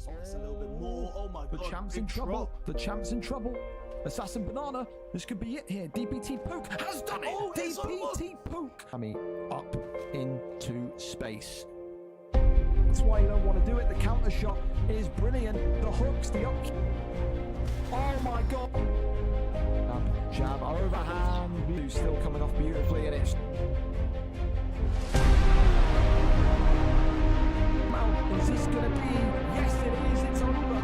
That's a little bit more. Oh my The god. champ's in trouble. The champ's in trouble. Assassin Banana. This could be it here. DPT Pook has done it. Oh, it's DPT Pook. I mean, up into space. That's why you don't want to do it. The counter shot is brilliant. The hooks, the up. Oh my god. Jab, overhand. Blue still coming off beautifully, and it's. Is this going to be? Yes, it is. It's over.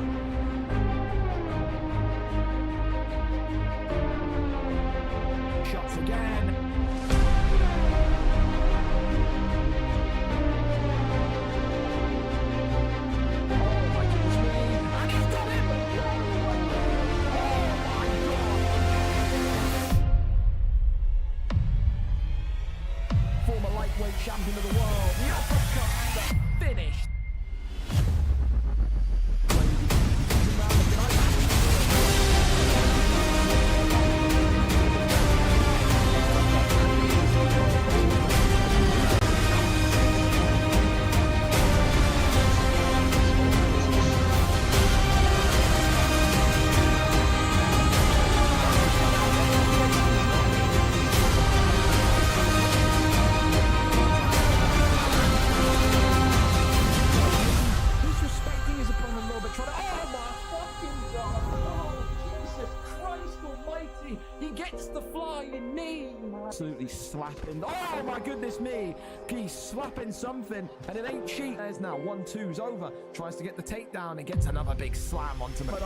Shots again. Oh my goodness me. And he's got him. Oh my God. Former lightweight champion of the world. The uppercut and the finish. Absolutely slapping. Oh my goodness me. He's slapping something, and it ain't cheap. There's now 1-2's over. Tries to get the takedown and gets another big slam onto him. But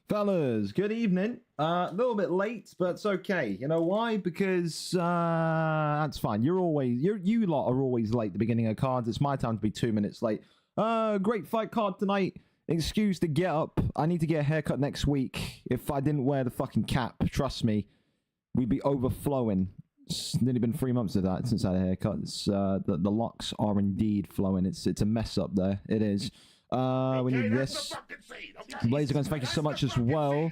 fellas, good evening. A little bit late, but it's okay. You know why? Because that's fine. You lot are always late at the beginning of cards. It's my time to be 2 minutes late. Great fight card tonight. Excuse to get up. I need to get a haircut next week. If I didn't wear the fucking cap, trust me, we'd be overflowing. It's nearly been 3 months of that since I had a haircut. It's, the locks are indeed flowing. It's a mess up there. It is. We need this. Laser Guns, thank you so much as well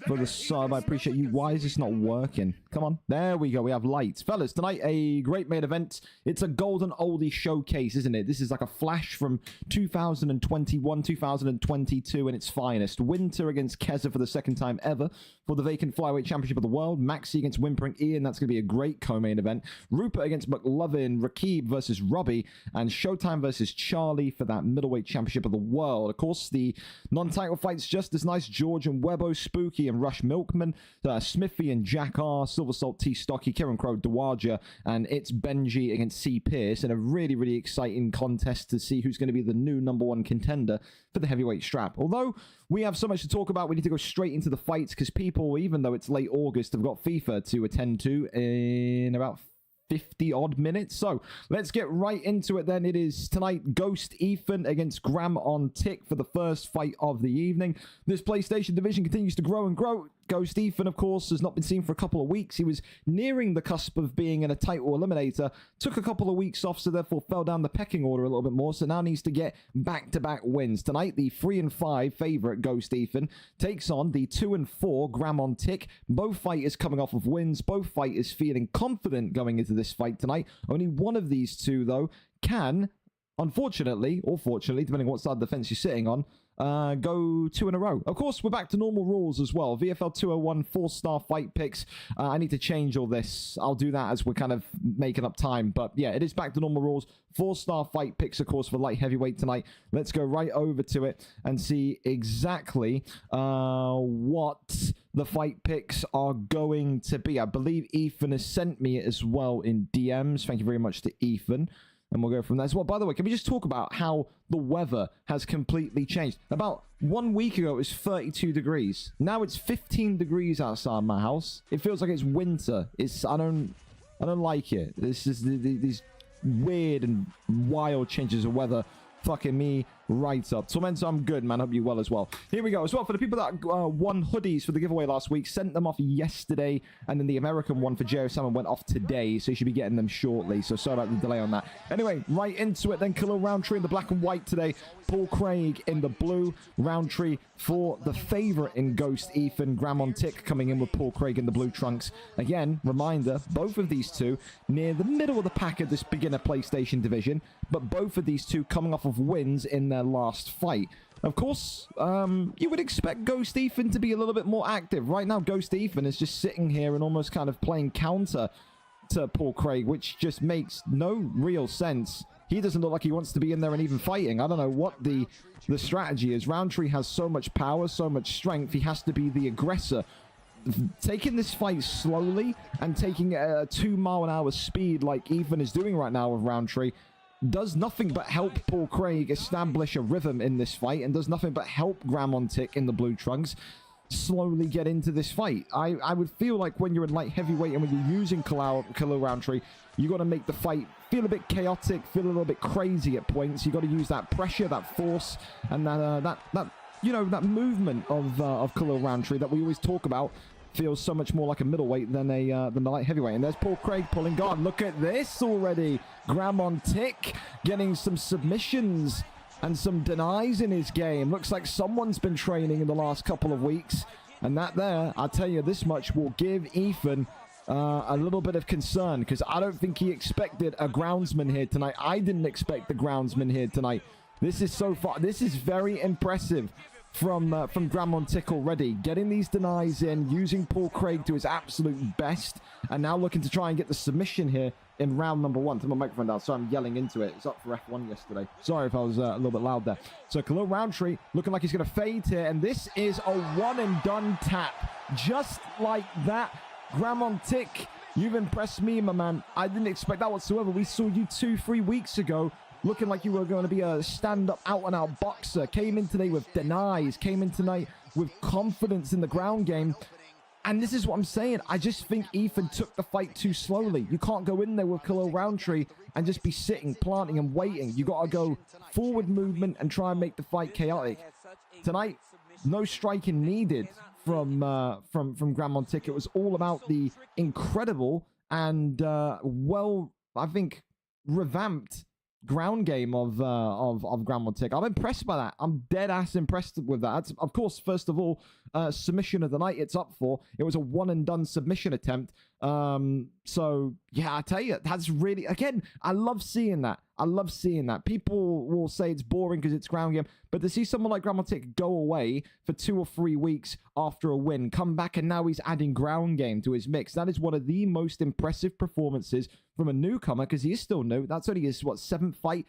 for the sub. I appreciate you. Why is this not working? Come on. There we go. We have lights. Fellas, tonight a great main event. It's a golden oldie showcase, isn't it? This is like a flash from 2021, 2022 in its finest. Winter against Kezza for the second time ever for the vacant Flyweight Championship of the World. Maxi against Whimpering Ian. That's going to be a great co-main event. Rupert against McLovin. Rakib versus Robbie. And Showtime versus Charlie for that middleweight championship of the world. Of course, the non-title fights just as nice. George and Webbo, Spooky and Rush Milkman, Smithy and Jack R, Silver Salt T Stocky, Kieran Crow, Dawaja, and it's Benji against C Pierce in a really, really exciting contest to see who's going to be the new #1 contender for the heavyweight strap. Although we have so much to talk about, we need to go straight into the fights because people, even though it's late August, have got FIFA to attend to in about 50 odd minutes. So let's get right into it then. It is tonight Ghost Ethan against Graham on Tick for the first fight of the evening. This PlayStation division continues to grow and grow. Ghost Ethan, of course, has not been seen for a couple of weeks. He was nearing the cusp of being in a title eliminator, took a couple of weeks off, so therefore fell down the pecking order a little bit more, so now needs to get back-to-back wins. Tonight, the 3-5 favourite Ghost Ethan takes on the 2-4 Graham on Tick. Both fighters coming off of wins. Both fighters feeling confident going into this fight tonight. Only one of these two, though, can unfortunately, or fortunately, depending on what side of the fence you're sitting on, go 2 in a row. Of course, we're back to normal rules as well. VFL 201, 4-star fight picks. I need to change all this. I'll do that as we're kind of making up time. But yeah, it is back to normal rules. 4-star fight picks, of course, for light heavyweight tonight. Let's go right over to it and see exactly what the fight picks are going to be. I believe Ethan has sent me it as well in DMs. Thank you very much to Ethan. And we'll go from there as well. By the way, can we just talk about how the weather has completely changed? About 1 week ago, it was 32 degrees. Now it's 15 degrees outside my house. It feels like it's winter. I don't like it. This is these weird and wild changes of weather fucking me right up. Tormento, I'm good, man. Hope you well as well. Here we go. As well, for the people that won hoodies for the giveaway last week, sent them off yesterday, and then the American one for Jerry Salmon went off today, so you should be getting them shortly. So sorry about the delay on that. Anyway, right into it then. Khalil Roundtree in the black and white today. Paul Craig in the blue. Roundtree for the favorite in Ghost Ethan. Graham on Tick coming in with Paul Craig in the blue trunks. Again, reminder, both of these two near the middle of the pack of this beginner PlayStation division, but both of these two coming off of wins in their last fight. Of course, you would expect Ghost Ethan to be a little bit more active. Right now, Ghost Ethan is just sitting here and almost kind of playing counter to Paul Craig, which just makes no real sense. He doesn't look like he wants to be in there and even fighting. I don't know what the strategy is. Roundtree has so much power, so much strength. He has to be the aggressor. Taking this fight slowly and taking a 2-mile-an-hour speed like Ethan is doing right now with Roundtree does nothing but help Paul Craig establish a rhythm in this fight, and does nothing but help Graham on Tick in the blue trunks slowly get into this fight. I would feel like when you're in light heavyweight and when you're using Khalil Roundtree, you got to make the fight feel a bit chaotic, feel a little bit crazy at points. You got to use that pressure, that force, and that movement of Khalil Roundtree that we always talk about. Feels so much more like a middleweight than the light heavyweight. And there's Paul Craig pulling guard. Look at this already. Graham on Tick getting some submissions and some denies in his game. Looks like someone's been training in the last couple of weeks. And that there, I'll tell you this much, will give Ethan a little bit of concern, because I don't think he expected a groundsman here tonight. I didn't expect the groundsman here tonight. This is so far, this is very impressive from Graham on Tick already. Getting these denies in, using Paul Craig to his absolute best, and now looking to try and get the submission here in round number 1. Turn my microphone down, so I'm yelling into it. It's up for F1 yesterday. Sorry if I was a little bit loud there. So Khalil Roundtree looking like he's going to fade here, and this is a one-and-done tap. Just like that. Graham on Tick, you've impressed me, my man. I didn't expect that whatsoever. We saw you 2-3 weeks ago looking like you were going to be a stand-up, out-and-out boxer. Came in today with denies. Came in tonight with confidence in the ground game. And this is what I'm saying. I just think Ethan took the fight too slowly. You can't go in there with Khalil Roundtree and just be sitting, planting, and waiting. You got to go forward movement and try and make the fight chaotic. Tonight, no striking needed from Graham on Tick. It was all about the incredible and I think, revamped ground game of Graham on Tick. I'm impressed by that. I'm dead ass impressed with that. That's, of course, first of all, submission of the night it's up for. It was a one and done submission attempt. So yeah, I tell you, that's really, again, I love seeing that. I love seeing that. People will say it's boring because it's ground game, but to see someone like Graham on Tick go away for 2 or 3 weeks after a win, come back, and now he's adding ground game to his mix. That is one of the most impressive performances from a newcomer, because he is still new. That's only his, 7th fight.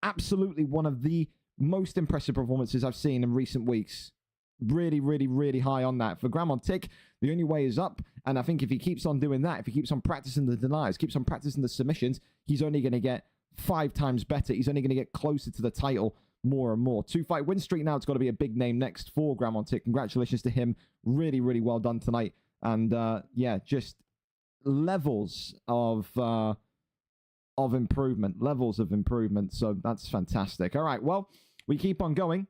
Absolutely one of the most impressive performances I've seen in recent weeks. Really, really, really high on that. For Graham on Tick, the only way is up. And I think if he keeps on doing that, if he keeps on practicing the denies, keeps on practicing the submissions, he's only going to get 5 times better. He's only going to get closer to the title more and more. 2-fight win streak now. It's got to be a big name next for Graham on Tick. Congratulations to him. Really, really well done tonight. And yeah, just levels of improvement. Levels of improvement. So that's fantastic. All right, well, we keep on going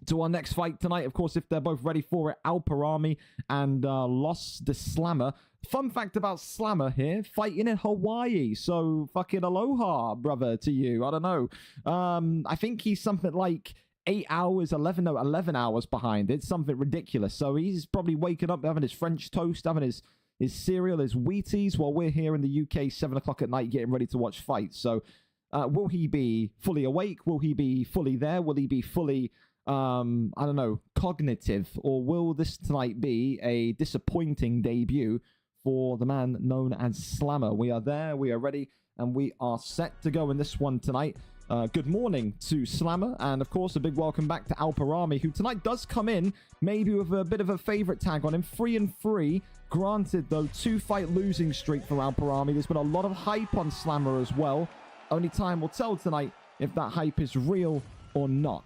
to our next fight tonight. Of course, if they're both ready for it, Alparami and Los de Slammer. Fun fact about Slammer here, fighting in Hawaii. So fucking aloha, brother, to you. I don't know. I think he's something like 8 hours, 11 hours behind. It's something ridiculous. So he's probably waking up, having his French toast, having his cereal, his Wheaties, while we're here in the UK, 7 o'clock at night, getting ready to watch fights. So Will he be fully awake? Will he be fully there? Will he be fully, I don't know, cognitive? Or will this tonight be a disappointing debut for the man known as Slammer? We are there, we are ready, and we are set to go in this one tonight. Good morning to Slammer, and of course a big welcome back to Alparami, who tonight does come in maybe with a bit of a favorite tag on him. 3-3. Granted, though, 2-fight losing streak for Alparami. There's been a lot of hype on Slammer as well. Only time will tell tonight if that hype is real or not.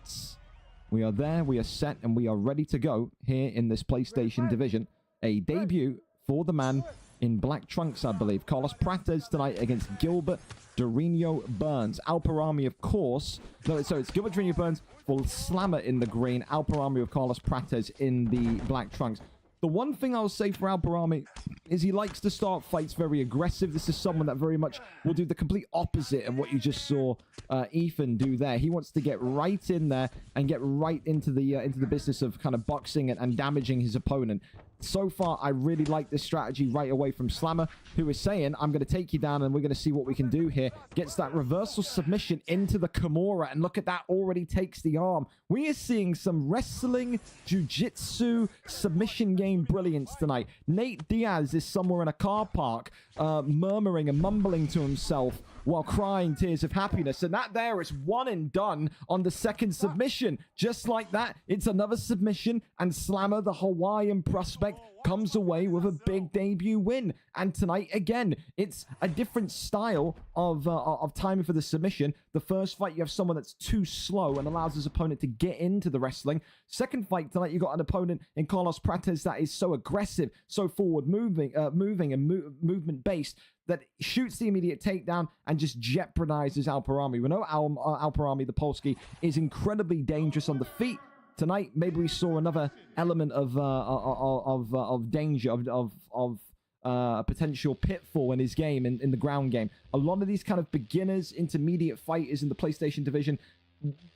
We are there, we are set, and we are ready to go here in this PlayStation division. A debut for the man in black trunks, I believe. Carlos Prates tonight against Gilbert Dorino Burns. Alparami, of course. No, so it's Gilbert Dorino Burns for Slammer in the green. Alparami with Carlos Prates in the black trunks. The one thing I'll say for Alparami is he likes to start fights very aggressive. This is someone that very much will do the complete opposite of what you just saw Ethan do there. He wants to get right in there and get right into the business of kind of boxing and damaging his opponent. So far, I really like this strategy right away from Slammer, who is saying, I'm going to take you down and we're going to see what we can do here. Gets that reversal submission into the Kimura, and look at that, already takes the arm. We are seeing some wrestling, jiu-jitsu, submission game brilliance tonight. Nate Diaz is somewhere in a car park, murmuring and mumbling to himself while crying tears of happiness. And that there is one and done on the second submission. Just like that, it's another submission, and Slammer, the Hawaiian prospect, comes away with a big debut win. And tonight, again, it's a different style of timing for the submission. The first fight, you have someone that's too slow and allows his opponent to get into the wrestling. Second fight tonight, you got an opponent in Carlos Prates that is so aggressive, so forward moving and movement based, that shoots the immediate takedown and just jeopardizes Alparami. We know Alparami, the Polski, is incredibly dangerous on the feet. Tonight, maybe we saw another element of danger, of a potential pitfall in his game, in the ground game. A lot of these kind of beginners, intermediate fighters in the PlayStation division,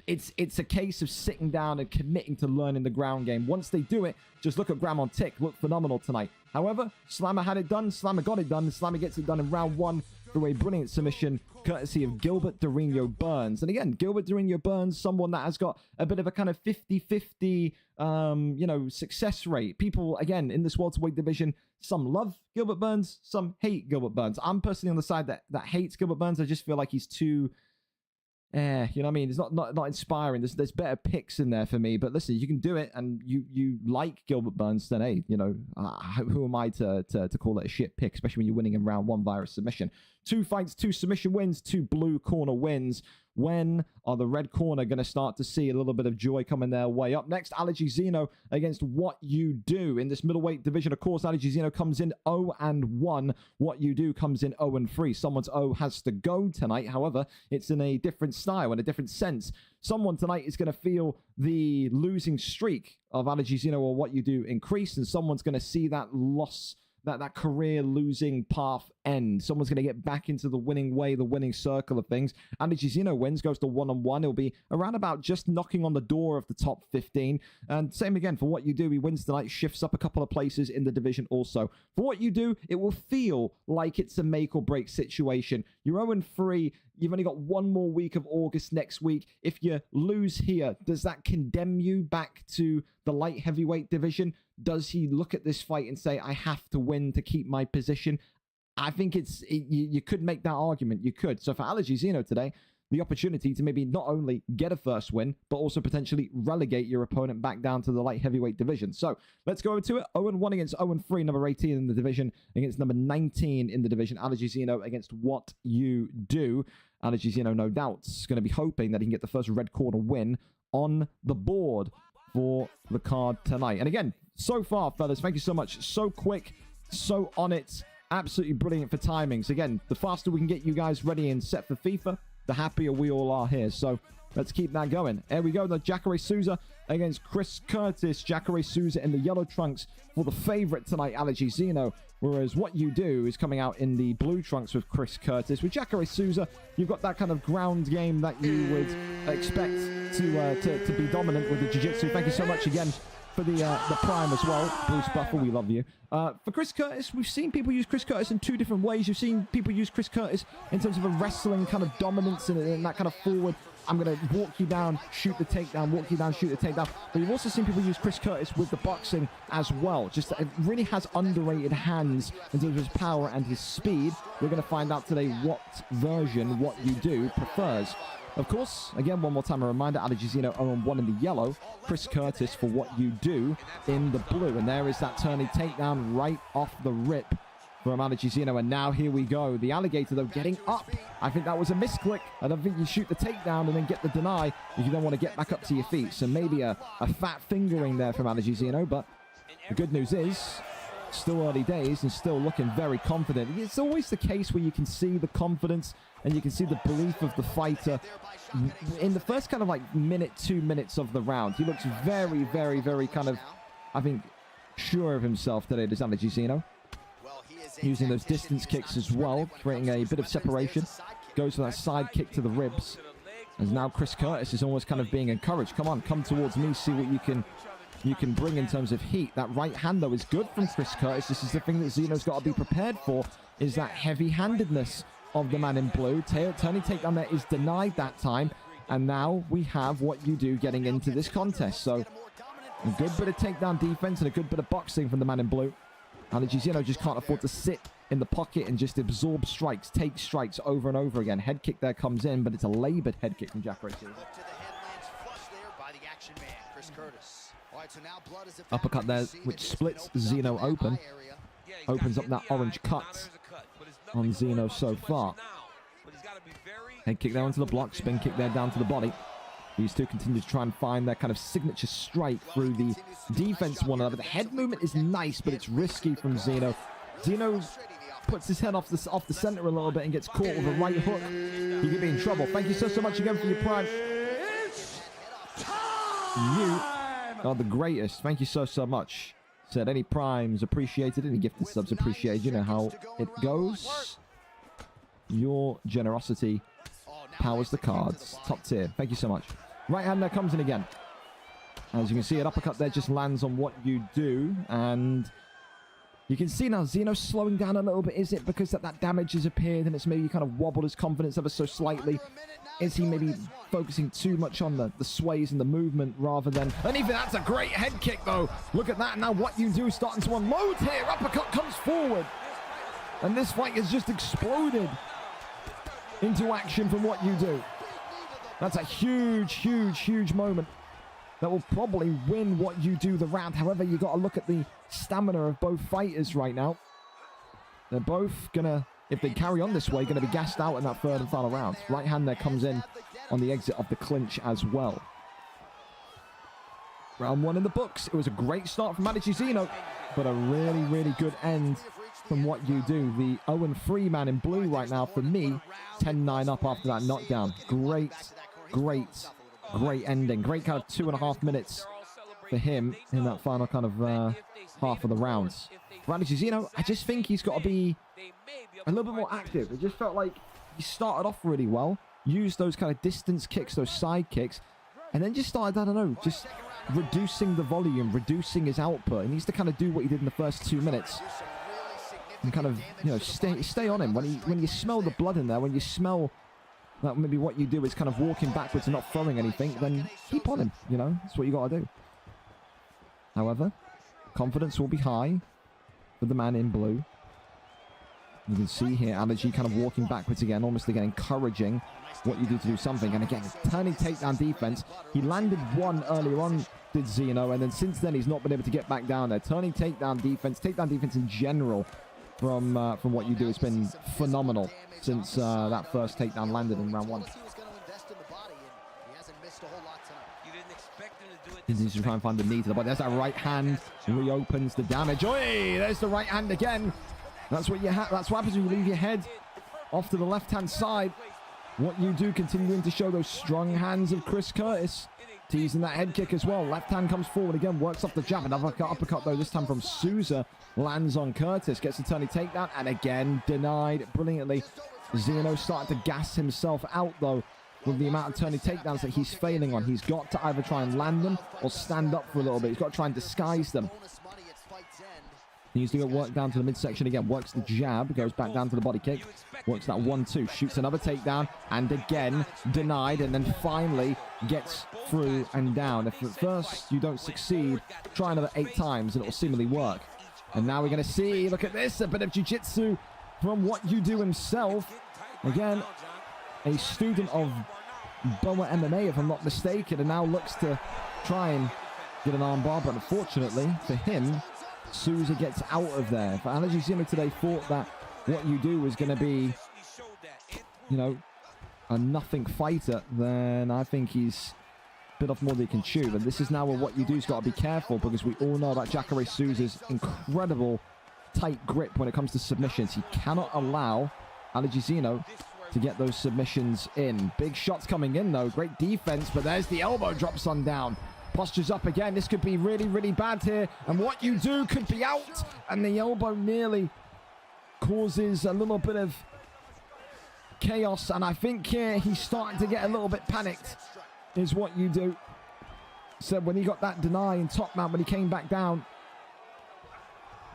it's a case of sitting down and committing to learning the ground game. Once they do it, just look at Graham Tick, looked phenomenal tonight. However, Slammer had it done, Slammer got it done, Slammer gets it done in round one through a brilliant submission courtesy of Gilbert Dorino Burns. And again, Gilbert Dorino Burns, someone that has got a bit of a kind of 50-50 success rate. People, again, in this welterweight division, some love Gilbert Burns, some hate Gilbert Burns. I'm personally on the side that hates Gilbert Burns. I just feel like he's too you know what I mean? It's not inspiring. There's better picks in there for me. But listen, you can do it, and you like Gilbert Burns, then hey, you know, who am I to call it a shit pick, especially when you're winning in round one via a submission. 2 fights, 2 submission wins, 2 blue corner wins. When are the red corner going to start to see a little bit of joy coming their way? Up next, Allergy Zeno against What You Do. In this middleweight division, of course, Allergy Zeno comes in 0-1. What You Do comes in 0-3. Someone's 0 has to go tonight. However, it's in a different style and a different sense. Someone tonight is going to feel the losing streak of Allergy Zeno or What You Do increase, and someone's going to see that loss, that career losing path end. Someone's going to get back into the winning way, the winning circle of things. And Gizino wins, goes to 1-1. He'll be around about just knocking on the door of the top 15. And same again for What You Do. He wins tonight, shifts up a couple of places in the division also. For What You Do, it will feel like it's a make or break situation. You're 0-3. You've only got 1 more week of August next week. If you lose here, does that condemn you back to the light heavyweight division? Does he look at this fight and say, I have to win to keep my position? I think you could make that argument. You could. So for Allergy Zeno today, the opportunity to maybe not only get a first win, but also potentially relegate your opponent back down to the light heavyweight division. So let's go into it. 0-1 against 0-3, number 18 in the division, against number 19 in the division. Allergy Zeno against What You Do. Allergy Zeno, no doubt, is going to be hoping that he can get the first red corner win on the board for the card tonight. And again, so far, fellas, thank you so much. So quick, so on it. Absolutely brilliant for timings. Again, the faster we can get you guys ready and set for FIFA, the happier we all are here. So let's keep that going. There we go. The Jacare Souza against Chris Curtis. Jacare Souza in the yellow trunks for the favorite tonight, Allergy Zeno. Whereas What You Do is coming out in the blue trunks with Chris Curtis. With Jacare Souza, you've got that kind of ground game that you would expect to be dominant with the jiu-jitsu. Thank you so much again for the Prime as well. Bruce Buffer, we love you. For Chris Curtis, we've seen people use Chris Curtis in two different ways. You've seen people use Chris Curtis in terms of a wrestling kind of dominance and that kind of forward. I'm going to walk you down, shoot the takedown, walk you down, shoot the takedown. But you've also seen people use Chris Curtis with the boxing as well. Just it really has underrated hands in terms of his power and his speed. We're going to find out today what version, what you do, prefers. Of course, again, one more time, a reminder, Alejandro 0-1 in the yellow. Chris Curtis for what you do in the blue. And there is that turning takedown right off the rip from Alejandro. And now here we go. The alligator, though, getting up. I think that was a misclick. I don't think you shoot the takedown and then get the deny if you don't want to get back up to your feet. So maybe a fat fingering there from Alejandro. But the good news is, still early days and still looking very confident. It's always the case where you can see the confidence and you can see the belief of the fighter in the first kind of like minute, 2 minutes of the round. He looks very, very, very kind of, I think, sure of himself today, does Alejandro. Using those distance kicks as well, creating a bit of separation. Goes for that side kick to the ribs. And now Chris Curtis is almost kind of being encouraged. Come on, come towards me, see what you can bring in terms of heat. That right hand, though, is good from Chris Curtis. This is the thing that Zeno's got to be prepared for, is that heavy-handedness of the man in blue. Turning takedown there is denied that time. And now we have what you do getting into this contest. So a good bit of takedown defense and a good bit of boxing from the man in blue. Alejandro just can't afford to sit in the pocket and just absorb strikes, take strikes over and over again. Head kick there comes in, but it's a labored head kick from Jack Racing. Uppercut there, which splits Zeno open. Opens up that orange cut on Zeno so far. Head kick there onto the block, spin kick there down to the body. These two continue to try and find their kind of signature strike through the defense one another. The head movement is nice, but it's risky from Zeno. Zeno puts his head off the center a little bit and gets caught with a right hook. He could be in trouble. Thank you so much again for your prime. You are the greatest. Thank you so much. Said any primes appreciated, any gifted subs appreciated. You know how it goes. Your generosity powers the cards. Top tier. Thank you so much. Right hand there comes in again. As you can see, an uppercut there just lands on what you do. And you can see now Zeno slowing down a little bit. Is it because that damage has appeared and it's maybe kind of wobbled his confidence ever so slightly? Is he maybe focusing too much on the sways and the movement rather than... And even that's a great head kick, though. Look at that. Now what you do starting to unload here. Uppercut comes forward. And this fight has just exploded into action from what you do. That's a huge, huge, huge moment that will probably win what you do the round. However, you got to look at the stamina of both fighters right now. They're both gonna, if they carry on this way, gonna be gassed out in that third and final round. Right hand there comes in on the exit of the clinch as well. Round one in the books. It was a great start from Zeno, but a really, really good end from what you do. The 0-3 man in blue right now, for me, 10-9 up after that knockdown. Great, great, great ending. Great kind of 2.5 minutes for him in that final kind of half of the rounds. For Zeno, I just think he's got to be a little bit more active. It just felt like he started off really well, used those kind of distance kicks, those side kicks, and then just started, I don't know, just reducing the volume, reducing his output. He needs to kind of do what he did in the first 2 minutes. And kind of, you know, stay on him. When you smell the blood in there, when you smell that maybe what you do is kind of walking backwards and not throwing anything, then keep on him, you know? That's what you got to do. However, confidence will be high for the man in blue. You can see here, Allergy kind of walking backwards again, almost again encouraging what you do to do something. And again, turning takedown defense. He landed one earlier on, did Zeno, and then since then he's not been able to get back down there. Turning takedown defense in general from what you do has been phenomenal since that first takedown landed in round one. He needs to try and find the knee to the body. There's that right hand, reopens the damage. Oi, there's the right hand again. That's what that's what happens when you leave your head off to the left-hand side. What you do continuing to show those strong hands of Chris Curtis. Teasing that head kick as well. Left hand comes forward again, works off the jab. Another uppercut though, this time from Souza. Lands on Curtis, gets a turning takedown, and again denied brilliantly. Zeno starting to gas himself out though with the amount of turning takedowns that he's failing on. He's got to either try and land them or stand up for a little bit. He's got to try and disguise them. He needs to go work down to the midsection again. Works the jab, goes back down to the body kick. Works that 1-2, shoots another takedown, and again denied, and then finally gets through and down. If at first you don't succeed, try another 8 times and it will seemingly work. And now we're going to see, look at this, a bit of jiu-jitsu from What You Do himself. Again, a student of Boa MMA, if I'm not mistaken, and now looks to try and get an armbar, but unfortunately for him, Souza gets out of there. But Alejandro today thought that What You Do was going to be, you know, a nothing fighter, then I think he's bit off more than he can chew. But this is now where What You Do's got to be careful, because we all know about Jacare Souza's incredible tight grip when it comes to submissions. He cannot allow Alejandro to get those submissions in. Big shots coming in though. Great defense, but there's the elbow drops on down. Postures up again. This could be really, really bad here. And What You Do could be out. And the elbow nearly causes a little bit of chaos. And I think here he's starting to get a little bit panicked, is What You Do. So when he got that deny in top mount, when he came back down,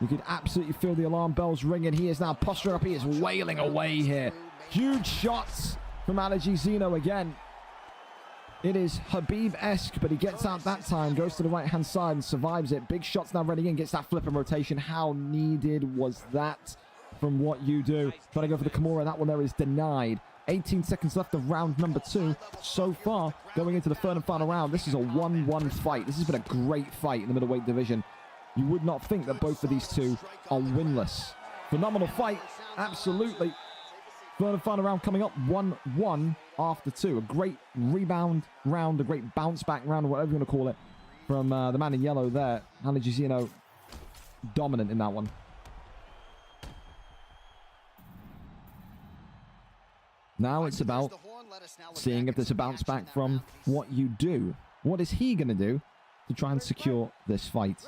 you could absolutely feel the alarm bells ringing. He is now posturing up. He is wailing away here. Huge shots from Alejandro again. It is Habib-esque, but he gets out that time, goes to the right-hand side and survives it. Big shots now ready in, gets that flip and rotation. How needed was that from What You Do? Trying to go for the Kimura. That one there is denied. 18 seconds left of round number 2. So far, going into the third and final round, this is a 1-1 fight. This has been a great fight in the middleweight division. You would not think that both of these two are winless. Phenomenal fight, absolutely. Third and final round coming up, 1-1 after 2. A great rebound round, a great bounce back round, or whatever you want to call it, from the man in yellow there. Alejandro dominant in that one. Now it's about seeing if there's a bounce back from What You Do. What is he going to do to try and secure this fight?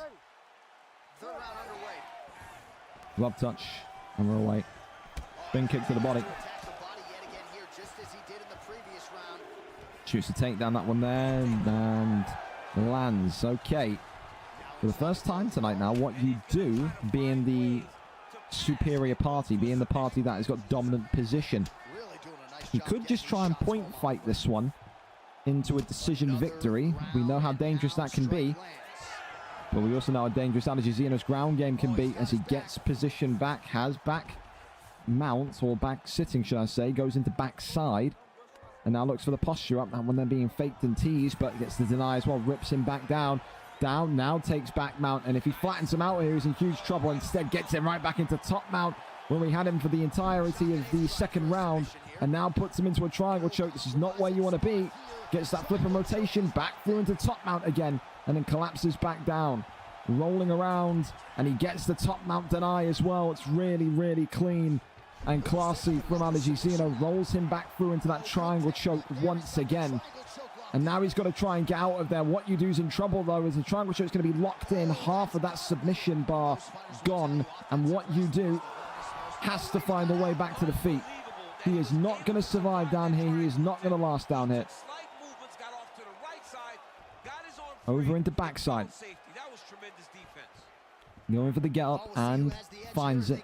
Glove touch, and we're away. Spin kick to the body. Shoots a takedown, that one there, and lands. Okay. For the first time tonight now, What You Do being the superior party, being the party that has got dominant position. He could just try and point fight this one into a decision victory. We know how dangerous that can be. But we also know how dangerous Alejandro's ground game can be as he gets position back, has back mount, or back sitting, should I say, goes into backside. And now looks for the posture up. That one then being faked and teased, but gets the deny as well. Rips him back down. Down, now takes back mount. And if he flattens him out here, he's in huge trouble. Instead, gets him right back into top mount, where we had him for the entirety of the second round. And now puts him into a triangle choke. This is not where you want to be. Gets that flip and rotation, back through into top mount again. And then collapses back down. Rolling around. And he gets the top mount deny as well. It's really, really clean and classy from Alejandro. Rolls him back through into that triangle choke once again. And now he's got to try and get out of there. What You Do's in trouble, though, is the triangle choke is going to be locked in. Half of that submission bar gone. And What You Do has to find a way back to the feet. He is not going to survive down here. He is not going to last down here. Over into backside. Going for the get up and finds it.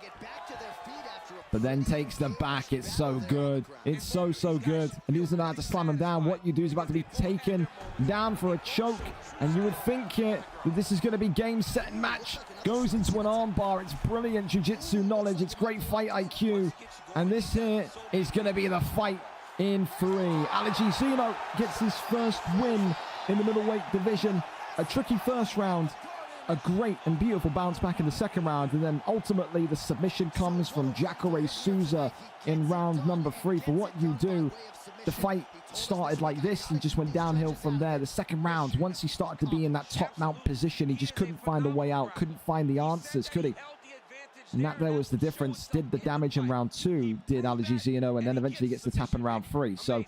But then takes the back. It's so good. It's so, so good. And he doesn't know how to slam him down. What You Do is about to be taken down for a choke. And you would think here that this is going to be game, set, and match. Goes into an arm bar. It's brilliant jiu-jitsu knowledge. It's great fight IQ. And this here is going to be the fight in 3. Alejandro gets his first win in the middleweight division. A tricky first round. A great and beautiful bounce back in the second round. And then ultimately the submission comes from Jacare Souza in round number 3. For What You Do, the fight started like this and just went downhill from there. The second round, once he started to be in that top mount position, he just couldn't find a way out, couldn't find the answers, could he? And that there was the difference. Did the damage in round 2, did Alejandro, and then eventually gets the tap in round 3. So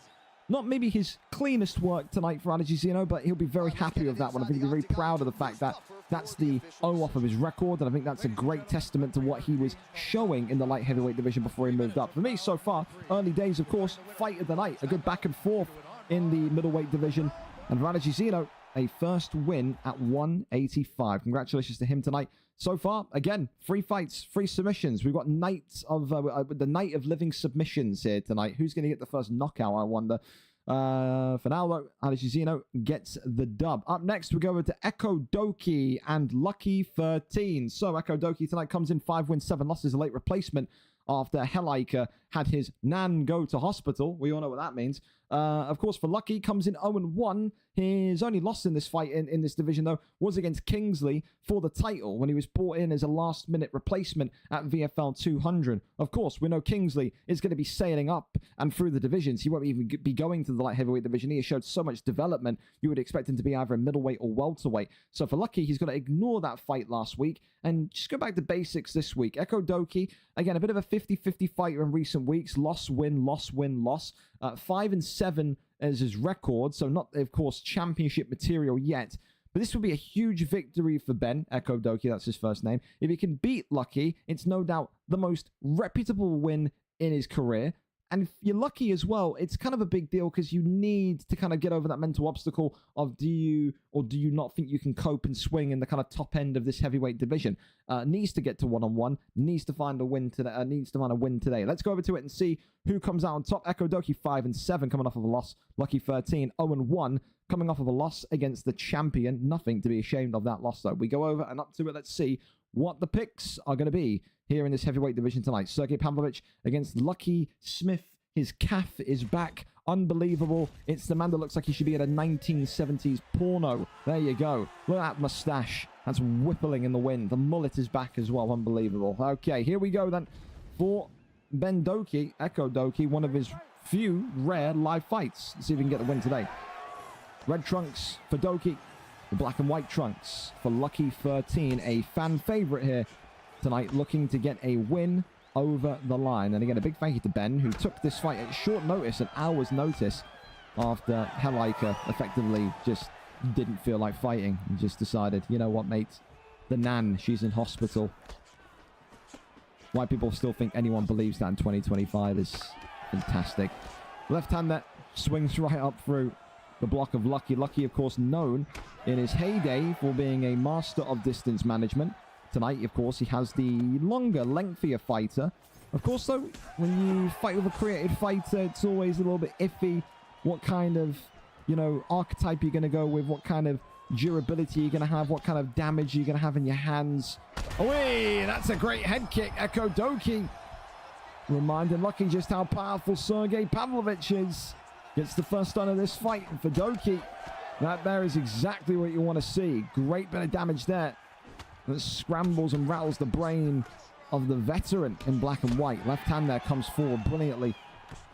Not maybe his cleanest work tonight for Zeno, but he'll be very happy with that one. I think he'll be very proud of the fact that that's the O off of his record, and I think that's a great testament to what he was showing in the light heavyweight division before he moved up. For me, so far, early days, of course, fight of the night. A good back and forth in the middleweight division. And for Zeno, a first win at 185. Congratulations to him tonight. So far, again, 3 fights, 3 submissions. We've got the night of living submissions here tonight. Who's going to get the first knockout, I wonder? For now, though, Zeno gets the dub. Up next, we go over to Echo Doki and Lucky 13. So, Echo Doki tonight comes in 5 wins, 7 losses, a late replacement after Heliker had his nan go to hospital. We all know what that means. Of course, for Lucky, comes in 0-1. His only loss in this fight, in this division, though, was against Kingsley for the title when he was brought in as a last-minute replacement at VFL 200. Of course, we know Kingsley is going to be sailing up and through the divisions. He won't even be going to the light heavyweight division. He has showed so much development, you would expect him to be either a middleweight or welterweight. So for Lucky, he's got to ignore that fight last week and just go back to basics this week. Echo Doki, again, a bit of a 50-50 fighter in recent weeks. Loss, win, loss, win, loss. 5-7 as his record, so not, of course, championship material yet. But this would be a huge victory for Ben, Echo Doki, that's his first name. If he can beat Lucky, it's no doubt the most reputable win in his career. And if you're lucky as well, it's kind of a big deal because you need to kind of get over that mental obstacle of do you or do you not think you can cope and swing in the kind of top end of this heavyweight division. Needs to get to 1-on-1, needs to find a win today. Let's go over to it and see who comes out on top. Echo Doki 5-7 coming off of a loss. Lucky 13 0-1 coming off of a loss against the champion. Nothing to be ashamed of that loss though. We go over and up to it. Let's see what the picks are going to be here in this heavyweight division tonight. Sergey Pavlovich against Lucky Smith. His calf is back. Unbelievable. It's the man that looks like he should be at a 1970s porno. There you go. Look at that mustache. That's whippling in the wind. The mullet is back as well. Unbelievable. Okay, here we go then for Ben Doki, Echo Doki, one of his few rare live fights. Let's see if we can get the win today. Red trunks for Doki. The black and white trunks for Lucky 13. A fan favorite here tonight, looking to get a win over the line. And again, a big thank you to Ben, who took this fight at short notice, an hour's notice, after Heliker effectively just didn't feel like fighting and just decided, you know what, mate, the nan, she's in hospital. Why people still think anyone believes that in 2025 is fantastic. Left hand that swings right up through the block of Lucky. Lucky, of course, known in his heyday for being a master of distance management. Tonight, of course, he has the longer, lengthier fighter. Of course, though, when you fight with a creative fighter, it's always a little bit iffy what kind of, you know, archetype you're going to go with, what kind of durability you're going to have, what kind of damage you're going to have in your hands. Oh, hey, that's a great head kick, Echo Doki. Reminding Lucky just how powerful Sergey Pavlovich is. Gets the first stun of this fight for Doki. That there is exactly what you want to see. Great bit of damage there. That scrambles and rattles the brain of the veteran in black and white. Left hand there comes forward brilliantly.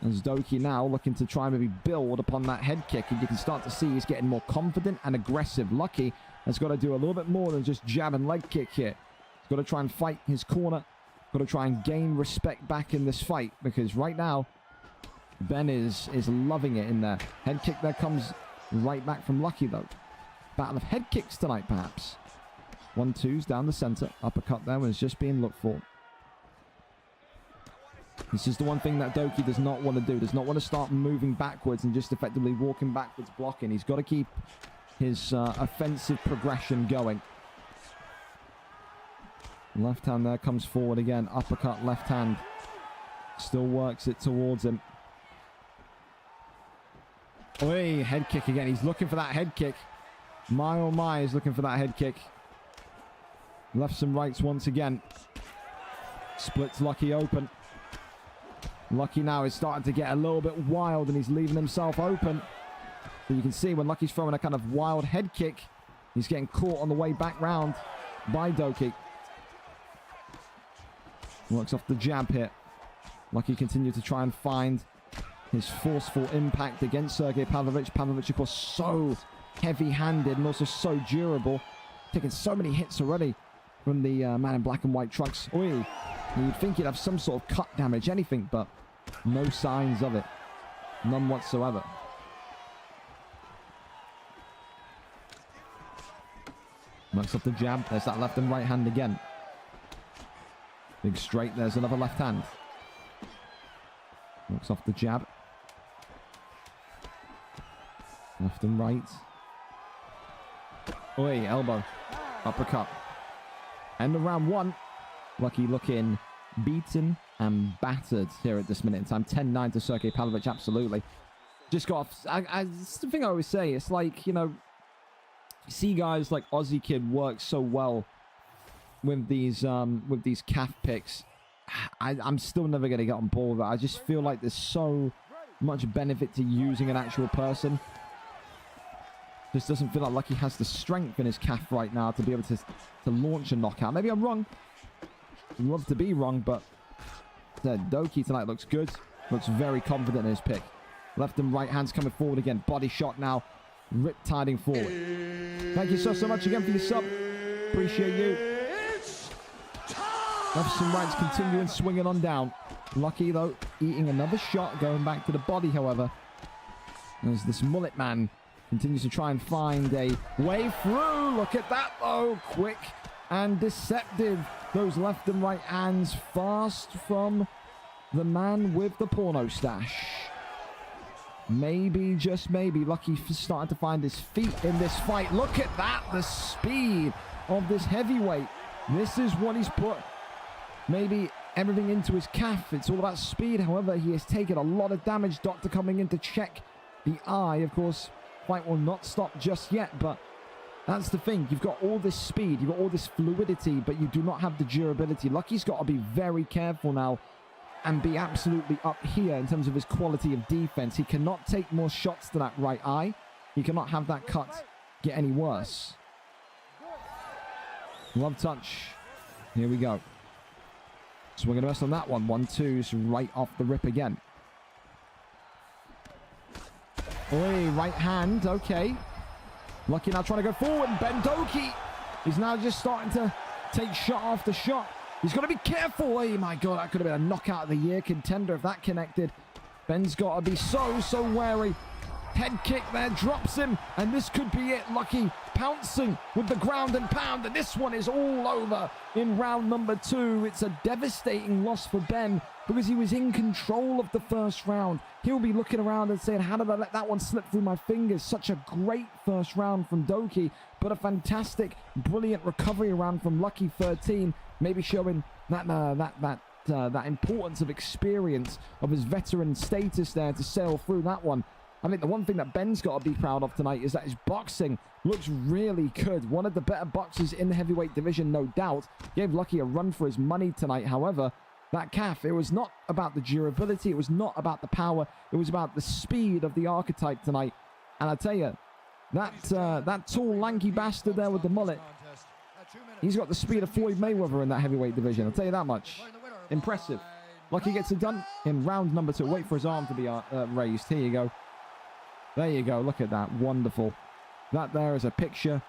As Doki now looking to try and maybe build upon that head kick. And you can start to see he's getting more confident and aggressive. Lucky has got to do a little bit more than just jab and leg kick here. He's got to try and fight his corner. Got to try and gain respect back in this fight. Because right now, Ben is loving it in there. Head kick there comes right back from Lucky though. Battle of head kicks tonight perhaps. 1-2s down the center. Uppercut there was just being looked for. This is the one thing that Doki does not want to do. Does not want to start moving backwards and just effectively walking backwards blocking. He's got to keep his offensive progression going. Left hand there comes forward again. Uppercut left hand. Still works it towards him. Oi, head kick again. He's looking for that head kick. My oh my, he's looking for that head kick. Lefts and rights once again. Splits Lucky open. Lucky now is starting to get a little bit wild and he's leaving himself open. So you can see when Lucky's throwing a kind of wild head kick, he's getting caught on the way back round by Doki. Works off the jab here. Lucky continues to try and find his forceful impact against Sergey Pavlovich. Pavlovich, of course, so heavy-handed and also so durable. Taking so many hits already from the man in black and white trunks. Oi, you'd think he'd have some sort of cut damage, anything, but no signs of it. None whatsoever. Works off the jab. There's that left and right hand again. Big straight. There's another left hand. Works off the jab. Left and right. Oi, elbow. Uppercut. End of round 1. Lucky looking beaten and battered here at this minute in time. 10-9 to Sergey Pavlovich, absolutely. Just got off. It's the thing I always say. It's like, you know, you see guys like Aussie Kid work so well with these calf picks. I'm still never going to get on board with it. I just feel like there's so much benefit to using an actual person. Just doesn't feel like Lucky has the strength in his calf right now to be able to launch a knockout. Maybe I'm wrong. I'd love to be wrong, but Doki tonight looks good. Looks very confident in his pick. Left and right hands coming forward again. Body shot now. Rip-tiding forward. Thank you so much again for your sub. Appreciate you. Lefts and rights continuing swinging on down. Lucky, though, eating another shot. Going back to the body, however. As this mullet man continues to try and find a way through. Look at that, though. Quick and deceptive. Those left and right hands fast from the man with the porno stash. Maybe, just maybe, Lucky starting to find his feet in this fight. Look at that, the speed of this heavyweight. This is what he's put maybe everything into his calf. It's all about speed. However, he has taken a lot of damage. Doctor coming in to check the eye. Of course, fight will not stop just yet, but that's the thing. You've got all this speed, you've got all this fluidity, but you do not have the durability. Lucky's got to be very careful now and be absolutely up here in terms of his quality of defense. He cannot take more shots to that right eye. He cannot have that cut get any worse. Love touch. Here we go. Swinging a miss on that one. 1-2's right off the rip again. Oi, right hand. Okay. Lucky now trying to go forward. And Ben Doki is now just starting to take shot after shot. He's got to be careful. Oh my God, that could have been a knockout of the year contender if that connected. Ben's got to be so wary. Head kick there, drops him, and this could be it. Lucky pouncing with the ground and pound, and this one is all over in round number 2. It's a devastating loss for Ben because he was in control of the first round. He'll be looking around and saying, how did I let that one slip through my fingers? Such a great first round from Doki, but a fantastic, brilliant recovery round from Lucky 13, maybe showing that importance of experience of his veteran status there to sail through that one. I think the one thing that Ben's got to be proud of tonight is that his boxing looks really good. One of the better boxers in the heavyweight division, no doubt. Gave Lucky a run for his money tonight. However, that calf, it was not about the durability. It was not about the power. It was about the speed of the archetype tonight. And I tell you, that tall, lanky bastard there with the mullet, he's got the speed of Floyd Mayweather in that heavyweight division. I'll tell you that much. Impressive. Lucky gets it done in round number 2. Wait for his arm to be raised. Here you go. There you go. Look at that. Wonderful. That there is a picture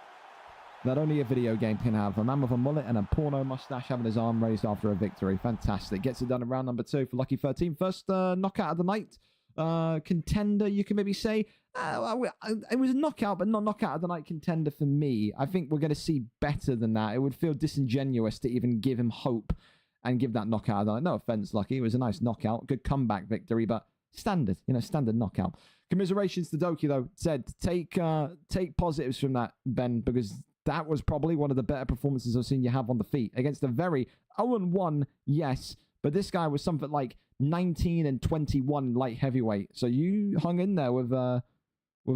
that only a video game can have. A man with a mullet and a porno mustache having his arm raised after a victory. Fantastic. Gets it done in round number 2 for Lucky 13. First knockout of the night. Contender, you can maybe say. It was a knockout, but not knockout of the night contender for me. I think we're going to see better than that. It would feel disingenuous to even give him hope and give that knockout of the night. No offense, Lucky. It was a nice knockout. Good comeback victory, but standard. Standard knockout. Commiserations to Doki, though. Said, take positives from that, Ben, because that was probably one of the better performances I've seen you have on the feet. Against a very 0-1, yes, but this guy was something like 19-21 light heavyweight. So you hung in there with a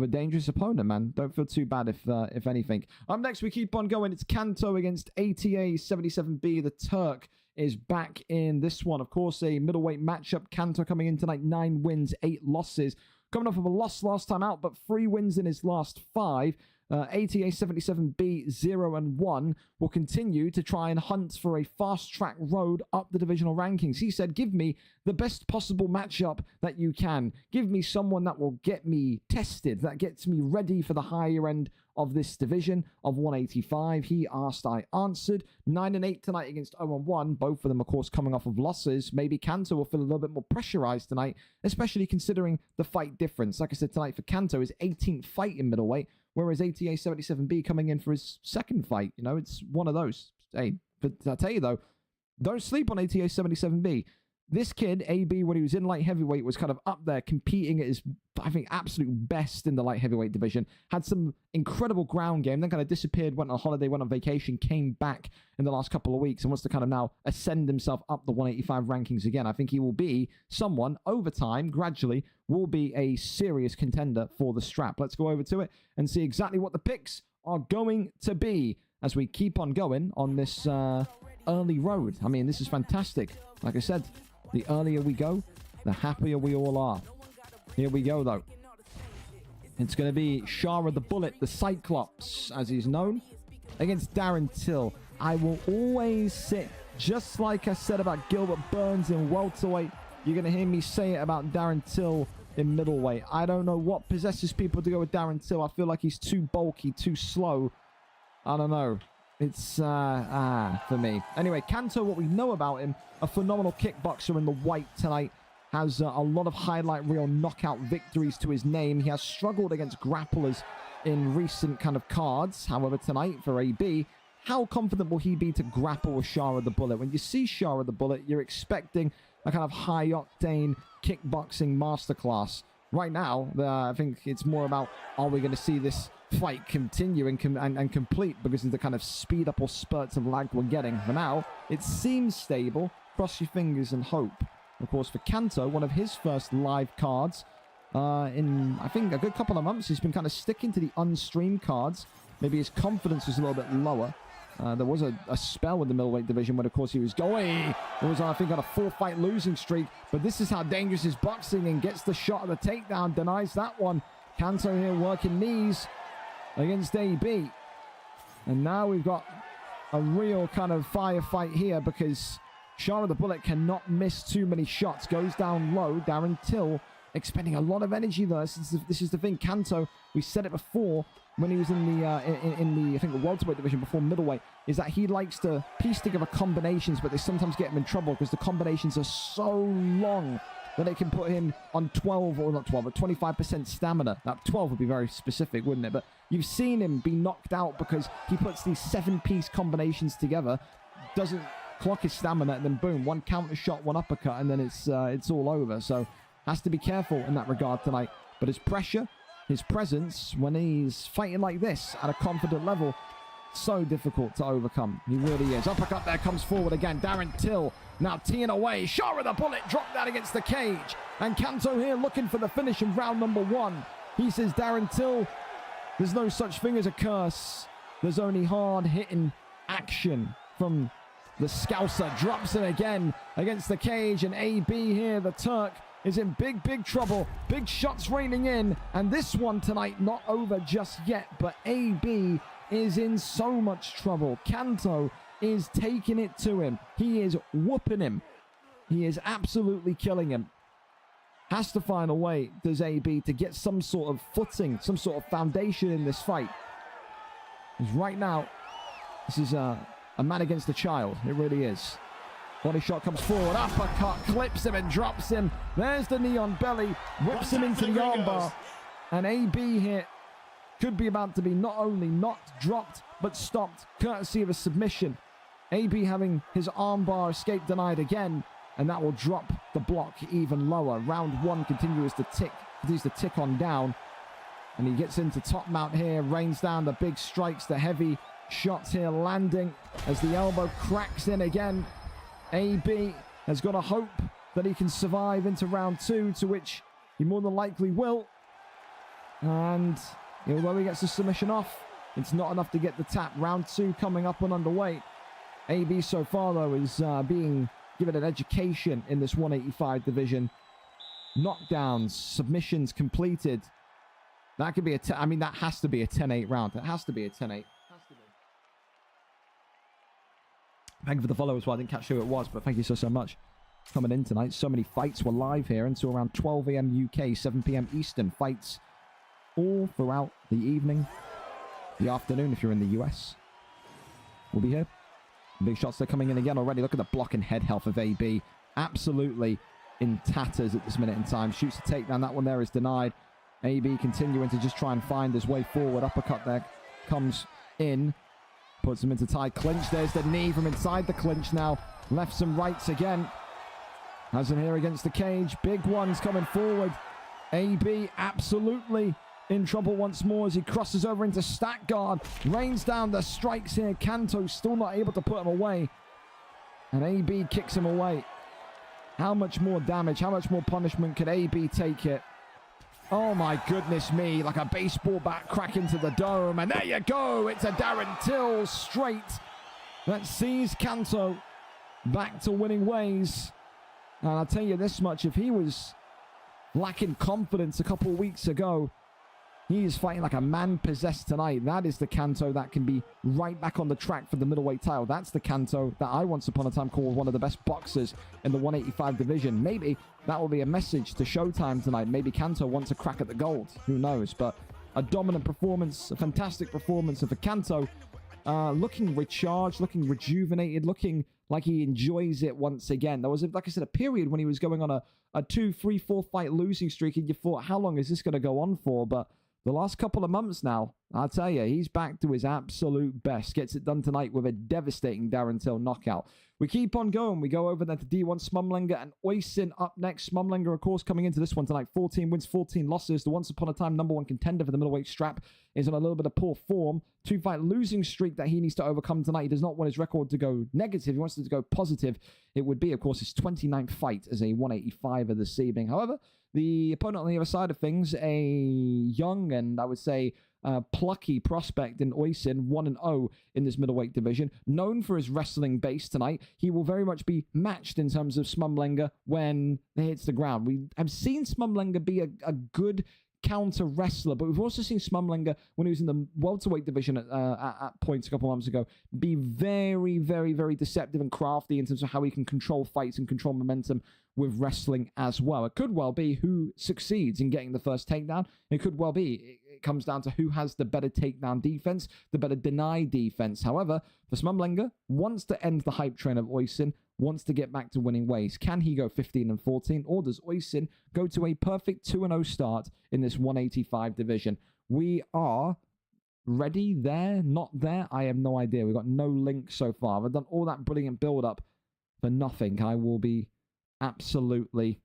dangerous opponent, man. Don't feel too bad if anything. Up next, we keep on going. It's Kanto against ATA 77B. The Turk is back in this one. Of course, a middleweight matchup. Kanto coming in tonight, 9 wins, 8 losses. Coming off of a loss last time out, but 3 wins in his last 5. ATA 77B 0-1 will continue to try and hunt for a fast-track road up the divisional rankings. He said, give me the best possible matchup that you can. Give me someone that will get me tested, that gets me ready for the higher end of this division of 185. He asked, I answered. 9-8 tonight against 0-1. Both of them, of course, coming off of losses. Maybe Kanto will feel a little bit more pressurized tonight, especially considering the fight difference. Like I said, tonight for Kanto, his 18th fight in middleweight, Whereas ATA 77B coming in for his second fight, you know, it's one of those. Hey, but I'll tell you though, don't sleep on ATA 77B. This kid, AB, when he was in light heavyweight, was kind of up there competing at his, I think, absolute best in the light heavyweight division. Had some incredible ground game, then kind of disappeared, went on holiday, went on vacation, came back in the last couple of weeks and wants to kind of now ascend himself up the 185 rankings again. I think he will be someone, over time, gradually, will be a serious contender for the strap. Let's go over to it and see exactly what the picks are going to be as we keep on going on this early road. I mean, this is fantastic. Like I said, the earlier we go, the happier we all are. Here we go, though. It's going to be Shara the Bullet, the Cyclops, as he's known, against Darren Till. I will always sit, just like I said about Gilbert Burns in welterweight. You're going to hear me say it about Darren Till in middleweight. I don't know what possesses people to go with Darren Till. I feel like he's too bulky, too slow. I don't know. It's, for me. Anyway, Kanto, what we know about him, a phenomenal kickboxer in the white tonight, has a lot of highlight reel knockout victories to his name. He has struggled against grapplers in recent kind of cards. However, tonight for AB, how confident will he be to grapple with Shara the Bullet? When you see Shara the Bullet, you're expecting a kind of high-octane kickboxing masterclass. Right now, I think it's more about, are we going to see this fight continue and complete because of the kind of speed up or spurts of lag we're getting. For now, it seems stable. Cross your fingers and hope. Of course, for Kanto, one of his first live cards in, I think, a good couple of months. He's been kind of sticking to the unstreamed cards. Maybe his confidence was a little bit lower. There was a spell in the middleweight division when, of course, he was going. It was, I think, on a 4-fight losing streak. But this is how dangerous his boxing, and gets the shot of the takedown, denies that one. Kanto here working knees against AB. And now we've got a real kind of firefight here because Shara the Bullet cannot miss too many shots. Goes down low. Darren Till expending a lot of energy there. This is the thing. Kanto, we said it before when he was in the I think the welterweight division before middleweight, is that he likes to piece together combinations, but they sometimes get him in trouble because the combinations are so long that it can put him on 12, or not 12, but 25% stamina. Now, 12 would be very specific, wouldn't it? But you've seen him be knocked out because he puts these 7-piece combinations together, doesn't clock his stamina, and then boom, one counter shot, one uppercut, and then it's all over. So has to be careful in that regard tonight. But his pressure, his presence when he's fighting like this at a confident level, so difficult to overcome. He really is. Uppercut there, comes forward again. Darren Till now teeing away. Shara the Bullet dropped that against the cage. And Kanto here looking for the finish in round number 1. He says, Darren Till, there's no such thing as a curse. There's only hard-hitting action from the Scouser. Drops it again against the cage. And AB here, the Turk, is in big, big trouble. Big shots raining in. And this one tonight not over just yet. But AB is in so much trouble. Kanto is taking it to him. He is whooping him. He is absolutely killing him. Has to find a way, does AB, to get some sort of footing, some sort of foundation in this fight. Because right now, this is a man against a child. It really is. Body shot comes forward. Uppercut, clips him and drops him. There's the knee on belly. Whips him into the armbar. And AB here could be about to be not only not dropped, but stopped, courtesy of a submission. AB having his armbar escape denied again, and that will drop the block even lower. Round 1 continues to tick on down, and he gets into top mount here, rains down the big strikes, the heavy shots here landing as the elbow cracks in again. AB has got a hope that he can survive into round 2, to which he more than likely will. And although he gets the submission off, it's not enough to get the tap. Round 2 coming up and underway. AB so far, though, is being given an education in this 185 division. Knockdowns, submissions completed. That could be that has to be a 10-8 round. It has to be a 10-8. Thank you for the follow as well. I didn't catch who it was, but thank you so much coming in tonight. So many fights were live here until around 12 a.m. UK, 7 p.m. Eastern. Fights all throughout the evening, the afternoon if you're in the US. We'll be here. Big shots are coming in again already. Look at the block and head health of AB. Absolutely in tatters at this minute in time. Shoots a takedown. That one there is denied. AB continuing to just try and find his way forward. Uppercut there comes in. Puts him into tight clinch. There's the knee from inside the clinch now. Lefts and rights again. Has him here against the cage. Big ones coming forward. AB absolutely in trouble once more as he crosses over into stack guard. Rains down the strikes here. Kanto still not able to put him away. And AB kicks him away. How much more damage, how much more punishment could AB take it? Oh my goodness me, like a baseball bat crack into the dome. And there you go, it's a Darren Till straight that sees Kanto back to winning ways. And I'll tell you this much, if he was lacking confidence a couple of weeks ago, he is fighting like a man possessed tonight. That is the Kanto that can be right back on the track for the middleweight title. That's the Kanto that I once upon a time called one of the best boxers in the 185 division. Maybe that will be a message to Showtime tonight. Maybe Kanto wants a crack at the gold. Who knows? But a dominant performance, a fantastic performance of Kanto. Looking recharged, looking rejuvenated, looking like he enjoys it once again. There was, like I said, a period when he was going on a 2, 3, 4 fight losing streak, and you thought, how long is this going to go on for? But the last couple of months now, I'll tell you, he's back to his absolute best. Gets it done tonight with a devastating Darren Till knockout. We keep on going. We go over there to D1 Smumlinger and Oysin up next. Smumlinger, of course, coming into this one tonight. 14 wins, 14 losses. The once upon a time #1 contender for the middleweight strap is on a little bit of poor form. 2-fight losing streak that he needs to overcome tonight. He does not want his record to go negative. He wants it to go positive. It would be, of course, his 29th fight as a 185 of this evening. However, the opponent on the other side of things, a young and I would say plucky prospect in Oysin, 1-0 in this middleweight division, known for his wrestling base tonight. He will very much be matched in terms of Smumlinger when he hits the ground. We have seen Smumlinger be a good counter wrestler, but we've also seen Smumlinger when he was in the welterweight division at points a couple of months ago be very, very, very deceptive and crafty in terms of how he can control fights and control momentum with wrestling as well. It could well be who succeeds in getting the first takedown. It could well be it comes down to who has the better takedown defense, the better deny defense. However, for Smumlinger, wants to end the hype train of Oysin, wants to get back to winning ways. Can he go 15-14, or does Oysin go to a perfect 2-0 start in this 185 division? We are ready there, not there. I have no idea. We've got no link so far. I've done all that brilliant build-up for nothing. I will be absolutely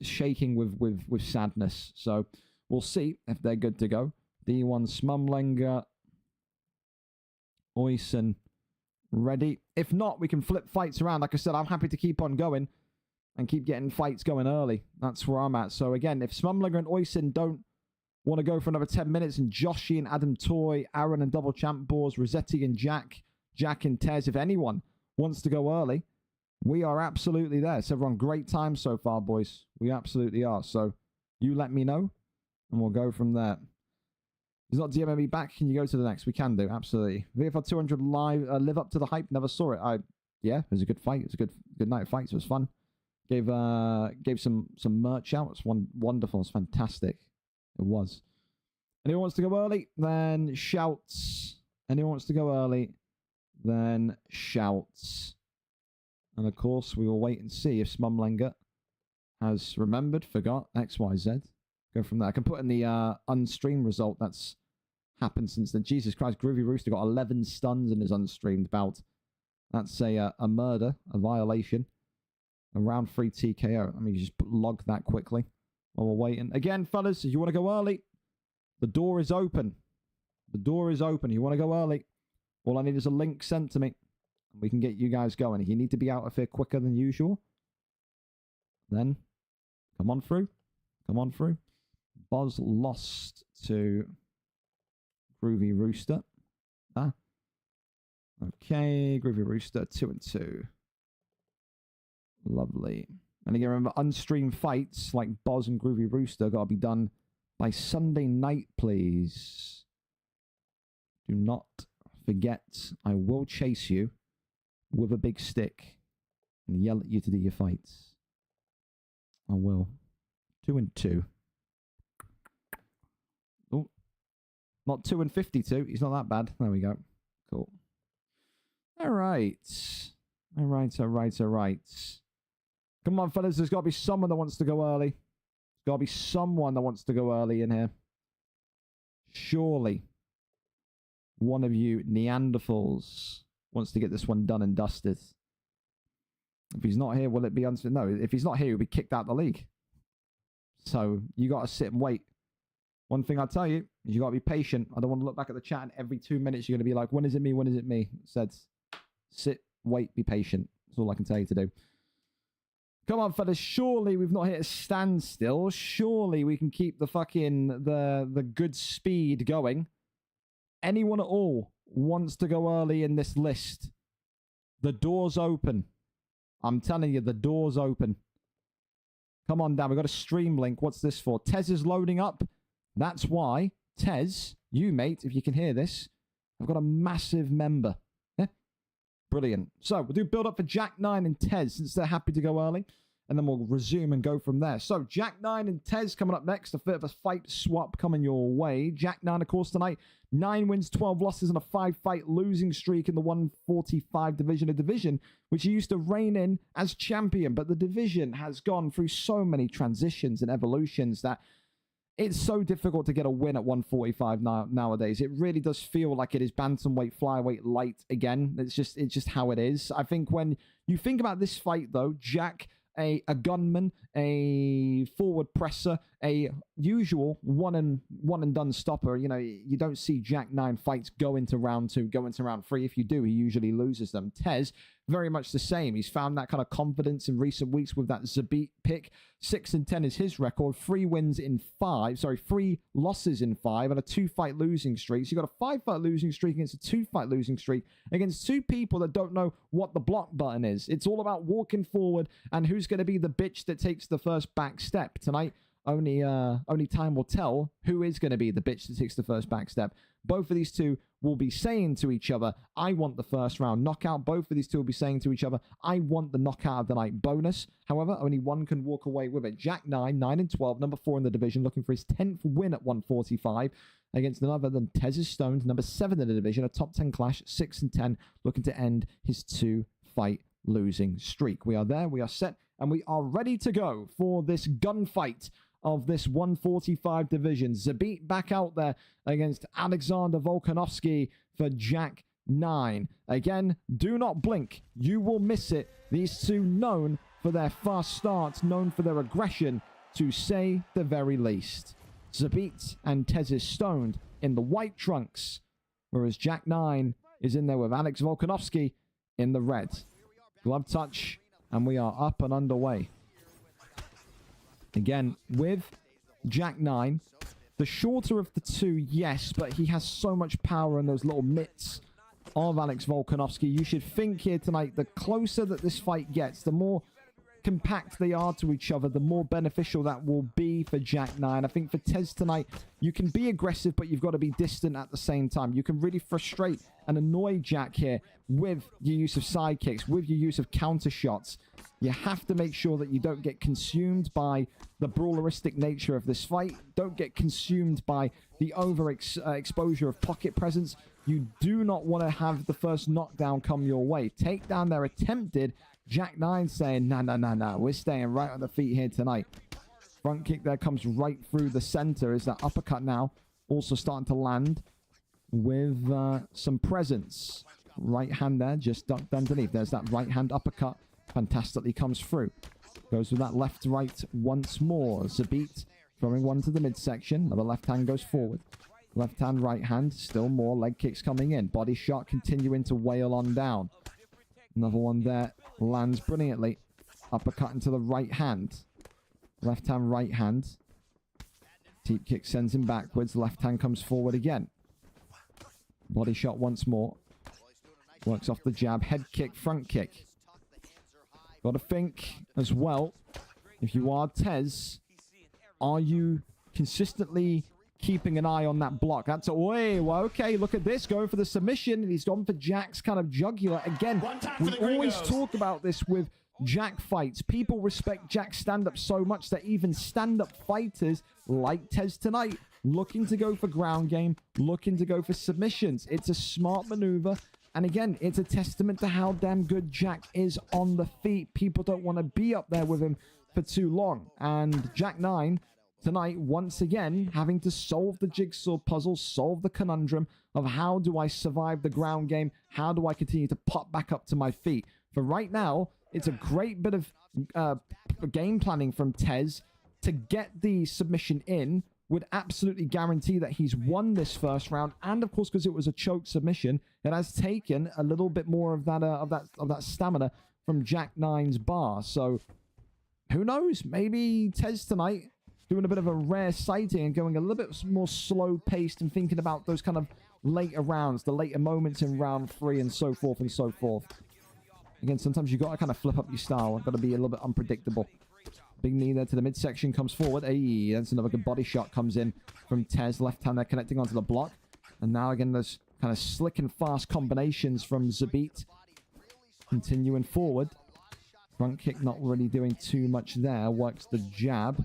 shaking with sadness. So we'll see if they're good to go. D1 Smumlinger, Oysin, ready. If not, we can flip fights around. Like I said, I'm happy to keep on going and keep getting fights going early. That's where I'm at. So again, if Smumlinger and Oysin don't want to go for another 10 minutes, and Joshi and Adam Toy, Aaron and Double Champ Boars, Rossetti and Jack and Tez, if anyone wants to go early, we are absolutely there. So everyone, great time so far, boys. We absolutely are. So you let me know, and we'll go from there. He's not DMing me back. Can you go to the next? We can do, absolutely. VFL 200 live, live up to the hype. Never saw it. Yeah, it was a good fight. It was a good night of fights. It was fun. Gave some merch out. It's wonderful. It's fantastic. It was. Anyone wants to go early? Then shouts. Anyone wants to go early? Then shouts. And of course, we will wait and see if Smumlinger has remembered, forgot, XYZ. Go from there. I can put in the unstreamed result that's happened since then. Jesus Christ, Groovy Rooster got 11 stuns in his unstreamed bout. That's a murder, a violation. A round 3 TKO. Let me just log that quickly while we're waiting. Again, fellas, if you want to go early, the door is open. The door is open. You want to go early? All I need is a link sent to me. We can get you guys going. If you need to be out of here quicker than usual, then come on through. Come on through. Boz lost to Groovy Rooster. Okay, Groovy Rooster, 2-2. Lovely. And again, remember, unstreamed fights like Boz and Groovy Rooster got to be done by Sunday night, please. Do not forget, I will chase you with a big stick and yell at you to do your fights. I will. 2-2. Oh, not 2-52. He's not that bad. There we go. Cool. All right. All right. Come on, fellas. There's got to be someone that wants to go early. got to be someone that wants to go early in here. Surely one of you Neanderthals wants to get this one done and dusted. If he's not here, will it be unsafe? No, if he's not here, he'll be kicked out of the league. So you got to sit and wait. One thing I'll tell you is you got to be patient. I don't want to look back at the chat and every 2 minutes you're going to be like, when is it me? When is it me? It said, sit, wait, be patient. That's all I can tell you to do. Come on, fellas. Surely we've not hit a standstill. Surely we can keep the fucking, the good speed going. Anyone at all wants to go early in this list? The door's open. I'm telling you, the door's open. Come on down. We've got a stream link. What's this for? Tez is loading up. That's why, Tez, you, mate, if you can hear this, I've got a massive member. Yeah? Brilliant. So, we'll do build up for Jack 9 and Tez, since they're happy to go early. And then we'll resume and go from there. So, Jack 9 and Tez coming up next. A bit of a fight swap coming your way. Jack 9, of course, tonight. 9 wins, 12 losses, and a 5-fight losing streak in the 145 division. A division which he used to reign in as champion. But the division has gone through so many transitions and evolutions that it's so difficult to get a win at 145 nowadays. It really does feel like it is bantamweight, flyweight, light again. It's just how it is. I think when you think about this fight, though, Jack, a gunman, a forward presser, a usual one and done stopper. You know, you don't see Jack 9 fights go into round 2, go into round 3. If you do, he usually loses them. Tez, very much the same. He's found that kind of confidence in recent weeks with that Zabit pick. 6-10 is his record. 3 losses in 5, and a 2-fight losing streak. So you got a 5-fight losing streak against a 2-fight losing streak against 2 people that don't know what the block button is. It's all about walking forward and who's going to be the bitch that takes the first back step. Tonight, only time will tell who is going to be the bitch that takes the first back step. Both of these two will be saying to each other, I want the first round knockout. Both of these two will be saying to each other, I want the knockout of the night bonus. However, only one can walk away with it. Jack 9, 9-12, number 4 in the division, looking for his 10th win at 145 against none other than Tez Stoned, number 7 in the division, a top 10 clash, 6-10, looking to end his 2-fight losing streak. We are there, we are set, and we are ready to go for this gunfight of this 145 division. Zabit back out there against Alexander Volkanovski for Jack 9. Again, do not blink. You will miss it. These two known for their fast starts, known for their aggression, to say the very least. Zabit and Tez Stoned in the white trunks, whereas Jack 9 is in there with Alex Volkanovski in the red. Glove touch, and we are up and underway. Again, with Jack 9, the shorter of the two, yes, but he has so much power in those little mitts of Alex Volkanovski. You should think here tonight, the closer that this fight gets, the more compact they are to each other, the more beneficial that will be for Jack 9. I think for Tez tonight, you can be aggressive, but you've got to be distant at the same time. You can really frustrate and annoy Jack here with your use of side kicks, with your use of counter shots. You have to make sure that you don't get consumed by the brawleristic nature of this fight. Don't get consumed by the exposure of pocket presence. You do not want to have the first knockdown come your way. Takedown there attempted. Jack 9 saying, nah. We're staying right on the feet here tonight. Front kick there comes right through the center. Is that uppercut now also starting to land with some presence. Right hand there, just ducked underneath. There's that right hand uppercut. Fantastically comes through. Goes with that left right once more. Zabit throwing one to the midsection. Another left hand goes forward. Left hand, right hand. Still more leg kicks coming in. Body shot continuing to wail on down. Another one there lands brilliantly. Uppercut into the right hand. Left hand, right hand. Deep kick sends him backwards. Left hand comes forward again. Body shot once more. Works off the jab. Head kick, front kick. Got to think as well, if you are Tez, are you consistently keeping an eye on that block? That's a way. Well, okay, look at this. Going for the submission. And he's gone for Jack's kind of jugular. Again, we always talk about this with Jack fights. People respect Jack's stand-up so much that even stand-up fighters like Tez tonight, looking to go for ground game, looking to go for submissions. It's a smart maneuver. And again, it's a testament to how damn good Jack is on the feet. People don't want to be up there with him for too long. And Jack 9 tonight, once again, having to solve the jigsaw puzzle, solve the conundrum of how do I survive the ground game? How do I continue to pop back up to my feet? For right now, it's a great bit of game planning from Tez to get the submission in. Would absolutely guarantee that he's won this first round, and of course, because it was a choke submission, it has taken a little bit more of that stamina from Jack Nine's bar. So, who knows? Maybe Tez tonight doing a bit of a rare sighting and going a little bit more slow paced and thinking about those kind of later rounds, the later moments in round 3, and so forth and so forth. Again, sometimes you got to kind of flip up your style. Got to be a little bit unpredictable. Big knee there to the midsection, comes forward. Hey, that's another good body shot comes in from Tez. Left hand there connecting onto the block. And now again, those kind of slick and fast combinations from Zabit. Continuing forward. Front kick not really doing too much there. Works the jab.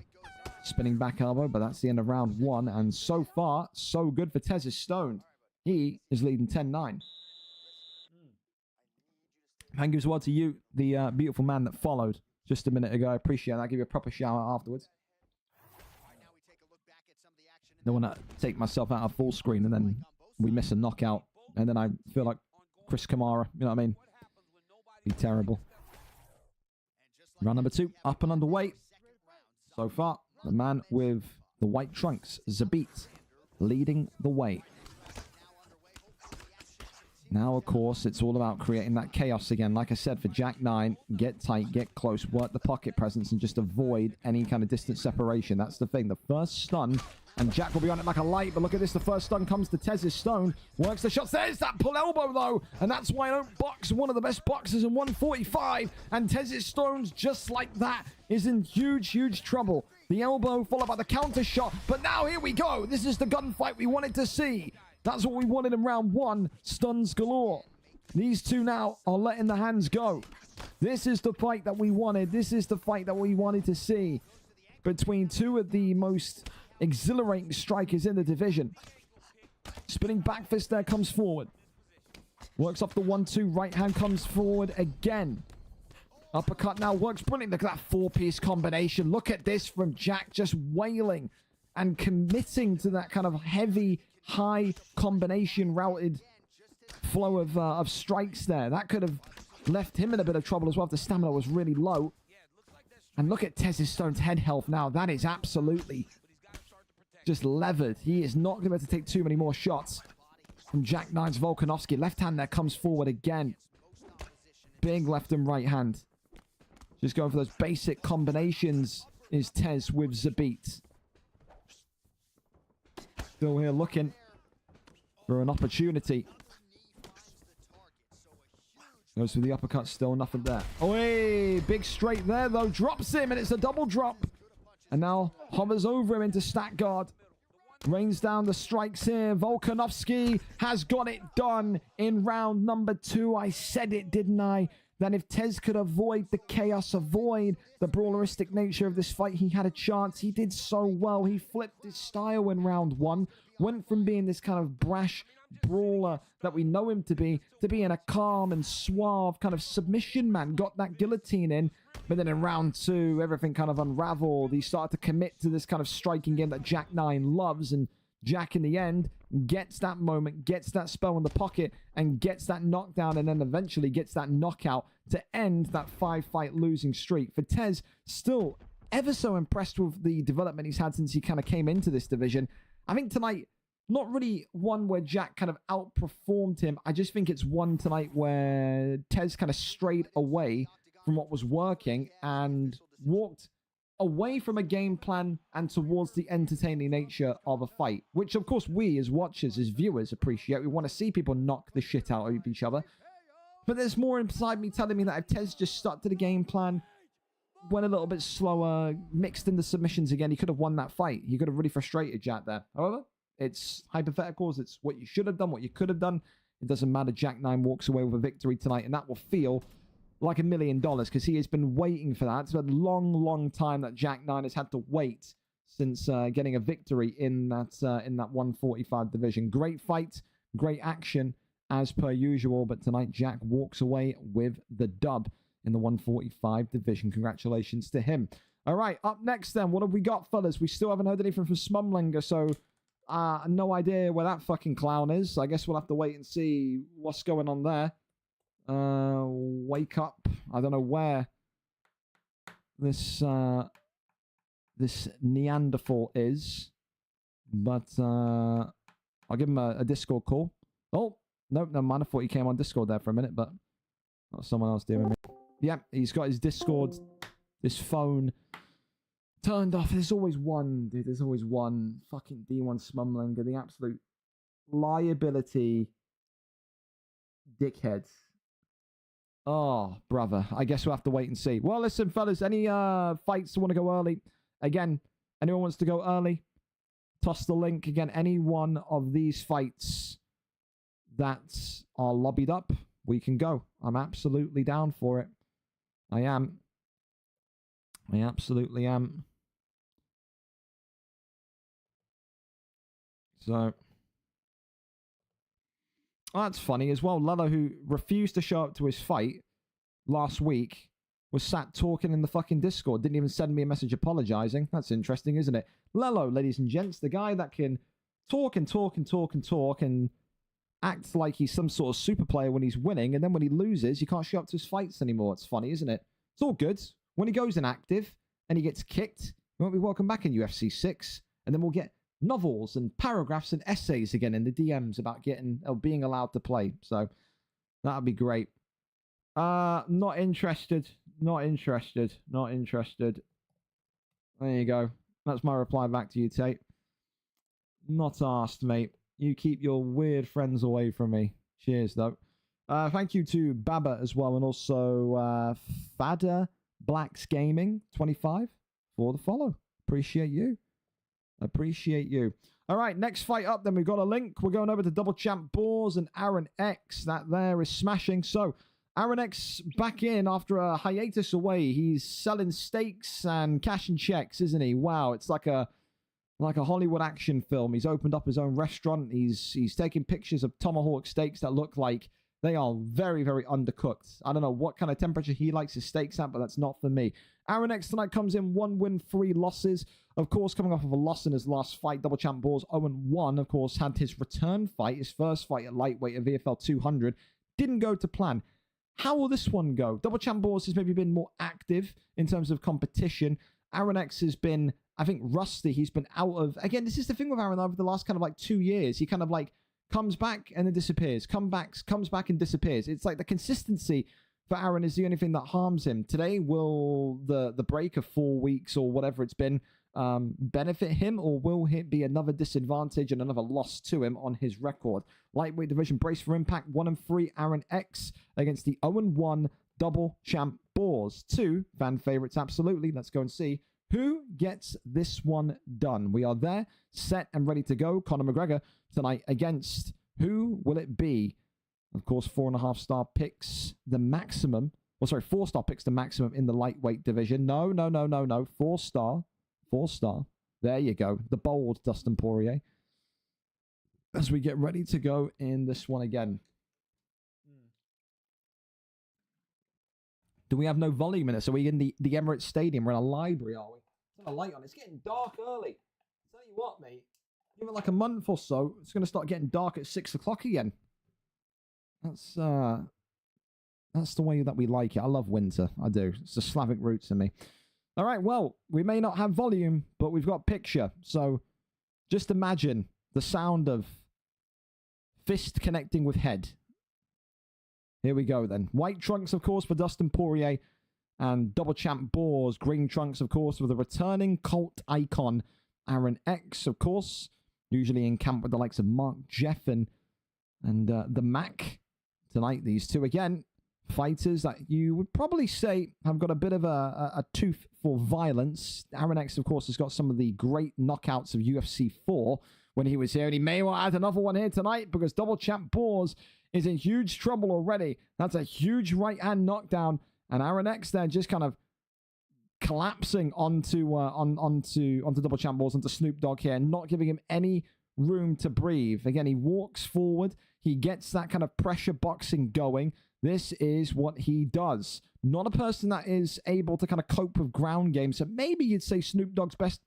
Spinning back elbow, but that's the end of round 1. And so far, so good for Tez is stoned. He is leading 10-9. Thank you as well to you, the beautiful man that followed just a minute ago. I appreciate that. I'll give you a proper shout out afterwards. Don't want to take myself out of full screen and then we miss a knockout. And then I feel like Chris Kamara. You know what I mean? Be terrible. Round number 2. Up and underway. So far, the man with the white trunks, Zabit, leading the way. Now, of course, it's all about creating that chaos again. Like I said, for Jack 9, get tight, get close, work the pocket presence, and just avoid any kind of distance separation. That's the thing. The first stun, and Jack will be on it like a light, but look at this. The first stun comes to Tez's stone. Works the shots. There's that pull elbow, though, and that's why I don't box. One of the best boxers in 145, and Tez's stones, just like that, is in huge, huge trouble. The elbow followed by the counter shot, but now here we go. This is the gunfight we wanted to see. That's what we wanted in round 1. Stuns galore. These two now are letting the hands go. This is the fight that we wanted. This is the fight that we wanted to see between two of the most exhilarating strikers in the division. Spinning back fist there, comes forward. Works off the 1-2. Right hand comes forward again. Uppercut now works brilliant. Look at that 4-piece combination. Look at this from Jack, just wailing and committing to that kind of heavy, high combination routed flow of strikes there. That could have left him in a bit of trouble as well if the stamina was really low. And look at Tez's Stone's head health now. That is absolutely just levered. He is not going to be able to take too many more shots from Jack Nine's Volkanovski. Left hand there, comes forward again. Big left and right hand. Just going for those basic combinations is Tez with Zabit. Still here looking for an opportunity. Goes for the uppercut, still nothing there. Oh, hey, big straight there, though. Drops him, and it's a double drop. And now hovers over him into stack guard. Rains down the strikes here. Volkanovski has got it done in round number 2. I said it, didn't I? That if Tez could avoid the chaos, avoid the brawleristic nature of this fight, he had a chance. He did so well. He flipped his style in round 1. Went from being this kind of brash brawler that we know him to being a calm and suave kind of submission man. Got that guillotine in. But then in round 2, everything kind of unraveled. He started to commit to this kind of striking game that Jack 9 loves. And Jack, in the end, gets that moment, gets that spell in the pocket, and gets that knockdown, and then eventually gets that knockout to end that 5-fight losing streak. For Tez, still ever so impressed with the development he's had since he kind of came into this division. I think tonight, not really one where Jack kind of outperformed him. I just think it's one tonight where Tez kind of strayed away from what was working and walked away from a game plan and towards the entertaining nature of a fight, which of course we as watchers, as viewers, appreciate. We want to see people knock the shit out of each other. But there's more inside me telling me that if Tez just stuck to the game plan, went a little bit slower, mixed in the submissions again, he could have won that fight. He could have really frustrated Jack there. However, it's hypotheticals. It's what you should have done, what you could have done. It doesn't matter. Jack 9 walks away with a victory tonight, and that will feel like $1 million because he has been waiting for that. It's a long, long time that Jack 9 has had to wait since getting a victory in that 145 division. Great fight, great action as per usual, but tonight Jack walks away with the dub in the 145 division. Congratulations to him. All right, up next then, what have we got, fellas? We still haven't heard anything from Smumlinger, so no idea where that fucking clown is. I guess we'll have to wait and see what's going on there. Wake up. I don't know where this this Neanderthal is, but I'll give him a Discord call. Oh, nope, never mind. I thought he came on Discord there for a minute, but not someone else doing it. Yeah, he's got his Discord, his phone turned off. There's always one, dude. There's always one. Fucking D1 Smumlinger, the absolute liability dickhead. Oh, brother. I guess we'll have to wait and see. Well, listen, fellas, any fights want to go early? Again, anyone wants to go early? Toss the link. Again, any one of these fights that are lobbied up, we can go. I'm absolutely down for it. I am. I absolutely am. So, that's funny as well. Lello, who refused to show up to his fight last week, was sat talking in the fucking Discord. Didn't even send me a message apologizing. That's interesting, isn't it? Lello, ladies and gents, the guy that can talk and talk and talk and talk and act like he's some sort of super player when he's winning, and then when he loses, you can't show up to his fights anymore. It's funny, isn't it? It's all good. When he goes inactive and he gets kicked, he won't be welcome back in UFC 6, and then we'll get novels and paragraphs and essays again in the DMs about being allowed to play. So that'd be great. Not interested. Not interested. Not interested. There you go. That's my reply back to you, Tate. Not asked, mate. You keep your weird friends away from me. Cheers, though. Thank you to Baba as well, and also Fada Blacks Gaming 25 for the follow. Appreciate you. Appreciate you. All right, next fight up, then we've got a link. We're going over to Double Champ Boars and Aaron X. That there is smashing. So, Aaron X back in after a hiatus away. He's selling steaks and cashing checks, isn't he? Wow, it's like a Hollywood action film. He's opened up his own restaurant. He's taking pictures of tomahawk steaks that look like they are very, very undercooked. I don't know what kind of temperature he likes his steaks at, but that's not for me. Aaron X tonight comes in 1 win, 3 losses. Of course, coming off of a loss in his last fight, Double Champ Boars 0-1. Of course, had his return fight, his first fight at lightweight at VFL 200. Didn't go to plan. How will this one go? Double Champ Boars has maybe been more active in terms of competition. Aaron X has been, I think, rusty. He's been out of... Again, this is the thing with Aaron over the last kind of like 2 years. He kind of like comes back and then disappears. Comes back and disappears. It's like the consistency for Aaron is the only thing that harms him. Today, will the break of 4 weeks or whatever it's been benefit him, or will it be another disadvantage and another loss to him on his record? Lightweight division, brace for impact. 1-3 Aaron X against the 0-1 Double Champ Boars. 2 fan favorites, absolutely. Let's go and see who gets this one done. We are there, set and ready to go. Conor McGregor tonight against who will it be? Of course, 4.5-star picks the maximum. Well, sorry, 4-star picks the maximum in the lightweight division. No. 4-star. 4-star. There you go. The bold Dustin Poirier. As we get ready to go in this one again. Do we have no volume in this? Are we in the Emirates Stadium? We're in a library, are we? Turn a light on. It's getting dark early. Tell you what, mate. Give it like a month or so, it's going to start getting dark at 6 o'clock again. That's the way that we like it. I love winter. I do. It's the Slavic roots in me. All right, well, we may not have volume, but we've got picture. So just imagine the sound of fist connecting with head. Here we go, then. White trunks, of course, for Dustin Poirier. And Double Champ Boars. Green trunks, of course, for the returning cult icon, Aaron X, of course. Usually in camp with the likes of Mark Jeffen and the Mac. Tonight, these two, again, fighters that you would probably say have got a bit of a tooth for violence. Aaron X, of course, has got some of the great knockouts of UFC 4 when he was here. And he may well add another one here tonight because Double Champ Boars is in huge trouble already. That's a huge right-hand knockdown. And Aaron X there just kind of collapsing onto Double Champ Boars, onto Snoop Dogg here, and not giving him any room to breathe. Again, he walks forward. he gets that kind of pressure boxing going, this is what he does. Not a person that is able to kind of cope with ground game. So maybe you'd say Snoop Dogg's best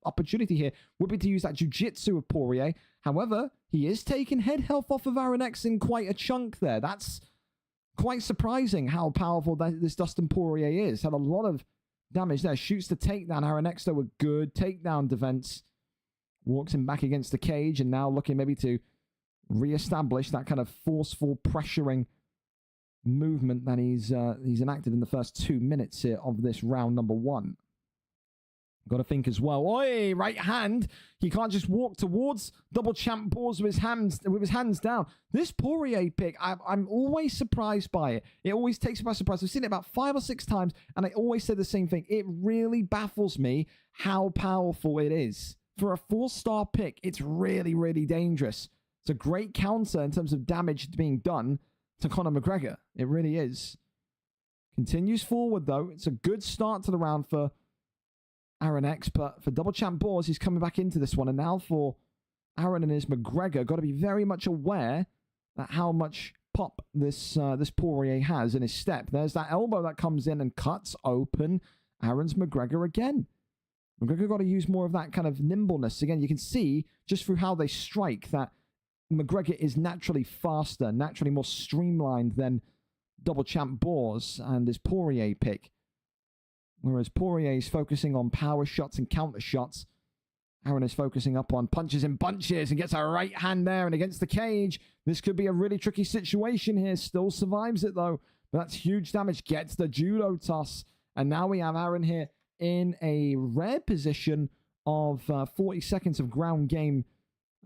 opportunity here would be to use that jiu-jitsu of Poirier. However, he is taking head health off of Aaron X in quite a chunk there. That's quite surprising how powerful this Dustin Poirier is. Had a lot of damage there. Shoots the takedown. Aaron X, though, a good takedown defense. Walks him back against the cage and now looking maybe to reestablish that kind of forceful pressuring movement that he's enacted in the first 2 minutes here of this round number 1. Got to think as well. Oi, right hand. He can't just walk towards double champ balls with his hands down. This Poirier pick, I'm always surprised by it. It always takes me by surprise. I've seen it about 5 or 6 times, and I always say the same thing. It really baffles me how powerful it is. For a 4-star pick, it's really, really dangerous. It's a great counter in terms of damage being done to Conor McGregor. It really is. Continues forward, though. It's a good start to the round for Aaron X, but for double champ Boars, he's coming back into this one. And now for Aaron and his McGregor, got to be very much aware that how much pop this Poirier has in his step. There's that elbow that comes in and cuts open Aaron's McGregor again. McGregor got to use more of that kind of nimbleness. Again, you can see just through how they strike that McGregor is naturally faster, naturally more streamlined than double champ Boars and his Poirier pick. Whereas Poirier is focusing on power shots and counter shots, Aaron is focusing up on punches and bunches and gets a right hand there and against the cage. This could be a really tricky situation here. Still survives it though. But that's huge damage. Gets the judo toss. And now we have Aaron here in a rare position of 40 seconds of ground game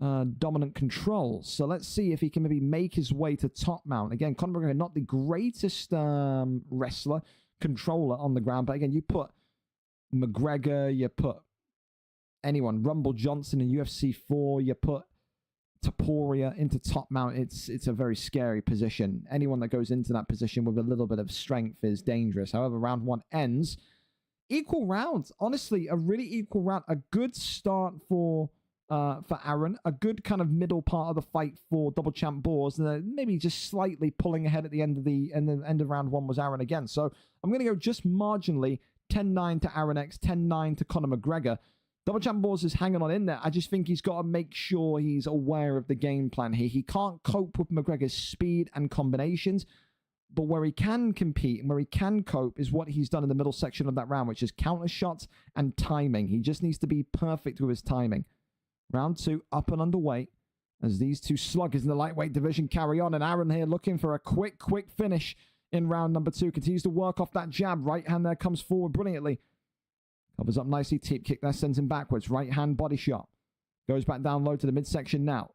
dominant control. So let's see if he can maybe make his way to top mount. Again, Conor McGregor, not the greatest wrestler, controller on the ground. But again, you put McGregor, you put anyone, Rumble Johnson in UFC 4, you put Taporia into top mount, it's a very scary position. Anyone that goes into that position with a little bit of strength is dangerous. However, round 1 ends. Equal rounds. Honestly, a really equal round. A good start for Aaron. A good kind of middle part of the fight for double champ Boars. And maybe just slightly pulling ahead at the end of round 1 was Aaron again. So I'm going to go just marginally 10-9 to Aaron X, 10-9 to Conor McGregor. Double champ Boars is hanging on in there. I just think he's got to make sure he's aware of the game plan here. He can't cope with McGregor's speed and combinations. But where he can compete and where he can cope is what he's done in the middle section of that round, which is counter shots and timing. He just needs to be perfect with his timing. Round 2 up and underway as these two sluggers in the lightweight division carry on. And Aaron here looking for a quick finish in round number 2. Continues to work off that jab. Right hand there comes forward brilliantly. Covers up nicely. Teep kick there sends him backwards. Right hand body shot. Goes back down low to the midsection now.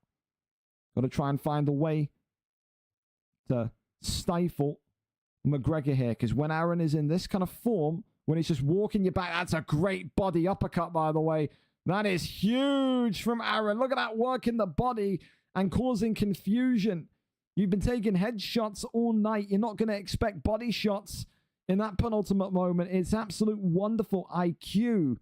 Got to try and find a way to stifle McGregor here, because when Aaron is in this kind of form, when he's just walking you back, that's a great body uppercut, by the way. That is huge from Aaron. Look at that work in the body and causing confusion. You've been taking headshots all night. You're not going to expect body shots in that penultimate moment. It's absolute wonderful IQ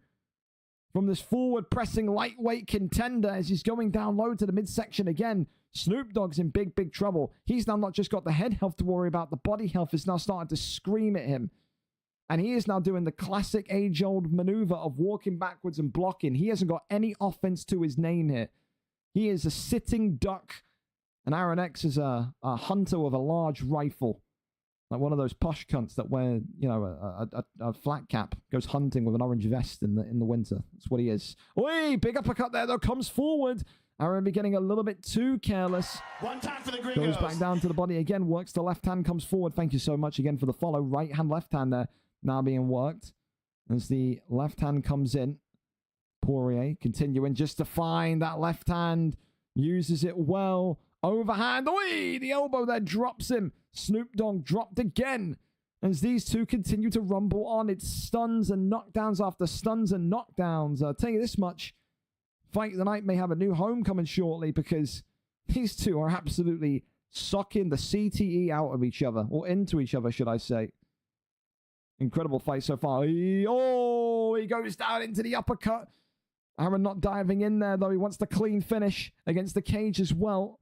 from this forward pressing lightweight contender as he's going down low to the midsection again. Snoop Dogg's in big trouble. He's now not just got the head health to worry about, the body health is now starting to scream at him. And he is now doing the classic age-old maneuver of walking backwards and blocking. He hasn't got any offense to his name here. He is a sitting duck. And Aaron X is a hunter with a large rifle. Like one of those posh cunts that wear, you know, a flat cap, goes hunting with an orange vest in the winter. That's what he is. Oi, big uppercut there, though, comes forward. Aaron be getting a little bit too careless. One time for the Gringos. Goes back down to the body again, works the left hand, comes forward. Thank you so much again for the follow. Right hand, left hand there, now being worked. As the left hand comes in. Poirier continuing just to find that left hand. Uses it well. Overhand. Oi! The elbow there drops him. Snoop Dogg dropped again. As these two continue to rumble on. It's stuns and knockdowns after stuns and knockdowns. I'll tell you this much. Fight of the night may have a new home coming shortly, because these two are absolutely sucking the CTE out of each other. Or into each other, should I say. Incredible fight so far. Oh, he goes down into the uppercut. Aaron not diving in there, though. He wants the clean finish against the cage as well.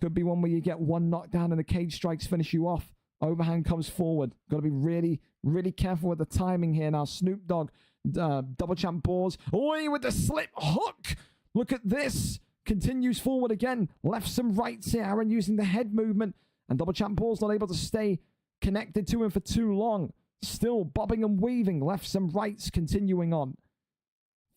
Could be one where you get one knockdown and the cage strikes finish you off. Overhand comes forward. Got to be really, really careful with the timing here. Now, Snoop Dogg, double champ balls. Oi, with the slip hook. Look at this. Continues forward again. Left some rights here. Aaron using the head movement. And double champ balls not able to stay connected to him for too long. Still bobbing and weaving. Left some rights, continuing on.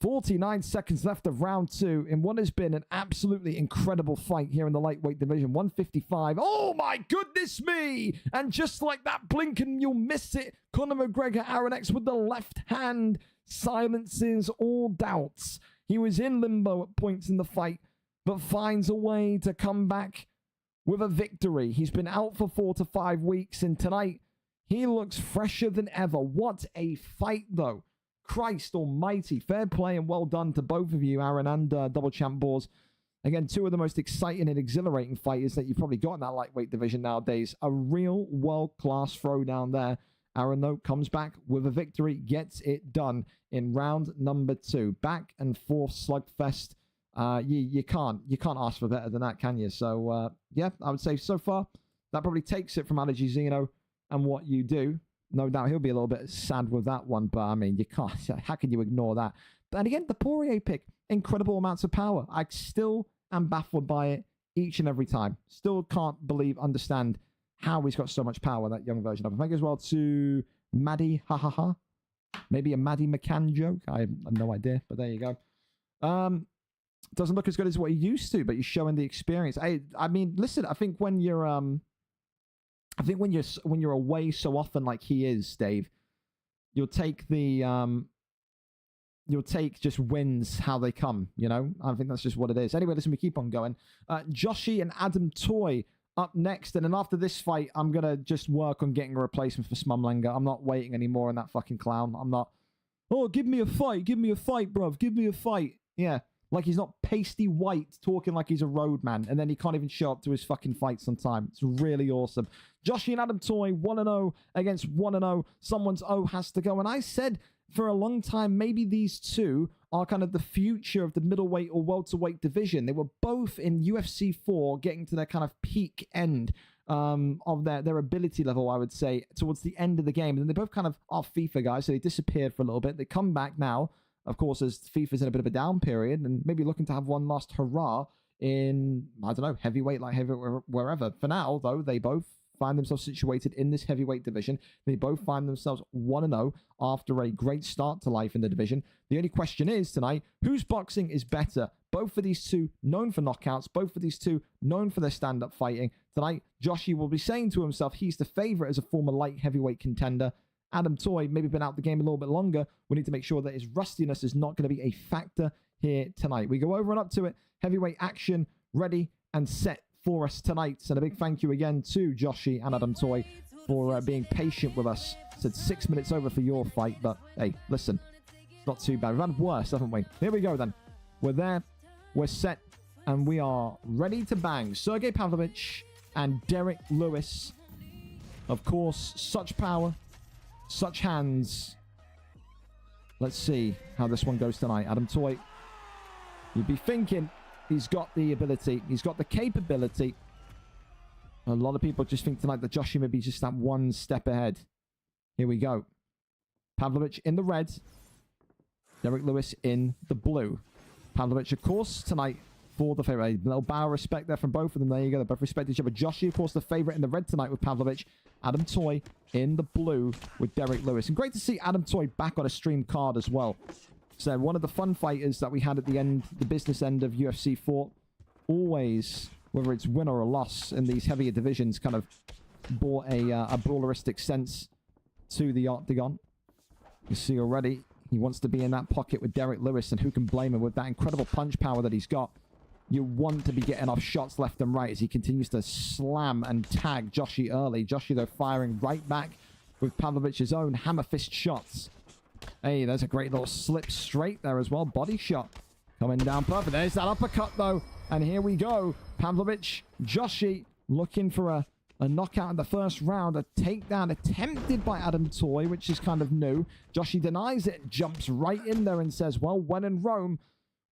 49 seconds left of round 2 in what has been an absolutely incredible fight here in the lightweight division. 155. Oh my goodness me! And just like that, blink and you'll miss it. Conor McGregor, Aaron X with the left hand silences all doubts. He was in limbo at points in the fight, but finds a way to come back with a victory. He's been out for 4 to 5 weeks, and tonight he looks fresher than ever. What a fight, though. Christ almighty. Fair play and well done to both of you, Aaron and Double Champ Boars. Again, two of the most exciting and exhilarating fighters that you've probably got in that lightweight division nowadays. A real world-class throwdown there. Aaron, though, comes back with a victory, gets it done in round number 2. Back and forth slugfest. You can't ask for better than that, can you? So, yeah, I would say so far, that probably takes it from Allergy Zeno and what you do. No doubt he'll be a little bit sad with that one, but I mean, you can't. How can you ignore that? But again, the Poirier pick, incredible amounts of power. I still am baffled by it each and every time. Still can't understand how he's got so much power, that young version of him. Thank you as well to Maddie, maybe a Maddie McCann joke. I have no idea, but there you go. Doesn't look as good as what he used to, but you're showing the experience. I mean, listen, I think when you're when you're away so often like he is, Dave, you'll take just wins how they come, you know? I think that's just what it is. Anyway, listen, we keep on going. Joshi and Adam Toy up next, and then after this fight, I'm gonna just work on getting a replacement for Smumlanger. I'm not waiting anymore on that fucking clown. I'm not, oh, give me a fight, bruv, give me a fight. Yeah. Like he's not pasty white talking like he's a roadman, and then he can't even show up to his fucking fights on time. It's really awesome. Joshi and Adam Toy, 1-0 against 1-0. Someone's O has to go. And I said for a long time, maybe these two are kind of the future of the middleweight or welterweight division. They were both in UFC 4 getting to their kind of peak end of their ability level, I would say, towards the end of the game. And they both kind of are FIFA guys, so they disappeared for a little bit. They come back now. Of course, as FIFA's in a bit of a down period and maybe looking to have one last hurrah in, I don't know, heavyweight, light heavyweight, wherever. For now, though, they both find themselves situated in this heavyweight division. They both find themselves 1-0 after a great start to life in the division. The only question is tonight, whose boxing is better? Both of these two known for knockouts, both of these two known for their stand-up fighting. Tonight, Joshi will be saying to himself he's the favorite as a former light heavyweight contender. Adam Toy, maybe been out the game a little bit longer. We need to make sure that his rustiness is not going to be a factor here tonight. We go over and up to it. Heavyweight action ready and set for us tonight. And a big thank you again to Joshi and Adam Toy for being patient with us. Said 6 minutes over for your fight, but hey, listen, it's not too bad. We've had worse, haven't we? Here we go then. We're there, we're set, and we are ready to bang. Sergey Pavlovich and Derek Lewis. Of course, such power. Such hands. Let's see how this one goes tonight. Adam Toy, you'd be thinking he's got the ability. He's got the capability. A lot of people just think tonight that Joshi may be just that one step ahead. Here we go. Pavlovich in the red. Derek Lewis in the blue. Pavlovich, of course, tonight for the favorite. A little bow of respect there from both of them. There you go. They both respect each other. Joshi, of course, the favorite in the red tonight with Pavlovich. Adam Toy in the blue with Derek Lewis. And great to see Adam Toy back on a stream card as well. So one of the fun fighters that we had at the end, the business end of UFC 4, always, whether it's win or a loss in these heavier divisions, kind of brought a brawleristic sense to the octagon. You see already, he wants to be in that pocket with Derek Lewis, and who can blame him with that incredible punch power that he's got. You want to be getting off shots left and right as he continues to slam and tag Joshi early. Joshi, though, firing right back with Pavlovich's own hammer fist shots. Hey, there's a great little slip straight there as well. Body shot coming down perfect. There's that uppercut, though. And here we go. Pavlovich, Joshi looking for a knockout in the first round. A takedown attempted by Adam Toy, which is kind of new. Joshi denies it, jumps right in there and says, well, when in Rome,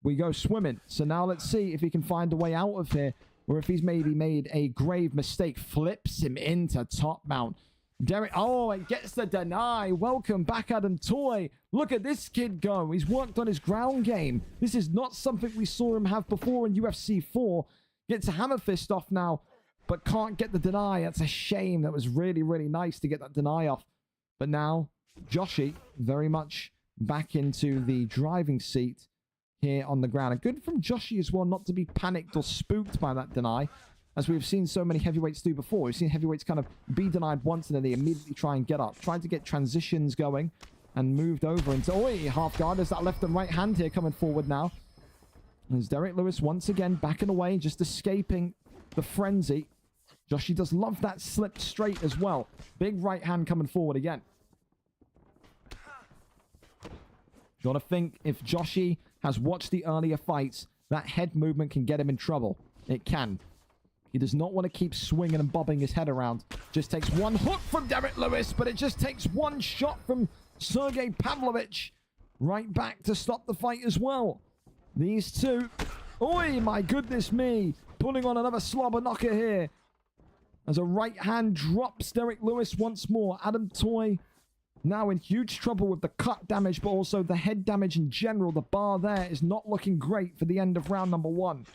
we go swimming. So now let's see if he can find a way out of here. or if he's maybe made a grave mistake. Flips him into top mount. Derek, oh, and gets the deny. Welcome back, Adam Toy. Look at this kid go. He's worked on his ground game. This is not something we saw him have before in UFC 4. Gets a hammer fist off now, but can't get the deny. That's a shame. That was really, really nice to get that deny off. But now, Joshi very much back into the driving seat here on the ground. And good from Joshi as well not to be panicked or spooked by that deny, as we've seen so many heavyweights do before. We've seen heavyweights kind of be denied once and then they immediately try and get up. Trying to get transitions going and moved over into... Oi, half guard. There's that left and right hand here coming forward now. There's Derek Lewis once again backing away, just escaping the frenzy. Joshi does love that slip straight as well. Big right hand coming forward again. Gotta think if Joshi has watched the earlier fights, that head movement can get him in trouble. It can. He does not want to keep swinging and bobbing his head around. Just takes one hook from Derek Lewis, but it just takes one shot from Sergey Pavlovich. Right back to stop the fight as well. These two. Oi, my goodness me. Pulling on another slobber knocker here. As a right hand drops Derek Lewis once more. Adam Toy now in huge trouble with the cut damage, but also the head damage in general. The bar there is not looking great for the end of round number 1.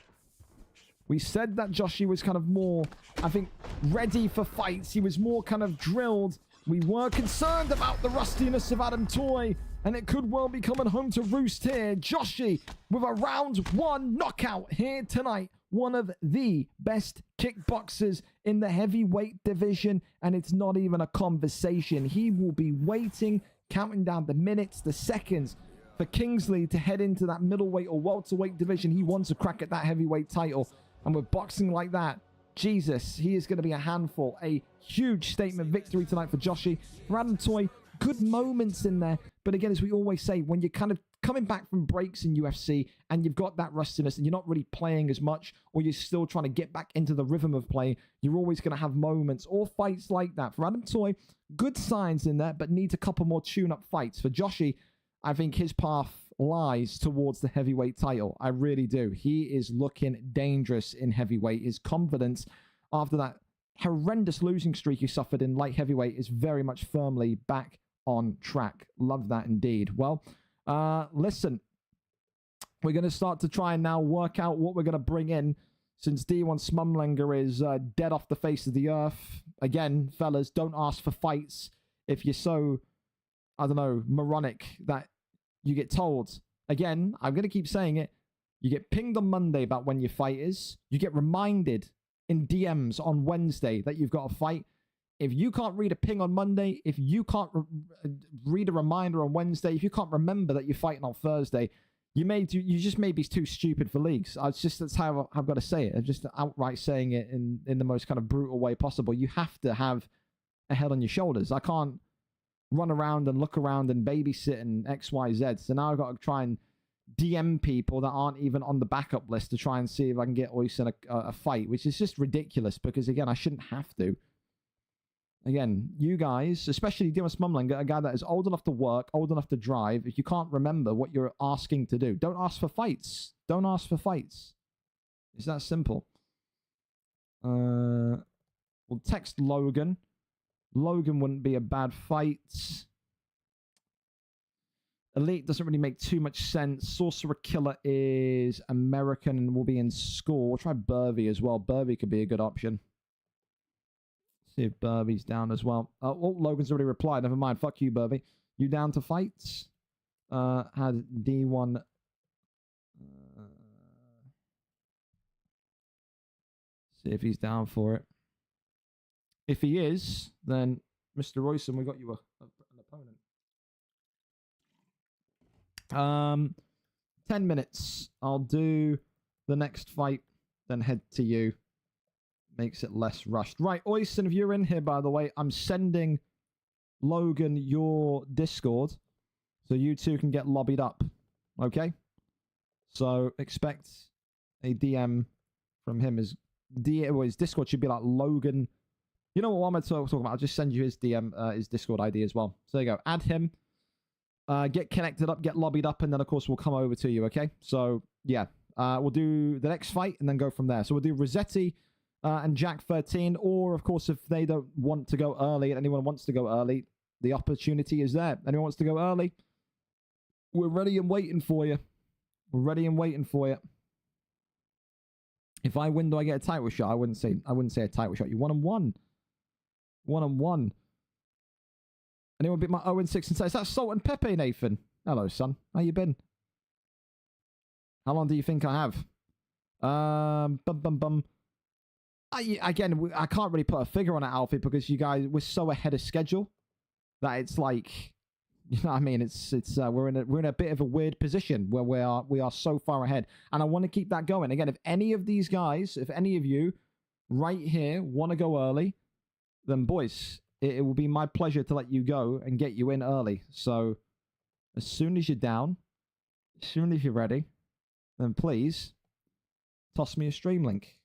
We said that Joshi was kind of more, I think, ready for fights. He was more kind of drilled. We were concerned about the rustiness of Adam Toy, and it could well be coming home to roost here. Joshi with a round 1 knockout here tonight. One of the best kickboxers in the heavyweight division, and it's not even a conversation. He will be waiting, counting down the minutes, the seconds for Kingsley to head into that middleweight or welterweight division. He wants a crack at that heavyweight title. And with boxing like that, Jesus, he is going to be a handful. A huge statement victory tonight for Joshi. For Adam Toy, good moments in there. But again, as we always say, when you're kind of coming back from breaks in UFC and you've got that rustiness and you're not really playing as much, or you're still trying to get back into the rhythm of play, you're always going to have moments or fights like that. For Adam Toy, good signs in there, but needs a couple more tune-up fights. For Joshi, I think his path lies towards the heavyweight title. I really do. He is looking dangerous in heavyweight. His confidence after that horrendous losing streak he suffered in light heavyweight is very much firmly back on track. Love that indeed. Well, listen, we're going to start to try and now work out what we're going to bring in, since D1 Smumlinger is dead off the face of the earth. Again, fellas, don't ask for fights if you're so, I don't know, moronic that you get told. Again, I'm going to keep saying it. You get pinged on Monday about when your fight is. You get reminded in DMs on Wednesday that you've got a fight. If you can't read a ping on Monday, if you can't read a reminder on Wednesday, if you can't remember that you're fighting on Thursday, you just may be too stupid for leagues. That's how I've got to say it. I'm just outright saying it in the most kind of brutal way possible. You have to have a head on your shoulders. I can't run around and look around and babysit and XYZ. So now I've got to try and DM people that aren't even on the backup list to try and see if I can get Oyster a fight, which is just ridiculous because, again, I shouldn't have to. Again, you guys, especially D1 Smumlinger, a guy that is old enough to work, old enough to drive, if you can't remember what you're asking to do, don't ask for fights. Don't ask for fights. It's that simple. We'll text Logan. Logan wouldn't be a bad fight. Elite doesn't really make too much sense. Sorcerer Killer is American and will be in score. We'll try Burvey as well. Burvey could be a good option. See if Burvey's down as well. Oh, Logan's already replied. Never mind. Fuck you, Burvey. You down to fights? Had D1. See if he's down for it. If he is, then Mr. Royson, we got you an opponent. 10 minutes. I'll do the next fight, then head to you. Makes it less rushed. Right, Oyson, if you're in here, by the way, I'm sending Logan your Discord so you two can get lobbied up. Okay? So expect a DM from him. His Discord should be like Logan. You know what I'm going to talk about? I'll just send you his DM, his Discord ID as well. So there you go. Add him. Get connected up, get lobbied up, and then, of course, we'll come over to you, okay? So, yeah. We'll do the next fight and then go from there. So we'll do Rossetti and Jack 13, or of course, if they don't want to go early and anyone wants to go early, the opportunity is there. Anyone wants to go early? We're ready and waiting for you. We're ready and waiting for you. If I win, do I get a title shot? I wouldn't say a title shot. You 1-1. 1-1. Anyone beat my 0-6 and say, is that Salt and Pepe, Nathan? Hello, son. How you been? How long do you think I have? Again, I can't really put a figure on it, Alfie, because you guys, we're so ahead of schedule that it's like, you know what I mean? It's we're in a bit of a weird position where we are so far ahead, and I want to keep that going. Again, if any of these guys, if any of you right here want to go early, then boys, it will be my pleasure to let you go and get you in early. So as soon as you're down, as soon as you're ready, then please toss me a stream link.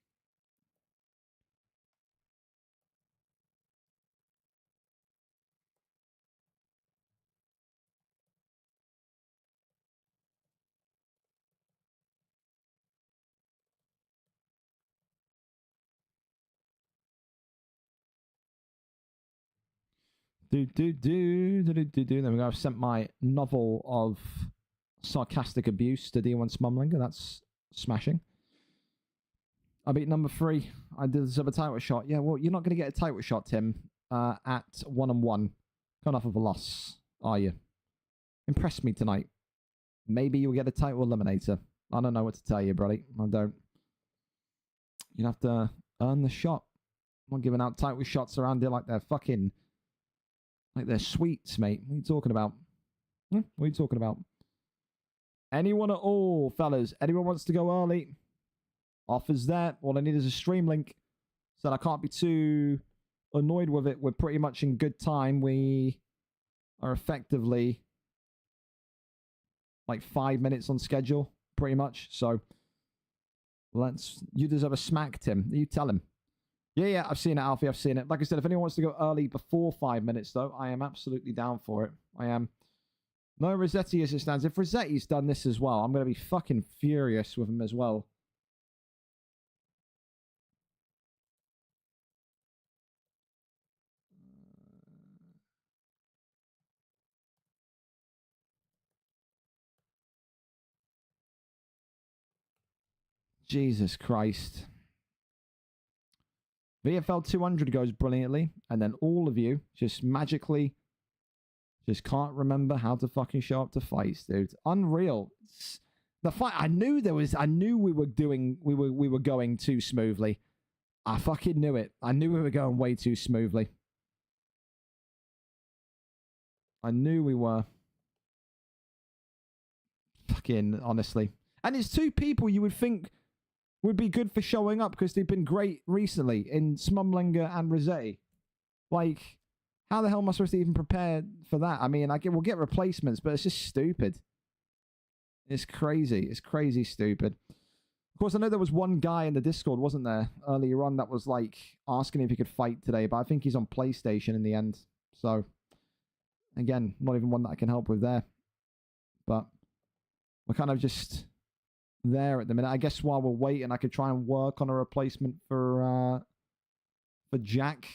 Then we go. I've sent my novel of sarcastic abuse to D1 Smumlinger. That's smashing. I beat number 3. I deserve a title shot. Yeah, well, you're not going to get a title shot, Tim, at 1-1. Coming off of a loss, are you? Impress me tonight. Maybe you'll get a title eliminator. I don't know what to tell you, buddy. I don't. You'll have to earn the shot. I'm not giving out title shots around here like they're fucking... like they're sweets, mate. What are you talking about? What are you talking about? Anyone at all, fellas? Anyone wants to go early? Offers there. All I need is a stream link so that I can't be too annoyed with it. We're pretty much in good time. We are effectively like 5 minutes on schedule, pretty much. So you deserve a smack, Tim. You tell him. Yeah, I've seen it, Alfie. I've seen it. Like I said, if anyone wants to go early before 5 minutes, though, I am absolutely down for it. I am. No Rossetti as it stands. If Rossetti's done this as well, I'm going to be fucking furious with him as well. Jesus Christ. VFL 200 goes brilliantly, and then all of you just magically just can't remember how to fucking show up to fights, dude. Unreal. The fight, I knew we were going too smoothly. I fucking knew it. I knew we were going way too smoothly. I knew we were. Fucking honestly. And it's two people you would think would be good for showing up because they've been great recently in Smumlinger and Rossetti. Like, how the hell am I supposed to even prepare for that? I mean, we'll get replacements, but it's just stupid. It's crazy. It's crazy stupid. Of course, I know there was one guy in the Discord, wasn't there, earlier on that was, like, asking if he could fight today, but I think he's on PlayStation in the end. So, again, not even one that I can help with there. But we're kind of just there at the minute. I guess while we're waiting, I could try and work on a replacement for Jack.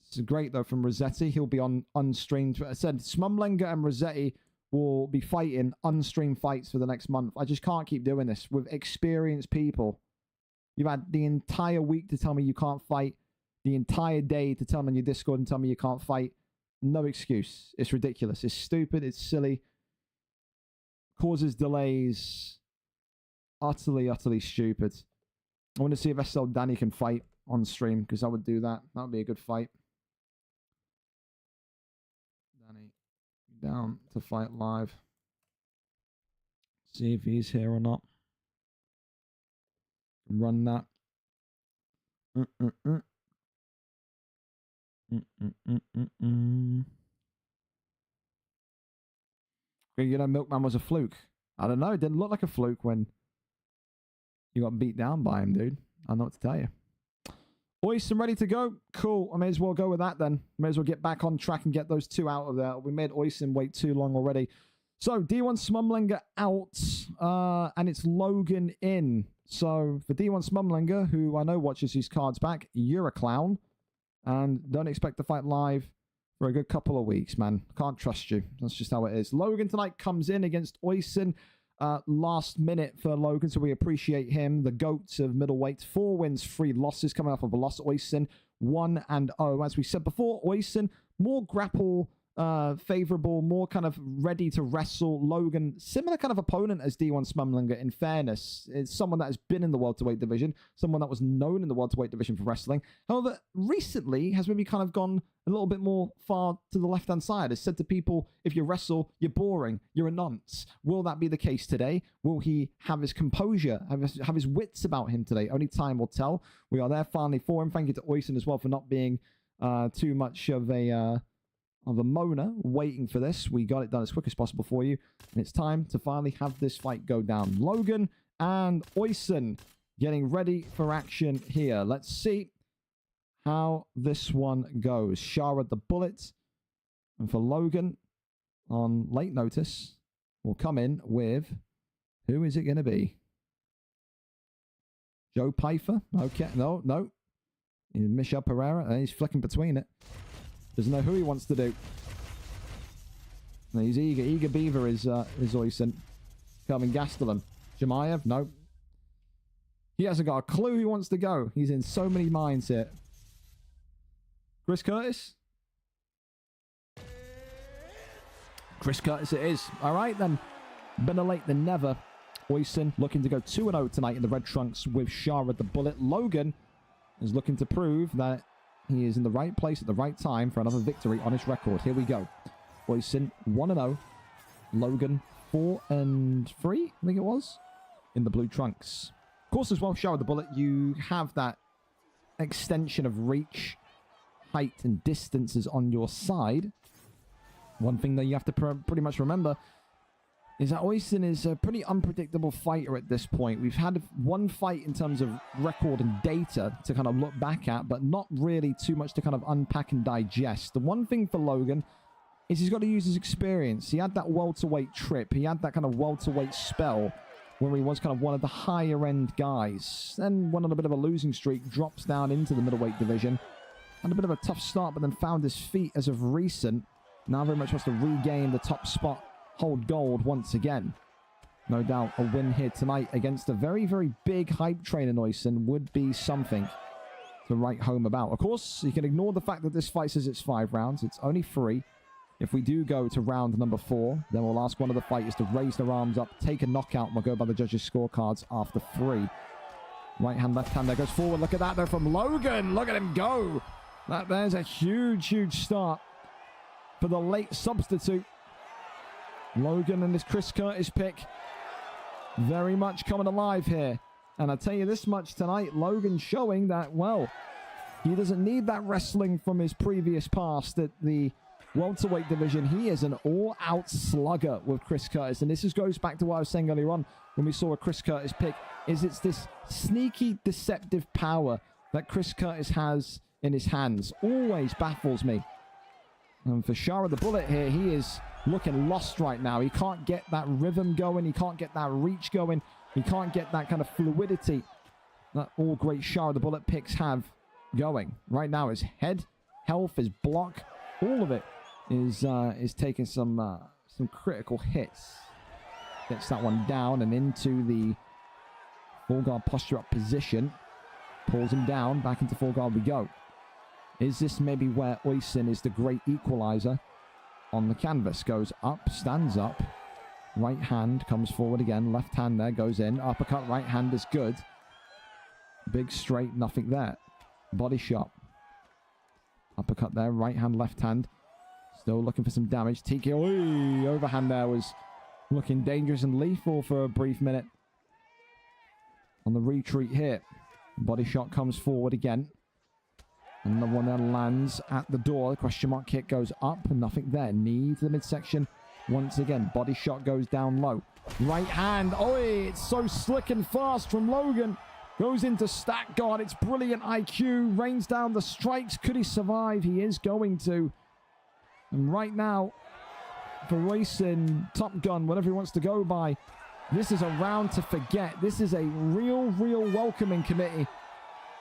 It's great, though, from Rossetti. He'll be on unstreamed. I said Smumlinger and Rossetti will be fighting unstreamed fights for the next month. I just can't keep doing this with experienced people. You've had the entire week to tell me you can't fight, the entire day to tell me on your Discord and tell me you can't fight. No excuse. It's ridiculous. It's stupid. It's silly. Causes delays. Utterly, utterly stupid. I want to see if SL Danny can fight on stream, because I would do that. That would be a good fight. Danny down to fight live. See if he's here or not. Run that. You know, Milkman was a fluke. I don't know. It didn't look like a fluke when you got beat down by him, dude. I don't know what to tell you. Oisin ready to go? Cool. I may as well go with that then. May as well get back on track and get those two out of there. We made Oisin wait too long already. So, D1 Smumlinger out, and it's Logan in. So, for D1 Smumlinger, who I know watches his cards back, you're a clown. And don't expect to fight live for a good couple of weeks, man. Can't trust you. That's just how it is. Logan tonight comes in against Oysen. Last minute for Logan, so we appreciate him. The GOAT of middleweight. 4 wins, 3 losses, coming off of a loss. Oysen 1-0. As we said before, Oysen more grapple favorable, more kind of ready to wrestle. Logan, similar kind of opponent as D1 Smumlinger, in fairness. It's someone that has been in the welterweight division, someone that was known in the welterweight division for wrestling. However, recently has maybe kind of gone a little bit more far to the left-hand side. Has said to people, if you wrestle, you're boring, you're a nonce. Will that be the case today? Will he have his composure, have his wits about him today? Only time will tell. We are there finally for him. Thank you to Oysen as well for not being too much of a moaner waiting for this. We got it done as quick as possible for you. And it's time to finally have this fight go down. Logan and Oysen getting ready for action here. Let's see how this one goes. Shara the Bullet. And for Logan, on late notice, will come in with... Who is it going to be? Joe Pfeiffer? Okay, no. Michel Pereira. And he's flicking between it. Doesn't know who he wants to do. No, he's eager. Eager Beaver is Oysen. Calvin Gastelum. Jemayev? No. He hasn't got a clue who he wants to go. He's in so many minds here. Chris Curtis? Chris Curtis it is. All right, then. Better late than never. Oysen looking to go 2-0 tonight in the red trunks with Shara the Bullet. Logan is looking to prove that he is in the right place at the right time for another victory on his record. Here we go. Oysen 1-0. Logan 4-3, I think it was, in the blue trunks. Of course, as well, Shara the Bullet, you have that extension of reach, height, and distances on your side. One thing that you have to pretty much remember is that Oysen is a pretty unpredictable fighter at this point. We've had one fight in terms of record and data to kind of look back at, but not really too much to kind of unpack and digest. The one thing for Logan is he's got to use his experience. He had that welterweight trip. He had that kind of welterweight spell where he was kind of one of the higher end guys. Then went on a bit of a losing streak, drops down into the middleweight division. Had a bit of a tough start, but then found his feet as of recent. Now very much wants to regain the top spot. Hold gold once again. No doubt a win here tonight against a very, very big hype train in Oysen would be something to write home about. Of course, you can ignore the fact that this fight says it's 5 rounds. It's only 3. If we do go to round number 4, then we'll ask one of the fighters to raise their arms up, take a knockout, and we'll go by the judges' scorecards after 3. Right hand, left hand, there goes forward. Look at that, though, from Logan. Look at him go. There's a huge, huge start for the late substitute. Logan and this Chris Curtis pick very much coming alive here. And I tell you this much tonight, Logan showing that, well, he doesn't need that wrestling from his previous past at the welterweight division. He is an all-out slugger with Chris Curtis. And this just goes back to what I was saying earlier on when we saw a Chris Curtis pick, is it's this sneaky, deceptive power that Chris Curtis has in his hands. Always baffles me. And for Shara the Bullet here, he is looking lost right now. He can't get that rhythm going. He can't get that reach going. He can't get that kind of fluidity that all great Shara the Bullet picks have going. Right now, his head, health, his block, all of it is taking some critical hits. Gets that one down and into the full guard posture up position. Pulls him down. Back into full guard we go. Is this maybe where Oysen is the great equalizer on the canvas? Goes up, stands up. Right hand comes forward again. Left hand there goes in. Uppercut, right hand is good. Big straight, nothing there. Body shot. Uppercut there. Right hand, left hand. Still looking for some damage. TKO. Overhand there was looking dangerous and lethal for a brief minute. On the retreat here. Body shot comes forward again. Another one there lands at the door. The question mark kick goes up and nothing there. Knee to the midsection. Once again, body shot goes down low. Right hand. Oh, it's so slick and fast from Logan. Goes into stack guard. It's brilliant IQ. Rains down the strikes. Could he survive? He is going to. And right now, for Royson, Top Gun, whatever he wants to go by. This is a round to forget. This is a real welcoming committee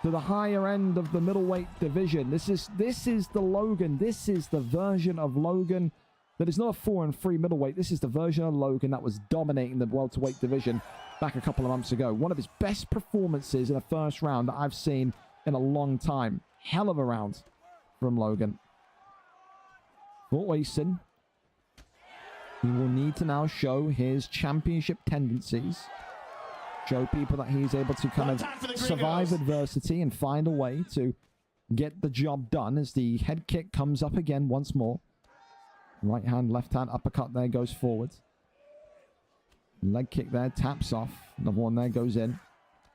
to the higher end of the middleweight division. This is the Logan. This is the version of Logan that is not a 4-3 middleweight. This is the version of Logan that was dominating the welterweight division back a couple of months ago. One of his best performances in a first round that I've seen in a long time. Hell of a round from Logan. For Oysen, he will need to now show his championship tendencies. Show people that he's able to kind of survive adversity and find a way to get the job done as the head kick comes up again once more. Right hand, left hand, uppercut there goes forward. Leg kick there, taps off. Another one there goes in.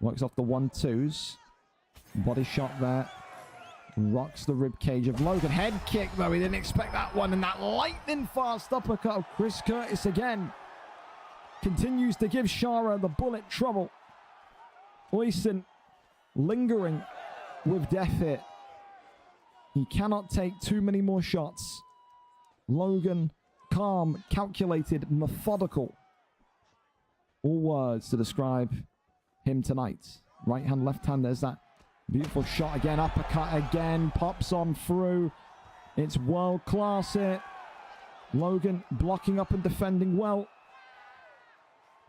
Works off the 1-2s. Body shot there. Rocks the rib cage of Logan. Head kick though, he didn't expect that one. And that lightning fast uppercut of Chris Curtis again continues to give Shara the bullet trouble. Oysen lingering with death hit. He cannot take too many more shots. Logan, calm, calculated, methodical. All words to describe him tonight. Right hand, left hand, there's that beautiful shot again. Uppercut again, pops on through. It's world class here. Logan blocking up and defending well.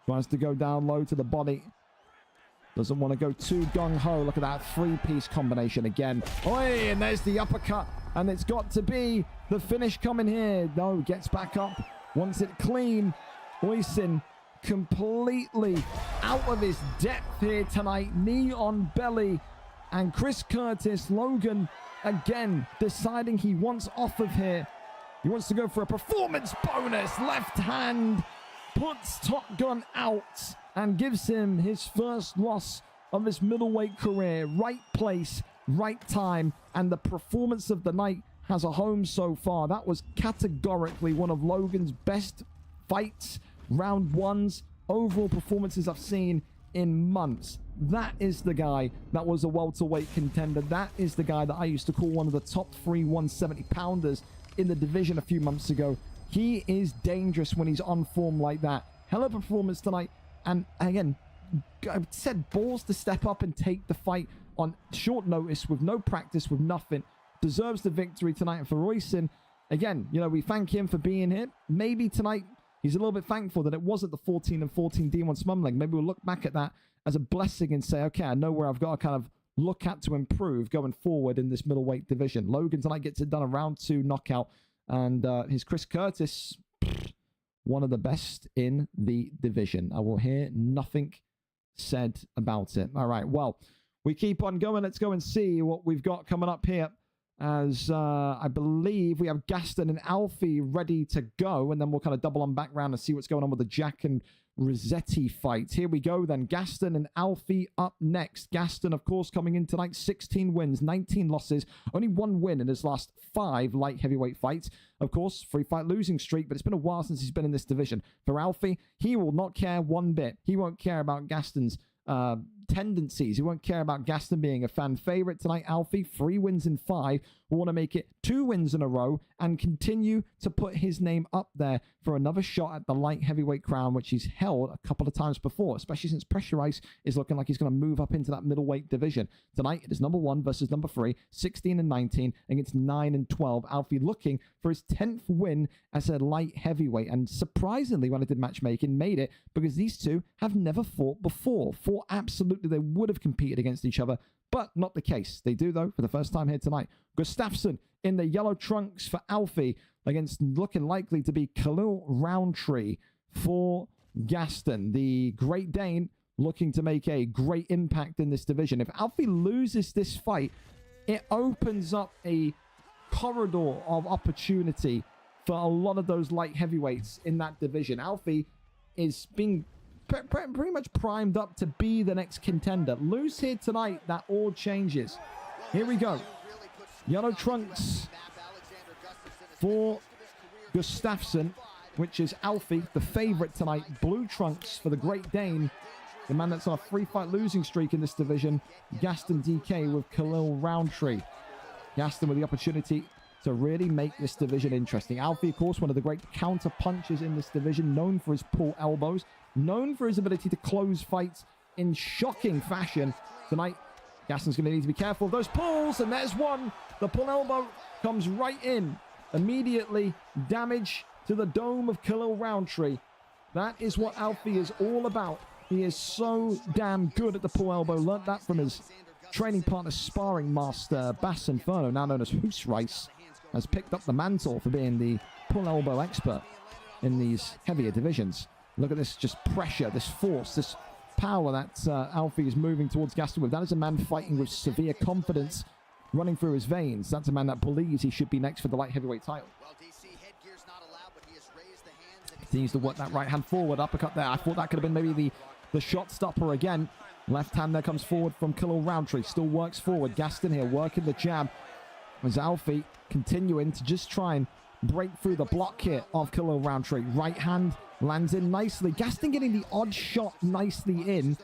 Tries to go down low to the body. Doesn't want to go too gung-ho. Look at that three-piece combination again. Oi, and there's the uppercut. And it's got to be the finish coming here. No, gets back up. Wants it clean. Oysen completely out of his depth here tonight. Knee on belly. And Chris Curtis, Logan, again, deciding he wants off of here. He wants to go for a performance bonus. Left hand puts Top Gun out and gives him his first loss of his middleweight career. Right place, right time, and the performance of the night has a home so far. That was categorically one of Logan's best fights, round ones, overall performances I've seen in months. That is the guy that was a welterweight contender. That is the guy that I used to call one of the top 3 170-pounders in the division a few months ago. He is dangerous when he's on form like that. Hell of a performance tonight. And again, I said balls to step up and take the fight on short notice with no practice, with nothing. Deserves the victory tonight. And for Royson, again, you know, we thank him for being here. Maybe tonight he's a little bit thankful that it wasn't the 14-14 D1 Smumling. Maybe we'll look back at that as a blessing and say, okay, I know where I've got to kind of look at to improve going forward in this middleweight division. Logan tonight gets it done, a round 2 knockout. And his Chris Curtis, one of the best in the division. I will hear nothing said about it. All right, well, we keep on going. Let's go and see what we've got coming up here. As I believe we have Gaston and Alfie ready to go. And then we'll kind of double on back round and see what's going on with the Jack and Rossetti fight. Here we go then. Gaston and Alfie up next. Gaston, of course, coming in tonight. 16 wins, 19 losses. Only 1 win in his last 5 light heavyweight fights. Of course, 3-fight losing streak, but it's been a while since he's been in this division. For Alfie, he will not care one bit. He won't care about Gaston's tendencies. He won't care about Gaston being a fan favorite tonight. Alfie, 3 wins in 5. We want to make it 2 wins in a row and continue to put his name up there for another shot at the light heavyweight crown, which he's held a couple of times before, especially since Pressure Ice is looking like he's going to move up into that middleweight division. Tonight, it is number 1 versus number 3, 16 and 19 against 9 and 12. Alfie looking for his 10th win as a light heavyweight. And surprisingly, when I did matchmaking, made it because these two have never fought before. Thought absolutely they would have competed against each other, but not the case. They do, though, for the first time here tonight. Gustafsson in the yellow trunks for Alfie against looking likely to be Khalil Roundtree for Gaston. The Great Dane looking to make a great impact in this division. If Alfie loses this fight, it opens up a corridor of opportunity for a lot of those light heavyweights in that division. Alfie is being pretty much primed up to be the next contender. Lose here tonight, that all changes. Here we go. Yellow trunks for Gustafsson, which is Alfie, the favorite tonight. Blue trunks for the Great Dane, the man that's on a 3-fight losing streak in this division. Gaston DK with Khalil Roundtree. Gaston with the opportunity to really make this division interesting. Alfie, of course, one of the great counter punchers in this division, known for his pull elbows, known for his ability to close fights in shocking fashion. Tonight, Gaston's going to need to be careful of those pulls, and there's one. The pull elbow comes right in. Immediately, damage to the dome of Khalil Roundtree. That is what Alfie is all about. He is so damn good at the pull elbow. Learned that from his training partner, sparring master, Bass Inferno, now known as Hoos Rice, has picked up the mantle for being the pull elbow expert in these heavier divisions. Look at this, just pressure, this force, this power that Alfie is moving towards Gaston with. That is a man fighting with severe confidence running through his veins. That's a man that believes he should be next for the light heavyweight title. Continues to work that right hand forward, uppercut there. I thought that could have been maybe the shot stopper again. Left hand there comes forward from Khalil Roundtree. Still works forward. Gaston here working the jab. As Alfie continuing to just try and break through the block here of Khalil Roundtree. Right hand lands in nicely. Gaston getting the odd shot nicely in.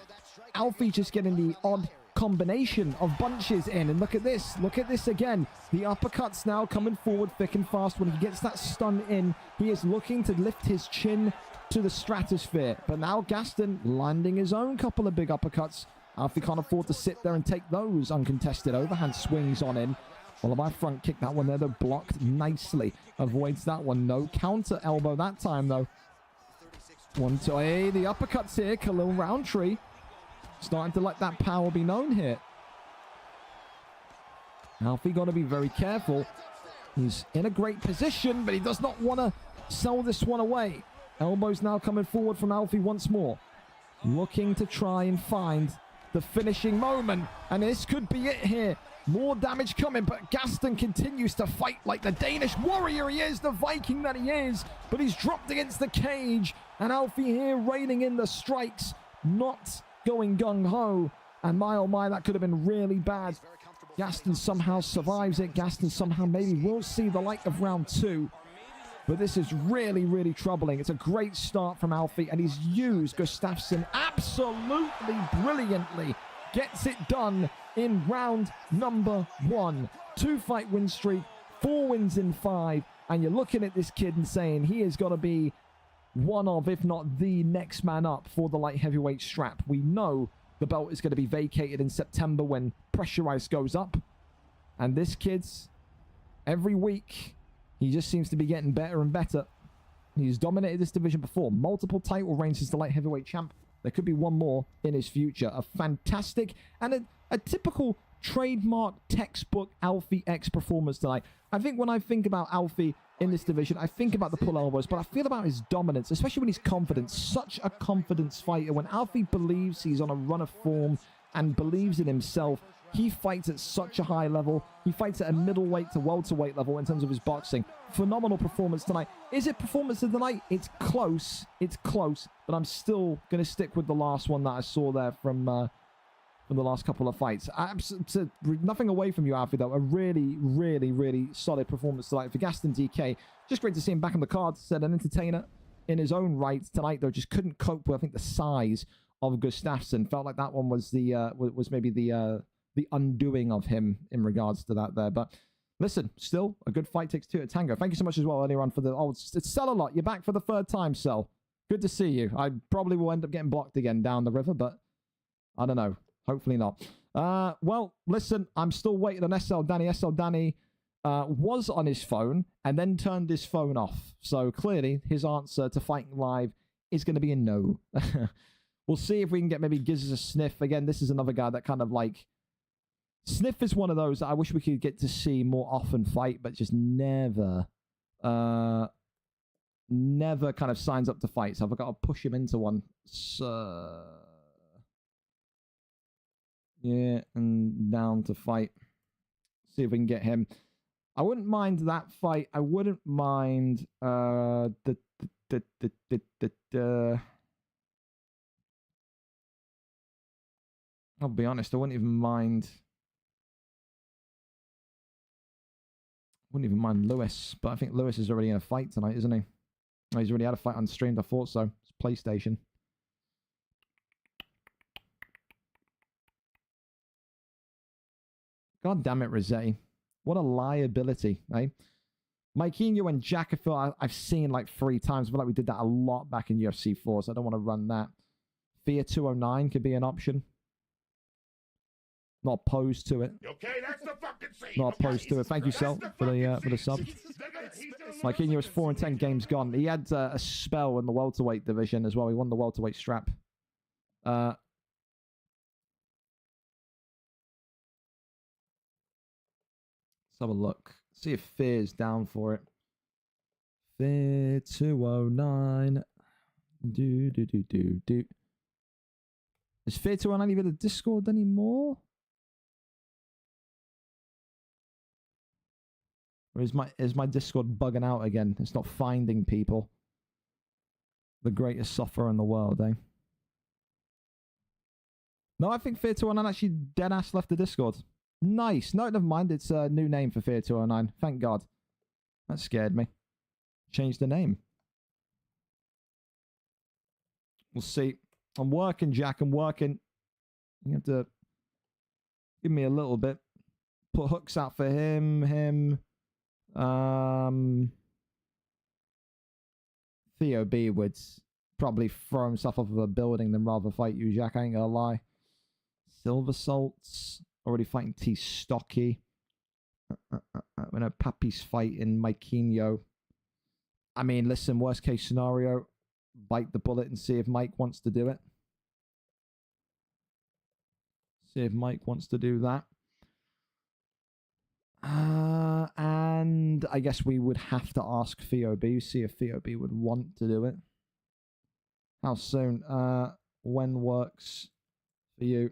Alfie just getting the odd combination of bunches in. And look at this. Look at this again. The uppercuts now coming forward thick and fast. When he gets that stun in, he is looking to lift his chin to the stratosphere. But now Gaston landing his own couple of big uppercuts. Alfie can't afford to sit there and take those uncontested. Overhand swings on in. Followed by front kick. That one there, though, blocked nicely. Avoids that one. No counter elbow that time, though. One, two, hey, the uppercuts here. Khalil Roundtree starting to let that power be known here. Alfie got to be very careful. He's in a great position, but he does not want to sell this one away. Elbows now coming forward from Alfie once more. Looking to try and find the finishing moment. And this could be it here. More damage coming, but Gaston continues to fight like the Danish warrior he is, the Viking that he is. But he's dropped against the cage. And Alfie here reining in the strikes. Not going gung-ho. And my oh my, that could have been really bad. Gaston somehow survives it. Gaston somehow maybe will see the light of round 2. But this is really, really troubling. It's a great start from Alfie, and he's used Gustafsson absolutely brilliantly. Gets it done in round number 1. 2-fight win streak, 4 wins in 5, and you're looking at this kid and saying he has got to be one of, if not the next man up for the light heavyweight strap. We know the belt is going to be vacated in September when pressure ice goes up, and this kid's every week, he just seems to be getting better and better. He's dominated this division before. Multiple title reigns as the light heavyweight champ. There could be one more in his future. A fantastic and a typical trademark textbook Alfie X performance tonight. I think when I think about Alfie in this division, I think about the pull elbows, but I feel about his dominance, especially when he's confident. Such a confidence fighter. When Alfie believes he's on a run of form and believes in himself, he fights at such a high level. He fights at a middleweight to welterweight level in terms of his boxing. Phenomenal performance tonight. Is it performance of the night? It's close. It's close. But I'm still going to stick with the last one that I saw there from the last couple of fights. Nothing away from you, Alfie, though. A really, really, really solid performance tonight for Gaston DK. Just great to see him back on the card. Said an entertainer in his own right tonight, though. Just couldn't cope with, I think, the size of Gustafsson. Felt like that one was was maybe the undoing of him in regards to that there. But listen, still a good fight takes 2 at tango. Thank you so much as well earlier on for the... Oh, it's KezzaLaa. You're back for the 3rd time, Cell. Good to see you. I probably will end up getting blocked again down the river, but I don't know. Hopefully not. Well, listen, I'm still waiting on SL Danny. SL Danny was on his phone and then turned his phone off. So clearly his answer to fighting live is going to be a no. We'll see if we can get maybe Giz a sniff. Again, this is another guy that kind of like... Sniff is one of those that I wish we could get to see more often fight, but just never kind of signs up to fight. So I've got to push him into one. So... yeah, and down to fight. See if we can get him. I wouldn't mind that fight. I wouldn't mind I'll be honest, I wouldn't even mind Lewis, but I think Lewis is already in a fight tonight, isn't he? Oh, he's already had a fight on stream. I thought so. It's PlayStation. God damn it, Rossetti. What a liability, eh? Mikeyno and Jack, I feel I've seen like 3 times. I feel like we did that a lot back in UFC 4, so I don't want to run that. Fear 209 could be an option. Not opposed to it. Okay, that's the fucking scene. Not opposed to it. Thank you, Sel, for the sub. Mikeyno was 4-10 games gone. He had a spell in the welterweight division as well. He won the welterweight strap. Let's have a look. See if Fear's down for it. Fear 209. Do. Is Fear 209 even a Discord anymore? Or is my Discord bugging out again? It's not finding people. The greatest software in the world, eh? No, I think Fear 209 actually dead-ass left the Discord. Nice. No, never mind. It's a new name for Fear 209. Thank God. That scared me. Changed the name. We'll see. I'm working, Jack. I'm working. You have to give me a little bit. Put hooks out for him. Theo B would probably throw himself off of a building than rather fight you, Jack. I ain't gonna lie. Silver Salts. Already fighting T Stocky. I know Pappy's fighting Mikeyno. I mean, listen, worst case scenario, bite the bullet and see if Mike wants to do it. See if Mike wants to do that. And I guess we would have to ask Theo-B, see if Theo-B would want to do it. How soon? When works for you?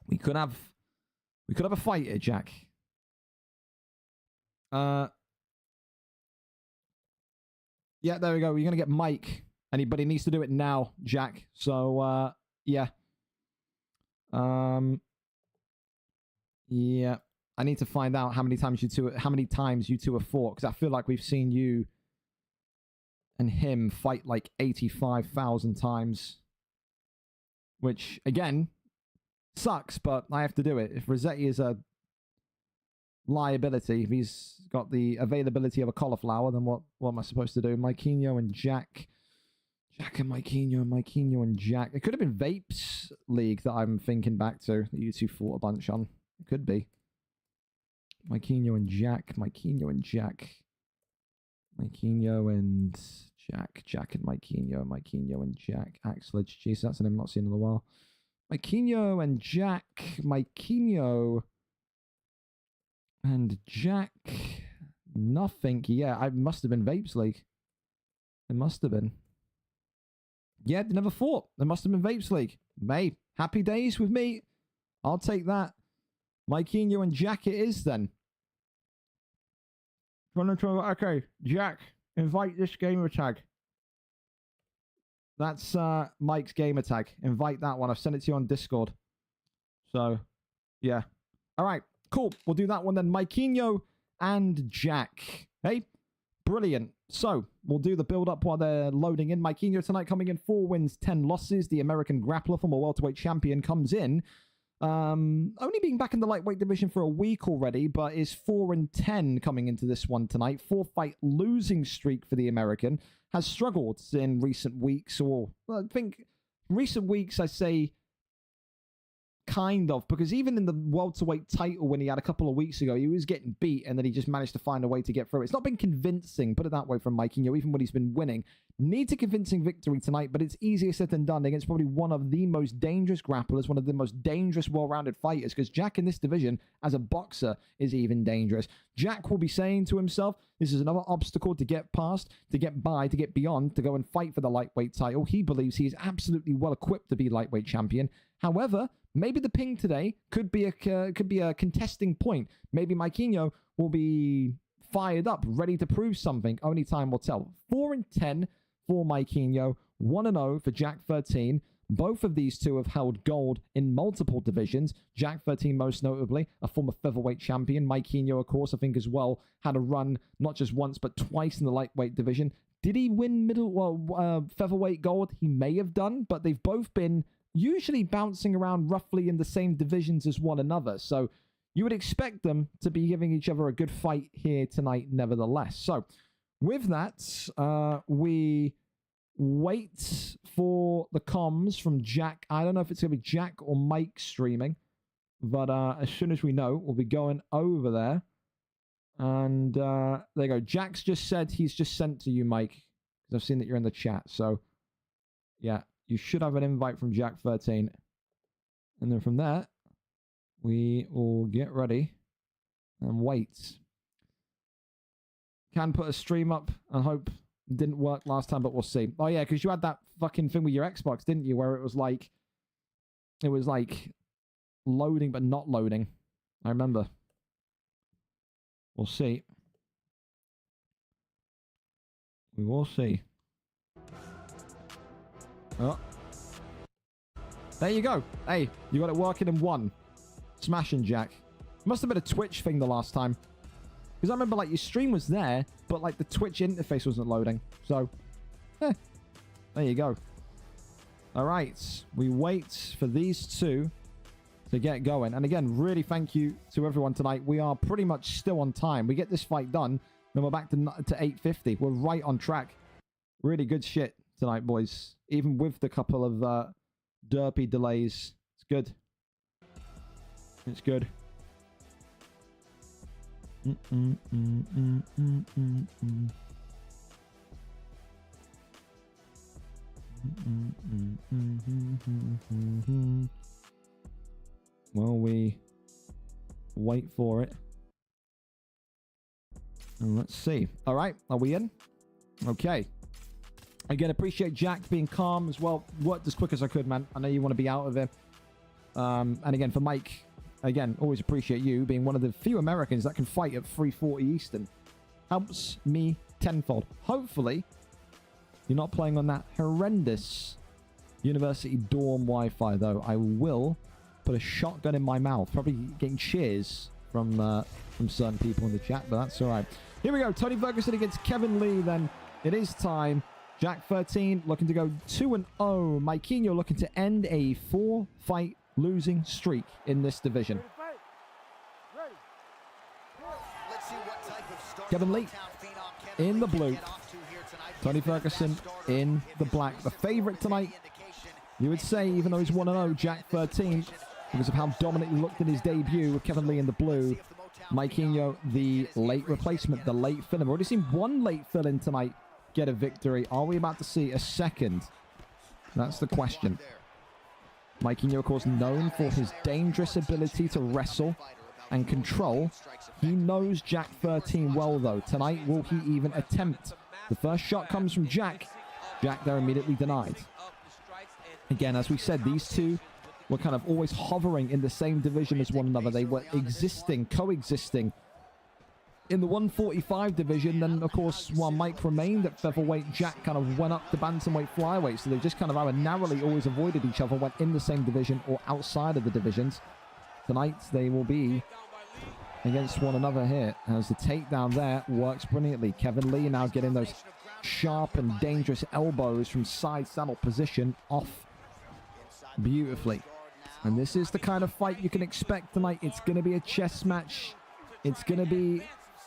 We could have a fight here, Jack. Yeah, there we go. We're gonna get Mike. Anybody needs to do it now, Jack. So yeah. Yeah. I need to find out how many times you two have fought, because I feel like we've seen you and him fight like 85,000 times. Which again sucks, but I have to do it. If Rossetti is a liability, if he's got the availability of a cauliflower, then what am I supposed to do? Mikeyno and Jack. Jack and Mikeyno and Jack. It could have been Vapes League that I'm thinking back to, that you two fought a bunch on. It could be. Mikeyno and Jack. Mikeyno and Jack. Mikeyno and Jack. Jack and Mikeyno. Mikeyno and Jack. Axledge. Jeez, that's a name I've not seen in a while. Mikeyno and Jack. Mikeyno and Jack. Nothing. Yeah, I must have been Vapes League. It must have been. Yeah, they never fought. There must have been Vapes League. May. Happy days with me. I'll take that. Mikeyno and Jack it is then. Okay, Jack, invite this gamer tag. That's Mike's gamer tag. Invite that one. I've sent it to you on Discord. So, yeah. All right, cool. We'll do that one then. Mikeyno and Jack. Hey, brilliant. So, we'll do the build-up while they're loading in. Mikeyno tonight coming in 4 wins, 10 losses. The American grappler, former welterweight champion, comes in. Only being back in the lightweight division for a week already, but is 4-10 coming into this one tonight. 4-fight losing streak for the American. Has struggled in recent weeks, or I think recent weeks I say kind of, because even in the welterweight title when he had a couple of weeks ago, he was getting beat and then he just managed to find a way to get through. It's not been convincing, put it that way, from Mikeyno, even when he's been winning. Needs a convincing victory tonight, but it's easier said than done against probably one of the most dangerous grapplers, one of the most dangerous, well-rounded fighters, because Jack in this division, as a boxer, is even dangerous. Jack will be saying to himself, this is another obstacle to get past, to get by, to get beyond, to go and fight for the lightweight title. He believes he is absolutely well-equipped to be lightweight champion. However, maybe the ping today could be a contesting point. Maybe Mikeyno will be fired up, ready to prove something. Only time will tell. 4-10 for Mikeyno, 1-0 for Jack 13. Both of these two have held gold in multiple divisions. Jack 13 most notably, a former featherweight champion. Mikeyno, of course, I think as well, had a run not just once but twice in the lightweight division. Did he win featherweight gold? He may have done, but they've both been usually bouncing around roughly in the same divisions as one another. So you would expect them to be giving each other a good fight here tonight nevertheless. So with that, we wait for the comms from Jack. I don't know if it's going to be Jack or Mike streaming, but as soon as we know, we'll be going over there. And there you go. Jack's just said he's just sent to you, Mike, because I've seen that you're in the chat. So yeah, you should have an invite from Jack13. And then from there, we will get ready and wait. Can put a stream up and hope it didn't work last time, but we'll see. Oh yeah, because you had that fucking thing with your Xbox, didn't you? Where it was like loading but not loading. I remember. We'll see. We will see. Oh. There you go. Hey, you got it working in one. Smashing, Jack. Must have been a Twitch thing the last time. Because I remember, like, your stream was there, but, like, the Twitch interface wasn't loading. So, there you go. All right. We wait for these two to get going. And again, really thank you to everyone tonight. We are pretty much still on time. We get this fight done, then we're back to 8:50. We're right on track. Really good shit tonight, boys. Even with the couple of derpy delays. It's good. It's good. Well, we wait for it. And let's see. All right, are we in? Okay. Again, appreciate Jack being calm as well. Worked as quick as I could, man. I know you want to be out of it. And again, for Mike, again, always appreciate you being one of the few Americans that can fight at 3:40 Eastern. Helps me tenfold. Hopefully, you're not playing on that horrendous university dorm Wi-Fi, though. I will put a shotgun in my mouth. Probably getting cheers from certain people in the chat, but that's all right. Here we go. Tony Ferguson against Kevin Lee, then. It is time. Jack13 looking to go 2-0. Maikinho looking to end a 4-fight losing streak in this division. Kevin Lee in the blue. Tony Ferguson in the black. The favorite tonight, you would say, even though he's 1-0, Jack13, because of how dominant he looked in his debut with Kevin Lee in the blue. Maikinho, the late replacement, the late fill-in. We've already seen one late fill-in tonight get a victory. Are we about to see a second? That's the question. Maikinho, of course, known for his dangerous ability to wrestle and control. He knows Jack13 well, though. Tonight, will he even attempt? The first shot comes from Jack. Jack there immediately denied. Again, as we said, these two were kind of always hovering in the same division as one another. They were coexisting in the 145 division. Then, of course, while Mike remained at featherweight, Jack kind of went up to bantamweight flyweight. So they just kind of narrowly always avoided each other, went in the same division or outside of the divisions. Tonight, they will be against one another here, as the takedown there works brilliantly. Kevin Lee now getting those sharp and dangerous elbows from side saddle position off beautifully. And this is the kind of fight you can expect tonight. It's going to be a chess match. It's going to be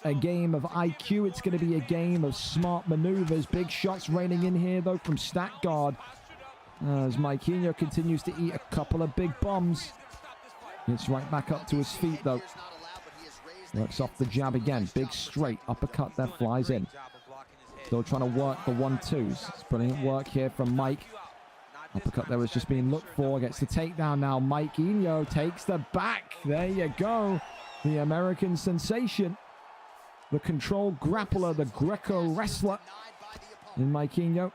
a game of IQ. It's going to be a game of smart maneuvers. Big shots raining in here, though, from Stack Guard, as Maikinho continues to eat a couple of big bombs. It's right back up to his feet, though. Works off the jab again. Big straight uppercut there, flies in. Still trying to work the 1-2s. It's brilliant work here from Mike. Uppercut there was just being looked for. Gets the takedown now. Maikinho takes the back. There you go. The American sensation. The control grappler, the Greco wrestler in Maikinho.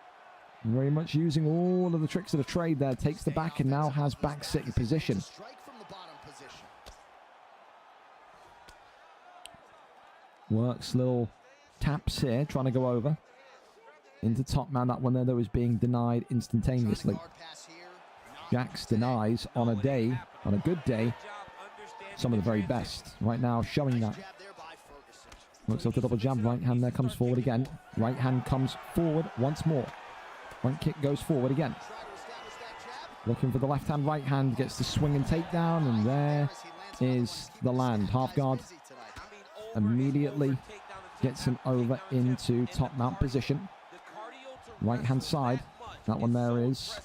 Very much using all of the tricks of the trade there. Takes the back and now has back sitting position. Works little taps here, trying to go over into top man. That one there, though, is being denied instantaneously. Jax denies on a day, on a good day, some of the very best. Right now, showing that. Looks like the double jab. Right hand there comes forward again. Right hand comes forward once more. Front kick goes forward again. Looking for the left hand, right hand, gets the swing and takedown, and there is the land. Half guard immediately gets him over into top mount position. Right hand side, that one there is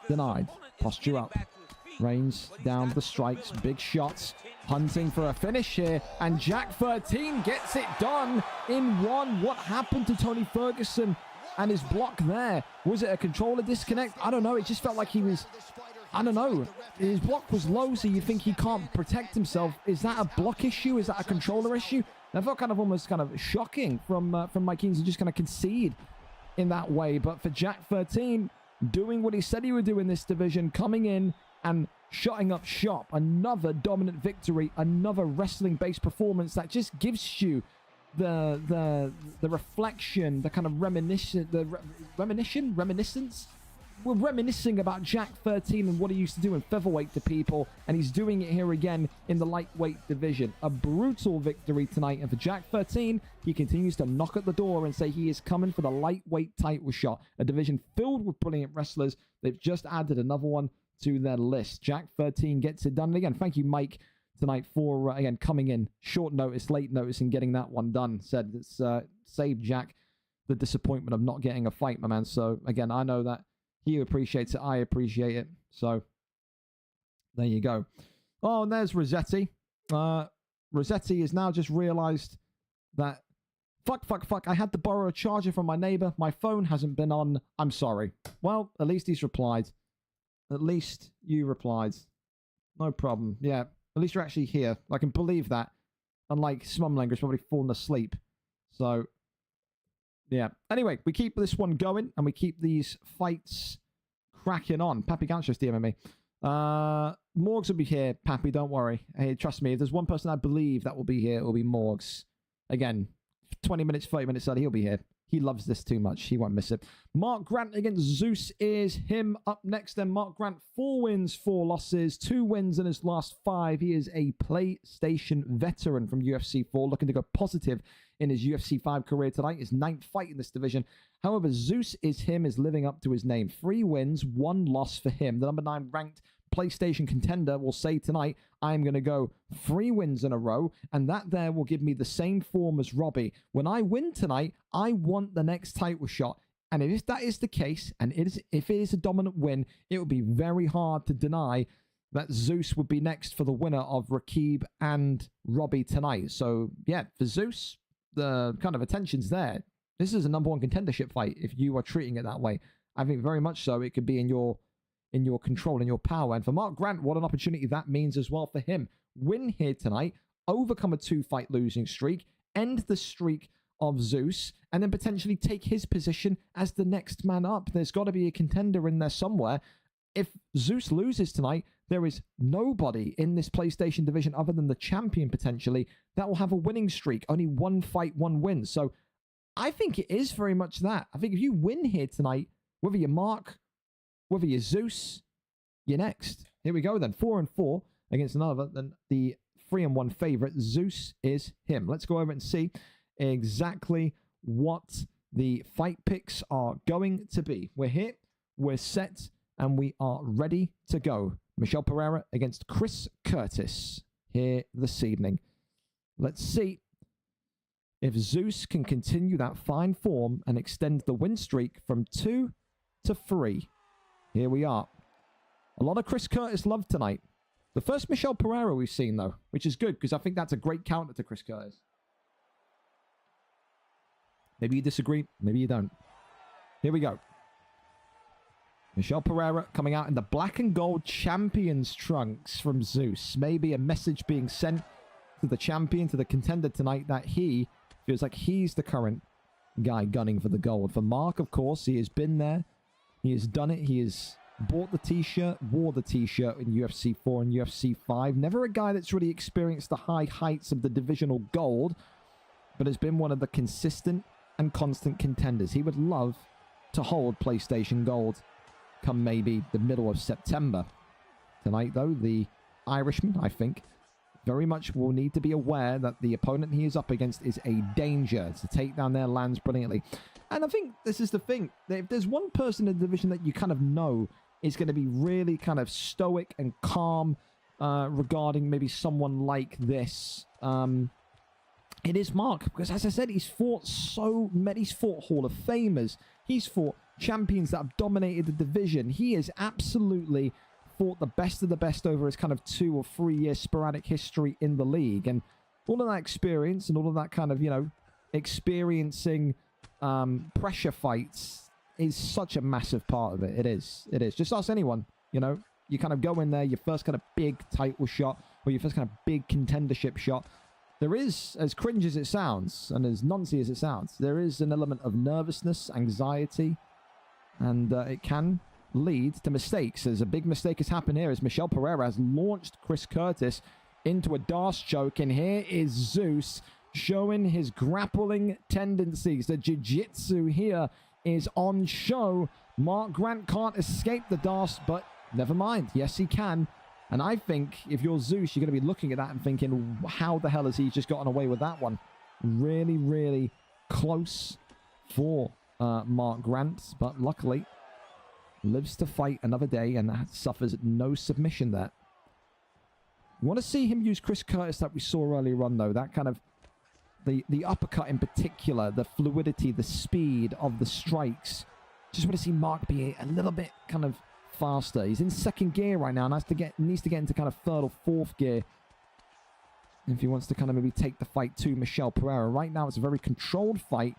denied. Posture up. Rains down the strikes, big shots, hunting for a finish here, and Jack 13 gets it done in one. What happened to Tony Ferguson and his block there? Was it a controller disconnect? I don't know. It just felt like he was, I don't know. His block was low, so you think he can't protect himself. Is that a block issue? Is that a controller issue? And I felt kind of almost kind of shocking from Mike Kings to just kind of concede in that way. But for Jack 13, doing what he said he would do in this division, coming in and shutting up shop. Another dominant victory, another wrestling-based performance that just gives you the reflection, the kind of reminiscence. We're reminiscing about Jack 13 and what he used to do in featherweight to people, and he's doing it here again in the lightweight division. A brutal victory tonight, and for Jack 13, he continues to knock at the door and say he is coming for the lightweight title shot. A division filled with brilliant wrestlers. They've just added another one to their list. Jack 13 gets it done. And again, thank you, Mike, tonight for, again, coming in short notice, late notice, and getting that one done. Said it's saved Jack the disappointment of not getting a fight, my man. So, again, I know that he appreciates it. I appreciate it. So, there you go. Oh, and there's Rossetti. Rossetti has now just realized that, fuck, I had to borrow a charger from my neighbor. My phone hasn't been on. I'm sorry. Well, at least he's replied. At least you replied. No problem. Yeah, at least you're actually here. I can believe that. Unlike Smumlanger's probably fallen asleep. So, yeah. Anyway, we keep this one going, and we keep these fights cracking on. Pappy Gaucho's DMing me. Morgs will be here, Pappy, don't worry. Hey, trust me, if there's one person I believe that will be here, it will be Morgs. Again, 20 minutes, 30 minutes later, he'll be here. He loves this too much. He won't miss it. Mark Grant against Zeus is him up next. Then Mark Grant, 4 wins, 4 losses, 2 wins in his last 5. He is a PlayStation veteran from UFC 4, looking to go positive in his UFC 5 career tonight. His 9th fight in this division. However, Zeus is him, is living up to his name. 3 wins, 1 loss for him. The number 9 ranked PlayStation contender will say tonight, I'm going to go 3 wins in a row, and that there will give me the same form as Robbie. When I win tonight, I want the next title shot. And if that is the case, and if it is a dominant win, it would be very hard to deny that Zeus would be next for the winner of Rakib and Robbie tonight. So, yeah, for Zeus, the kind of attention's there. This is a number 1 contendership fight if you are treating it that way. I think very much so. It could be in your control, in your power. And for Mark Grant, what an opportunity that means as well for him. Win here tonight, overcome a 2-fight losing streak, end the streak of Zeus, and then potentially take his position as the next man up. There's got to be a contender in there somewhere. If Zeus loses tonight, there is nobody in this PlayStation division other than the champion potentially that will have a winning streak. Only 1 fight, 1 win. So I think it is very much that. I think if you win here tonight, whether you're Mark, whether you're Zeus, you're next. Here we go then. 4-4 against another than the 3-1 favorite. Zeus is him. Let's go over and see exactly what the fight picks are going to be. We're here, we're set, and we are ready to go. Michel Pereira against Chris Curtis here this evening. Let's see if Zeus can continue that fine form and extend the win streak from 2 to 3. Here we are. A lot of Chris Curtis love tonight. The first Michel Pereira we've seen, though, which is good because I think that's a great counter to Chris Curtis. Maybe you disagree. Maybe you don't. Here we go. Michel Pereira coming out in the black and gold champions trunks from Zeus. Maybe a message being sent to the champion, to the contender tonight, that he feels like he's the current guy gunning for the gold. For Mark, of course, he has been there. He has done it. He has bought the t-shirt, wore the t-shirt in UFC 4 and UFC 5. Never a guy that's really experienced the high heights of the divisional gold, but has been one of the consistent and constant contenders. He would love to hold PlayStation Gold come maybe the middle of September. Tonight, though, the Irishman, I think, very much will need to be aware that the opponent he is up against is a danger. To take down their lands brilliantly. And I think this is the thing. If there's one person in the division that you kind of know is going to be really kind of stoic and calm regarding maybe someone like this. It is Mark, because as I said, he's fought so many. He's fought Hall of Famers. He's fought champions that have dominated the division. He has absolutely fought the best of the best over his kind of 2 or 3 year sporadic history in the league. And all of that experience and all of that kind of, you know, experiencing pressure fights is such a massive part of it. It is. It is. Just ask anyone, you know. You kind of go in there, your first kind of big title shot, or your first kind of big contendership shot. There is, as cringe as it sounds, and as noncy as it sounds, there is an element of nervousness, anxiety, and it can lead to mistakes. As a big mistake has happened here, as Michel Pereira has launched Chris Curtis into a Darce choke, and here is Zeus showing his grappling tendencies. The jiu-jitsu here is on show. Mark Grant can't escape the Darce, but never mind. Yes, he can. And I think if you're Zeus, you're going to be looking at that and thinking, how the hell has he just gotten away with that one? Really, really close for Mark Grant, but luckily lives to fight another day and suffers no submission there. You want to see him use Chris Curtis that we saw earlier on, though. That kind of, the uppercut in particular, the fluidity, the speed of the strikes. Just want to see Mark be a little bit kind of faster. He's in second gear right now and needs to get into kind of third or fourth gear if he wants to kind of maybe take the fight to Michel Pereira. Right now it's a very controlled fight.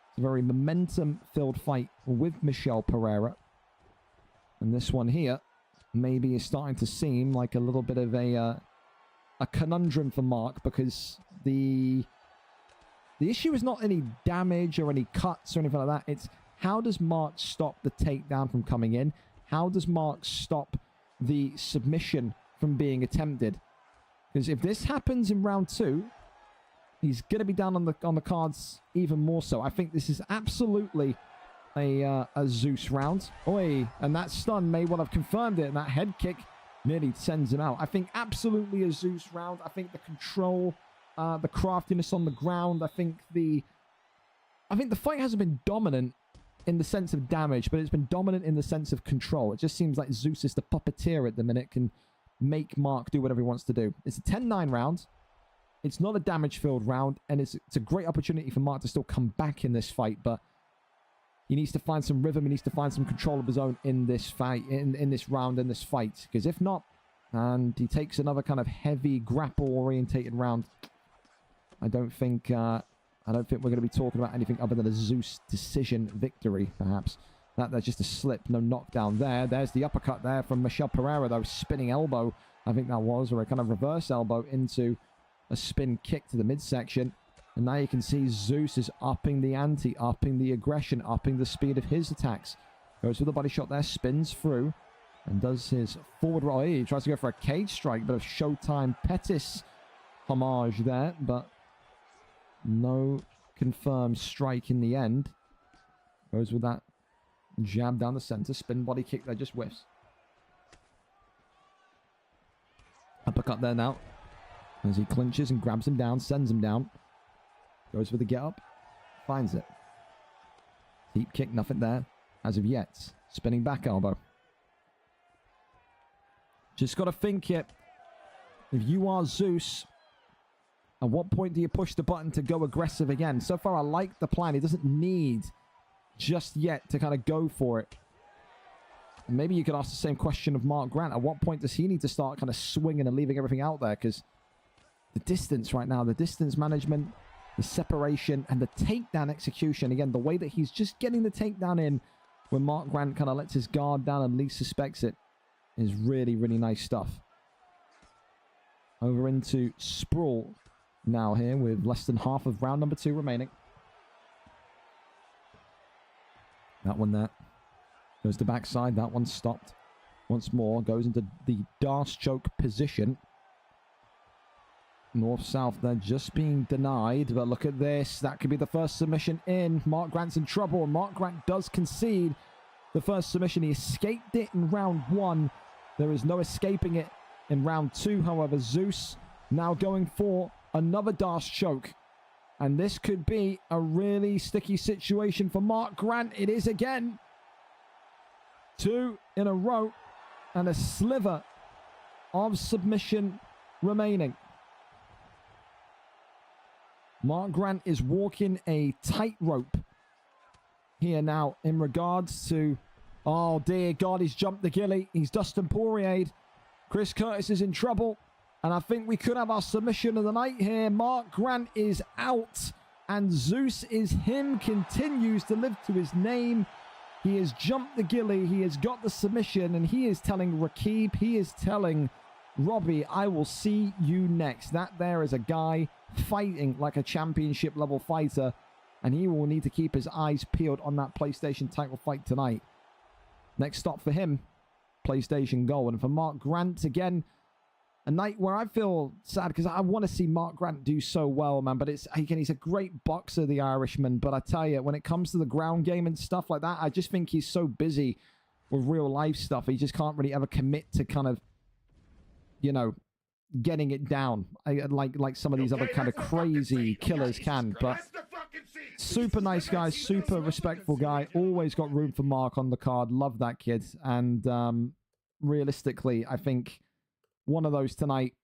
It's a very momentum-filled fight with Michel Pereira. And this one here maybe is starting to seem like a little bit of a conundrum for Mark, because the issue is not any damage or any cuts or anything like that. It's how does Mark stop the takedown from coming in? How does Mark stop the submission from being attempted? Because if this happens in round 2, he's going to be down on the cards even more so. I think this is absolutely a Zeus round. Oi, and that stun may well have confirmed it, and that head kick nearly sends him out. I think absolutely a Zeus round. I think the control, the craftiness on the ground. I think the fight hasn't been dominant in the sense of damage, but it's been dominant in the sense of control. It just seems like Zeus is the puppeteer at the minute, can make Mark do whatever he wants to do. It's a 10-9 round. It's not a damage-filled round, and it's a great opportunity for Mark to still come back in this fight, but he needs to find some rhythm. He needs to find some control of his own in this fight, in this round, in this fight. Because if not, and he takes another kind of heavy grapple-orientated round, I don't think we're going to be talking about anything other than a Zeus decision victory, perhaps. That's just a slip, no knockdown there. There's the uppercut there from Michel Pereira, though. Spinning elbow, I think that was, or a kind of reverse elbow into a spin kick to the midsection. And now you can see Zeus is upping the ante, upping the aggression, upping the speed of his attacks. Goes with a body shot there, spins through, and does his forward roll. He tries to go for a cage strike, bit of Showtime Pettis homage there, but no confirmed strike in the end. Goes with that jab down the center. Spin body kick there, just whiffs. Uppercut there now. As he clinches and grabs him down, sends him down. Goes for the get up. Finds it. Deep kick, nothing there as of yet. Spinning back elbow. Just got to think it. If you are Zeus, at what point do you push the button to go aggressive again? So far, I like the plan. He doesn't need just yet to kind of go for it. And maybe you could ask the same question of Mark Grant. At what point does he need to start kind of swinging and leaving everything out there? Because the distance right now, the distance management, the separation, and the takedown execution. Again, the way that he's just getting the takedown in when Mark Grant kind of lets his guard down and least suspects it is really, really nice stuff. Over into sprawl now here with less than half of round number 2 remaining. That one there. Goes to backside. That one stopped. Once more. Goes into the Darce choke position. North-south there just being denied. But look at this. That could be the first submission in. Mark Grant's in trouble. Mark Grant does concede the first submission. He escaped it in round 1. There is no escaping it in round 2. However, Zeus now going for another Darce choke. And this could be a really sticky situation for Mark Grant. It is again. 2 in a row, and a sliver of submission remaining. Mark Grant is walking a tightrope here now in regards to, oh dear God, he's jumped the gilly. He's Dustin Poirier. Chris Curtis is in trouble, and I think we could have our submission of the night here. Mark Grant is out, and Zeus is him, continues to live to his name. He has jumped the gilly, he has got the submission, and he is telling Rakib, he is telling Robbie, I will see you next. That there is a guy fighting like a championship level fighter, and he will need to keep his eyes peeled on that PlayStation title fight tonight. Next stop for him, PlayStation Gold. And for Mark Grant, again, a night where I feel sad because I want to see Mark Grant do so well, man. But it's, again, he's a great boxer, the Irishman. But I tell you, when it comes to the ground game and stuff like that, I just think he's so busy with real life stuff. He just can't really ever commit to kind of, you know, getting it down like some of these other kind of crazy killers can. But super nice guy, super respectful guy. Always got room for Mark on the card. Love that kid. And realistically, I think one of those tonight,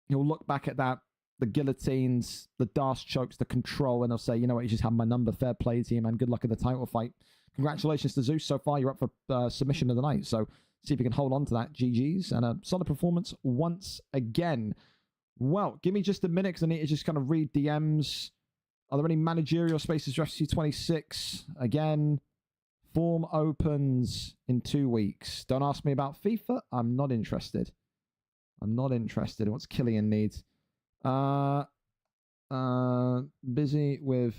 he'll look back at that, the guillotines, the Darce chokes, the control, and he'll say, you know what, you just had my number. Fair play to you, man. Good luck in the title fight. Congratulations to Zeus. So far, you're up for submission of the night. So see if you can hold on to that. GG's. And a solid performance once again. Well, give me just a minute because I need to just kind of read DMs. Are there any managerial spaces for FC26? Again, form opens in 2 weeks. Don't ask me about FIFA. I'm not interested. I'm not interested. What's Killian needs? Busy with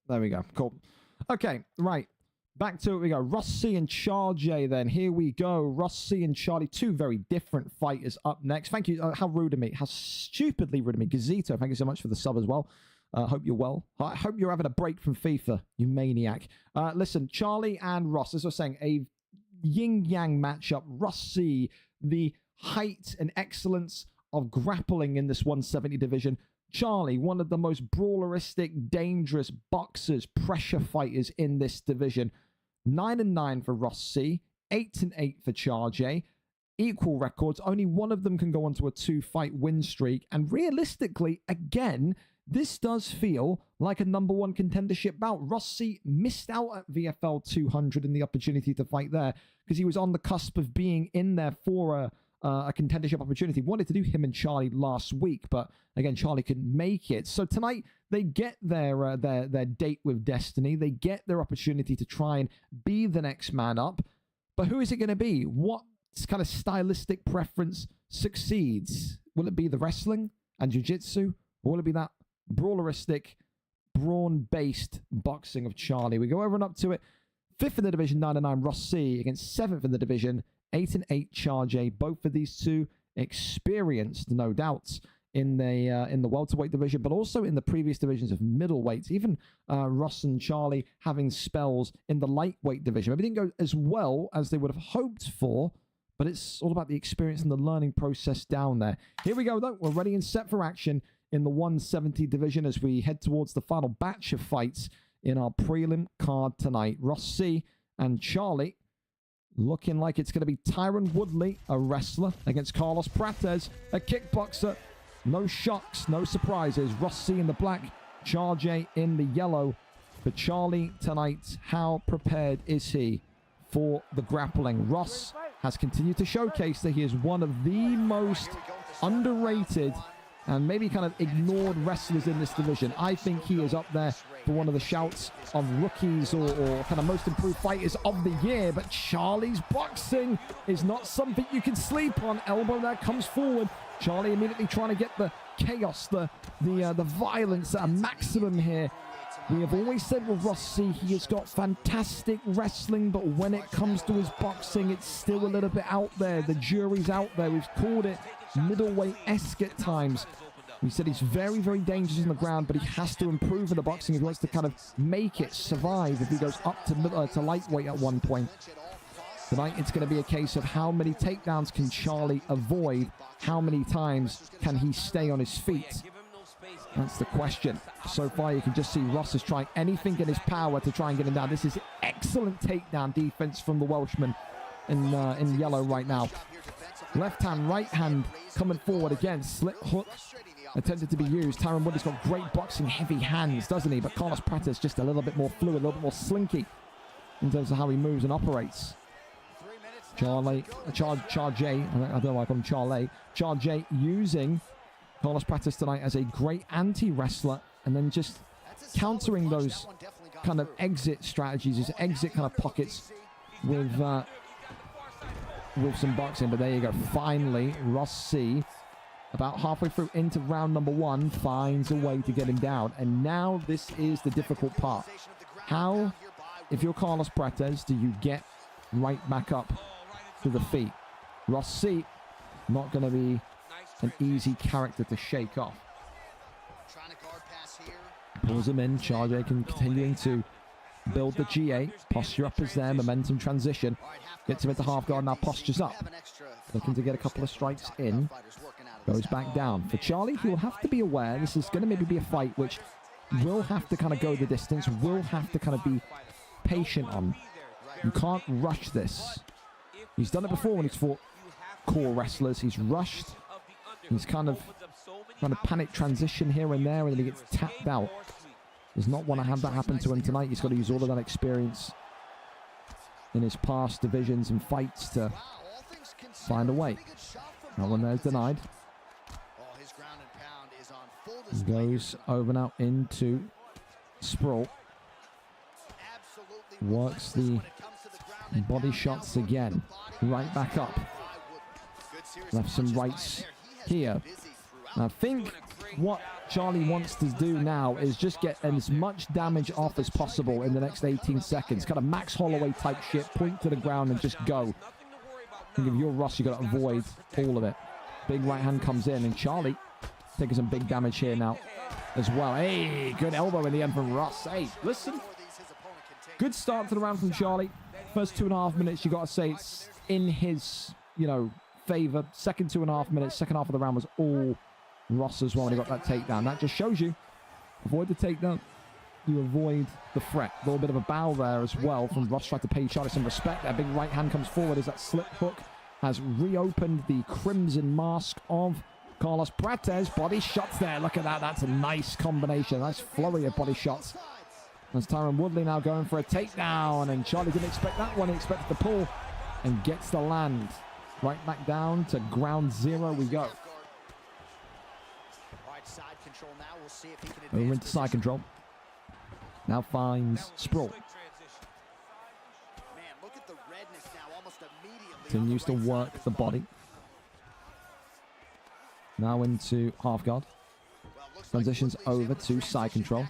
there we go. Cool. Okay, right. Back to it we go. Rossi and Charlie then. Here we go. Rossi and Charlie. Two very different fighters up next. Thank you. How rude of me. How stupidly rude of me. Gazito, thank you so much for the sub as well. Hope you're well. I hope you're having a break from FIFA, you maniac. Listen, Charlie and Ross, as I was saying, a yin-yang matchup. Rossi, the height and excellence of grappling in this 170 division. Charlie, one of the most brawleristic, dangerous boxers, pressure fighters in this division. 9-9 for Rossi, 8-8 for Charlie. Equal records. Only one of them can go onto a 2-fight win streak. And realistically, again, this does feel like a #1 contendership bout. Rossi missed out at VFL 200 in the opportunity to fight there because he was on the cusp of being in there for a contendership opportunity. Wanted to do him and Charlie last week, but again, Charlie couldn't make it. So tonight, they get their date with destiny. They get their opportunity to try and be the next man up. But who is it going to be? What kind of stylistic preference succeeds? Will it be the wrestling and jiu-jitsu? Or will it be that brawleristic, brawn-based boxing of Charlie? We go over and up to it. 5th in the division, 9-9 Rossi against 7th in the division, 8-8 Charlie. Both of these two experienced, no doubts, in the welterweight division, but also in the previous divisions of middleweights. Even Ross and Charlie having spells in the lightweight division. Maybe didn't go as well as they would have hoped for, but it's all about the experience and the learning process down there. Here we go, though. We're ready and set for action in the 170 division as we head towards the final batch of fights in our prelim card tonight. Rossi and Charlie looking like it's going to be Tyron Woodley, a wrestler, against Carlos Prates, a kickboxer. No shocks, no surprises. Rossi in the black, Charlie in the yellow. For Charlie tonight, how prepared is he for the grappling? Ross has continued to showcase that he is one of the most underrated and maybe kind of ignored wrestlers in this division. I think he is up there for one of the shouts of rookies or kind of most improved fighters of the year. But Charlie's boxing is not something you can sleep on. Elbow there comes forward. Charlie immediately trying to get the chaos, the violence at a maximum here. We have always said with Rossi, he has got fantastic wrestling, but when it comes to his boxing, it's still a little bit out there. The jury's out there. We've called it middleweight-esque at times. We said he's very, very dangerous on the ground, but he has to improve in the boxing if he wants to kind of make it, survive, if he goes up to lightweight at one point. Tonight, it's going to be a case of how many takedowns can Charlie avoid, how many times can he stay on his feet. That's the question. So far, you can just see Ross is trying anything in his power to try and get him down. This is excellent takedown defense from the Welshman in yellow right now. Left hand, right hand coming forward again. Slip hook attempted to be used. Tyron Woodley's got great boxing, heavy hands, doesn't he? But Carlos Prater's just a little bit more fluid, a little bit more slinky in terms of how he moves and operates. Charlie, I don't know why I call him Charlie. Charlie using Carlos Prater tonight as a great anti-wrestler, and then just countering those kind of exit strategies, his exit kind of pockets with some boxing. But there you go. Finally, Rossi, about halfway through into round number 1, finds a way to get him down. And now this is the difficult part. How, if you're Carlos Prater, do you get right back up to the feet? Rossi, not going to be an easy character to shake off. Pulls him in. Charlie continuing to build the GA. Posture up is there. Momentum transition. Gets him into half guard. Now postures up. Looking to get a couple of strikes in. Goes back down. For Charlie, he will have to be aware this is going to maybe be a fight which will have to kind of go the distance. Will have to kind of be patient on. You can't rush this. He's done it before when he's fought core wrestlers. He's rushed. He's kind of panic transition here and there, and then he gets tapped out. Does not want to have that happen to him tonight. He's got to use all of that experience in his past divisions and fights to find a way. That one there's denied. He goes over now into sprawl. Works the body shots again. Right back up. Left some rights here. I think what Charlie wants to do now is just get as much damage off as possible in the next 18 seconds. Kind of Max Holloway type shit. Point to the ground and just go. I think if you're Ross, you've got to avoid all of it. Big right hand comes in, and Charlie taking some big damage here now as well. Hey, good elbow in the end from Ross. Hey, listen. Good start to the round from Charlie. First 2.5 minutes, you got to say it's in his, favor. Second 2.5 minutes, second half of the round was all Ross as well when he got that takedown. That just shows you, avoid the takedown, you avoid the threat. A little bit of a bow there as well from Ross. Tried to pay Charlie some respect. That big right hand comes forward as that slip hook has reopened the crimson mask of Carlos Prater's. Body shots there. Look at that. That's a nice combination. Nice flurry of body shots. As Tyron Woodley now going for a takedown, and Charlie didn't expect that one. He expected the pull and gets the land. Right back down to ground zero we go. Over into side control. Now finds sprawl. Continues to work the body. Now into half guard. Transitions over to side control.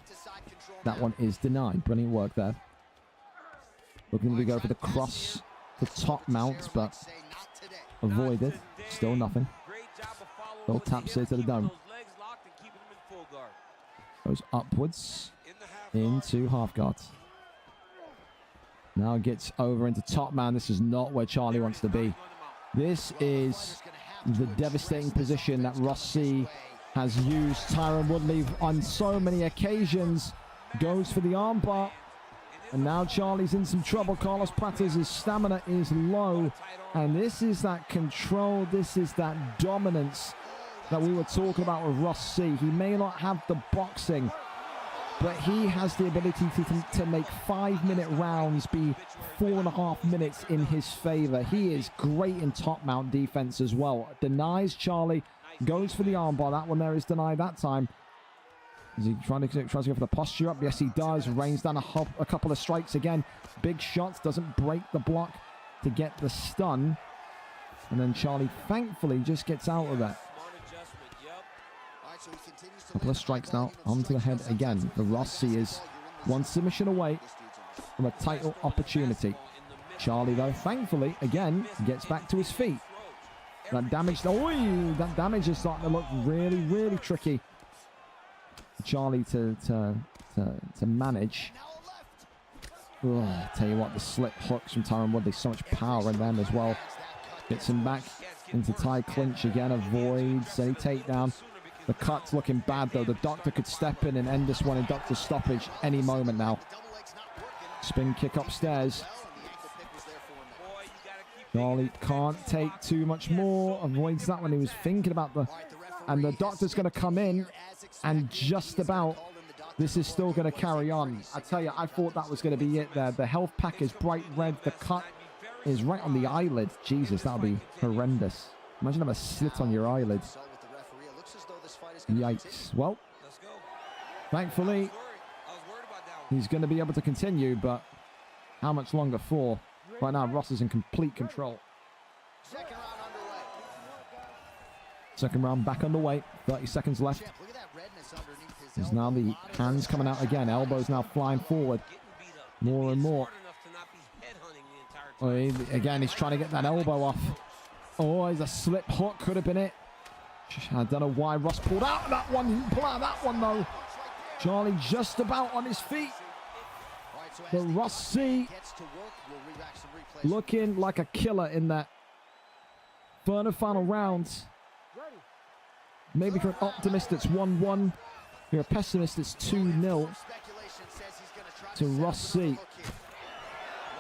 That one is denied. Brilliant work there. Looking to go for the cross, the top mount, but avoided. Still nothing. Little taps here to the dome. Goes upwards into half guard. Now gets over into top man. This is not where Charlie wants to be. This is the devastating position that Rossi has used Tyron Woodley on so many occasions. Goes for the armbar. And now Charlie's in some trouble. Carlos Prater's stamina is low. And this is that control. This is that dominance that we were talking about with Rossi. He may not have the boxing, but he has the ability to make 5-minute rounds be 4.5 minutes in his favor. He is great in top mount defense as well. Denies Charlie. Goes for the armbar. That one there is denied that time. Is he tries to go for the posture up? Yes, he does. Rains down a couple of strikes again. Big shots. Doesn't break the block to get the stun. And then Charlie, thankfully, just gets out of that. Couple of strikes now. Onto the head again. The Rossi is One submission away from a title opportunity. Charlie, though, thankfully, again, gets back to his feet. That damage, that damage is starting to look really, really tricky. Charlie to manage. Oh, I tell you what, the slip hooks from Tyron Woodley, so much power in them as well. Gets him back into tie clinch again, avoids any takedown. The cut's looking bad though. The doctor could step in and end this one in doctor's stoppage any moment now. Spin kick upstairs. Charlie can't take too much more. Avoids that one. He was thinking about the... And the doctor's going to come in and just about... This is still going to carry on. I tell you, I thought that was going to be it there. The health pack is bright red. The cut is right on the eyelid. Jesus, that would be horrendous. Imagine having a slit on your eyelid. Yikes. Well, thankfully, he's going to be able to continue, but how much longer for? Right now, Ross is in complete control. Second round back underway. 30 seconds left. There's now the hands coming out again. Elbows now flying forward. More and more. Oh, again, he's trying to get that elbow off. Oh, he's a slip hook. Could have been it. I don't know why Ross pulled out that one. He didn't pull out that one, though. Charlie just about on his feet. But Ross C looking like a killer in that final round. Maybe for an optimist, it's 1-1. If you're a pessimist, it's 2-0 to Ross C.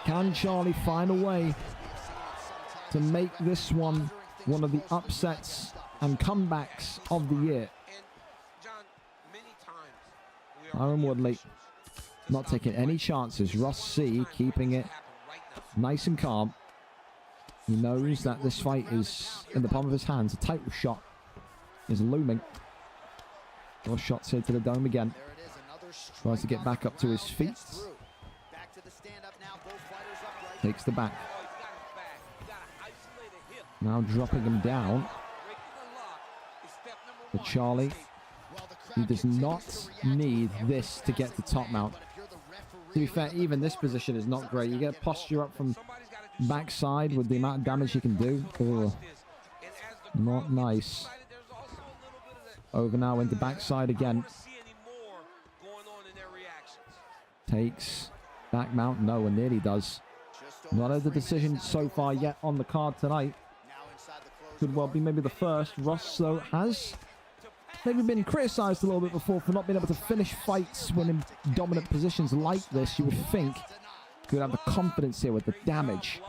Can Charlie find a way to make this one of the upsets and comebacks of the year? Tyron Woodley not taking any chances. Ross C keeping it nice and calm. He knows that this fight is in the palm of his hands. A title shot is looming. More shots here to the dome again. Tries to get back up to his feet. Takes the back. Now dropping him down. But Charlie, he does not need this to get to top mount. To be fair, even this position is not great. You get posture up from backside with the amount of damage you can do. Ugh. Not nice. Over now into backside again. Takes back mount. No one nearly does. Not of the decision so far yet on the card tonight. Could well be maybe the first. Ross, though, has maybe been criticised a little bit before for not being able to finish fights when in dominant positions like this. You would think he would have the confidence here with the damage,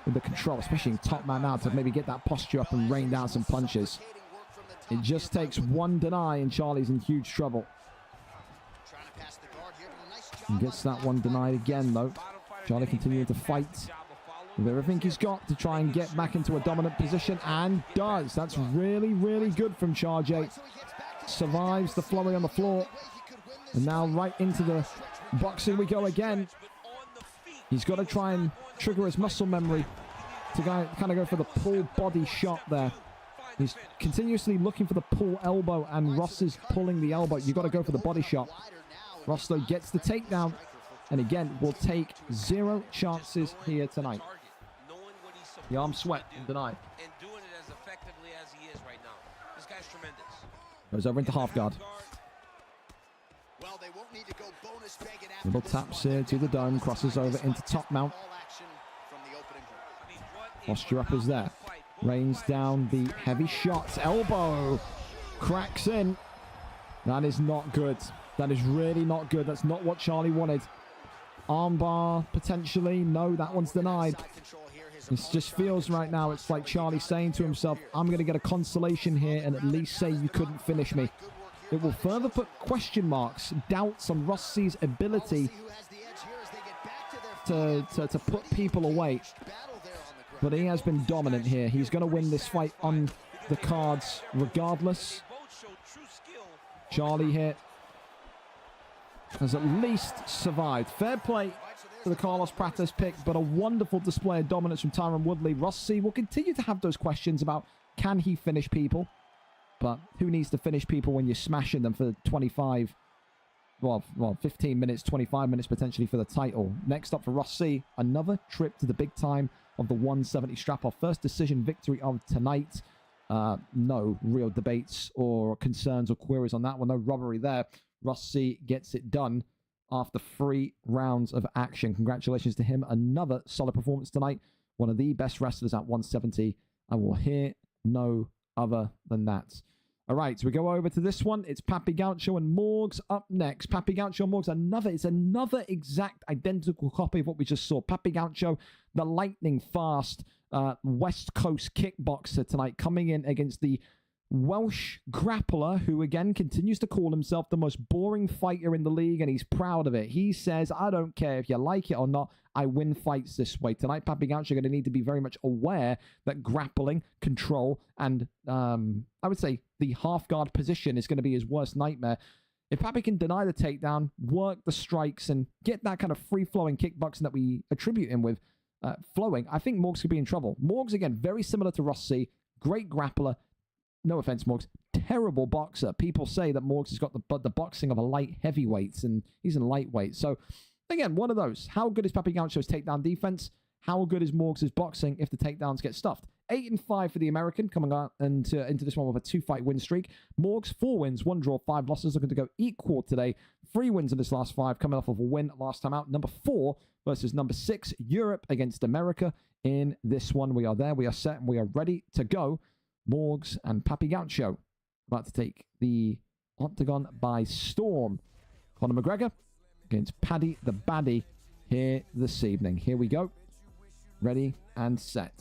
with the control, especially in top man now, to maybe get that posture up and rain down some punches. It just takes one deny and Charlie's in huge trouble. And gets that one denied again, though. Charlie continuing to fight with everything he's got to try and get back into a dominant position, and does. That's really, really good from Charge 8. Survives the flurry on the floor. And now right into the boxing we go again. He's got to try and trigger his muscle memory to kind of go for the pull body shot there. He's continuously looking for the pull elbow, and Ross is pulling the elbow. You've got to go for the body shot. Ross, though, gets the takedown. And again, will take 0 chances here tonight. The arm swept and denied. Goes over into half guard. Little taps here to the dome. Crosses over into top mount. Posture up is there. Rains down the heavy shots. Elbow cracks in. That is not good. That is really not good. That's not what Charlie wanted. Armbar potentially. No, that one's denied. This just feels right now, it's like Charlie saying to himself, I'm going to get a consolation here and at least say you couldn't finish me. It will further put question marks, doubts on Ross C's ability to put people away. But he has been dominant here. He's going to win this fight on the cards regardless. Charlie here has at least survived. Fair play to the Carlos Prates pick, but a wonderful display of dominance from Tyron Woodley. Ross C will continue to have those questions about can he finish people, but who needs to finish people when you're smashing them for 25 well, 15 minutes, 25 minutes potentially for the title. Next up for Rossi, another trip to the big time of the 170 strap. Our first decision victory of tonight. No real debates or concerns or queries on that one. No robbery there. Rossi gets it done after 3 rounds of action. Congratulations to him. Another solid performance tonight. One of the best wrestlers at 170. I will hear no other than that. All right, so we go over to this one. It's Papi Gaucho and Morgs up next. Papi Gaucho and Morgs, it's another exact identical copy of what we just saw. Papi Gaucho, the lightning fast West Coast kickboxer tonight, coming in against the Welsh grappler, who again continues to call himself the most boring fighter in the league, and he's proud of it. He says, I don't care if you like it or not, I win fights this way. Tonight, Papi Gaucho are going to need to be very much aware that grappling, control, and I would say the half-guard position is going to be his worst nightmare. If Papi can deny the takedown, work the strikes, and get that kind of free-flowing kickboxing that we attribute him with flowing, I think Morgs could be in trouble. Morgs, again, very similar to Rossi, great grappler. No offense, Morgs. Terrible boxer. People say that Morgs has got the boxing of a light heavyweight, and he's in lightweight. So, again, one of those. How good is Papi Gaucho's takedown defense? How good is Morgs' boxing if the takedowns get stuffed? 8-5 for the American, coming out into this one with a 2-fight win streak. Morgs, 4 wins, 1 draw, 5 losses. Looking to go equal today. 3 wins in this last 5, coming off of a win last time out. Number 4 versus number 6, Europe against America. In this one, we are there, we are set, and we are ready to go. Morgs and Papi Gaucho about to take the octagon by storm. Conor McGregor against Paddy the Baddy here this evening. Here we go. Ready and set.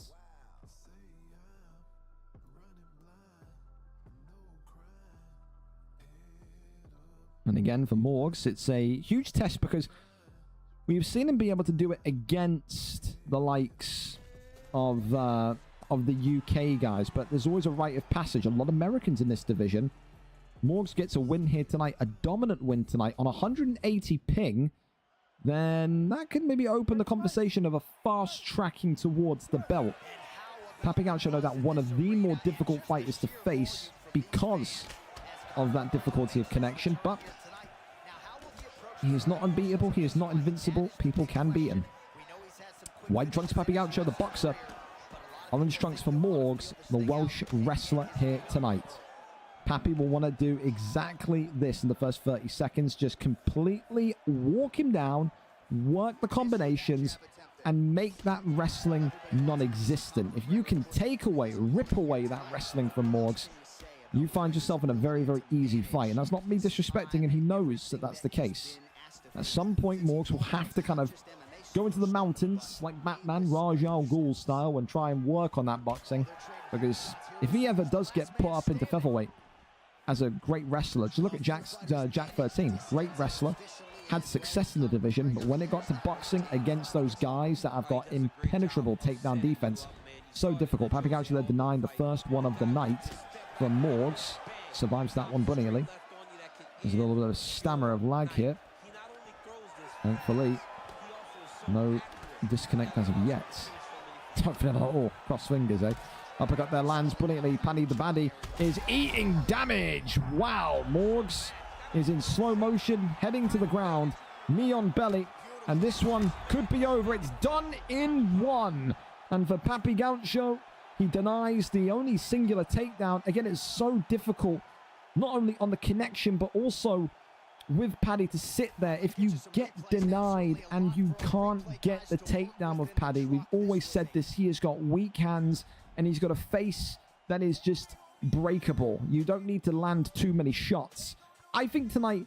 And again, for Morgs, it's a huge test because we've seen him be able to do it against the likes of the UK guys, but there's always a rite of passage. A lot of Americans in this division. Morgs gets a win here tonight, a dominant win tonight on 180 ping. Then that could maybe open the conversation of a fast tracking towards the belt. Papi Gaucho, no doubt, one of the more difficult fighters to face because of that difficulty of connection, but he is not unbeatable. He is not invincible. People can beat him. White trunks, Papi Gaucho, the boxer. Orange trunks for Morgs, the Welsh wrestler here tonight. Papi will want to do exactly this in the first 30 seconds. Just completely walk him down, work the combinations, and make that wrestling non-existent. If you can take away, rip away that wrestling from Morgs, you find yourself in a very, very easy fight. And that's not me disrespecting him. He knows that that's the case. At some point, Morgs will have to kind of go into the mountains like Batman, Raj Al Ghul style, and try and work on that boxing. Because if he ever does get put up into featherweight as a great wrestler, just look at Jack 13. Great wrestler, had success in the division, but when it got to boxing against those guys that have got impenetrable takedown defense, so difficult. Papi Gaucho there denying the first one of the night from Morgs. Survives that one brilliantly. There's a little bit of a stammer of lag here. Thankfully, no disconnect as of yet. Don't feel at all. Cross fingers, eh? Uppercut there lands brilliantly. Paddy the Baddy is eating damage. Wow. Morgs is in slow motion, heading to the ground. Knee on belly. And this one could be over. It's done in 1. And for Papi Gaucho, he denies the only singular takedown. Again, it's so difficult, not only on the connection, but also with Paddy to sit there. If you get denied and you can't get the takedown with Paddy, we've always said this, he has got weak hands and he's got a face that is just breakable. You don't need to land too many shots. I think tonight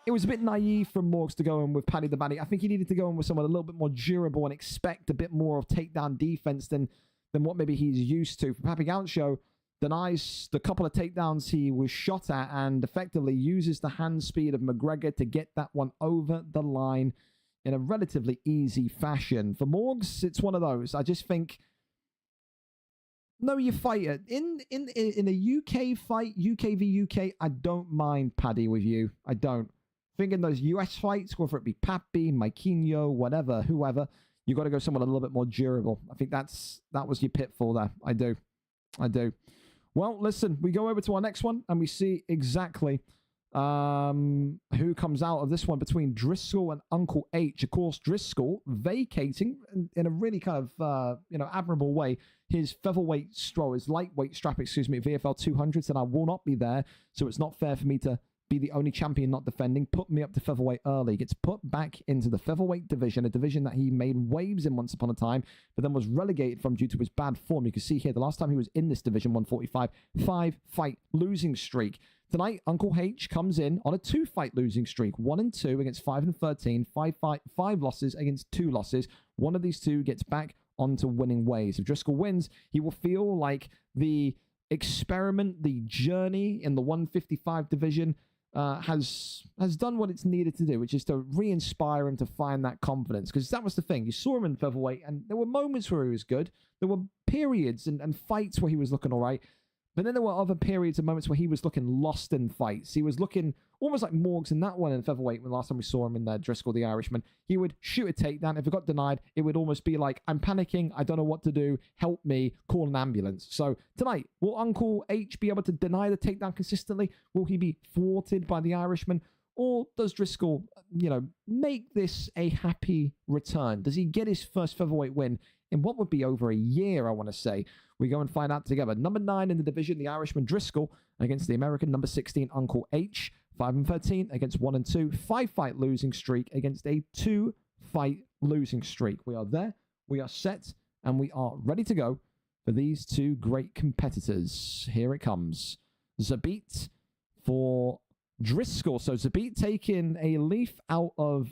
it was a bit naive from Morgs to go in with Paddy the Baddy. I think he needed to go in with someone a little bit more durable and expect a bit more of takedown defense than what maybe he's used to. For Papi Gaucho, denies the couple of takedowns he was shot at and effectively uses the hand speed of McGregor to get that one over the line in a relatively easy fashion. For Morgs, it's one of those. I just think, know your fighter. In a UK fight, UK v UK, I don't mind Paddy with you. I don't. I think in those US fights, whether it be Papi, Maikinho, whatever, whoever, you got to go someone a little bit more durable. I think that was your pitfall there. I do. Well, listen, we go over to our next one and we see exactly Who comes out of this one between Driscoll and Uncle H? Of course, Driscoll vacating in a really kind of, admirable way his featherweight his lightweight strap, excuse me, VFL 200, said I will not be there, so it's not fair for me to be the only champion not defending. Put me up to featherweight early. Gets put back into the featherweight division, a division that he made waves in once upon a time, but then was relegated from due to his bad form. You can see here, the last time he was in this division, 145, 5-fight losing streak. Tonight, Uncle H comes in on a 2-fight losing streak, 1-2 against 5-13, 5 losses against 2 losses. One of these two gets back onto winning ways. If Driscoll wins, he will feel like the experiment, the journey in the 155 division has done what it's needed to do, which is to re-inspire him to find that confidence. Because that was the thing. You saw him in featherweight, and there were moments where he was good. There were periods and fights where he was looking all right. But then there were other periods and moments where he was looking lost in fights. He was looking almost like Morgs in that one in featherweight when last time we saw him in there, Driscoll the Irishman. He would shoot a takedown. If it got denied, it would almost be like, I'm panicking. I don't know what to do. Help me. Call an ambulance. So tonight, will Uncle H be able to deny the takedown consistently? Will he be thwarted by the Irishman? Or does Driscoll, make this a happy return? Does he get his first featherweight win in what would be over a year, I want to say? We go and find out together. Number 9 in the division, the Irishman Driscoll against the American number 16, Uncle H. 5-13 against 1-2. 5-fight losing streak against a 2-fight losing streak. We are there, we are set, and we are ready to go for these two great competitors. Here it comes. Zabit for Driscoll. So Zabit taking a leaf out of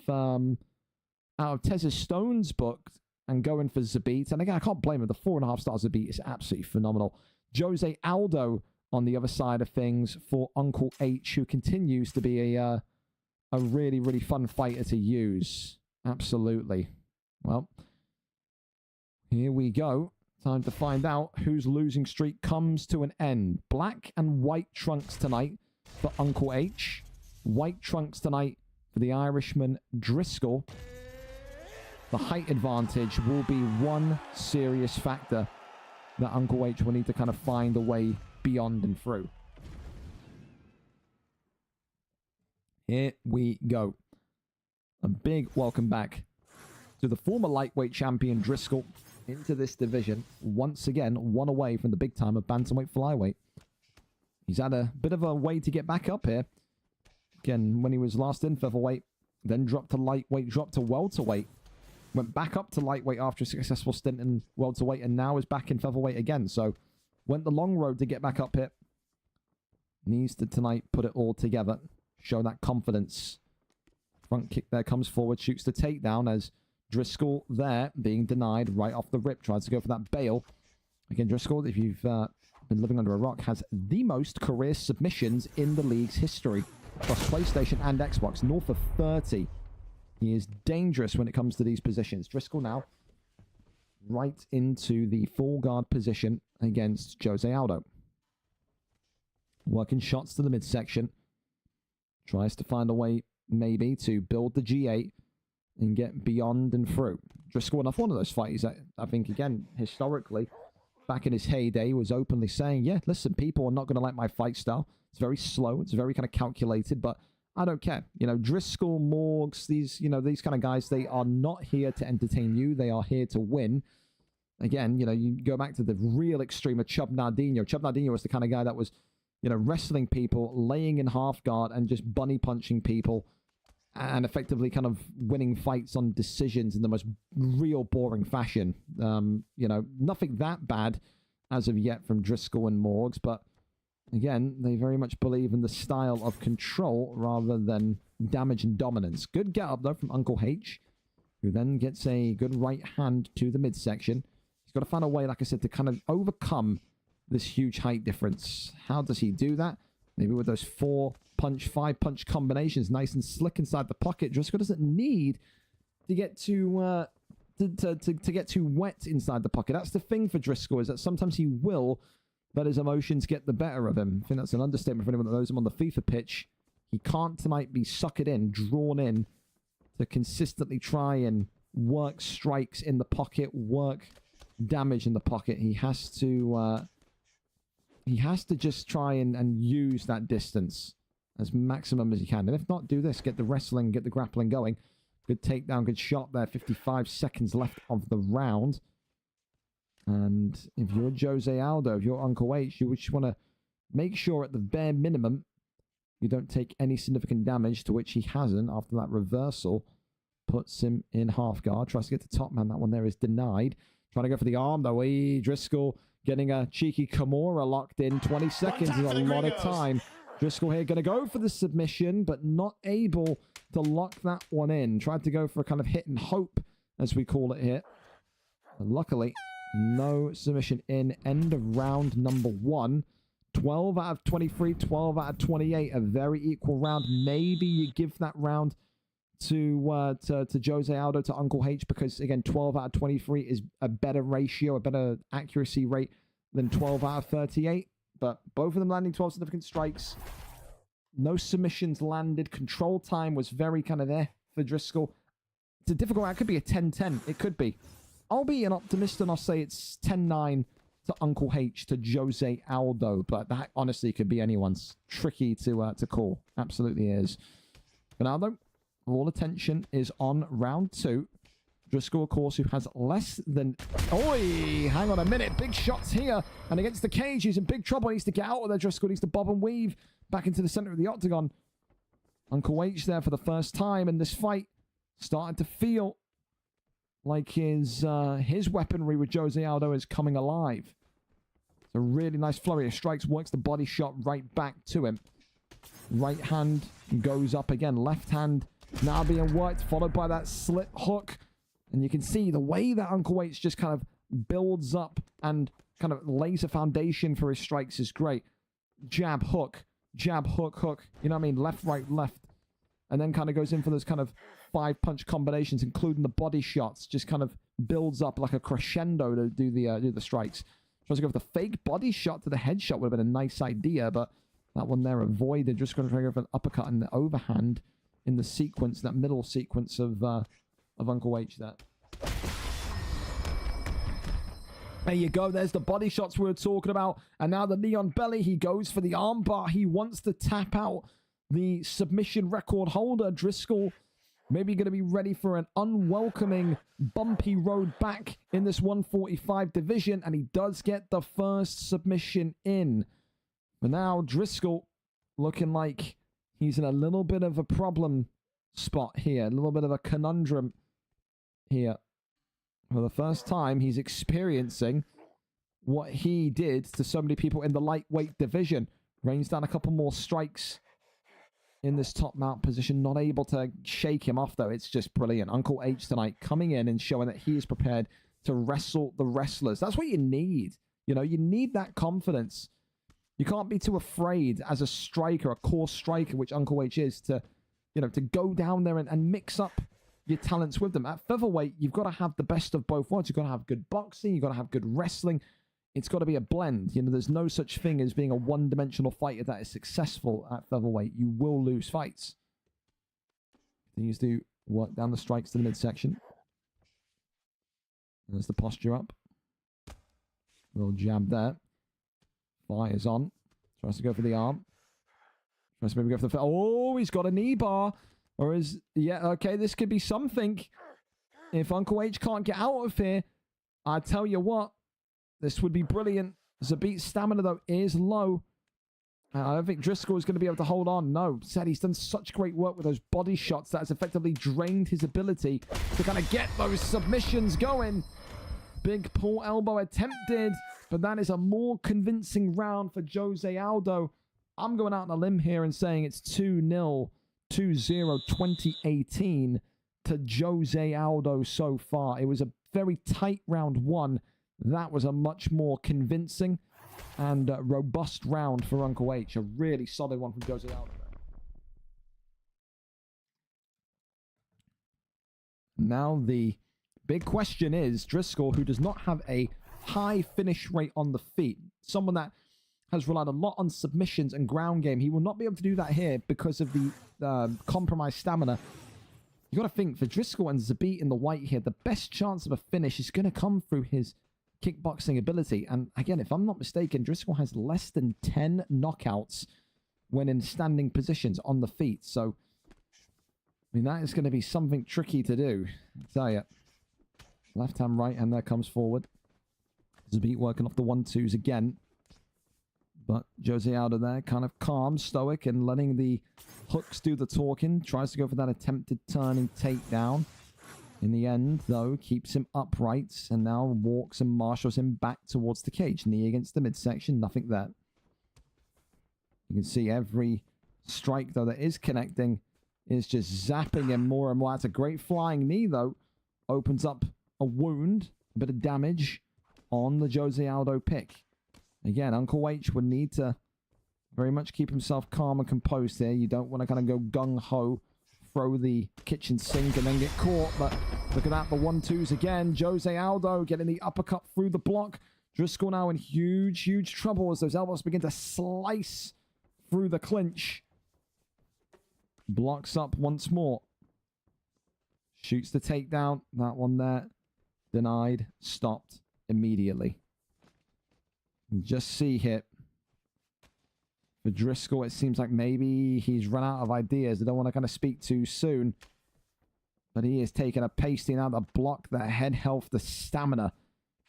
Tezza Stone's book and going for Zabit. And again, I can't blame him. The 4.5-star Zabit is absolutely phenomenal. Jose Aldo on the other side of things for Uncle H, who continues to be a really, really fun fighter to use. Absolutely. Well, here we go. Time to find out whose losing streak comes to an end. Black and white trunks tonight for Uncle H. White trunks tonight for the Irishman Driscoll. The height advantage will be one serious factor that Uncle H will need to kind of find a way beyond and through. Here we go. A big welcome back to the former lightweight champion Driscoll into this division. Once again, one away from the big time of bantamweight flyweight. He's had a bit of a way to get back up here. Again, when he was last in featherweight, then dropped to lightweight, dropped to welterweight. Went back up to lightweight after a successful stint in welterweight, and now is back in featherweight again. So, went the long road to get back up here. Needs to tonight put it all together. Show that confidence. Front kick there, comes forward, shoots the takedown as Driscoll there being denied right off the rip. Tries to go for that bail. Again, Driscoll, if you've been living under a rock, has the most career submissions in the league's history across PlayStation and Xbox, north of 30. He is dangerous when it comes to these positions. Driscoll now right into the full guard position against Jose Aldo. Working shots to the midsection. Tries to find a way, maybe, to build the G8 and get beyond and through. Driscoll, enough one of those fighters that I think, again, historically, back in his heyday, was openly saying, yeah, listen, people are not going to like my fight style. It's very slow. It's very kind of calculated, but I don't care. Driscoll, Morgs, these kind of guys, they are not here to entertain you. They are here to win. Again, you go back to the real extreme of Chub Nardino. Chub Nardino was the kind of guy that was, wrestling people, laying in half guard and just bunny punching people and effectively kind of winning fights on decisions in the most real boring fashion. Nothing that bad as of yet from Driscoll and Morgs, but again, they very much believe in the style of control rather than damage and dominance. Good get up, though, from Uncle H, who then gets a good right hand to the midsection. He's got to find a way, like I said, to kind of overcome this huge height difference. How does he do that? Maybe with those 4-punch, 5-punch combinations, nice and slick inside the pocket. Driscoll doesn't need to get too get too wet inside the pocket. That's the thing for Driscoll, is that sometimes he will let his emotions get the better of him. I think that's an understatement for anyone that knows him on the FIFA pitch. He can't tonight be suckered in, drawn in, to consistently try and work strikes in the pocket, work damage in the pocket. He has to just try and use that distance. as maximum as you can. And if not, do this. Get the wrestling, get the grappling going. Good takedown, good shot there. 55 seconds left of the round. And if you're Jose Aldo, if you're Uncle H, you just want to make sure at the bare minimum you don't take any significant damage, to which he hasn't after that reversal. Puts him in half guard. Tries to get to top man. That one there is denied. Trying to go for the arm, though. Driscoll getting a cheeky Kimura locked in. 20 seconds is a lot of time. Driscoll here going to go for the submission, but not able to lock that one in. Tried to go for a kind of hit and hope, as we call it here. And luckily, no submission in. End of round number 1. 12 out of 23, 12 out of 28. A very equal round. Maybe you give that round to Jose Aldo, to Uncle H, because, again, 12 out of 23 is a better ratio, a better accuracy rate than 12 out of 38. But both of them landing 12 significant strikes. No submissions landed. Control time was very kind of there for Driscoll. It's a difficult round. It could be a 10-10. It could be. I'll be an optimist and I'll say it's 10-9 to Uncle H, to Jose Aldo. But that honestly could be anyone's. Tricky to call. Absolutely is. Ronaldo, all attention is on round 2. Driscoll, of course, who has less than... Oi! Hang on a minute. Big shots here. And against the cage, he's in big trouble. He needs to get out of there. Driscoll needs to bob and weave back into the center of the octagon. Uncle H there for the first time in this fight. Starting to feel like his weaponry with Jose Aldo is coming alive. It's a really nice flurry of strikes. Works the body shot right back to him. Right hand goes up again. Left hand now being worked, followed by that slip hook. And you can see the way that Uncle H just kind of builds up and kind of lays a foundation for his strikes is great. Jab, hook, hook. You know what I mean? Left, right, left. And then kind of goes in for those kind of 5-punch combinations, including the body shots. Just kind of builds up like a crescendo to do the strikes. Tries to go for the fake body shot to the headshot. Would have been a nice idea, but that one there avoided. Just going to try to go for an uppercut and the overhand in the sequence, that middle sequence of Uncle H there. There you go. There's the body shots we were talking about. And now the knee on belly. He goes for the armbar. He wants to tap out the submission record holder. Driscoll maybe going to be ready for an unwelcoming, bumpy road back in this 145 division. And he does get the first submission in. But now Driscoll looking like he's in a little bit of a problem spot here. A little bit of a conundrum here. For the first time, he's experiencing what he did to so many people in the lightweight division. Rains down a couple more strikes in this top mount position. Not able to shake him off, though. It's just brilliant. Uncle H tonight coming in and showing that he is prepared to wrestle the wrestlers. That's what you need. You know, you need that confidence. You can't be too afraid as a striker, a core striker, which Uncle H is, to, you know, to go down there and mix up your talents with them. At featherweight, you've got to have the best of both worlds. You've got to have good boxing. You've got to have good wrestling. It's got to be a blend. You know, there's no such thing as being a one-dimensional fighter that is successful at featherweight. You will lose fights. Continues to work down the strikes to the midsection. There's the posture up. Little jab there. Fires on. Tries to go for the arm. Tries to maybe go for the... Oh, he's got a knee bar. Or is... Yeah, okay, this could be something. If Uncle H can't get out of here, I tell you what, this would be brilliant. Zabit's stamina, though, is low. I don't think Driscoll is going to be able to hold on. No, said he's done such great work with those body shots that has effectively drained his ability to kind of get those submissions going. Big pull elbow attempted, but that is a more convincing round for Jose Aldo. I'm going out on a limb here and saying it's 2-0, 2-0, 2018 to Jose Aldo so far. It was a very tight round one. That was a much more convincing and robust round for Uncle H. A really solid one from Jose Aldo. Now the big question is Driscoll, who does not have a high finish rate on the feet, someone that has relied a lot on submissions and ground game. He will not be able to do that here because of the compromised stamina. You got to think, for Driscoll and Zabit in the white here, the best chance of a finish is going to come through his kickboxing ability. And again, if I'm not mistaken, Driscoll has less than 10 knockouts when in standing positions on the feet. So, I mean, that is going to be something tricky to do. I tell you. Left hand, right hand there comes forward. Zabit working off the 1-2s again. But Jose Aldo there, kind of calm, stoic, and letting the hooks do the talking. Tries to go for that attempted turning takedown. In the end, though, keeps him upright and now walks and marshals him back towards the cage. Knee against the midsection, nothing there. You can see every strike, though, that is connecting is just zapping him more and more. That's a great flying knee, though. Opens up a wound, a bit of damage on the Jose Aldo pick. Again, Uncle H would need to very much keep himself calm and composed here. You don't want to kind of go gung-ho, throw the kitchen sink and then get caught. But look at that, the 1-2s again. Jose Aldo getting the uppercut through the block. Driscoll now in huge, huge trouble as those elbows begin to slice through the clinch. Blocks up once more. Shoots the takedown. That one there. Denied. Stopped immediately. Just see here. For Driscoll, it seems like maybe he's run out of ideas. I don't want to kind of speak too soon. But he is taking a pasting out. The block, the head health, the stamina.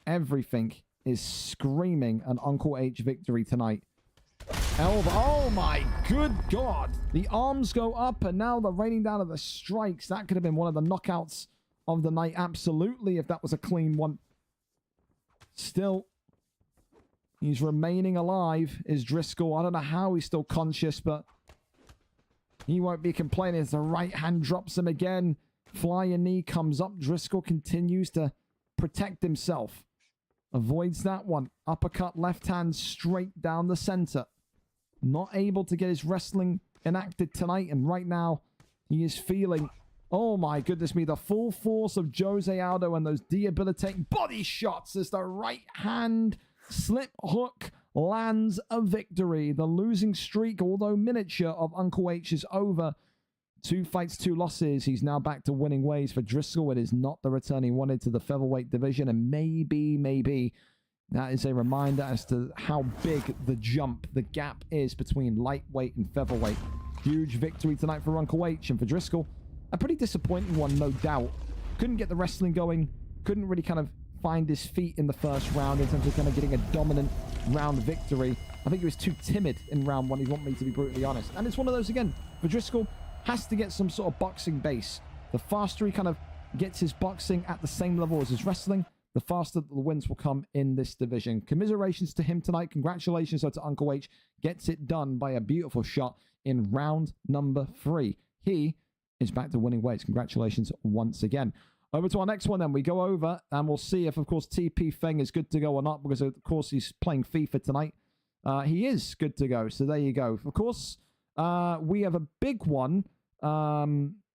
Everything is screaming an Uncle H victory tonight. Elbow. Oh my good God. The arms go up and now the raining down of the strikes. That could have been one of the knockouts of the night. Absolutely, if that was a clean one. Still, he's remaining alive, is Driscoll. I don't know how he's still conscious, but he won't be complaining as the right hand drops him again. Flying knee comes up. Driscoll continues to protect himself. Avoids that one. Uppercut, left hand straight down the center. Not able to get his wrestling enacted tonight, and right now he is feeling, oh my goodness me, the full force of Jose Aldo and those debilitating body shots as the right hand slip hook lands a victory. The losing streak, although miniature, of Uncle H is over. 2 fights, 2 losses. He's now back to winning ways for Driscoll. It is not the return he wanted to the featherweight division, and maybe that is a reminder as to how big the jump, the gap is between lightweight and featherweight. Huge victory tonight for Uncle H, and for Driscoll, a pretty disappointing one, no doubt. Couldn't get the wrestling going, couldn't really kind of find his feet in the first round in terms of kind of getting a dominant round victory. I think he was too timid in round 1, if you want me to be brutally honest. And it's one of those, again, for Driscoll, has to get some sort of boxing base. The faster he kind of gets his boxing at the same level as his wrestling, the faster the wins will come in this division. Commiserations to him tonight. Congratulations to Uncle H. Gets it done by a beautiful shot in round number 3. He is back to winning ways. Congratulations once again. Over to our next one then. We go over and we'll see if, of course, TP Feng is good to go or not, because, of course, he's playing FIFA tonight. He is good to go, so there you go. Of course, we have a big one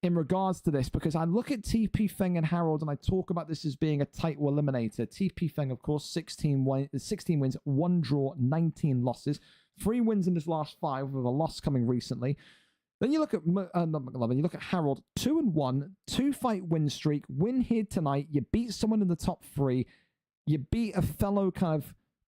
in regards to this, because I look at TP Feng and Harold and I talk about this as being a title eliminator. TP Feng, of course, 16 wins, 1 draw, 19 losses, 3 wins in his last 5, with a loss coming recently. Then you look at not McLovin, you look at Harold, 2-1, 2-fight win streak, win here tonight. You beat someone in the top 3. You beat a fellow kind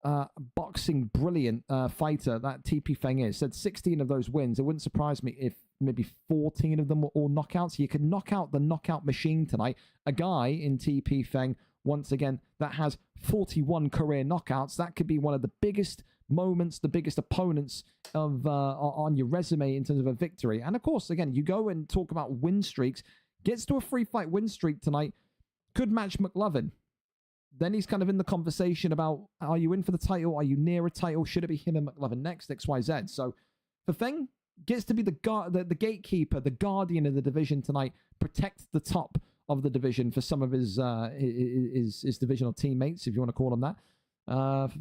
of boxing brilliant fighter that TP Feng is. Said 16 of those wins. It wouldn't surprise me if maybe 14 of them were all knockouts. You can knock out the knockout machine tonight. A guy in TP Feng, once again, that has 41 career knockouts. That could be one of the biggest moments, the biggest opponents of on your resume in terms of a victory. And of course, again, you go and talk about win streaks. Gets to a 3-fight win streak tonight. Could match McLovin. Then he's kind of in the conversation about, are you in for the title? Are you near a title? Should it be him and McLovin next? XYZ. So for Feng, gets to be the gatekeeper, the guardian of the division tonight. Protect the top of the division for some of his divisional teammates, if you want to call them that.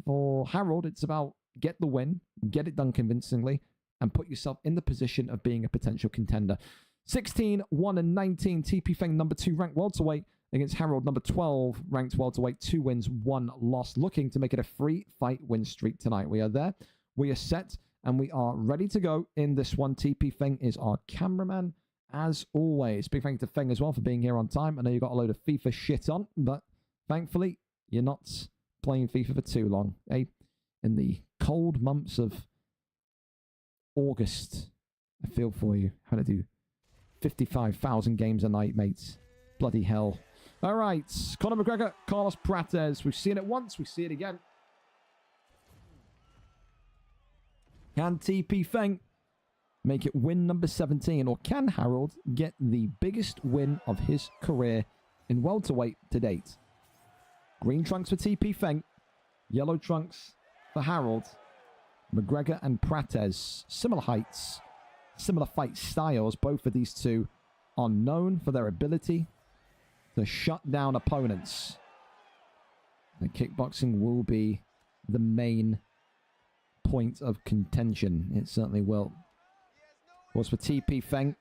For Harold, it's about get the win, get it done convincingly, and put yourself in the position of being a potential contender. 16, 1 and 19. TP Feng, number 2 ranked welterweight, against Harold, number 12 ranked welterweight, 2 wins, 1 loss, looking to make it a 3-fight win streak tonight. We are there, we are set, and we are ready to go in this one. TP Feng is our cameraman, as always. Big thank you to Feng as well for being here on time. I know you got a load of FIFA shit on, but thankfully, you're not playing FIFA for too long, eh? In the cold months of August. I feel for you. How to do 55,000 games a night, mates. Bloody hell. All right. Conor McGregor, Carlos Prates. We've seen it once. We see it again. Can TP Feng make it win number 17? Or can Harold get the biggest win of his career in welterweight to date? Green trunks for TP Feng. Yellow trunks for Harold. McGregor and Prates. Similar heights. Similar fight styles. Both of these two are known for their ability to shut down opponents. The kickboxing will be the main point of contention. It certainly will. Of course, for TP Feng,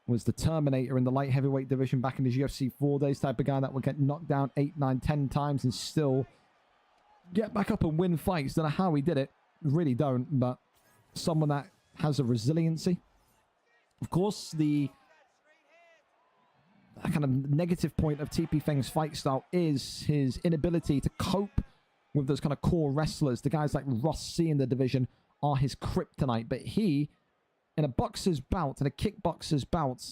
was the Terminator in the light heavyweight division back in his UFC 4 days, type of guy that would get knocked down 8, 9, 10 times and still get back up and win fights. Don't know how he did it. Really don't, but someone that has a resiliency. Of course, the kind of negative point of TP Feng's fight style is his inability to cope with those kind of core wrestlers. The guys like Ross C in the division are his kryptonite, but he, in a boxer's bout, in a kickboxer's bout,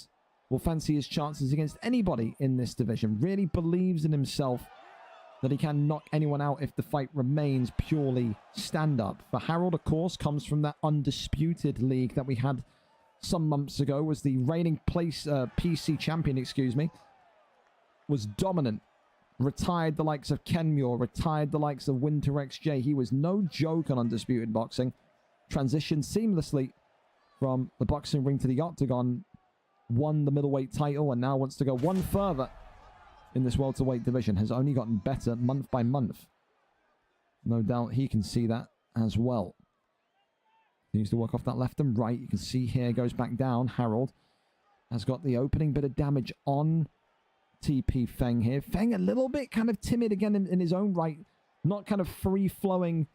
will fancy his chances against anybody in this division. Really believes in himself that he can knock anyone out if the fight remains purely stand-up. For Harold, of course, comes from that undisputed league that we had some months ago, was the reigning PC champion, was dominant. Retired the likes of Ken Muir, retired the likes of WinterxJ. He was no joke on undisputed boxing. Transitioned seamlessly from the boxing ring to the octagon, won the middleweight title, and now wants to go one further in this welterweight division. Has only gotten better month by month. No doubt he can see that as well. Needs to work off that left and right. You can see here, goes back down. Harold has got the opening bit of damage on TP Feng here. Feng a little bit kind of timid again in his own right. Not kind of free-flowing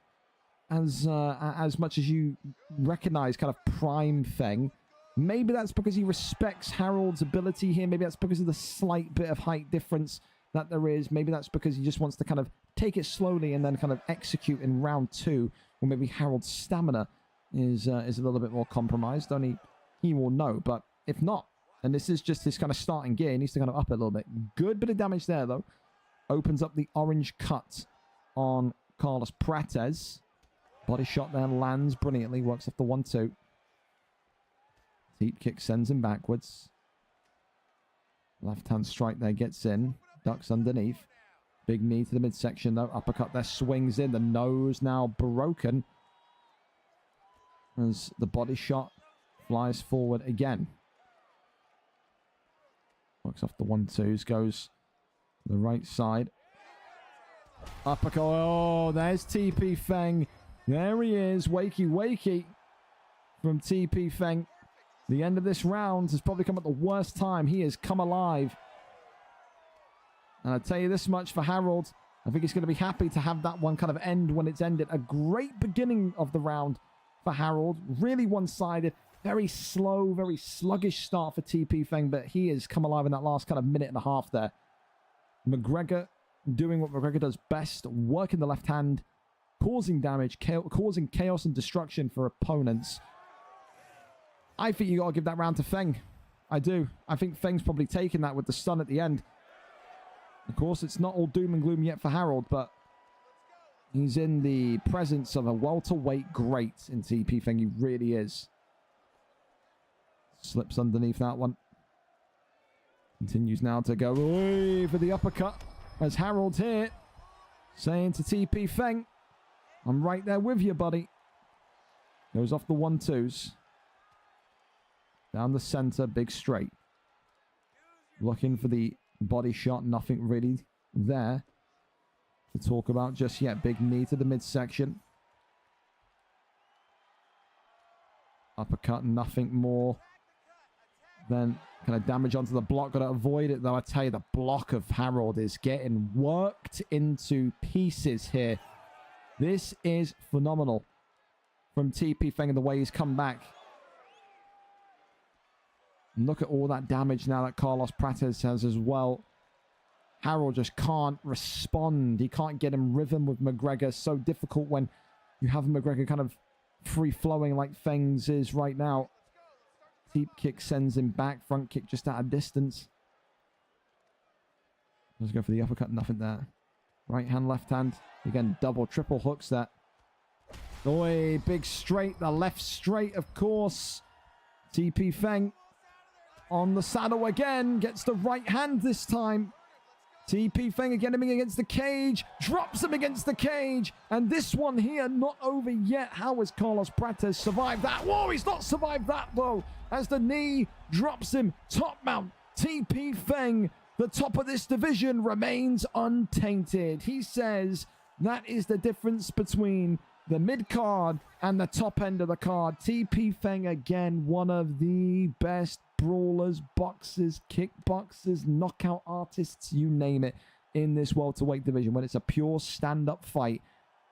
as much as you recognize kind of prime Feng. Maybe that's because he respects Harold's ability here. Maybe that's because of the slight bit of height difference that there is. Maybe that's because he just wants to kind of take it slowly and then kind of execute in round 2. Or maybe Harold's stamina is a little bit more compromised. Only he will know. But if not, and this is just his kind of starting gear, he needs to kind of up it a little bit. Good bit of damage there, though. Opens up the orange cut on Carlos Prates. Body shot there, lands brilliantly. Works off the 1-2. Deep kick sends him backwards. Left hand strike there, gets in. Ducks underneath. Big knee to the midsection, though. Uppercut there, swings in. The nose now broken. As the body shot flies forward again. Works off the 1-2s, goes to the right side. Uppercut. Oh, there's TP Feng. There he is. Wakey, wakey from TP Feng. The end of this round has probably come at the worst time. He has come alive. And I'll tell you this much for Harold. I think he's going to be happy to have that one kind of end when it's ended. A great beginning of the round for Harold. Really one-sided. Very slow, very sluggish start for TP Feng, but he has come alive in that last kind of minute and a half there. McGregor doing what McGregor does best, working the left hand, causing damage, causing chaos and destruction for opponents. I think you got to give that round to Feng. I do. I think Feng's probably taken that with the stun at the end. Of course, it's not all doom and gloom yet for Harold, but he's in the presence of a welterweight great in TP Feng. He really is. Slips underneath that one. Continues now to go for the uppercut. As Harold's here, saying to TP Feng, I'm right there with you, buddy. Goes off the 1-2s. Down the center, big straight. Looking for the body shot. Nothing really there to talk about just yet. Big knee to the midsection. Uppercut, nothing more than kind of damage onto the block. Got to avoid it, though. I tell you, the block of Harold is getting worked into pieces here. This is phenomenal from TP Feng and the way he's come back. And look at all that damage now that Carlos Prates has as well. Harold just can't respond. He can't get in rhythm with McGregor. So difficult when you have McGregor kind of free-flowing like Feng's is right now. Deep kick sends him back. Front kick just out of distance. Let's go for the uppercut. Nothing there. Right hand, left hand. Again, double, triple hooks that. Oi, big straight. The left straight, of course. TP Feng on the saddle again. Gets the right hand this time. TP Feng again against the cage. Drops him against the cage. And this one here, not over yet. How has Carlos Prates survived that? Whoa, he's not survived that, though. As the knee drops him. Top mount. TP Feng, the top of this division, remains untainted. He says that is the difference between the mid-card and the top end of the card. TP Feng, again, one of the best brawlers, boxers, kickboxers, knockout artists, you name it, in this welterweight division. When it's a pure stand-up fight,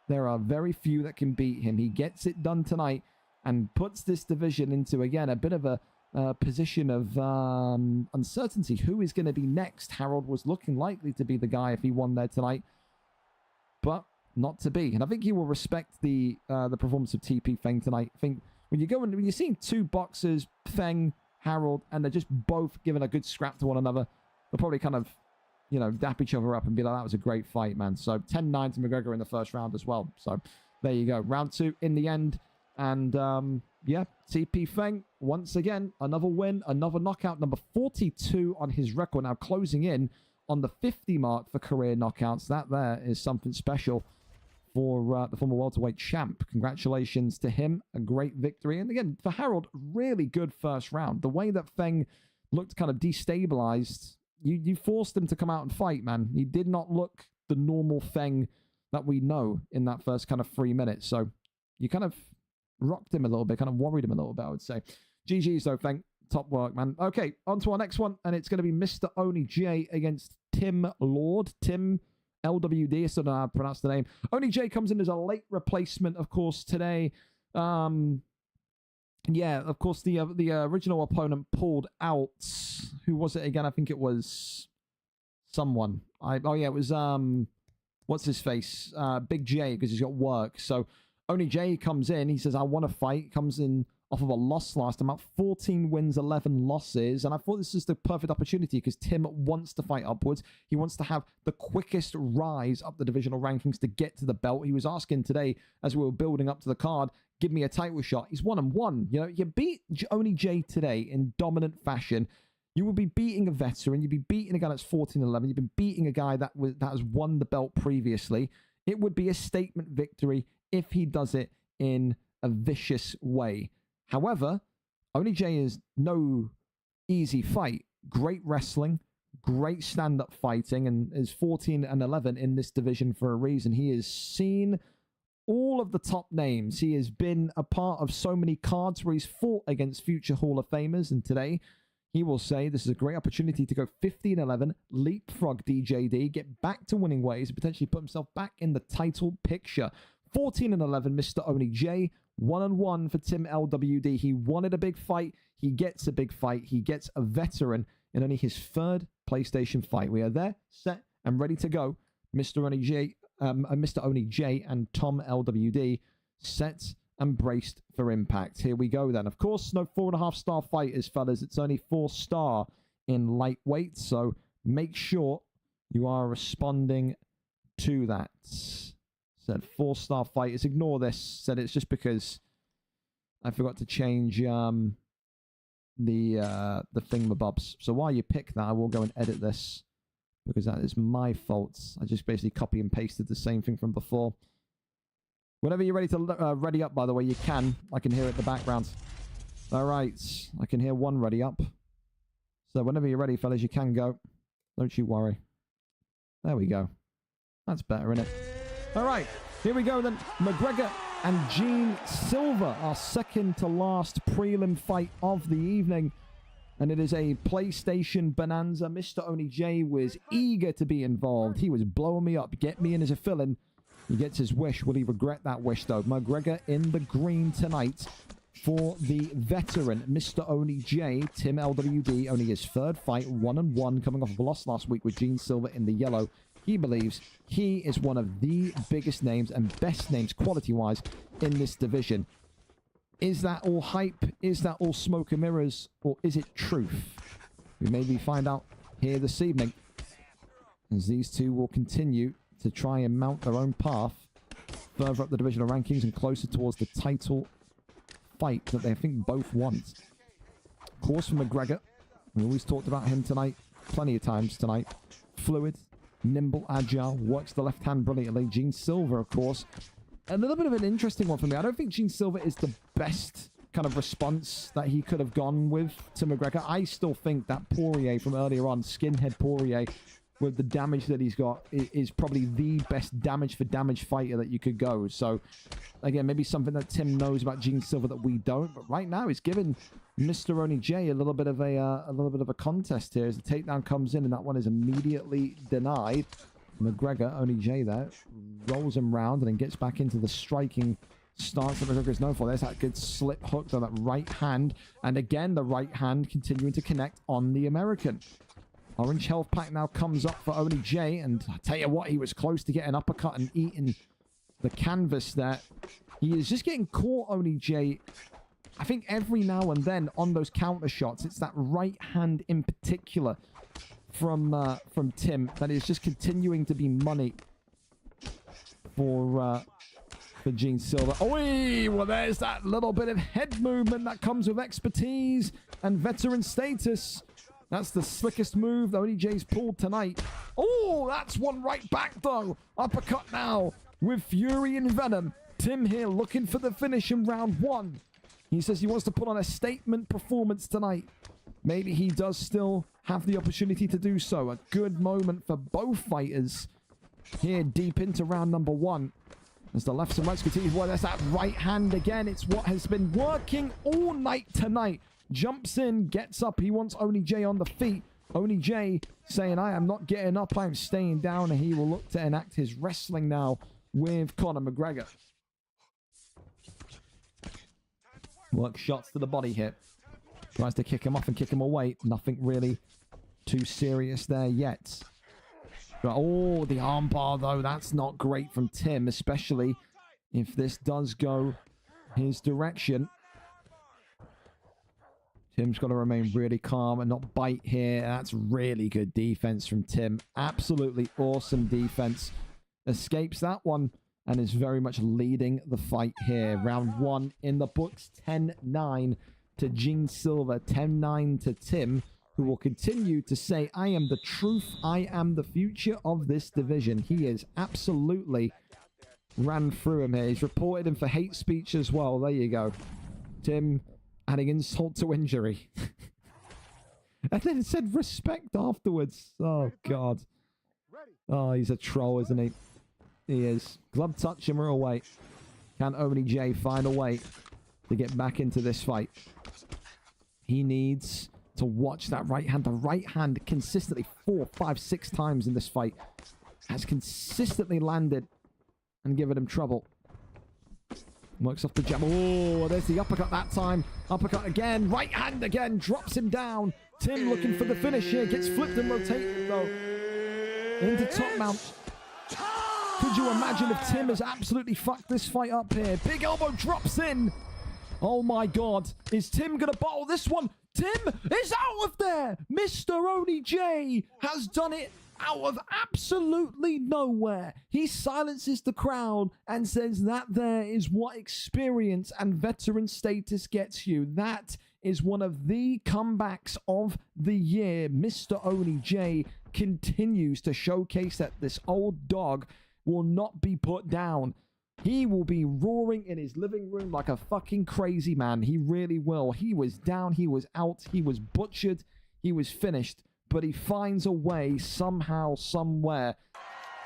there are very few that can beat him. He gets it done tonight and puts this division into, again, a bit of a position of uncertainty. Who is going to be next? Harold was looking likely to be the guy if he won there tonight, but not to be. And I think he will respect the performance of TP Feng tonight. I think when you're seeing two boxers, Feng, Harold, and they're just both giving a good scrap to one another, they'll probably kind of, dap each other up and be like, that was a great fight, man. So 10-9 to McGregor in the first round as well. So there you go. Round 2 in the end. And yeah, TP Feng, once again, another win, another knockout, number 42 on his record, now closing in on the 50 mark for career knockouts. That there is something special for the former welterweight champ. Congratulations to him. A great victory. And again, for Harold, really good first round. The way that Feng looked kind of destabilized, you forced him to come out and fight, man. He did not look the normal Feng that we know in that first kind of 3 minutes. So you kind of rocked him a little bit, kind of worried him a little bit, I would say. GG's though, Feng. Top work, man. Okay, on to our next one, and it's going to be Mr. Oni J against Tim Lord. Tim LWD, I still don't know how to pronounce the name. Oni J comes in as a late replacement, of course, today. Yeah, of course, the original opponent pulled out. Who was it again? I think it was someone. Oh, yeah, it was, what's his face? Big J, because he's got work. So Oni J comes in. He says, I want to fight. Comes in off of a loss last time out. 14 wins, 11 losses. And I thought this is the perfect opportunity because Tim wants to fight upwards. He wants to have the quickest rise up the divisional rankings to get to the belt. He was asking today, as we were building up to the card, give me a title shot. He's 1-1. You beat Oni J today in dominant fashion. You will be beating a veteran. You'll be beating a guy that's 14-11. You've been beating a guy that has won the belt previously. It would be a statement victory if he does it in a vicious way. However, Oni J is no easy fight. Great wrestling, great stand-up fighting, and is 14-11 in this division for a reason. He has seen all of the top names. He has been a part of so many cards where he's fought against future Hall of Famers, and today he will say this is a great opportunity to go 15-11, leapfrog DJD, get back to winning ways, and potentially put himself back in the title picture. 14-11, Mr. Oni J. 1-1 for Tim LWD. He wanted a big fight. He gets a big fight. He gets a veteran in only his third PlayStation fight. We are there, set, and ready to go. Mr. Oni J and Tom LWD set and braced for impact. Here we go then. Of course, no 4.5-star fighters, fellas. It's only 4-star in lightweight. So make sure you are responding to that. Said 4-star fighters. Ignore this. Said it's just because I forgot to change the thingamabobs. So while you pick that, I will go and edit this because that is my fault. I just basically copy and pasted the same thing from before. Whenever you're ready to ready up, by the way, you can. I can hear it in the background. All right. I can hear one ready up. So whenever you're ready, fellas, you can go. Don't you worry. There we go. That's better, isn't it? All right, here we go then. McGregor and Gene Silva, our second to last prelim fight of the evening. And it is a PlayStation bonanza. Mr. Oni J was eager to be involved. He was blowing me up. Get me in as a fill-in. He gets his wish. Will he regret that wish, though? McGregor in the green tonight for the veteran, Mr. Oni J. Tim LWD, only his third fight, 1-1, coming off of a loss last week with Gene Silva in the yellow. He believes he is one of the biggest names and best names quality-wise in this division. Is that all hype? Is that all smoke and mirrors? Or is it truth? We maybe find out here this evening, as these two will continue to try and mount their own path further up the divisional rankings and closer towards the title fight that they, I think, both want. Of course, for McGregor, we always talked about him tonight, plenty of times tonight. Fluid, nimble, agile, works the left hand brilliantly. Gene Silver, of course, a little bit of an interesting one for me. I don't think Gene Silver is the best kind of response that he could have gone with to McGregor. I still think that Poirier from earlier on, skinhead Poirier, with the damage that he's got, is probably the best damage for damage fighter that you could go. So, again, maybe something that Tim knows about Gene Silver that we don't. But right now, he's giving Mr. Oni J a little bit of a contest here as the takedown comes in, and that one is immediately denied. McGregor, Oni J there, rolls him round and then gets back into the striking stance that McGregor is known for. There's that good slip hook to that right hand, and again the right hand continuing to connect on the American. Orange health pack now comes up for Oni J, and I tell you what, he was close to getting uppercut and eating the canvas there. He is just getting caught, Oni J, I think every now and then on those counter shots. It's that right hand in particular from Tim that is just continuing to be money for Gene Silver. Oh, well, there's that little bit of head movement that comes with expertise and veteran status. That's the slickest move that Oni J's pulled tonight. Oh, that's one right back, though. Uppercut now with fury and venom. Tim here looking for the finish in round one. He says he wants to put on a statement performance tonight. Maybe he does still have the opportunity to do so. A good moment for both fighters here deep into round number one. As the lefts and rights continue. Well, there's that right hand again. It's what has been working all night tonight. Jumps in, gets up. He wants Oni J on the feet. Oni J saying, I am not getting up. I'm staying down. And he will look to enact his wrestling now with Conor McGregor. Work shots to the body here. Tries to kick him off and kick him away. Nothing really too serious there yet. But, oh, the armbar, though. That's not great from Tim, especially if this does go his direction. Tim's got to remain really calm and not bite here. That's really good defense from Tim. Absolutely awesome defense. Escapes that one and is very much leading the fight here. Round one in the books, 10-9 to Gene Silver, 10-9 to Tim, who will continue to say, I am the truth, I am the future of this division. He is absolutely ran through him here. He's reported him for hate speech as well. There you go. Tim adding insult to injury. And then it said respect afterwards. Oh, God. Oh, he's a troll, isn't he? He is. Glove touch him real way. Can Oni J find a way to get back into this fight? He needs to watch that right hand. The right hand consistently 4, 5, 6 times in this fight has consistently landed and given him trouble. Works off the jab. Oh, there's the uppercut that time. Uppercut again. Right hand again. Drops him down. Tim looking for the finish here. Gets flipped and rotated, though. Into top mount. Could you imagine if Tim has absolutely fucked this fight up here? Big elbow drops in. Oh, my God. Is Tim going to bottle this one? Tim is out of there. Mr. Oni J has done it out of absolutely nowhere. He silences the crowd and says that there is what experience and veteran status gets you. That is one of the comebacks of the year. Mr. Oni J continues to showcase that this old dog will not be put down. He will be roaring in his living room like a fucking crazy man. He really will. He was down, he was out, he was butchered, he was finished. But he finds a way, somehow, somewhere,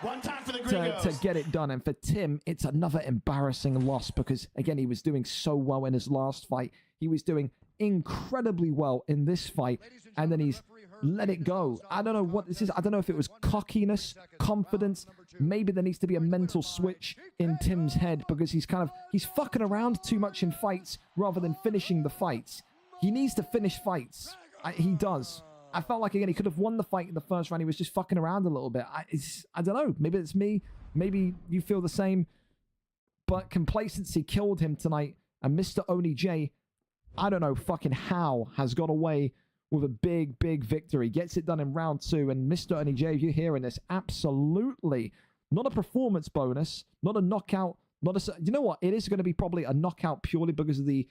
One time for the to get it done. And for Tim, it's another embarrassing loss because, again, he was doing so well in his last fight. He was doing incredibly well in this fight, and then he's let it go. I don't know what this is. I don't know if it was cockiness, confidence. Maybe there needs to be a mental switch in Tim's head because he's fucking around too much in fights rather than finishing the fights. He needs to finish fights. He does. I felt like, again, he could have won the fight in the first round. He was just fucking around a little bit. I don't know. Maybe it's me. Maybe you feel the same. But complacency killed him tonight. And Mr. Oni J, I don't know fucking how, has got away with a big, big victory. Gets it done in round 2. And Mr. Oni J, if you're hearing this, absolutely not a performance bonus, not a knockout, not a... You know what? It is going to be probably a knockout purely because of it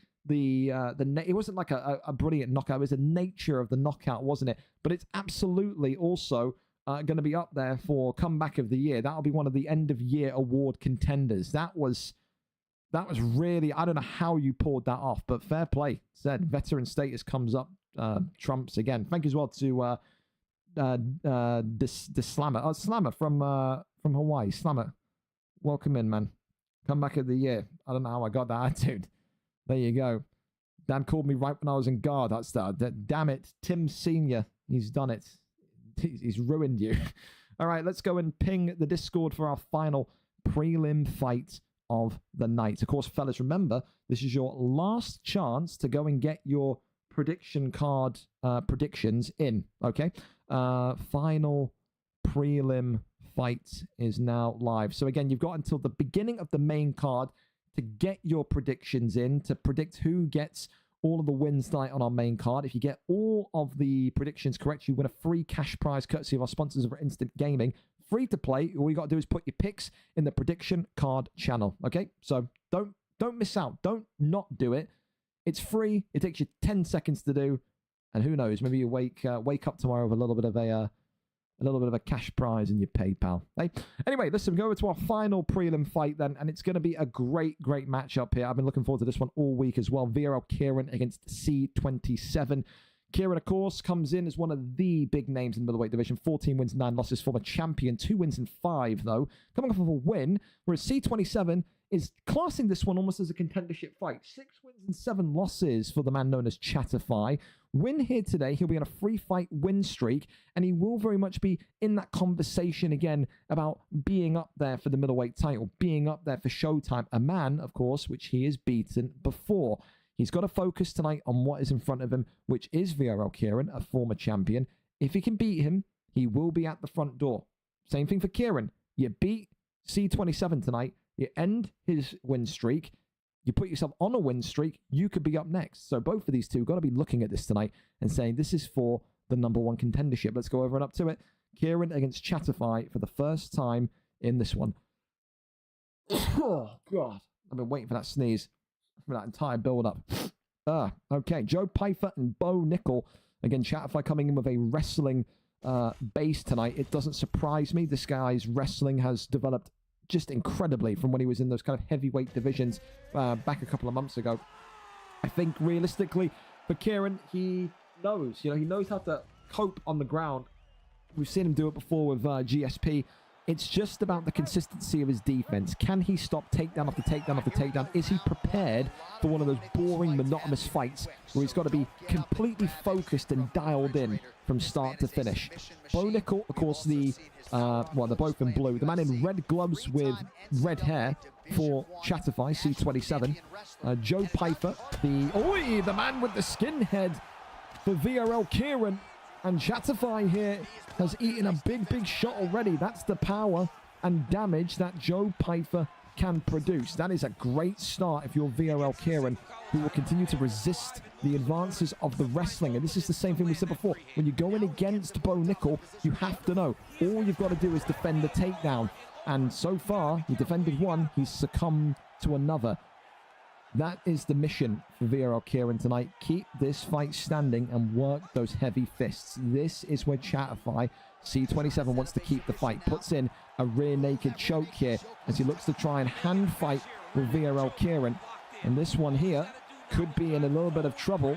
wasn't like a brilliant knockout. It was the nature of the knockout, wasn't it? But it's absolutely also going to be up there for comeback of the year. That'll be one of the end of year award contenders. That was really, I don't know how you pulled that off, but fair play. Said veteran status comes up, trumps again. Thank you as well to Slammer. Oh, Slammer from Hawaii. Slammer, welcome in, man. Comeback of the year. I don't know how I got that attitude. There you go. Dan called me right when I was in guard. That's that. Damn it, Tim Senior. He's done it. He's ruined you. All right, let's go and ping the Discord for our final prelim fight of the night. Of course, fellas, remember, this is your last chance to go and get your prediction card predictions in, okay? Final prelim fight is now live. So again, you've got until the beginning of the main card to get your predictions in, to predict who gets all of the wins tonight on our main card. If you get all of the predictions correct, you win a free cash prize courtesy of our sponsors over Instant Gaming. Free to play. All you got to do is put your picks in the prediction card channel. Okay, so don't miss out. Don't not do it. It's free. It takes you 10 seconds to do, and who knows? Maybe you wake up tomorrow with a little bit of a cash prize in your PayPal. Hey? Anyway, listen, go over to our final prelim fight then, and it's going to be a great matchup here. I've been looking forward to this one all week as well. VRL Kieran against C27. Kieran, of course, comes in as one of the big names in the middleweight division. 14 wins, 9 losses, former champion. 2 wins and 5, though. Coming off of a win, whereas C27 is classing this one almost as a contendership fight. 6 wins and 7 losses for the man known as Chatterfy. Win here today. He'll be on a free fight win streak, and he will very much be in that conversation again about being up there for the middleweight title, being up there for Showtime. A man, of course, which he has beaten before. He's got to focus tonight on what is in front of him, which is VRL Kieran, a former champion. If he can beat him, he will be at the front door. Same thing for Kieran. You beat C27 tonight, you end his win streak, you put yourself on a win streak, you could be up next. So both of these two got to be looking at this tonight and saying, this is for the #1 contendership. Let's go over and up to it. Kieran against Chatterfy for the first time in this one. Oh, God. I've been waiting for that sneeze. For that entire build-up. Okay, Joe Pfeiffer and Bo Nickel. Again, Chatterfy coming in with a wrestling base tonight. It doesn't surprise me. This guy's wrestling has developed just incredibly from when he was in those kind of heavyweight divisions back a couple of months ago. I think realistically for Kieran, he knows. He knows how to cope on the ground. We've seen him do it before with GSP. It's just about the consistency of his defense. Can he stop takedown after takedown after takedown? Is he prepared for one of those boring, monotonous fights where he's got to be completely focused and dialed in from start to finish? Bo Nickel, of course, they're both in blue. The man in red gloves with red hair for Chatterfy, C27. Joe Pfeiffer, the man with the skinhead for VRL Kieran. And Chatterfy here has eaten a big shot already. That's the power and damage that Joe Pfeiffer can produce. That is a great start if you're VRL Kieran, who will continue to resist the advances of the wrestling. And this is the same thing we said before. When you go in against Bo Nickel, you have to know all you've got to do is defend the takedown. And so far, he defended one, he's succumbed to another. That is the mission for VRL Kieran tonight. Keep this fight standing and work those heavy fists. This is where Chatterfy, C27, wants to keep the fight. Puts in a rear naked choke here as he looks to try and hand fight with VRL Kieran. And this one here could be in a little bit of trouble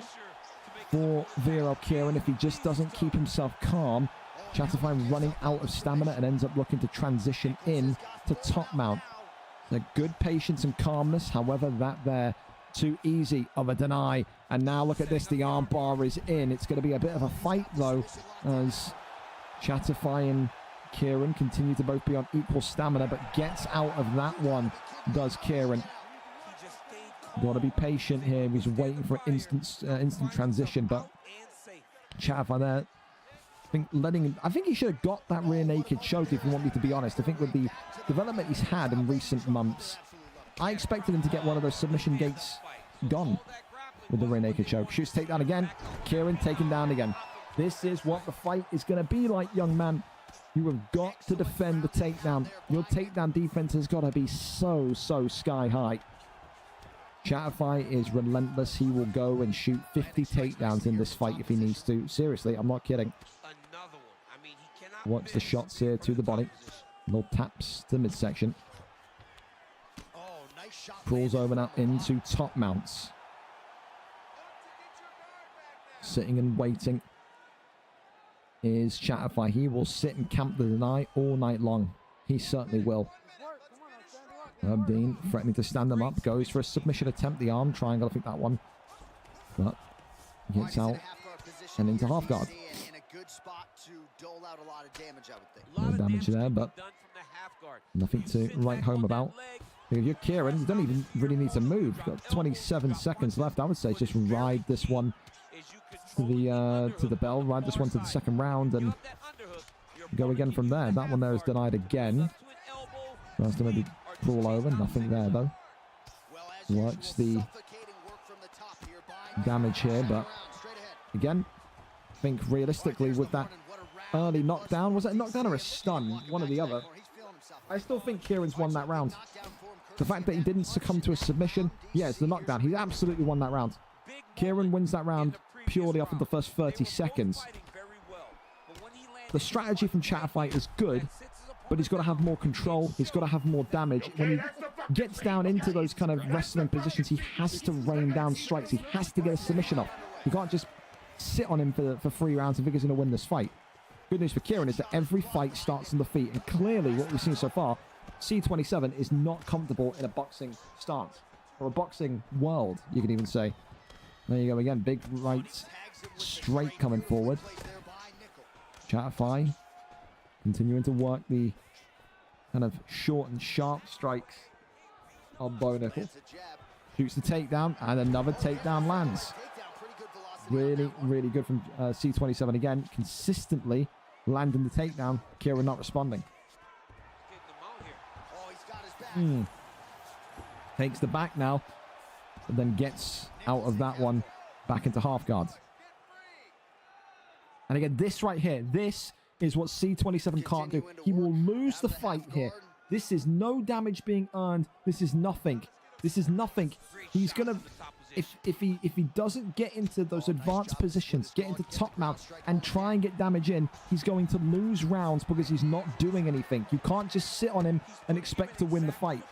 for VRL Kieran if he just doesn't keep himself calm. Chatterfy running out of stamina and ends up looking to transition in to top mount. A good patience and calmness, however, that there too easy of a deny. And now look at this, the arm bar is in. It's going to be a bit of a fight though, as Chatterfy and Kieran continue to both be on equal stamina, but gets out of that one, does Kieran. Got to be patient here. He's waiting for an instant transition, but Chatterfy there, I think he should have got that rear naked choke, if you want me to be honest. I think with the development he's had in recent months, I expected him to get one of those submission gates gone with the rear naked choke. Shoots takedown again. Kieran taken down again. This is what the fight is going to be like, young man. You have got to defend the takedown. Your takedown defense has got to be so sky high. Chatterfy is relentless. He will go and shoot 50 takedowns in this fight if he needs to. Seriously, I'm not kidding. Watch the shots here to the body. Little taps to the midsection. Crawls over now into top mounts. Sitting and waiting is Chatterfy. He will sit and camp the deny all night long. He certainly will. Herb Dean threatening to stand them up. Goes for a submission attempt. The arm triangle, I think that one. But gets out and into half guard. No damage there, but nothing to write home about. If you're Kieran, you don't even really need to move. You've got 27 seconds left. I would say just ride this one to the bell. Ride this one to the second round and go again from there. That one there is denied again. Tries to maybe crawl over. Nothing there though. Works the damage here, but again, I think realistically with that early knockdown, was it a knockdown or a stun? One or the other. I still think Kieran's won that round. The fact that he didn't succumb to a submission, yeah, it's the knockdown. He absolutely won that round. Kieran wins that round purely off of the first 30 seconds. The strategy from Chatterfy is good, but he's got to have more control. He's got to have more damage. When he gets down into those kind of wrestling positions, he has to rain down strikes. He has to get a submission off. You can't just sit on him for 3 rounds and think he's going to win this fight. Good news for Kieran is that every fight starts on the feet, and clearly what we've seen so far, C27 is not comfortable in a boxing stance, or a boxing world, you could even say. There you go again, big right straight coming forward. Chatterfy continuing to work the kind of short and sharp strikes on Bo Nickel. Shoots the takedown, and another takedown lands. Really, really good from C27 again, consistently landing the takedown. Kieran not responding. Takes the back now, but then gets out of that one back into half guard. And again, this right here, this is what C27 can't do. He will lose the fight here. This is no damage being earned. This is nothing. This is nothing. He's gonna, if he doesn't get into those advanced positions, get into top mount and try and get damage in, he's going to lose rounds because he's not doing anything. You can't just sit on him and expect to win the fight.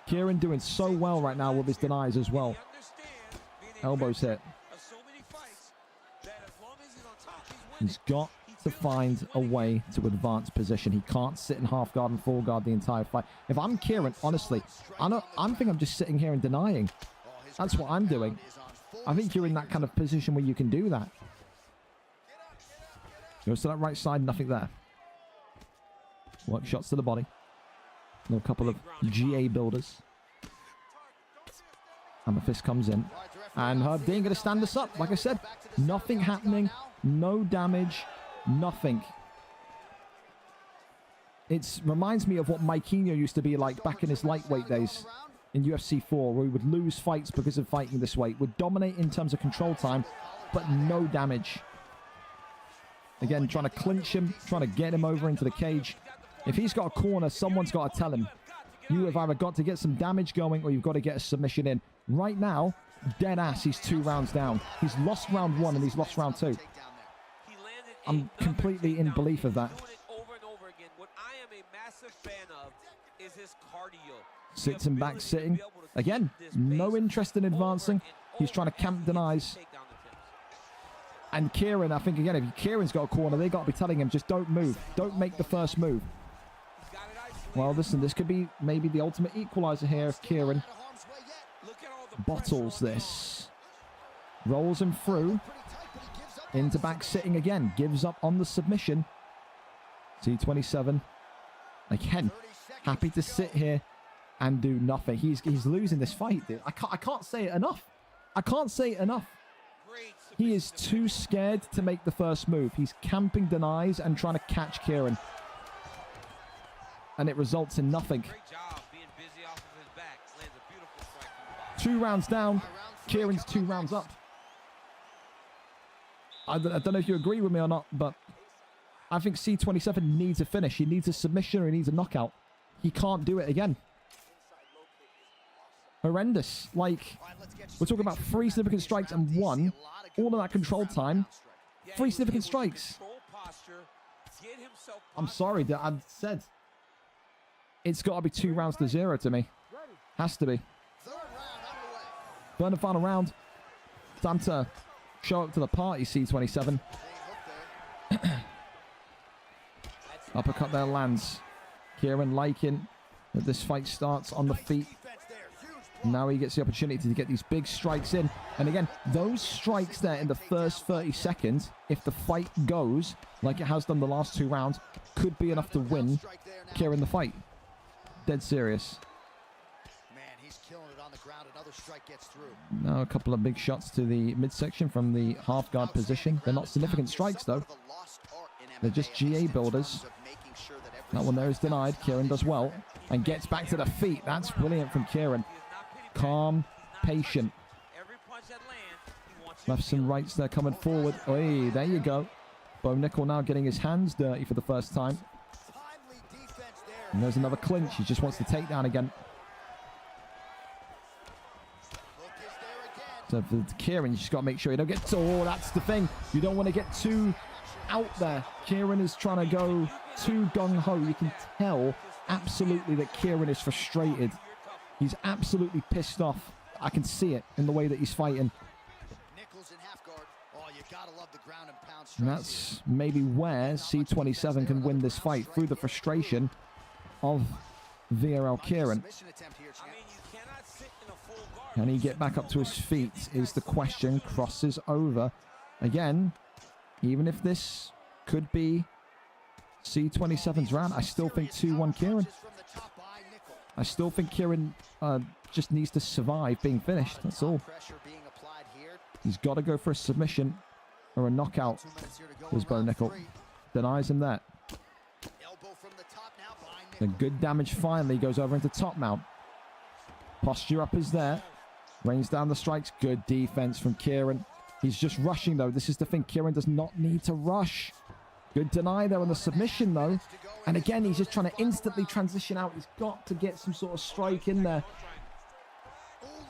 Kieran doing so well right now with his denies as well. Elbows hit. He's got to find a way to advance position. He can't sit in half guard and full guard the entire fight. If I'm Kieran, honestly, I think I'm just sitting here and denying. That's what I'm doing. I think you're in that kind of position where you can do that. Goes to that right side, nothing there. Work shots to the body. A couple of GA builders. Amethyst comes in. And Herb Dean going to stand us up. Like I said, nothing happening. No damage. Nothing. It reminds me of what Maikinho used to be like back in his lightweight days in UFC 4, where he would lose fights because of fighting this weight. Would dominate in terms of control time, but no damage. Again, trying to clinch him, trying to get him over into the cage. If he's got a corner, someone's got to tell him. You have either got to get some damage going or you've got to get a submission in. Right now, dead ass, he's 2 rounds down. He's lost round 1 and he's lost round 2. I'm completely in belief of that. Sits him back sitting. Again, no interest in advancing. He's trying to camp denies. And Kieran, I think, again, if Kieran's got a corner, they got to be telling him, just don't move. Don't make the first move. Well, listen, this could be maybe the ultimate equalizer here if Kieran bottles this. Rolls him through. Into back sitting again. Gives up on the submission. C27. Again, happy to sit here and do nothing. He's losing this fight, dude. I can't say it enough. I can't say it enough. He is too scared to make the first move. He's camping denies and trying to catch Kieran. And it results in nothing. 2 rounds down. Kieran's 2 rounds up. I don't know if you agree with me or not, but I think C27 needs a finish. He needs a submission or he needs a knockout. He can't do it again. Horrendous. Like, we're talking about 3 significant strikes and 1. All of that control time. 3 significant strikes. I'm sorry, I said it's got to be 2 rounds to 0 to me. Has to be. Burn the final round. Time to show up to the party, C27. Uppercut there lands. Kieran liking that this fight starts on the feet. Now he gets the opportunity to get these big strikes in. And again, those strikes there in the first 30 seconds, if the fight goes like it has done the last 2 rounds, could be enough to win Kieran the fight. Dead serious. Now a couple of big shots to the midsection from the half guard position. They're not significant strikes though. They're just GA builders. That one there is denied. Kieran does well and gets back to the feet. That's brilliant from Kieran. Calm, patient. Lefts and rights there coming forward. Hey, there you go. Bo Nickel now getting his hands dirty for the first time. And there's another clinch. He just wants to take down again. So for Kieran, you just got to make sure you don't get too... Oh, that's the thing. You don't want to get too out there. Kieran is trying to go too gung-ho. You can tell absolutely that Kieran is frustrated. He's absolutely pissed off. I can see it in the way that he's fighting. And that's maybe where C27 can win this fight, through the frustration of VRL Kieran. Can he get back up to his feet is the question. Crosses over. Again, even if this could be C27's round, I still think 2-1 Kieran. I still think Kieran just needs to survive being finished. That's all. He's got to go for a submission or a knockout. There's Bo Nickel. Denies him that. The good damage finally goes over into top mount. Posture up is there. Rains down the strikes. Good defense from Kieran. He's just rushing though. This is the thing. Kieran does not need to rush. Good deny there on the submission though. And again, he's just trying to instantly transition out. He's got to get some sort of strike in there.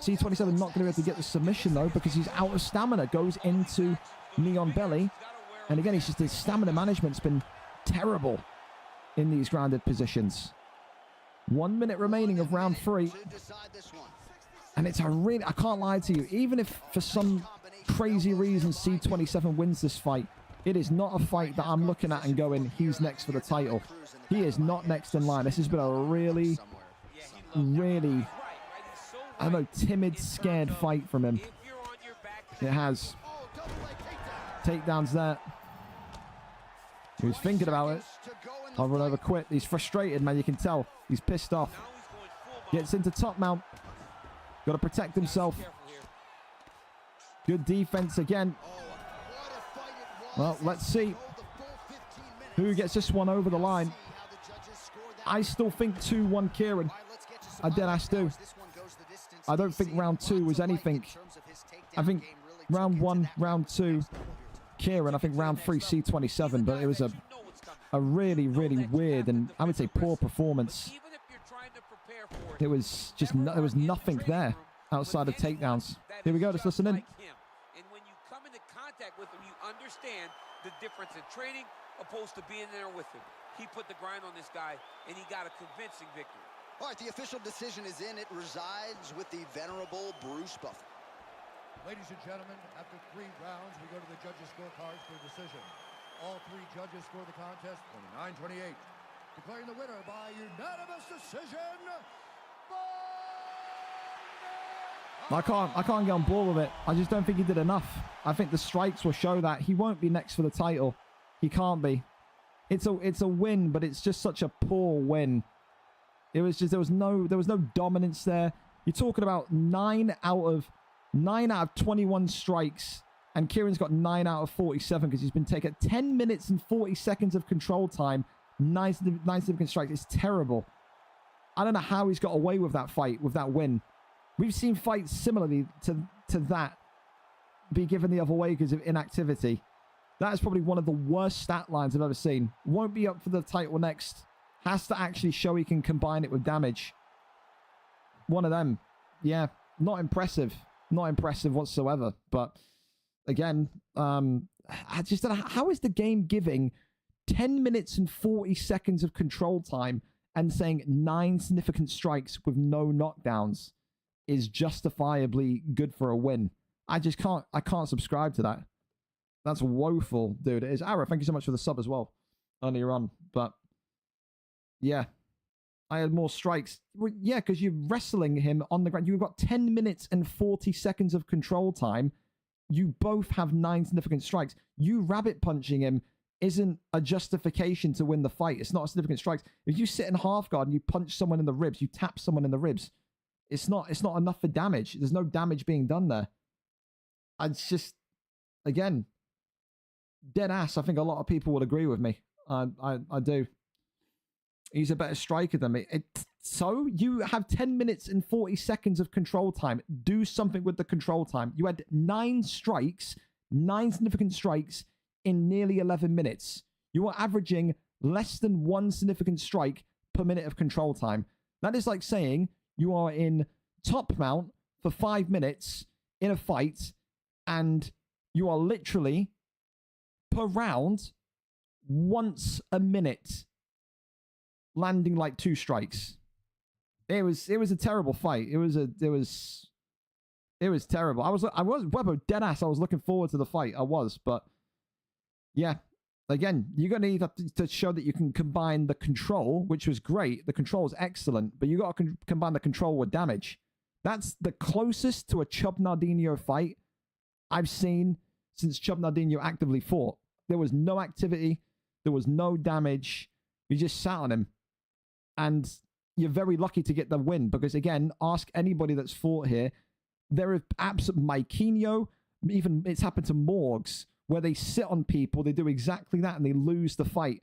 C27 not going to be able to get the submission though, because he's out of stamina. Goes into knee on belly. And again, he's just, his stamina management's been terrible in these grounded positions. 1 minute remaining of round 3. And it's a really, I can't lie to you, even if for some crazy reason C27 wins this fight, it is not a fight that I'm looking at and going, he's next for the title. He is not next in line. This has been a really, really, I don't know, timid, scared fight from him. It has. Takedowns there. He was thinking about it. I'll run over quick. He's frustrated, man. You can tell. He's pissed off. Gets into top mount. Got to protect himself. Good defense again. Well, let's see who gets this one over the line. I still think 2-1 Kieran. I dead ass do. I don't think round 2 was anything. I think round 1, round 2, Kieran. I think round 3, C27. But it was a really, really weird and I would say poor performance. It was just, there was nothing there outside of takedowns. Here we go, just listen in. And when you come into contact with him, you understand the difference in training opposed to being there with him. He put the grind on this guy, and he got a convincing victory. All right, the official decision is in. It resides with the venerable Bruce Buffer. Ladies and gentlemen, after 3 rounds, we go to the judges' scorecards for decision. All 3 judges score the contest 29-28. Declaring the winner by unanimous decision. I can't get on board with it. I just don't think he did enough. I think the strikes will show that he won't be next for the title. He can't be. It's a win, but it's just such a poor win. It was just, there was no dominance there. You're talking about 9 out of 21 strikes, and Kieran's got 9 out of 47 because he's been taken 10 minutes and 40 seconds of control time. 9 significant strikes. It's terrible. I don't know how he's got away with that fight, with that win. We've seen fights similarly to that be given the other way because of inactivity. That is probably one of the worst stat lines I've ever seen. Won't be up for the title next. Has to actually show he can combine it with damage. One of them. Yeah, not impressive. Not impressive whatsoever. But again, I just don't know. How is the game giving 10 minutes and 40 seconds of control time and saying 9 significant strikes with no knockdowns is justifiably good for a win? I can't subscribe to that. That's woeful, dude. It is. Ara, thank you so much for the sub as well earlier on. But yeah, I had more strikes. Well, yeah, because you're wrestling him on the ground. You've got 10 minutes and 40 seconds of control time. You both have 9 significant strikes. You rabbit punching him isn't a justification to win the fight. It's not a significant strike. If you sit in half guard and you punch someone in the ribs, you tap someone in the ribs, it's not enough for damage. There's no damage being done there. It's just, again, dead ass. I think a lot of people would agree with me. I do. He's a better striker than me. So you have 10 minutes and 40 seconds of control time. Do something with the control time. You had 9 strikes, 9 significant strikes in nearly 11 minutes. You are averaging less than 1 significant strike per minute of control time. That is like saying you are in top mount for 5 minutes in a fight and you are literally per round once a minute landing like 2 strikes. It was a terrible fight. It was terrible. I was Webbo dead ass. I was looking forward to the fight. I was, but yeah, again, you're gonna need to show that you can combine the control, which was great. The control was excellent, but you got to combine the control with damage. That's the closest to a Chubb Nardinho fight I've seen since Chubb Nardinho actively fought. There was no activity. There was no damage. You just sat on him. And you're very lucky to get the win because, again, ask anybody that's fought here. There are Maikinho, even it's happened to Morgs, where they sit on people, they do exactly that, and they lose the fight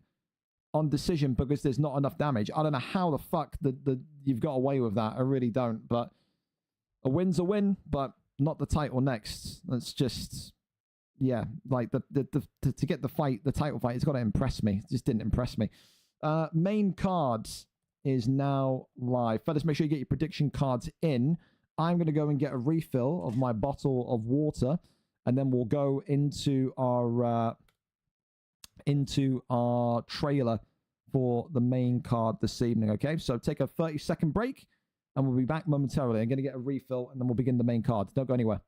on decision because there's not enough damage. I don't know how the fuck you've got away with that. I really don't. But a win's a win, but not the title next. That's just, yeah, like to get the title fight, it's got to impress me. It just didn't impress me. Main cards is now live. Fellas, make sure you get your prediction cards in. I'm going to go and get a refill of my bottle of water, and then we'll go into our trailer for the main card this evening, okay? So take a 30-second break, and we'll be back momentarily. I'm going to get a refill, and then we'll begin the main card. Don't go anywhere.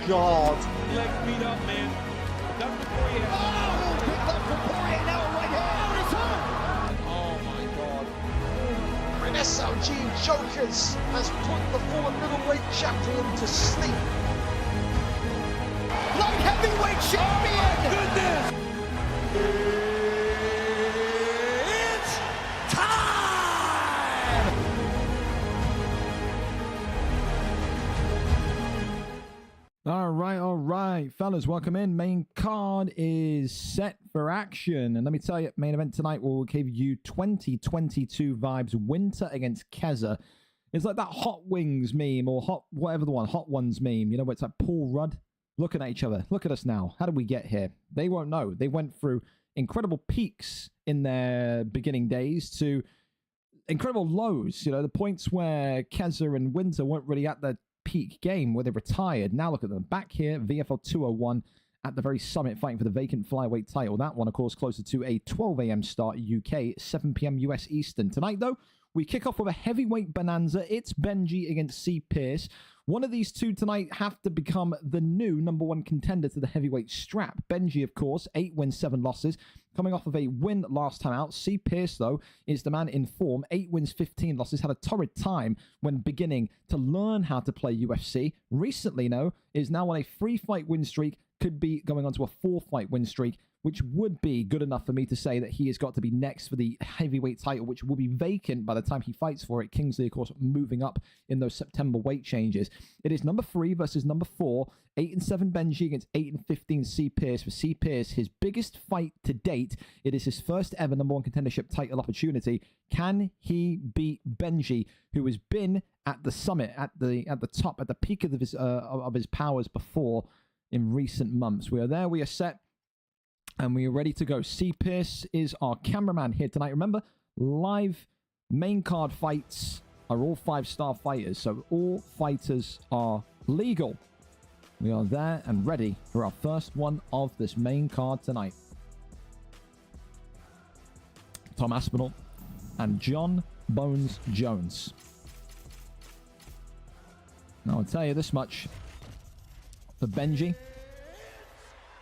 God. Leg beat up, man. Nothing for you. Oh, big left from Poirier, now a right hand. It's hurt. Oh my God. SLG Jokers has put the former middleweight champion to sleep. Light heavyweight champion. Oh, goodness. It's time. All right, fellas, welcome in. Main card is set for action. And let me tell you, main event tonight will give you 2022 vibes. Winter against Kezza. It's like that Hot Wings meme or Hot Ones meme. You know, where it's like Paul Rudd looking at each other. Look at us now. How did we get here? They won't know. They went through incredible peaks in their beginning days to incredible lows. You know, the points where Kezza and Winter weren't really at their peak game, where they retired. Now look at them. Back here, VFL 201 at the very summit, fighting for the vacant flyweight title. That one, of course, closer to a 12 a.m. start UK, 7 p.m. US Eastern. Tonight, though, we kick off with a heavyweight bonanza. It's Benji against C. Pierce. One of these two tonight have to become the new #1 contender to the heavyweight strap. Benji, of course, 8 wins, 7 losses, coming off of a win last time out. C. Pierce, though, is the man in form. 8 wins, 15 losses. Had a torrid time when beginning to learn how to play UFC. Recently, though, is now on a 3-fight win streak. Could be going on to a 4-fight win streak, which would be good enough for me to say that he has got to be next for the heavyweight title, which will be vacant by the time he fights for it. Kingsley, of course, moving up in those September weight changes. It is number 3 versus number 4. 8-7 Benji against 8-15 C. Pierce. For C. Pierce, his biggest fight to date. It is his first ever #1 contendership title opportunity. Can he beat Benji, who has been at the summit, at the top, at the peak of his powers before in recent months? We are there. We are set. And we are ready to go. C. Pierce is our cameraman here tonight. Remember, live main card fights are all 5-star fighters. So all fighters are legal. We are there and ready for our first one of this main card tonight. Tom Aspinall and John Bones Jones. Now, I'll tell you this much. For Benji,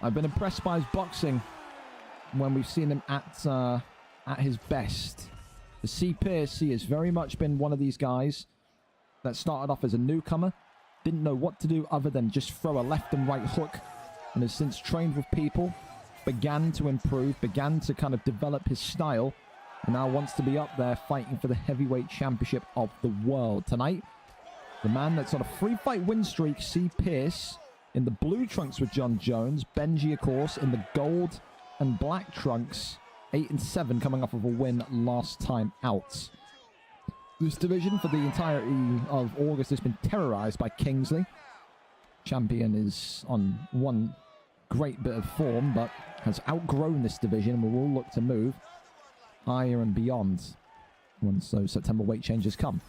I've been impressed by his boxing when we've seen him at his best. For C. Pierce, he has very much been one of these guys that started off as a newcomer, didn't know what to do other than just throw a left and right hook, and has since trained with people, began to improve, began to kind of develop his style, and now wants to be up there fighting for the heavyweight championship of the world. Tonight, the man that's on a 3-fight win streak, C. Pierce, in the blue trunks with John Jones. Benji, of course, in the gold and black trunks. 8-7 coming off of a win last time out. This division for the entirety of August has been terrorized by Kingsley. Champion is on one great bit of form, but has outgrown this division and will all look to move higher and beyond once those September weight changes come.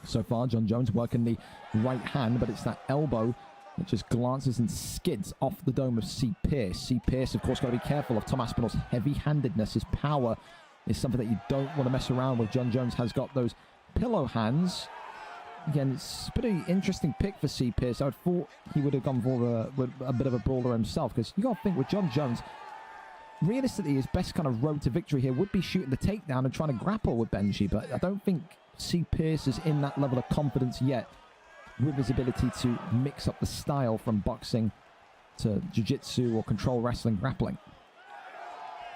So far, John Jones working the right hand, but it's that elbow that just glances and skids off the dome of C. Pierce. C. Pierce, of course, got to be careful of Tom Aspinall's heavy-handedness. His power is something that you don't want to mess around with. John Jones has got those pillow hands. Again, it's a pretty interesting pick for C. Pierce. I would thought he would have gone for a bit of a brawler himself, because you got to think with John Jones, realistically, his best kind of road to victory here would be shooting the takedown and trying to grapple with Benji, but I don't think C. Pierce is in that level of confidence yet, with his ability to mix up the style from boxing to jiu-jitsu or control wrestling, grappling.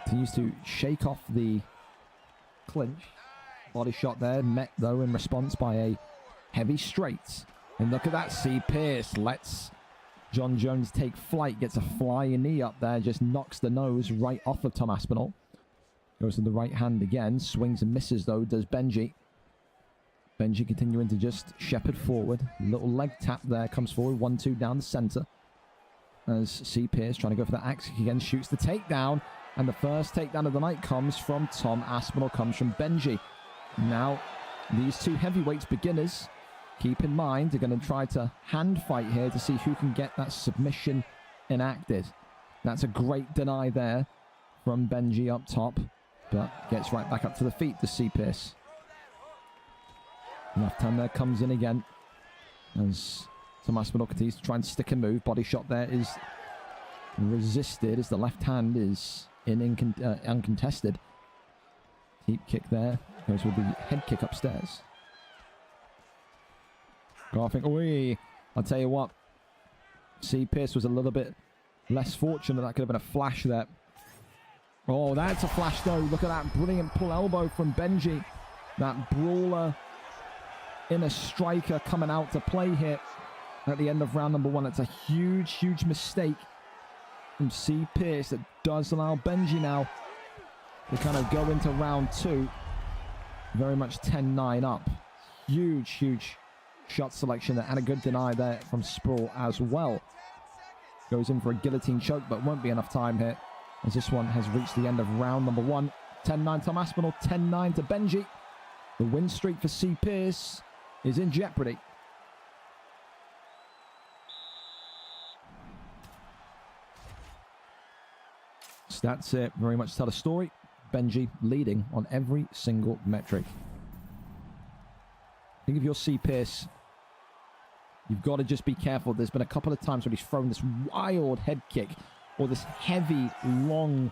Continues to shake off the clinch. Body shot there, met though in response by a heavy straight. And look at that, C. Pierce lets John Jones take flight, gets a flying knee up there, just knocks the nose right off of Tom Aspinall. Goes to the right hand again, swings and misses though, does Benji. Benji continuing to just shepherd forward. Little leg tap there, comes forward, 1-2 down the center. As C. Pierce trying to go for that axe kick again, shoots the takedown. And the first takedown of the night comes from Tom Aspinall, comes from Benji. Now, these two heavyweights, beginners, keep in mind, are going to try to hand fight here to see who can get that submission enacted. That's a great deny there from Benji up top, but gets right back up to the feet to C. Pierce. Left hand there comes in again as Tom Aspinall continues to try and stick and move. Body shot there is resisted as the left hand is uncontested. Deep kick there. Goes with the head kick upstairs. Garfing. Oi! I'll tell you what. C. Pierce was a little bit less fortunate. That could have been a flash there. Oh, that's a flash though. Look at that brilliant pull elbow from Benji. That brawler inner striker coming out to play here at the end of round number 1. It's a huge, huge mistake from C. Pierce that does allow Benji now to kind of go into round 2 very much 10-9 up. Huge, huge shot selection there, and a good deny there from Sprawl as well. Goes in for a guillotine choke, but won't be enough time here as this one has reached the end of round number 1. 10-9 Tom Aspinall, 10-9 to Benji. The win streak for C. Pierce is in jeopardy. Stats here very much tell a story. Benji leading on every single metric. Think of your C. Pierce. You've got to just be careful. There's been a couple of times when he's thrown this wild head kick or this heavy, long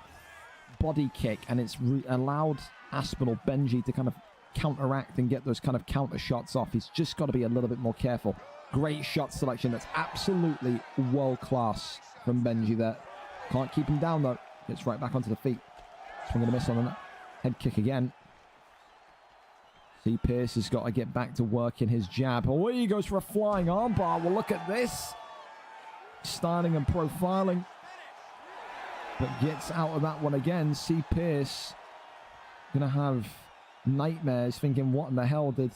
body kick, and it's allowed Aspinall, Benji, to kind of counteract and get those kind of counter shots off. He's just got to be a little bit more careful. Great shot selection. That's absolutely world class from Benji there. Can't keep him down though. Gets right back onto the feet. Swing and a miss on the head kick again. C. Pierce has got to get back to work in his jab. Oh, he goes for a flying armbar. Well, look at this. Starting and profiling. But gets out of that one again. C. Pierce going to have nightmares thinking, what in the hell did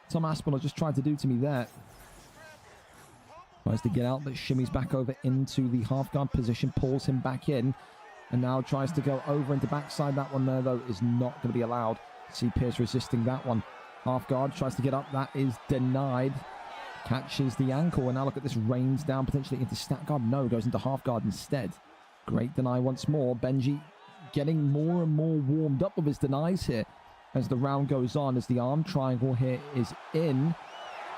Tom Aspinall just try to do to me there? Tries to get out, but shimmies back over into the half guard position. Pulls him back in. And now tries to go over into backside. That one there, though, is not going to be allowed. C. Pierce resisting that one. Half guard tries to get up. That is denied. Catches the ankle. And now look at this. Rains down potentially into stat guard. No, goes into half guard instead. Great deny once more. Benji getting more and more warmed up with his denies here as the round goes on. As the arm triangle here is in.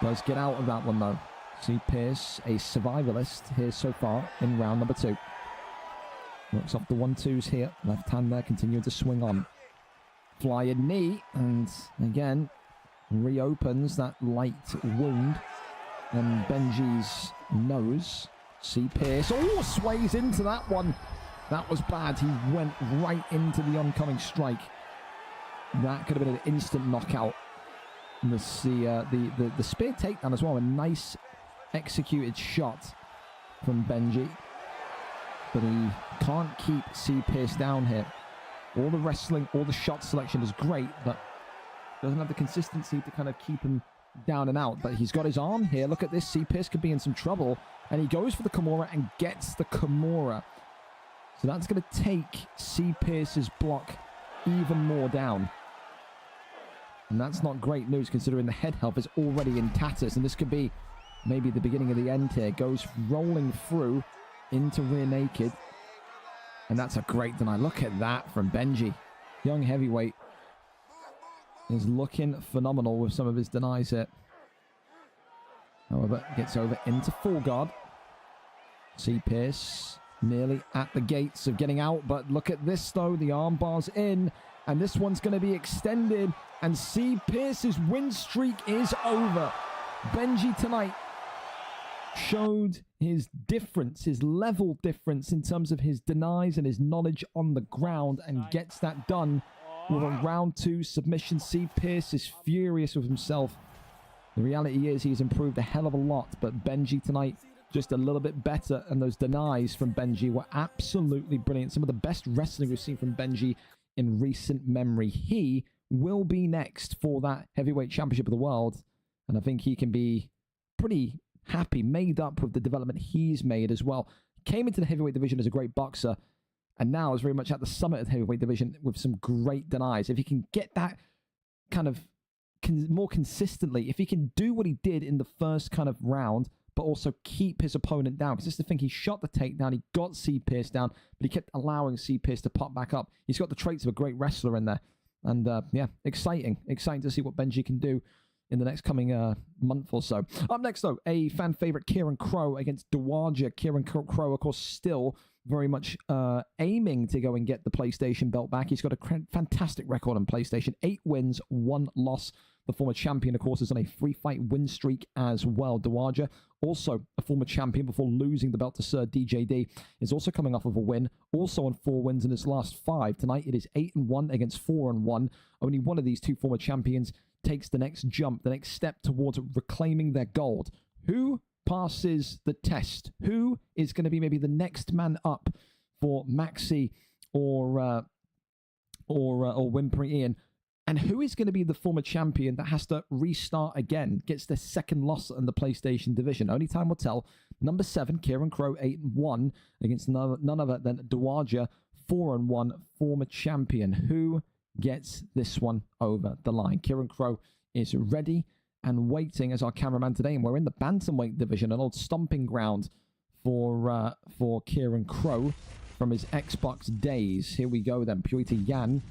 Does get out of that one, though. C. Pierce, a survivalist here so far in round number 2. Works off the 1-2s here. Left hand there, continuing to swing on. Flying knee, and again, reopens that light wound. And Benji's nose. C. Pierce, oh, sways into that one. That was bad. He went right into the oncoming strike. That could have been an instant knockout. And the spear takedown as well. A nice executed shot from Benji. But he can't keep C. Pierce down here. All the wrestling, all the shot selection is great, but doesn't have the consistency to kind of keep him down and out. But he's got his arm here. Look at this. C. Pierce could be in some trouble. And he goes for the Kimura and gets the Kimura. So that's going to take C. Pierce's block even more down. And that's not great news considering the head health is already in tatters. And this could be maybe the beginning of the end here. Goes rolling through into rear naked. And that's a great deny. Look at that from Benji. Young heavyweight is looking phenomenal with some of his denies here. However, gets over into full guard. C. Pierce nearly at the gates of getting out. But look at this though. The arm bar's in. And this one's going to be extended. And C. Pierce's win streak is over. Benji tonight showed his difference, his level difference in terms of his denies and his knowledge on the ground, and gets that done with a round 2 submission. C. Pierce is furious with himself. The reality is he's improved a hell of a lot, but Benji tonight just a little bit better, and those denies from Benji were absolutely brilliant. Some of the best wrestling we've seen from Benji in recent memory. He will be next for that heavyweight championship of the world, and I think he can be pretty happy, made up with the development he's made as well. Came into the heavyweight division as a great boxer, and now is very much at the summit of the heavyweight division with some great denies. If he can get that kind of more consistently, if he can do what he did in the first kind of round, but also keep his opponent down, because this is the thing, he shot the takedown, he got C. Pierce down, but he kept allowing C. Pierce to pop back up. He's got the traits of a great wrestler in there. And yeah, exciting to see what Benji can do in the next coming month or so. Up next, though, a fan favorite, Kieran Crow against Dowager. Kieran Crow, of course, still very much aiming to go and get the PlayStation belt back. He's got a fantastic record on PlayStation. 8 wins, 1 loss. The former champion, of course, is on a 3-fight win streak as well. Dowager, also a former champion before losing the belt to Sir DJD, is also coming off of a win, also on 4 wins in his last 5. Tonight it is 8-1 against 4-1. Only one of these 2 former champions takes the next jump, the next step towards reclaiming their gold. Who passes the test? Who is going to be maybe the next man up for Maxi or Whimpering Ian? And who is going to be the former champion that has to restart again, gets their second loss in the PlayStation division? Only time will tell. Number 7, Kieran Crow, 8-1 against none other than Dowager, 4-1, former champion. Who gets this one over the line? Kieran Crow is ready and waiting as our cameraman today, and we're in the bantamweight division, an old stomping ground for Kieran Crow from his Xbox days. Here we go then. Purity Yan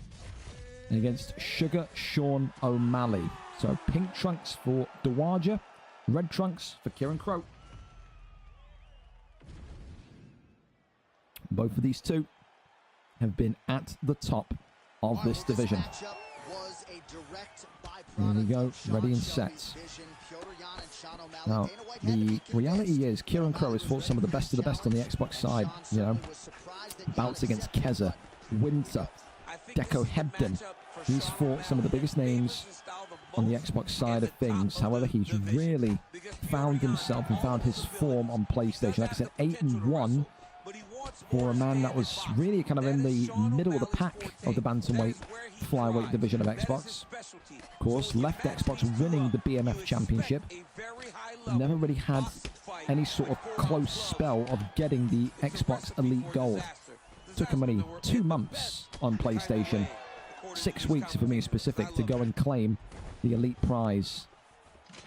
against Sugar Sean O'Malley. So pink trunks for Dowager, red trunks for Kieran Crow. Both of these two have been at the top of this division. Here we go, ready and set. Now, the reality is Kieran Crow has fought some of the best on the Xbox side, you know. Bouts against Kezza, Winter, Deco Hebden. He's fought some of the biggest names on the Xbox side of things. However, he's really found himself and found his form on PlayStation. Like I said, 8-1 for a man that was really kind of in the middle of the pack of the bantamweight flyweight division of Xbox. Of course, left Xbox winning the BMF championship, but never really had any sort of close spell of getting the Xbox Elite Gold. Took him only 2 months on PlayStation, 6 weeks if I'm being specific, to go and claim the Elite prize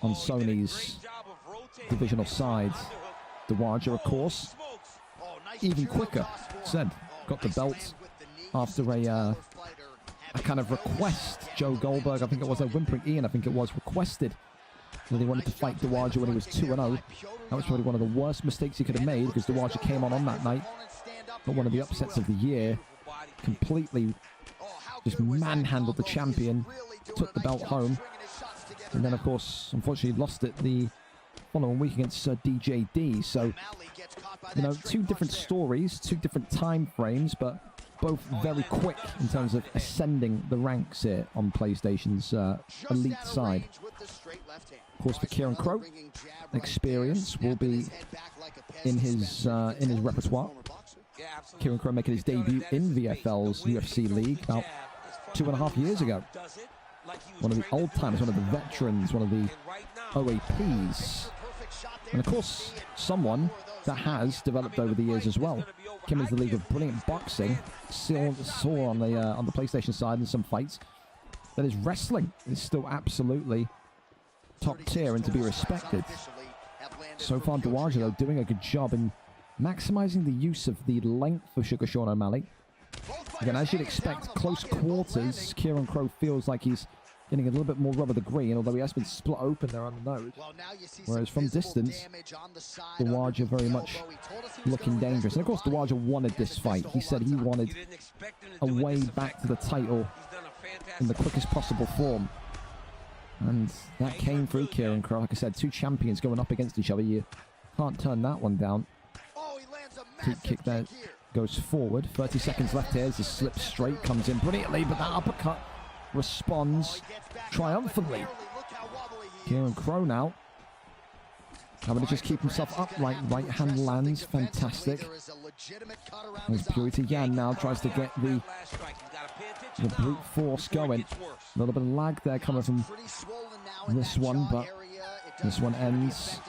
on Sony's divisional side. Dowager, of course, even quicker, said, got the belt after a kind of request. Joe Goldberg, I think it was, Whimpering Ian, I think it was, requested that he wanted to fight Dowager when he was 2-0. That was probably one of the worst mistakes he could have made, because Dowager came on that night, but one of the upsets of the year, completely just manhandled the champion, took the belt home, and then of course unfortunately lost it the following week against DJD. So, you know, 2 different stories, 2 different time frames, but both very quick in terms of ascending the ranks here on PlayStation's Elite side. Of course, for Kieran Crow, experience will be in his repertoire. Kieran Crow making his debut in VFL's UFC League about 2.5 years ago. One of the old timers, one of the veterans, one of the OAPs. And of course, someone that has developed over the years as well. Came into the league with brilliant boxing. Saw on the PlayStation side in some fights that his wrestling is still absolutely top tier and to be respected. So far, Dowager, though, doing a good job in maximizing the use of the length of Sugar Sean O'Malley. Again, as you'd expect, close quarters, Kieran Crow feels like he's getting a little bit more rub of the green, although he has been split open there on the nose. Whereas from distance, Dowager very much looking dangerous. And of course, Dowager wanted this fight. He said he wanted a way back to the title in the quickest possible form. And that came through Kieran Crow. Like I said, 2 champions going up against each other. You can't turn that one down. Deep kick there goes forward. 30 seconds left here as the slip straight comes in brilliantly, but that uppercut responds triumphantly. Kieran Crow now having to just keep himself upright. Right hand lands, fantastic. As Purity Yan now tries to get the brute force going. A little bit of lag there coming from this one, but this one ends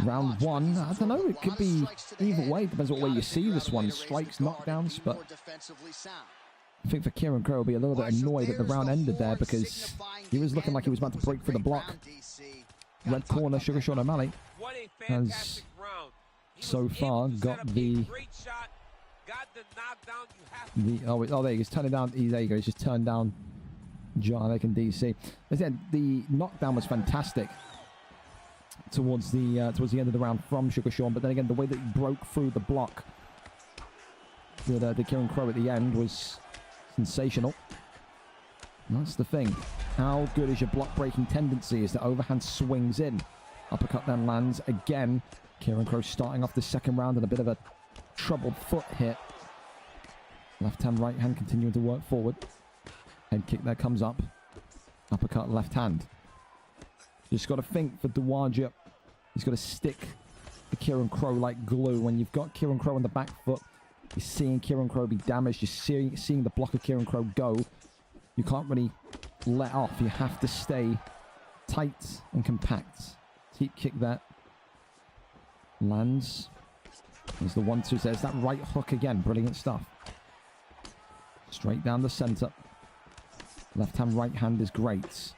round 1. I don't know, it could be either way. Depends what way you see this one. Strikes, knockdowns, but I think for Kieran Crow will be a little bit annoyed that the round ended there, because he was looking like he was about to break for the block. Red corner, Sugar Sean O'Malley has so far got the oh there he goes, turning down. There you go, he's just turned down Jarek and DC. As I said, the knockdown was fantastic towards the end of the round from Sugar Sean, but then again, the way that he broke through the block with the Kieran Crow at the end was sensational. And that's the thing. How good is your block breaking tendency as the overhand swings in? Uppercut then lands again. Kieran Crow starting off the second round and a bit of a troubled foot hit. Left hand, right hand continuing to work forward. Head kick there comes up. Uppercut left hand. Just got to think for Dawaja. He's got to stick the Kieran Crow like glue. When you've got Kieran Crow on the back foot, you're seeing Kieran Crow be damaged. You're seeing the block of Kieran Crow go. You can't really let off. You have to stay tight and compact. Deep kick there. Lands. There's the 1-2. There's that right hook again. Brilliant stuff. Straight down the center. Left hand, right hand is great.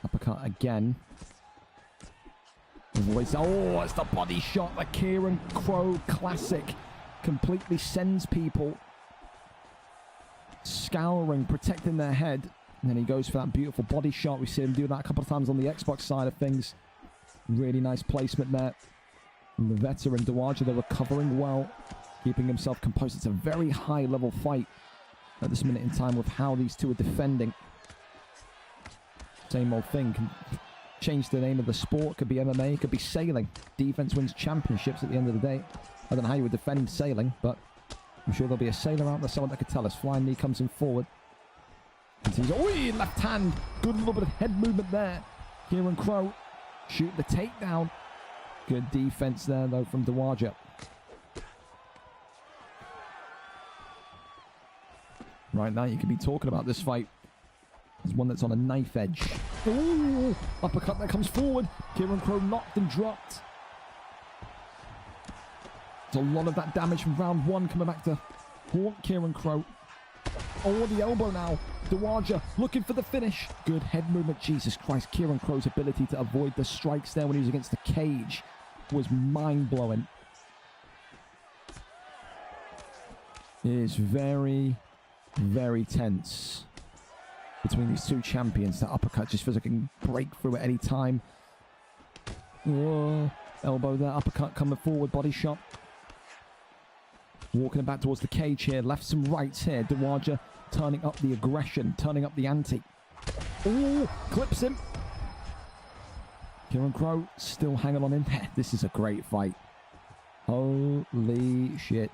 Uppercut again. Oh, it's the body shot. The Kieran Crow classic. Completely sends people scouring, protecting their head. And then he goes for that beautiful body shot. We see him do that a couple of times on the Xbox side of things. Really nice placement there. And the veteran Dawaja, they're recovering well, keeping himself composed. It's a very high level fight at this minute in time with how these two are defending. Same old thing. Can change the name of the sport. Could be MMA, could be sailing. Defense wins championships at the end of the day. I don't know how you would defend sailing, but I'm sure there'll be a sailor out there, someone that could tell us. Flying knee comes in forward. Oh, left hand. Good little bit of head movement there. Kieran Crow shoot the takedown. Good defense there, though, from Dawaja. Right now, you could be talking about this fight as one that's on a knife edge. Ooh, uppercut that comes forward. Kieran Crow knocked and dropped. There's a lot of that damage from round one coming back to haunt Kieran Crow. Oh, the elbow now. Dawaja looking for the finish. Good head movement. Jesus Christ. Kieran Crow's ability to avoid the strikes there when he was against the cage was mind-blowing. It is very, very tense between these two champions. That uppercut just feels like it can break through at any time. Whoa. Elbow there. Uppercut coming forward. Body shot. Walking back towards the cage here. Lefts and rights here. Dawaja turning up the aggression. Turning up the ante. Oh, clips him. Kieran Crow still hanging on in there. This is a great fight. Holy shit.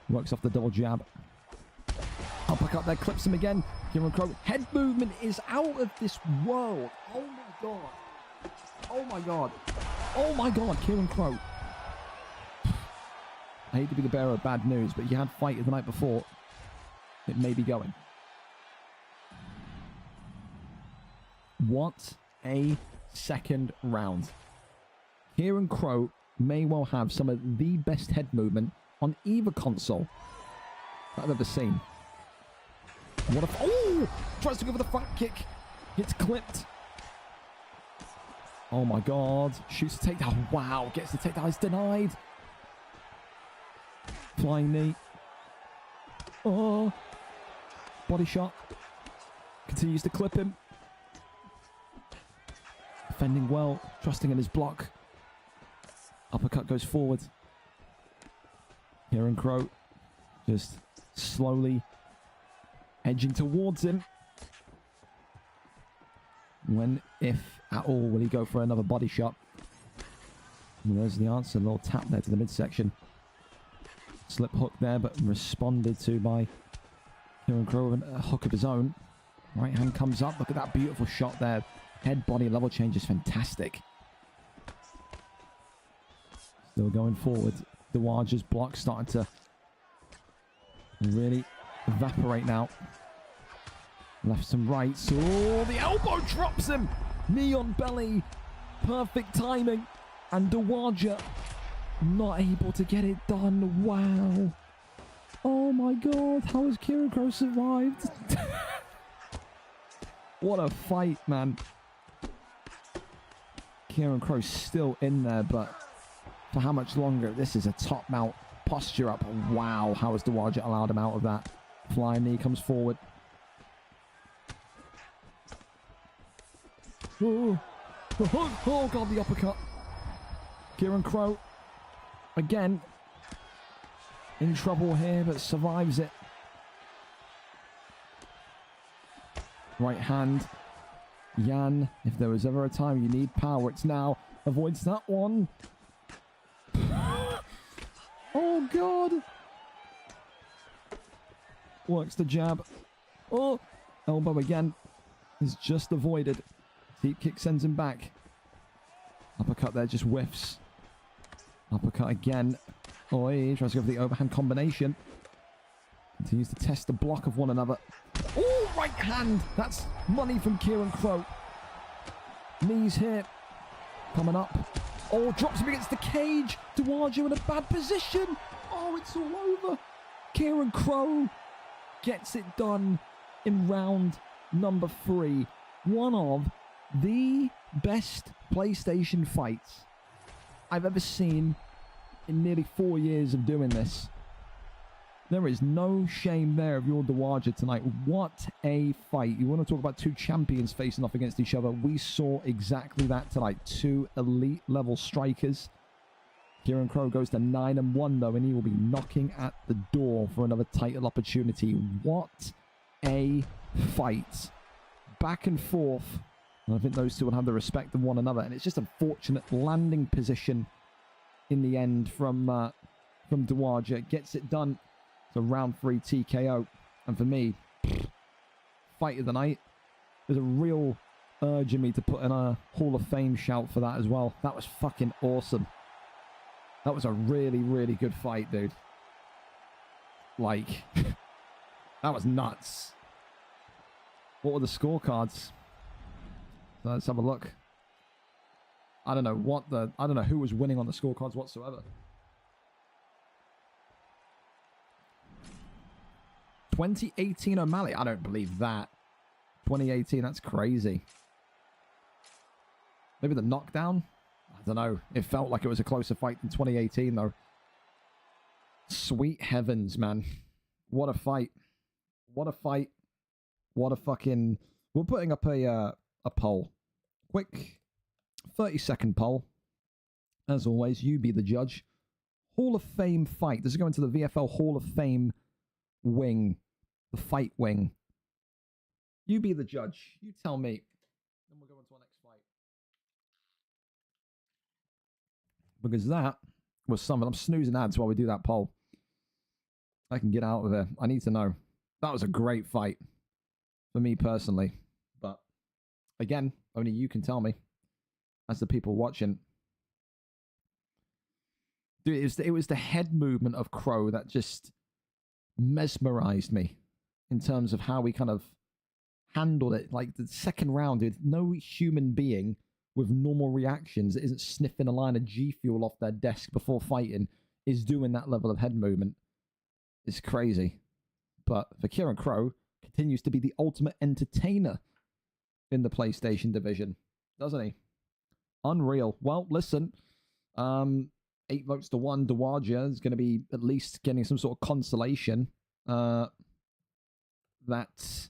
Works off the double jab. Uppercut there. Clips him again. Kieran Crow. Head movement is out of this world. Oh my god. Oh my god. Oh my god. Kieran Crow. I hate to be the bearer of bad news, but you had fight the night before. It may be going. What a second round. Kieran Crow may well have some of the best head movement on either console that I've ever seen. What a... Oh! Tries to go for the front kick. Gets clipped. Oh my god. Shoots the takedown. Wow. Gets the takedown. It's denied. Flying knee. Oh. Body shot. Continues to clip him. Defending well. Trusting in his block. Uppercut goes forward. Kieran Crow just slowly edging towards him. When, if at all, will he go for another body shot? And there's the answer. A little tap there to the midsection. Slip hook there, but responded to by Kieran Crow with a hook of his own. Right hand comes up. Look at that beautiful shot there. Head body level change is fantastic. Still going forward. Dawaja's block starting to really evaporate now. Lefts and rights. Oh, the elbow drops him. Knee on belly. Perfect timing. And Dawaja not able to get it done. Wow. Oh my god. How has Kieran Crow survived? What a fight, man. Kieran Crow still in there, but for how much longer? This is a top mount posture up. Wow. How has Dawaja allowed him out of that? Flying knee comes forward. Oh, the hook. Oh, God, the uppercut. Kieran Crow, again, in trouble here, but survives it. Right hand. Jan, if there was ever a time you need power, it's now. Avoids that one. Oh, God. Works the jab. Oh, elbow again. Is just avoided. Deep kick sends him back. Uppercut there just whiffs. Uppercut again. Oh, he tries to go for the overhand combination. Continues to test the block of one another. Oh, right hand. That's money from Kieran Crow. Knees here. Coming up. Oh, drops him against the cage. Duarjo in a bad position. Oh, it's all over. Kieran Crow gets it done in round number 3. One of the best PlayStation fights I've ever seen in nearly 4 years of doing this. There is no shame there of your Duarjo tonight. What a fight. You want to talk about two champions facing off against each other. We saw exactly that tonight. Two elite level strikers. Kieran Crow goes to 9-1 though, and he will be knocking at the door for another title opportunity. What a fight. Back and forth. And I think those two will have the respect of one another. And it's just a fortunate landing position in the end from Duarjo. Gets it done. It's a round 3 TKO. And for me, fight of the night. There's a real urge in me to put in a Hall of Fame shout for that as well. That was fucking awesome. That was a really, really good fight, dude. Like, that was nuts. What were the scorecards? So let's have a look. I don't know who was winning on the scorecards whatsoever. 2018 O'Malley. I don't believe that. 2018, that's crazy. Maybe the knockdown? I don't know. It felt like it was a closer fight than 2018, though. Sweet heavens, man. What a fight. What a fight. What a fucking... We're putting up a poll. Quick 30-second poll. As always, you be the judge. Hall of Fame fight. Does it go into the VFL Hall of Fame wing? The fight wing. You be the judge. You tell me. Then we'll go on to our next fight. Because that was something. I'm snoozing ads while we do that poll. I can get out of there. I need to know. That was a great fight. For me personally. But again, only you can tell me. As the people watching. Dude, it was the head movement of Crow that just mesmerized me. In terms of how we kind of handled it. Like the second round, dude, no human being with normal reactions that isn't sniffing a line of G Fuel off their desk before fighting is doing that level of head movement. It's crazy. But for Kieran Crow, continues to be the ultimate entertainer in the PlayStation division, doesn't he? Unreal. Well, listen, 8 votes to 1. Duarjo is going to be at least getting some sort of consolation that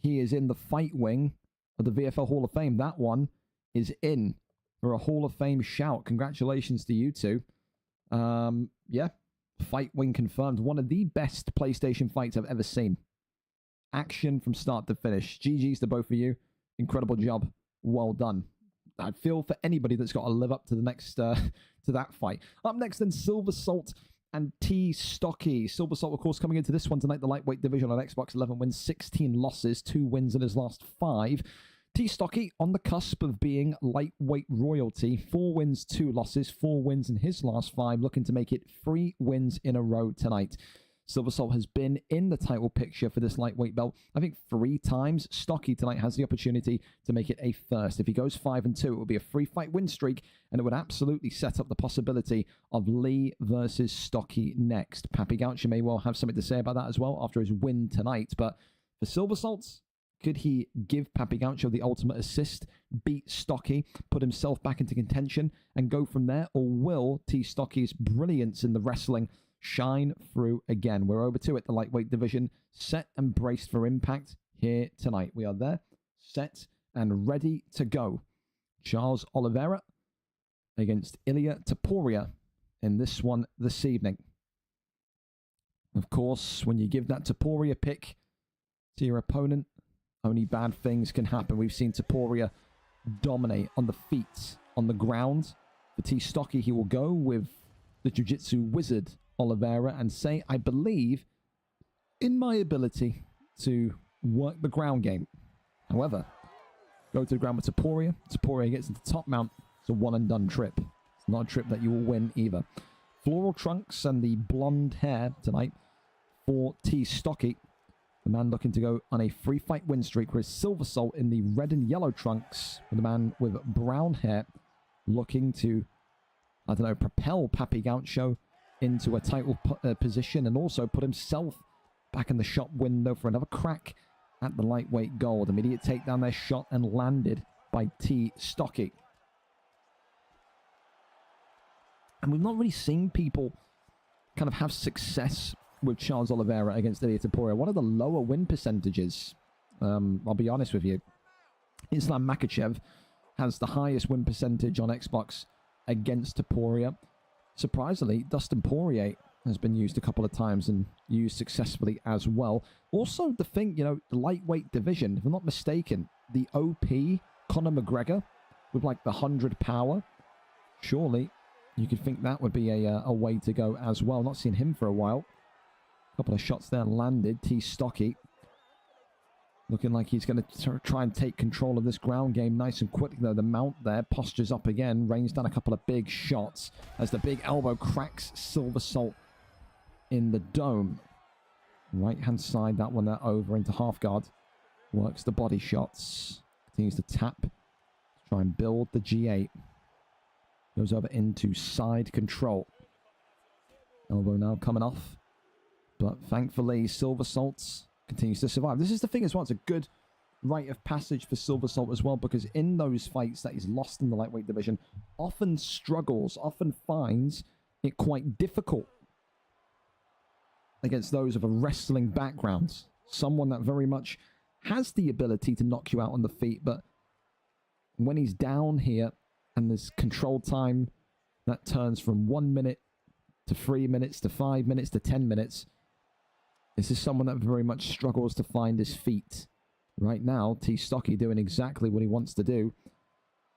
he is in the fight wing of the VFL Hall of Fame. That one is in for a Hall of Fame shout. Congratulations to you two. Yeah, fight wing confirmed. One of the best PlayStation fights I've ever seen. Action from start to finish. GG's to both of you. Incredible job. Well done. I feel for anybody that's got to live up to the next to that fight. Up next, then, Silver Salt and T Stocky. Silver Salt, of course, coming into this one tonight. The lightweight division on Xbox. 11 wins, 16 losses, 2 wins in his last 5. T Stocky on the cusp of being lightweight royalty. 4 wins, 2 losses, 4 wins in his last 5. Looking to make it 3 wins in a row tonight. Silver Salt has been in the title picture for this lightweight belt, I think 3 times. Stocky tonight has the opportunity to make it a first. If he goes 5-2, it will be a 3-fight win streak, and it would absolutely set up the possibility of Lee versus Stocky next. Papi Gaucho may well have something to say about that as well after his win tonight. But for Silver Salt, could he give Papi Gaucho the ultimate assist, beat Stocky, put himself back into contention, and go from there? Or will T Stocky's brilliance in the wrestling shine through again? We're over to it, the lightweight division, set and braced for impact here tonight. We are there, set and ready to go. Charles Oliveira against Ilia Topuria in this one this evening. Of course, when you give that Topuria pick to your opponent, only bad things can happen. We've seen Topuria dominate on the feet, on the ground. For T. Stocky, he will go with the Jiu-Jitsu wizard Oliveira and say, I believe in my ability to work the ground game. However, go to the ground with Topuria. Topuria gets into top mount. It's a one-and-done trip. It's not a trip that you will win either. Floral trunks and the blonde hair tonight for T. Stocky. The man looking to go on a free fight win streak, whereas Silver Salt in the red and yellow trunks for the man with brown hair looking to, I don't know, propel Papi Gaucho into a title position and also put himself back in the shop window for another crack at the lightweight gold. Immediate takedown there, shot and landed by T. Stocky. And we've not really seen people kind of have success with Charles Oliveira against Ilia Topuria. One of the lower win percentages, I'll be honest with you. Islam Makhachev has the highest win percentage on Xbox against Topuria. Surprisingly, Dustin Poirier has been used a couple of times and used successfully as well. Also, the thing, you know, the lightweight division, if I'm not mistaken, the OP, Conor McGregor, with like the 100 power, surely you could think that would be a way to go as well. Not seen him for a while. A couple of shots there landed. T. Stocky looking like he's going to try and take control of this ground game nice and quickly, though. The mount there, postures up again, rains down a couple of big shots as the big elbow cracks Silver Salt in the dome. Right-hand side, that one there over into half guard. Works the body shots. Continues to tap. Try and build the G8. Goes over into side control. Elbow now coming off. But thankfully, Silver Salt continues to survive. This is the thing as well. It's a good rite of passage for Silver Salt as well, because in those fights that he's lost in the lightweight division, often struggles, often finds it quite difficult against those of a wrestling background. Someone that very much has the ability to knock you out on the feet, but when he's down here and there's control time that turns from 1 minute to 3 minutes to 5 minutes to 10 minutes, this is someone that very much struggles to find his feet. Right now, T. Stocky doing exactly what he wants to do,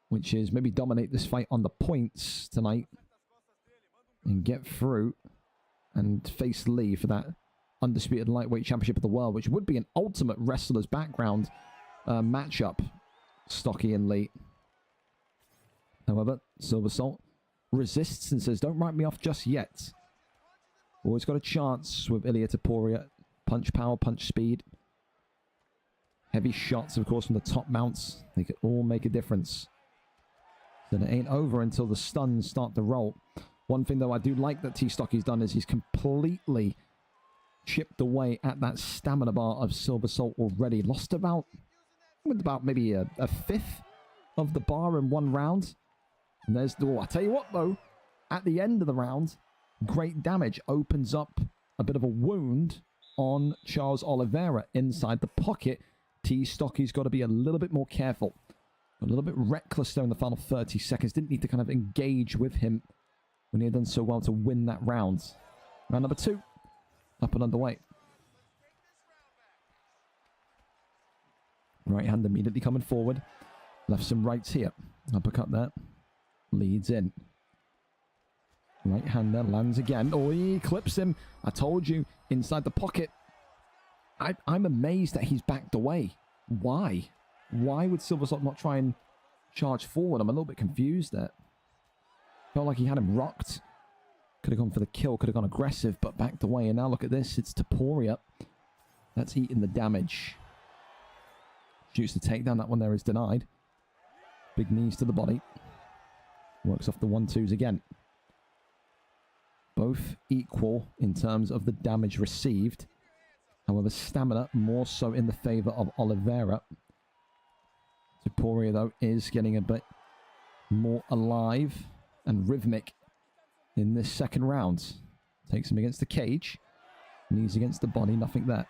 which is maybe dominate this fight on the points tonight and get through and face Lee for that undisputed lightweight championship of the world, which would be an ultimate wrestler's background matchup, Stocky and Lee. However, Silver Salt resists and says, don't write me off just yet. Always got a chance with Ilia Topuria. Punch power, punch speed. Heavy shots, of course, from the top mounts. They could all make a difference. Then it ain't over until the stuns start to roll. One thing, though, I do like that T. Stocky's done is he's completely chipped away at that stamina bar of Silver Salt already. Lost about maybe a fifth of the bar in one round. And there's the... I tell you what, though, at the end of the round, great damage opens up a bit of a wound on Charles Oliveira inside the pocket. T. Stocky's got to be a little bit more careful. A little bit reckless there in the final 30 seconds. Didn't need to kind of engage with him when he had done so well to win that round. Round number 2. Up and underway. Right hand immediately coming forward. Left some rights here. Uppercut there. Leads in. Right hand there, lands again. Oh, he clips him. I told you, inside the pocket. I'm amazed that he's backed away. Why? Why would Silver Salt not try and charge forward? I'm a little bit confused there. Felt like he had him rocked. Could have gone for the kill, could have gone aggressive, but backed away. And now look at this, it's Topuria that's eating the damage. Shoots the takedown, that one there is denied. Big knees to the body. Works off the 1-2s again. Both equal in terms of the damage received. However, stamina more so in the favor of Oliveira. Topuria, though, is getting a bit more alive and rhythmic in this second round. Takes him against the cage. Knees against the body, nothing there.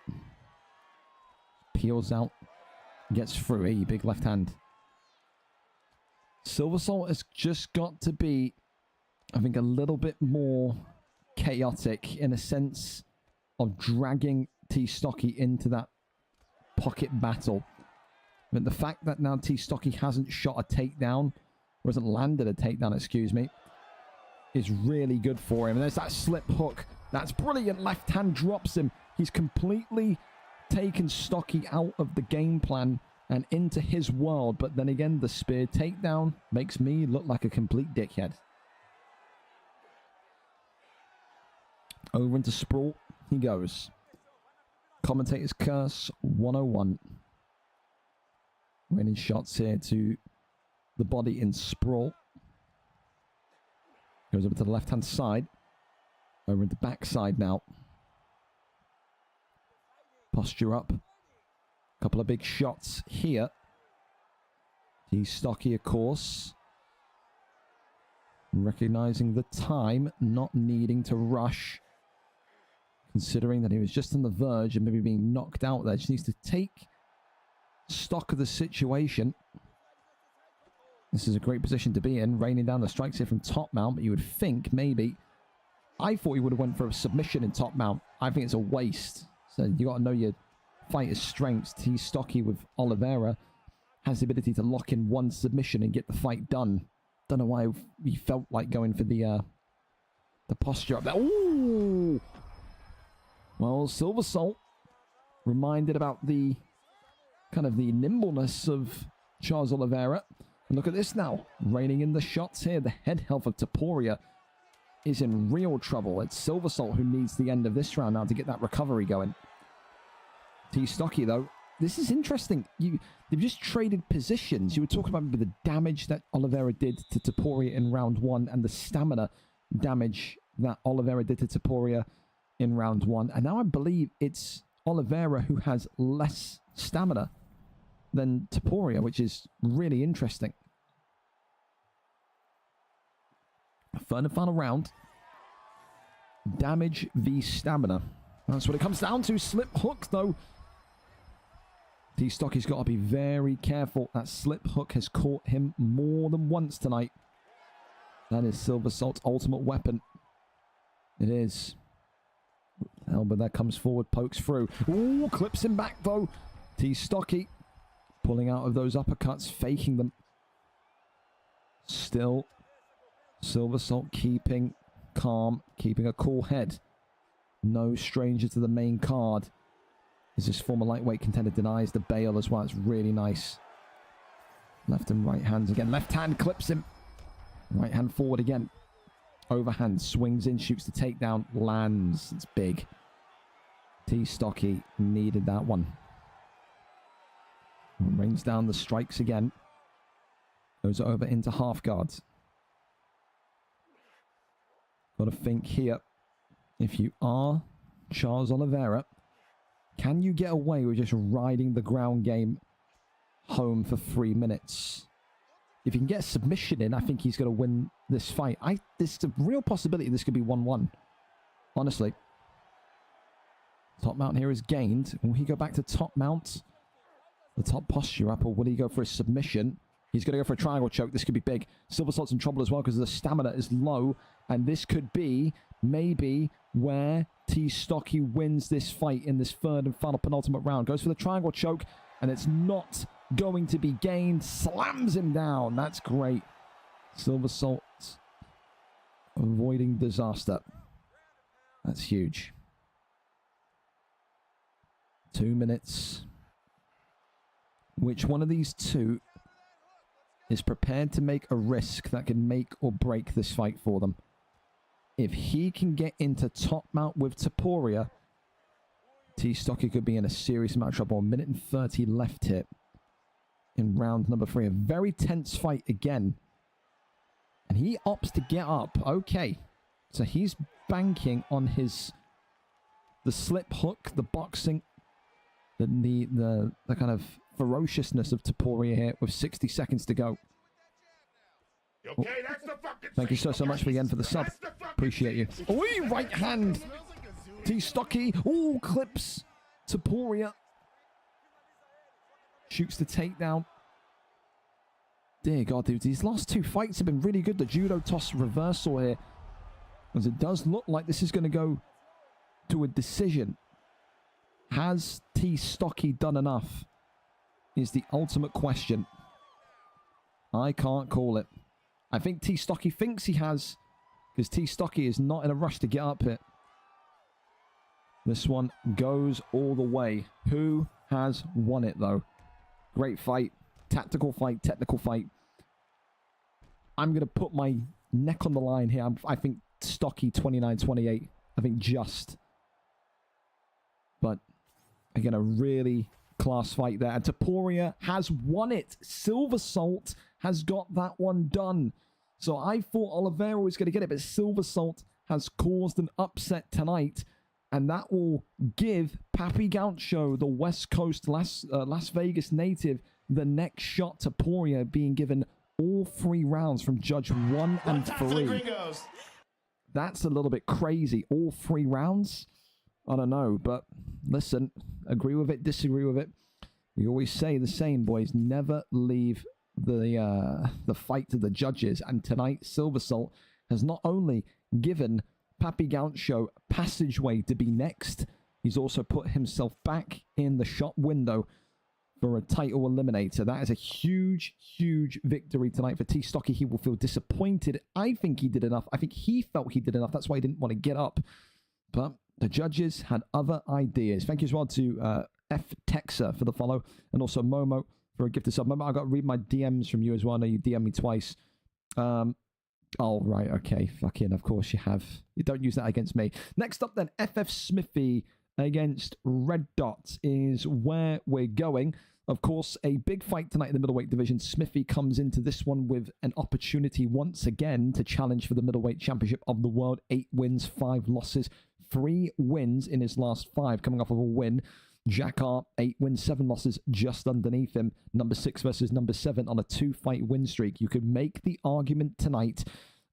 Peels out gets through. Hey, big left hand. Silver Salt has just got to be, I think, a little bit more chaotic in a sense of dragging T Stocky into that pocket battle. But the fact that now T Stocky hasn't shot a takedown, or hasn't landed a takedown, excuse me, is really good for him. And there's that slip hook. That's brilliant. Left hand drops him. He's completely taken Stocky out of the game plan and into his world. But then again, the spear takedown makes me look like a complete dickhead. Over into sprawl he goes. Commentator's curse 101. Raining shots here to the body in sprawl. Goes over to the left hand side. Over into backside now. Posture up. Couple of big shots here. He's stocky, of course. Recognizing the time, not needing to rush. Considering that he was just on the verge of maybe being knocked out there. Just needs to take stock of the situation. This is a great position to be in. Raining down the strikes here from top mount. But you would think maybe... I thought he would have went for a submission in top mount. I think it's a waste. So you got to know your fighter's strengths. He's stocky with Oliveira. Has the ability to lock in one submission and get the fight done. Don't know why he felt like going for the posture up there. Ooh! Well, Silver Salt reminded about the kind of the nimbleness of Charles Oliveira. And look at this now. Reining in the shots here. The head health of Topuria is in real trouble. It's Silver Salt who needs the end of this round now to get that recovery going. T Stocky, though. This is interesting. They've just traded positions. You were talking about the damage that Oliveira did to Topuria in round one and the stamina damage that Oliveira did to Topuria in round one. And now I believe it's Oliveira who has less stamina than Topuria, which is really interesting. Third and final round. Damage v stamina. That's what it comes down to. Slip hook, though. T Stocky's got to be very careful. That slip hook has caught him more than once tonight. That is Silver Salt's ultimate weapon. It is. Elbow there comes forward, pokes through. Ooh, clips him back, though. T Stocky pulling out of those uppercuts, faking them. Still, Silver Salt keeping calm, keeping a cool head. No stranger to the main card. As this former lightweight contender denies the bail as well. It's really nice. Left and right hands again. Left hand clips him. Right hand forward again. Overhand swings in, shoots the takedown, lands. It's big. T Stocky needed that one. Rains down the strikes again. Goes over into half guards. Got to think here. If you are Charles Oliveira, can you get away with just riding the ground game home for 3 minutes? If he can get a submission in, I think he's going to win this fight. There's a real possibility this could be 1-1. Honestly. Top mount here is gained. Will he go back to top mount? The top posture up, or will he go for a submission? He's going to go for a triangle choke. This could be big. Silver Salt's in trouble as well because the stamina is low. And this could be maybe where T Stocky wins this fight in this third and final penultimate round. Goes for the triangle choke, and it's not going to be gained. Slams him down. That's great. Silver Salt avoiding disaster. That's huge. 2 minutes. Which one of these two is prepared to make a risk that can make or break this fight for them? If he can get into top mount with Topuria, T Stocky could be in a serious amount of trouble. 1 minute and 30 left here in round number 3. A very tense fight again. And he opts to get up. Okay. So he's banking on the slip hook, the boxing, the kind of ferociousness of Topuria here with 60 seconds to go. Okay, that's the fucking Thank you so much again for the sub. Appreciate you. Oh, right hand. T Stocky. Oh, clips Topuria. Shoots the takedown. Dear God, dude, these last 2 fights have been really good. The judo toss reversal here. As it does look like this is going to go to a decision. Has T. Stocky done enough? Is the ultimate question. I can't call it. I think T. Stocky thinks he has, because T. Stocky is not in a rush to get up here. This one goes all the way. Who has won it, though? Great fight. Tactical fight. Technical fight. I'm going to put my neck on the line here. I think Stocky 29-28. I think just. But, again, a really class fight there. And Topuria has won it. Silver Salt has got that one done. So I thought Oliveira was going to get it, but Silver Salt has caused an upset tonight. And that will give Papi Gaucho, the West Coast Las Vegas native, the next shot. Topuria being given all 3 rounds from Judge 1 and 3. That's a little bit crazy. All 3 rounds? I don't know, but listen, agree with it, disagree with it. We always say the same, boys. Never leave the fight to the judges. And tonight, Silver Salt has not only given Papi Gaucho passageway to be next, he's also put himself back in the shot window for a title eliminator. That is a huge, huge victory tonight for T. Stocky. He will feel disappointed. I think he did enough. I think he felt he did enough. That's why he didn't want to get up. But the judges had other ideas. Thank you as well to F. Texa for the follow, and also Momo for a gifted sub. Momo, I got to read my DMs from you as well. I know you DM'd me twice. Oh, right, okay. Fucking, of course you have. You don't use that against me. Next up then, FF Smithy against Red Dot is where we're going. Of course, a big fight tonight in the middleweight division. Smithy comes into this one with an opportunity once again to challenge for the middleweight championship of the world. 8 wins, 5 losses, 3 wins in his last 5, coming off of a win. Jakar, 8 wins, 7 losses, just underneath him. Number 6 versus number 7 on a 2-fight win streak. You could make the argument tonight,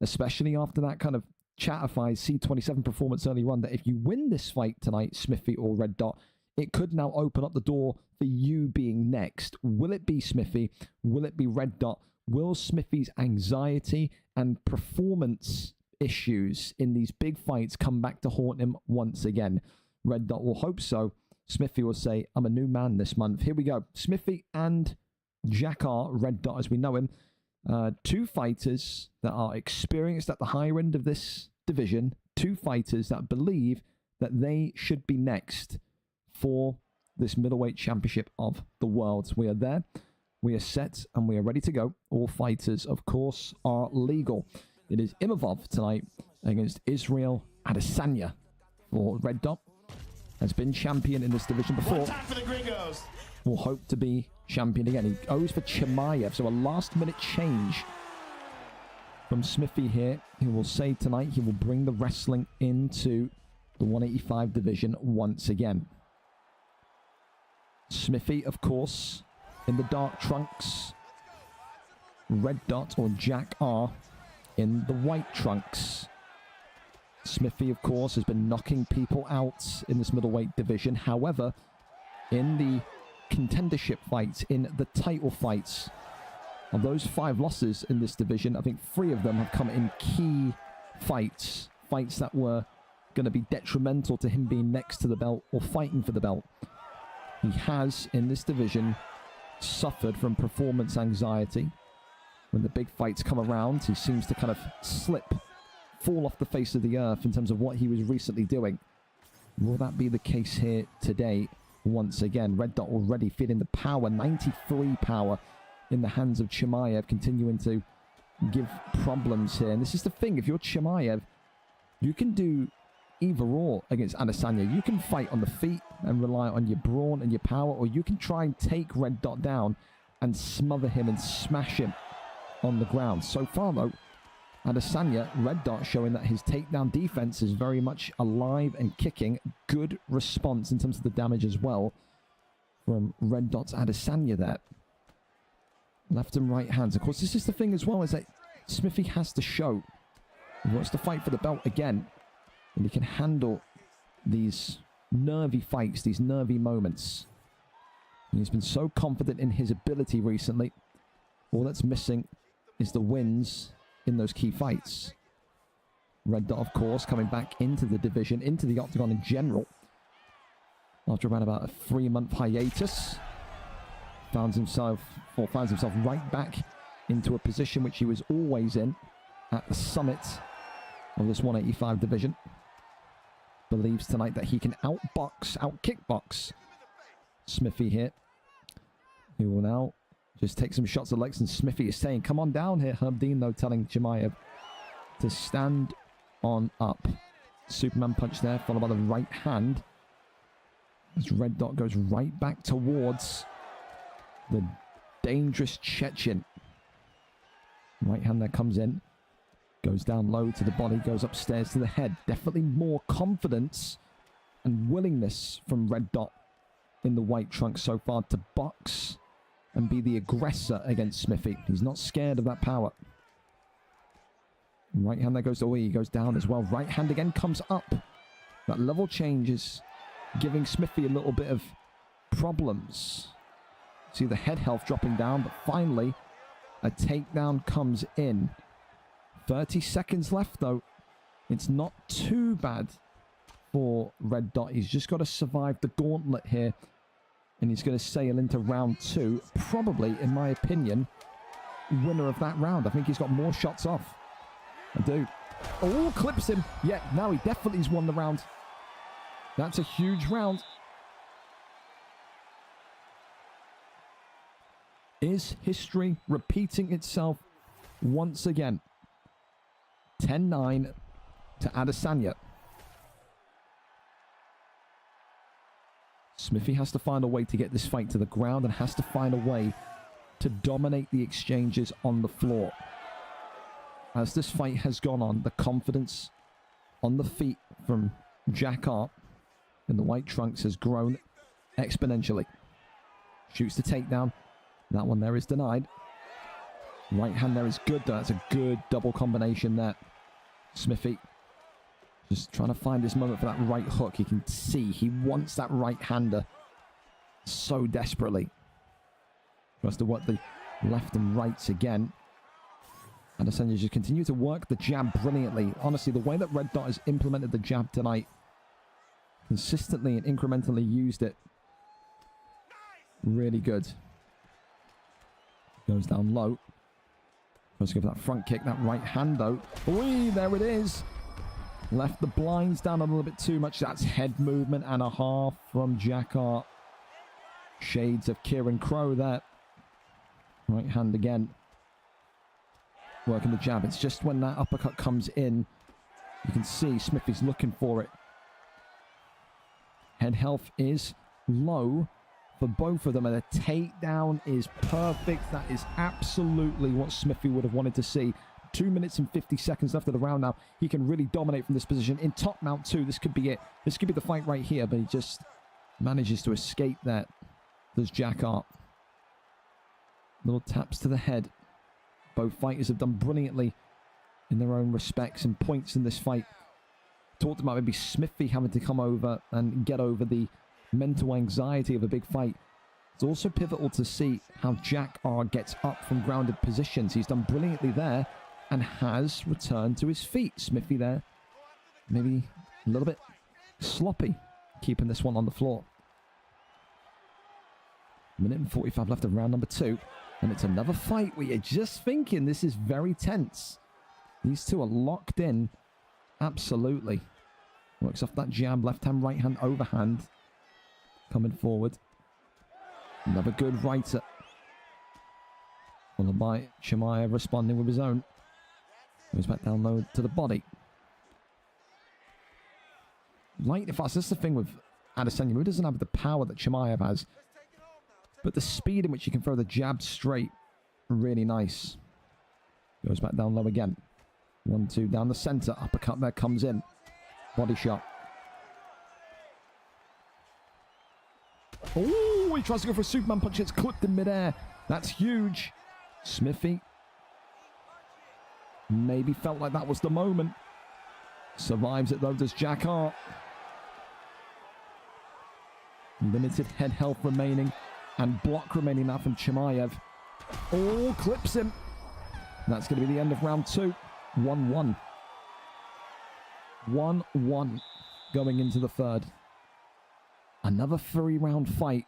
especially after that kind of chatterfied C27 performance early on, that if you win this fight tonight, Smithy or Red Dot, it could now open up the door for you being next. Will it be Smithy? Will it be Red Dot? Will Smithy's anxiety and performance issues in these big fights come back to haunt him once again? Red Dot will hope so. Smithy will say, I'm a new man this month. Here we go. Smithy and Jakar, Red Dot as we know him. 2 fighters that are experienced at the higher end of this division. 2 fighters that believe that they should be next for this middleweight championship of the world. We are there. We are set and we are ready to go. All fighters, of course, are legal. It is Imavov tonight against Israel Adesanya for Red Dot. Has been champion in this division before. One time for the Gringos. Will hope to be champion again. He goes for Chimaev, so a last-minute change from Smithy here. He will say tonight he will bring the wrestling into the 185 division once again. Smithy, of course, in the dark trunks. Red Dot or Jack R in the white trunks. Smithy, of course, has been knocking people out in this middleweight division. However, in the contendership fights, in the title fights, of those 5 losses in this division, I think 3 of them have come in key fights. Fights that were going to be detrimental to him being next to the belt or fighting for the belt. He has, in this division, suffered from performance anxiety. When the big fights come around, he seems to kind of fall off the face of the earth in terms of what he was recently doing. Will that be the case here today? Once again, Red Dot already feeling the power, 93 power in the hands of Chimaev, continuing to give problems here. And this is the thing, if you're Chimaev, you can do either or against Adesanya. You can fight on the feet and rely on your brawn and your power, or you can try and take Red Dot down and smother him and smash him on the ground. So far, though, Adesanya, Red Dot, showing that his takedown defense is very much alive and kicking. Good response in terms of the damage as well from Red Dot's Adesanya there. Left and right hands. Of course, this is the thing as well, is that Smithy has to show he wants to fight for the belt again, and he can handle these nervy fights, these nervy moments. He's been so confident in his ability recently. All that's missing is the wins in those key fights. Red Dot, of course, coming back into the division, into the octagon in general. After around about a 3-month hiatus, finds himself right back into a position which he was always in at the summit of this 185 division. Believes tonight that he can out-kickbox Smithy here. He will now just take some shots of legs, and Smithy is saying, come on down here. Herb Dean, though, telling Chimaev to stand on up. Superman punch there, followed by the right hand. As Red Dot goes right back towards the dangerous Chechen. Right hand there comes in. Goes down low to the body, goes upstairs to the head. Definitely more confidence and willingness from Red Dot in the white trunks so far to box and be the aggressor against Smithy. He's not scared of that power. Right hand there goes away. He goes down as well. Right hand again comes up. That level changes, giving Smithy a little bit of problems. See the head health dropping down, but finally a takedown comes in. 30 seconds left though. It's not too bad for Red Dot. He's just got to survive the gauntlet here, and he's going to sail into round 2. Probably, in my opinion, winner of that round. I think he's got more shots off. I do. Oh, clips him. Yeah, now he definitely has won the round. That's a huge round. Is history repeating itself once again? 10-9 to Adesanya. Smithy has to find a way to get this fight to the ground and has to find a way to dominate the exchanges on the floor. As this fight has gone on, the confidence on the feet from Jack Hart in the white trunks has grown exponentially. Shoots the takedown. That one there is denied. Right hand there is good though. That's a good double combination there. Smithy just trying to find his moment for that right hook. He can see he wants that right hander so desperately. He has to work the left and rights again. Adesanya just continue to work the jab brilliantly. Honestly, the way that Red Dot has implemented the jab tonight, consistently and incrementally used it, really good. Goes down low. Goes to go for that front kick, that right hand though. Whee, there it is. Left the blinds down a little bit too much. That's head movement and a half from Jack Hart. Shades of Kieran Crow there. Right hand again. Working the jab. It's just when that uppercut comes in, you can see Smithy's looking for it. Head health is low for both of them, and the takedown is perfect. That is absolutely what Smithy would have wanted to see. 2 minutes and 50 seconds left of the round now. He can really dominate from this position. In top mount too, this could be it. This could be the fight right here, but he just manages to escape that. There's Jack Hart. Little taps to the head. Both fighters have done brilliantly in their own respects and points in this fight. Talked about maybe Smithy having to come over and get over the mental anxiety of a big fight. It's also pivotal to see how Jack Hart gets up from grounded positions. He's done brilliantly there and has returned to his feet. Smithy there, maybe a little bit sloppy, keeping this one on the floor. Minute and 45 left of round number 2. And it's another fight where you're just thinking this is very tense. These two are locked in. Absolutely. Works off that jab, left hand, right hand, overhand. Coming forward. Another good righter. Followed by Chimaev responding with his own. Goes back down low to the body. Light fast. That's the thing with Adesanya, who doesn't have the power that Chimaev has. But the speed in which he can throw the jab straight, really nice. Goes back down low again. 1-2 down the center. Uppercut there comes in. Body shot. Oh, he tries to go for a Superman punch. It's clipped in midair. That's huge. Smithy maybe felt like that was the moment. Survives it though, does Jack Hart. Limited head health remaining. and block remaining now from Chimaev. Oh, clips him. That's going to be the end of round 2. 1-1. 1-1 going into the third. Another 3-round fight.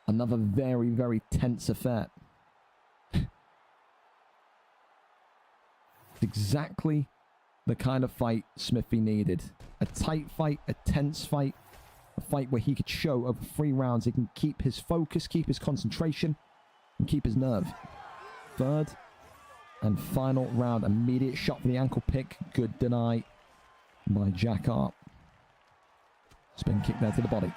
Another very, very tense affair. Exactly the kind of fight Smithy needed. A tight fight, a tense fight, a fight where he could show over 3 rounds he can keep his focus, keep his concentration, and keep his nerve. Third and final round. Immediate shot for the ankle pick. Good deny by Jack Art. Spin kick there to the body.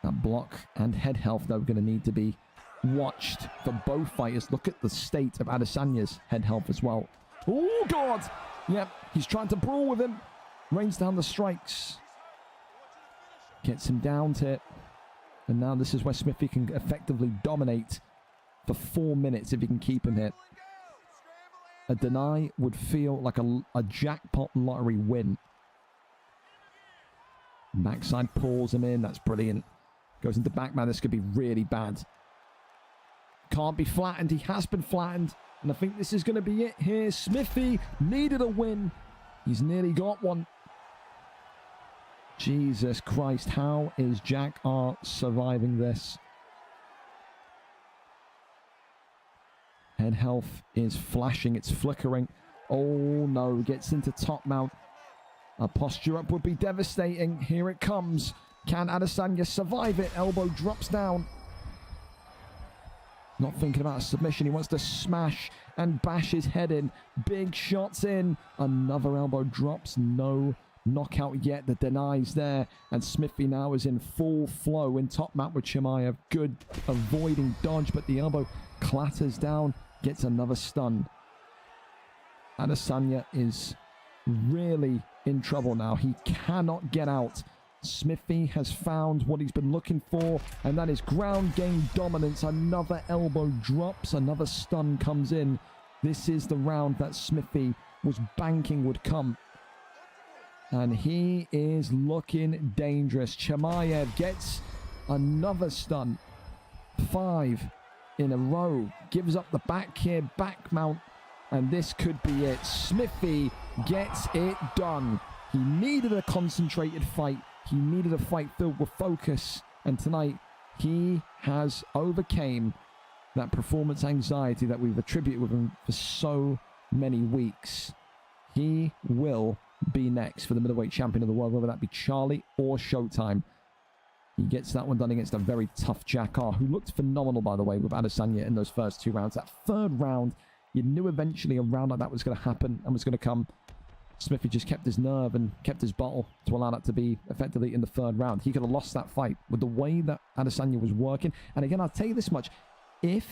That block and head health, though, going to need to be watched for both fighters. Look at the state of Adesanya's head health as well. Oh, God! Yep, he's trying to brawl with him. Rains down the strikes. Gets him down to it. And now this is where Smithy can effectively dominate for 4 minutes if he can keep him here. A deny would feel like a jackpot lottery win. Backside pulls him in. That's brilliant. Goes into backman. This could be really bad. Can't be flattened. He has been flattened. And I think this is going to be it here. Smithy needed a win. He's nearly got one. Jesus Christ. How is Jack Art surviving this? Head health is flashing. It's flickering. Oh, no. Gets into top mount. A posture up would be devastating. Here it comes. Can Adesanya survive it? Elbow drops down. Not thinking about a submission. He wants to smash and bash his head in. Big shots in. Another elbow drops. No knockout yet. The denies there. And Smithy now is in full flow in top mount with Chimaev. Good avoiding dodge, but the elbow clatters down. Gets another stun. Adesanya is really in trouble now. He cannot get out. Smithy has found what he's been looking for, and that is ground game dominance. Another elbow drops, another stun comes in. This is the round that Smithy was banking would come. And he is looking dangerous. Chimaev gets another stun. 5 in a row. Gives up the back here, back mount. And this could be it. Smithy gets it done. He needed a concentrated fight. He needed a fight filled with focus. And tonight, he has overcame that performance anxiety that we've attributed with him for so many weeks. He will be next for the middleweight champion of the world, whether that be Charlie or Showtime. He gets that one done against a very tough Jack R, who looked phenomenal, by the way, with Adesanya in those first 2 rounds. That third round, you knew eventually a round like that was going to happen and was going to come. Smithy just kept his nerve and kept his bottle to allow that to be effectively in the third round. He could have lost that fight with the way that Adesanya was working. And again, I'll tell you this much. If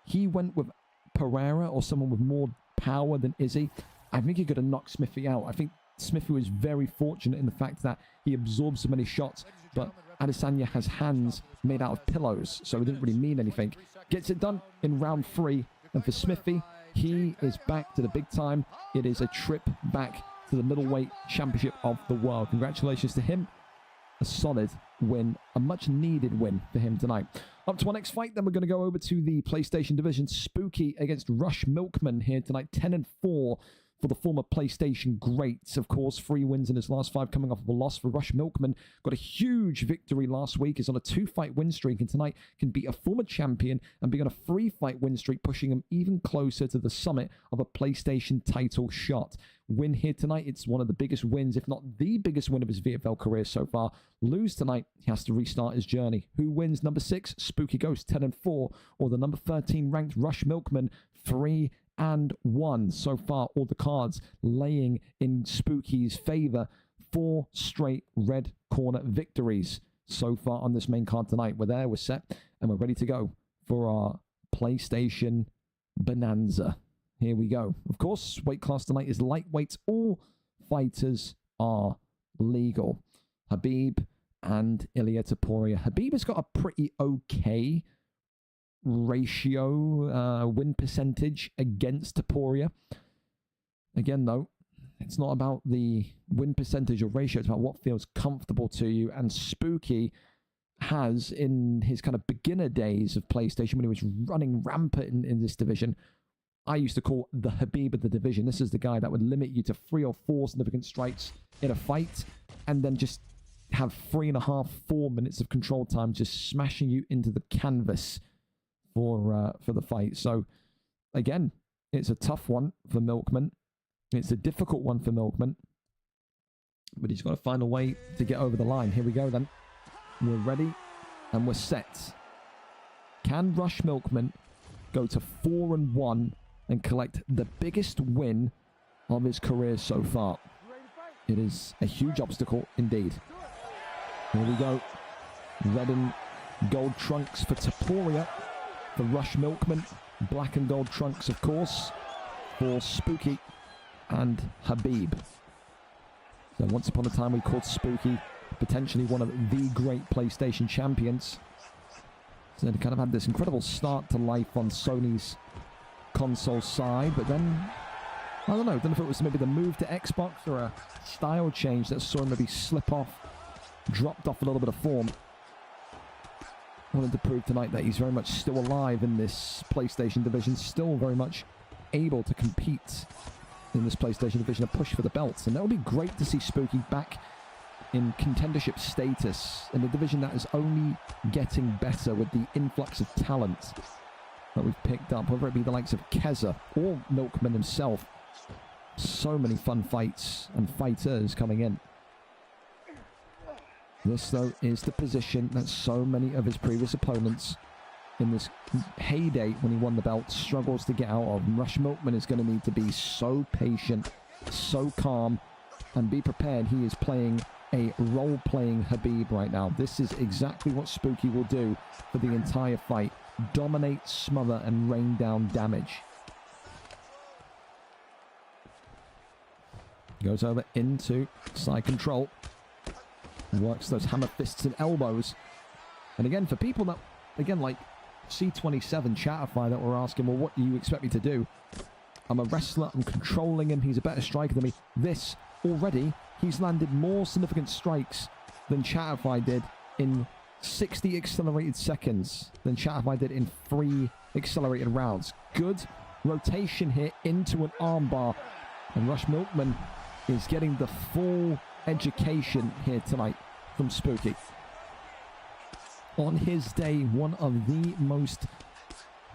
he went with Pereira or someone with more power than Izzy, I think he could have knocked Smithy out. I think Smithy was very fortunate in the fact that he absorbed so many shots, but Adesanya has hands made out of pillows, so it didn't really mean anything. Gets it done in round 3, and for Smithy, he is back to the big time. It is a trip back to the middleweight championship of the world. Congratulations to him. A solid win, a much needed win for him tonight. Up to our next fight, then we're going to go over to the PlayStation division. Spooky against Rush Milkman here tonight, 10-4 for the former PlayStation greats. Of course, 3 wins in his last 5 coming off of a loss for Rush Milkman. Got a huge victory last week. He's on a 2-fight win streak, and tonight can beat a former champion and be on a 3-fight win streak, pushing him even closer to the summit of a PlayStation title shot. Win here tonight, it's one of the biggest wins, if not the biggest win of his VFL career so far. Lose tonight, he has to restart his journey. Who wins? Number 6, Spooky Ghost, 10-4, or the number 13 ranked Rush Milkman, 3-1 so far. All the cards laying in Spooky's favor. 4 straight red corner victories so far on this main card tonight. We're there, we're set, and we're ready to go for our PlayStation Bonanza. Here we go. Of course, weight class tonight is lightweight. All fighters are legal. Habib and Ilia Topuria. Habib has got a pretty okay ratio, win percentage against Topuria. Again, though, it's not about the win percentage or ratio. It's about what feels comfortable to you. And Spooky has in his kind of beginner days of PlayStation when he was running rampant in this division. I used to call the Habib of the division. This is the guy that would limit you to 3 or 4 significant strikes in a fight and then just have 3.5, 4 minutes of control time, just smashing you into the canvas for the fight. So again, it's a tough one for Milkman. It's a difficult one for Milkman, but he's got to find a way to get over the line. Here we go then. We're ready and we're set. Can Rush Milkman go to 4-1 and collect the biggest win of his career so far? It is a huge obstacle indeed. Here we go. Red and gold trunks for Taporia, for Rush Milkman. Black and gold trunks, of course, for Spooky and Habib. So once upon a time we called Spooky potentially one of the great PlayStation champions. So they kind of had this incredible start to life on Sony's console side, but then I don't know if it was maybe the move to Xbox or a style change that saw him maybe slip off, dropped off a little bit of form. Wanted to prove tonight that he's very much still alive in this PlayStation division, still very much able to compete in this PlayStation division, a push for the belts. And that would be great to see Spooky back in contendership status in a division that is only getting better with the influx of talent that we've picked up, whether it be the likes of Kezza or Milkman himself. So many fun fights and fighters coming in. This, though, is the position that so many of his previous opponents in this heyday when he won the belt struggles to get out of. And Rush Milkman is going to need to be so patient, so calm, and be prepared. He is playing a role-playing Habib right now. This is exactly what Spooky will do for the entire fight. Dominate, smother, and rain down damage. Goes over into side control. Works those hammer fists and elbows. And again, for people that, again, like C27 Chatterfy that were asking, well, what do you expect me to do? I'm a wrestler. I'm controlling him. He's a better striker than me. This, already, he's landed more significant strikes than Chatterfy did in 60 accelerated seconds than Chatterfy did in 3 accelerated rounds. Good rotation here into an armbar. And Rush Milkman is getting the full education here tonight from Spooky. On his day, one of the most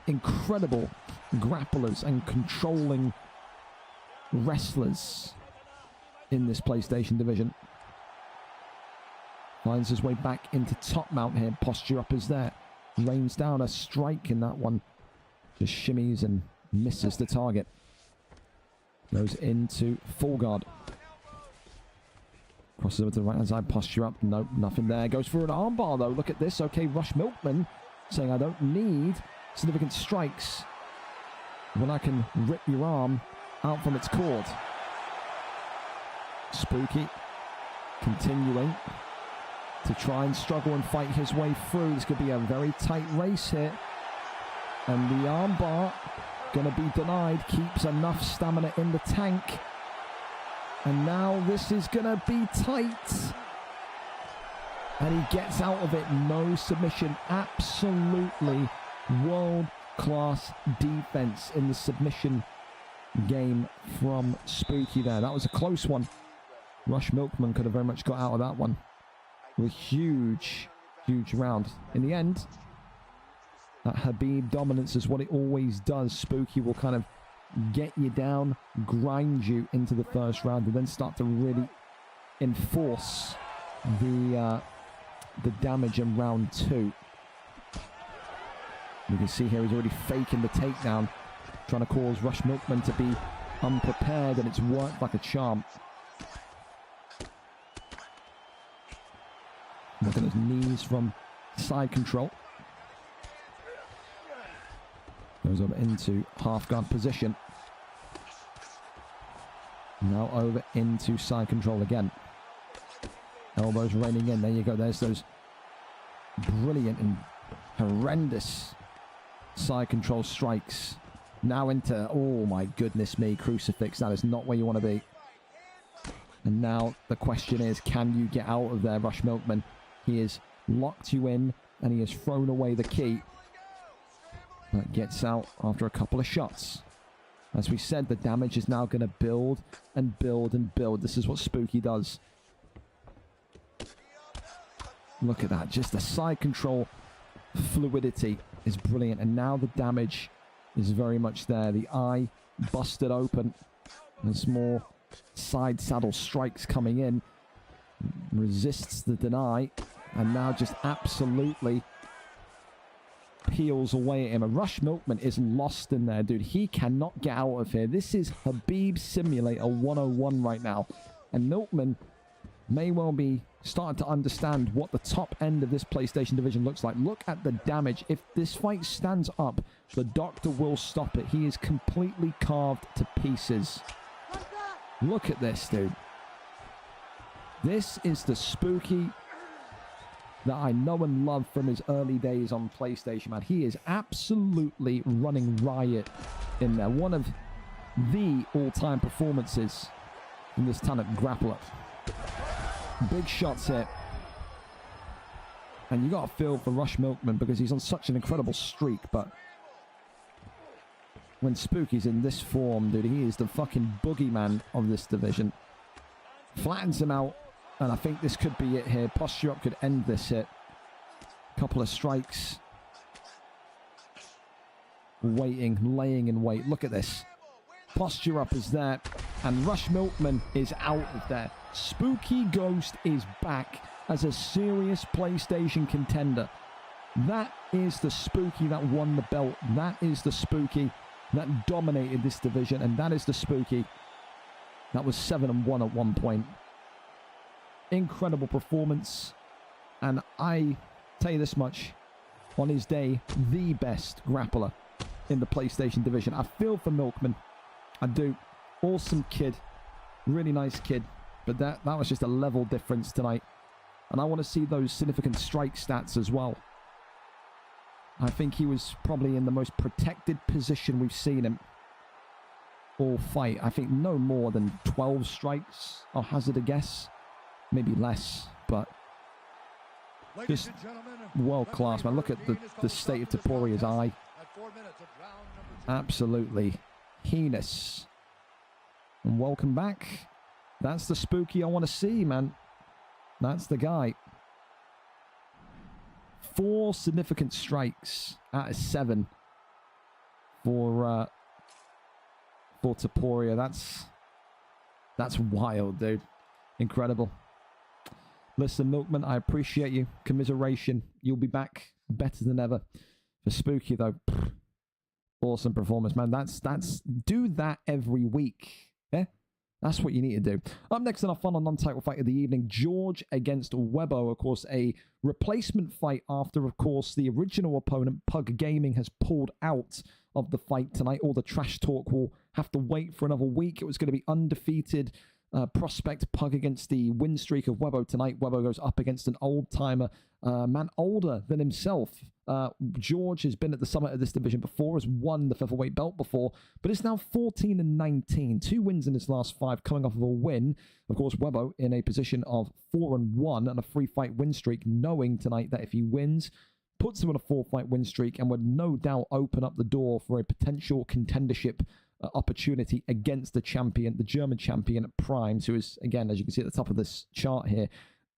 incredible grapplers and controlling wrestlers in this PlayStation division. Finds his way back into top mount here. Posture up is there. Rains down a strike in that one. Just shimmies and misses the target. Goes into full guard. Crosses over to the right hand side. Posture up. Nope, nothing there. Goes for an armbar though. Look at this. Okay, Rush Milkman saying I don't need significant strikes when I can rip your arm out from its cord. Spooky continuing to try and struggle and fight his way through. This could be a very tight race here. And the armbar going to be denied. Keeps enough stamina in the tank. And now this is going to be tight. And he gets out of it. No submission. Absolutely world-class defense in the submission game from Spooky there. That was a close one. Rush Milkman could have very much got out of that one. With huge, huge round. In the end, that Habib dominance is what it always does. Spooky will kind of get you down, grind you into the first round, and then start to really enforce the damage in round 2. You can see here he's already faking the takedown, trying to cause Rush Milkman to be unprepared, and it's worked like a charm. Look at his knees from side control. Goes over into half guard position. Now over into side control again. Elbows raining in. There you go. There's those brilliant and horrendous side control strikes. Now into, oh my goodness me, crucifix. That is not where you want to be. And now the question is, can you get out of there, Rush Milkman? He is locked you in, and he has thrown away the key. But gets out after a couple of shots. As we said, the damage is now going to build and build and build. This is what Spooky does. Look at that. Just the side control fluidity is brilliant. And now the damage is very much there. The eye busted open. There's more side saddle strikes coming in. Resists the deny. And now just absolutely peels away at him. And Rush Milkman is lost in there, dude. He cannot get out of here. This is Habib Simulator 101 right now. And Milkman may well be starting to understand what the top end of this PlayStation division looks like. Look at the damage. If this fight stands up, the doctor will stop it. He is completely carved to pieces. Look at this, dude. This is the Spooky that I know and love from his early days on PlayStation, man. He is absolutely running riot in there. One of the all-time performances from this talented grappler. Big shots here. And you got to feel for Rush Milkman because he's on such an incredible streak, but when Spooky's in this form, dude, he is the fucking boogeyman of this division. Flattens him out. And I think this could be it here. Posture up could end this hit. Couple of strikes. Waiting, laying in wait. Look at this. Posture up is there. And Rush Milkman is out of there. Spooky Ghost is back as a serious PlayStation contender. That is the Spooky that won the belt. That is the Spooky that dominated this division. And that is the Spooky that was 7-1 at one point. Incredible performance, and I tell you this much, on his day, the best grappler in the PlayStation division. I feel for Milkman, I do. Awesome kid, really nice kid, but that was just a level difference tonight, and I want to see those significant strike stats as well. I think he was probably in the most protected position we've seen him all fight. I think no more than 12 strikes, I'll hazard a guess. Maybe less, but just world class, man. Look at the state of Toporia's eye. Absolutely heinous. And welcome back. That's the Spooky I want to see, man. That's the guy. 4 significant strikes out of 7 for Topuria. That's wild, dude. Incredible. Listen, Milkman, I appreciate you. Commiseration. You'll be back better than ever. For Spooky, though, awesome performance, man. That's do that every week. Yeah? That's what you need to do. Up next in our fun and non-title fight of the evening, George against Webbo. Of course, a replacement fight after, of course, the original opponent, Pug Gaming, has pulled out of the fight tonight. All the trash talk will have to wait for another week. It was going to be undefeated prospect Pug against the win streak of Webbo tonight. Webbo goes up against an old-timer, man older than himself. George has been at the summit of this division before, has won the featherweight belt before, but is now 14-19. 2 wins in his last 5, coming off of a win. Of course, Webbo in a position of 4-1 and a 3-fight win streak, knowing tonight that if he wins, puts him on a 4-fight win streak and would no doubt open up the door for a potential contendership opportunity against the champion, the German champion Primes, who is, again, as you can see at the top of this chart here,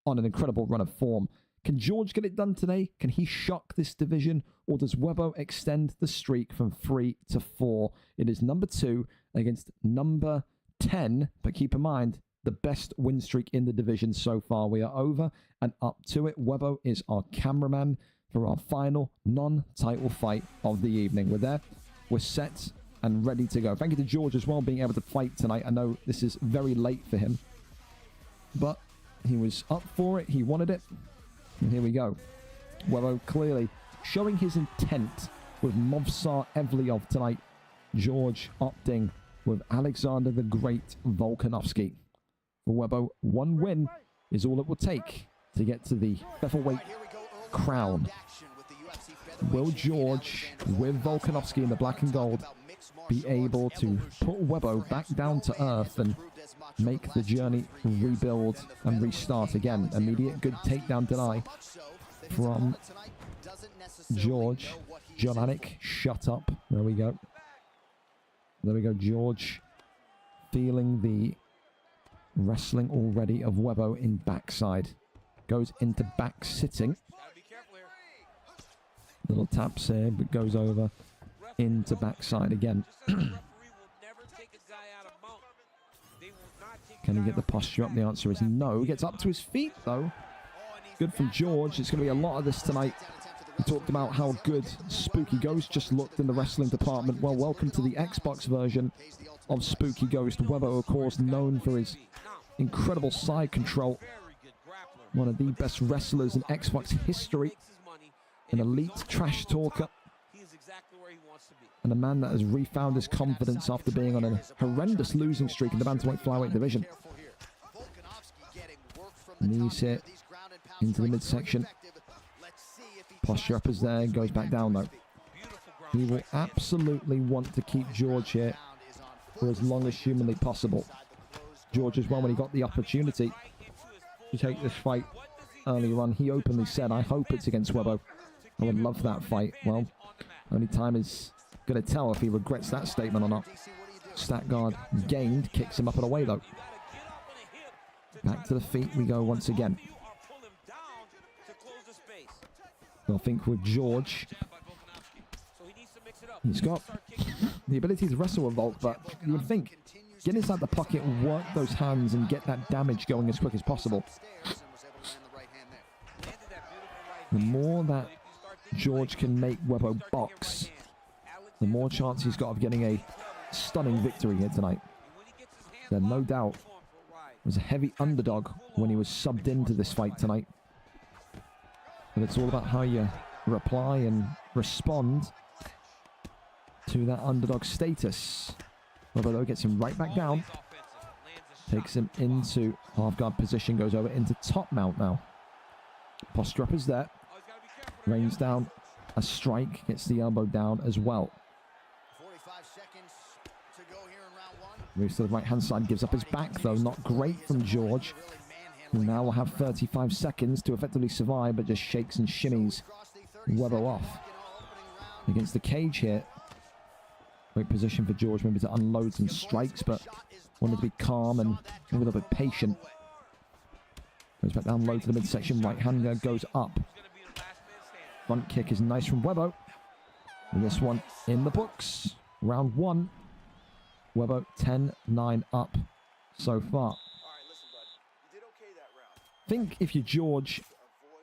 on an incredible run of form. Can George get it done today? Can he shock this division? Or does Webbo extend the streak from 3 to 4? It is number 2 against number 10. But keep in mind, the best win streak in the division so far. We are over and up to it. Webbo is our cameraman for our final non-title fight of the evening. We're there. We're set and ready to go. Thank you to George as well, being able to fight tonight. I know this is very late for him, but he was up for it. He wanted it. And here we go. Webbo clearly showing his intent with Movsar Evliov tonight. George opting with Alexander the Great Volkanovski. For Webbo, 1 win is all it will take to get to the featherweight crown. Will George, with Volkanovski in the black and gold, be able to put Webbo back down to earth and make the journey rebuild and restart again? Immediate good takedown deny from George. Jonanik, shut up. There we go. There we go, George. Feeling the wrestling already of Webbo in backside. Goes into back sitting. Little taps here, but goes over into backside again. Can he get the posture up? The answer is no. Gets up to his feet, though. Good from George. It's going to be a lot of this tonight. We talked about how good Spooky Ghost just looked in the wrestling department. Well, welcome to the Xbox version of Spooky Ghost. Webbo, of course, known for his incredible side control. One of the best wrestlers in Xbox history. An elite trash talker. And a man that has refound his confidence after being on a horrendous losing streak in the bantamweight flyweight division. Knees here into the midsection. Posture up is there, goes back down though. He will absolutely want to keep George here for as long as humanly possible. George as well, when he got the opportunity to take this fight earlier on, he openly said, I hope it's against Webbo. I would love that fight. Well, only time is going to tell if he regrets that statement or not. Stat guard gained, kicks him up and away though. Back to the feet we go once again. I think with George, he's got the ability to wrestle a Volk, but you would think, get inside the pocket, work those hands and get that damage going as quick as possible. The more that George can make Webbo box, the more chance he's got of getting a stunning victory here tonight. There's no doubt was a heavy underdog when he was subbed into this fight tonight. But it's all about how you reply and respond to that underdog status. Webbo gets him right back down. Takes him into half guard position, goes over into top mount now. Posture up is there. Rains down a strike, gets the elbow down as well. 45 seconds to go here in round one. Moves to the right hand side, gives up his back though. Not great from George, who now will have 35 seconds to effectively survive, but just shakes and shimmies Webbo off. Against the cage here. Great position for George, maybe to unload some strikes, but wanted to be calm and a little bit patient. Goes back down low to the midsection, right hander goes up. Front kick is nice from Webbo. And this one in the books. Round one. Webbo 10-9 up so far. I think if you're George,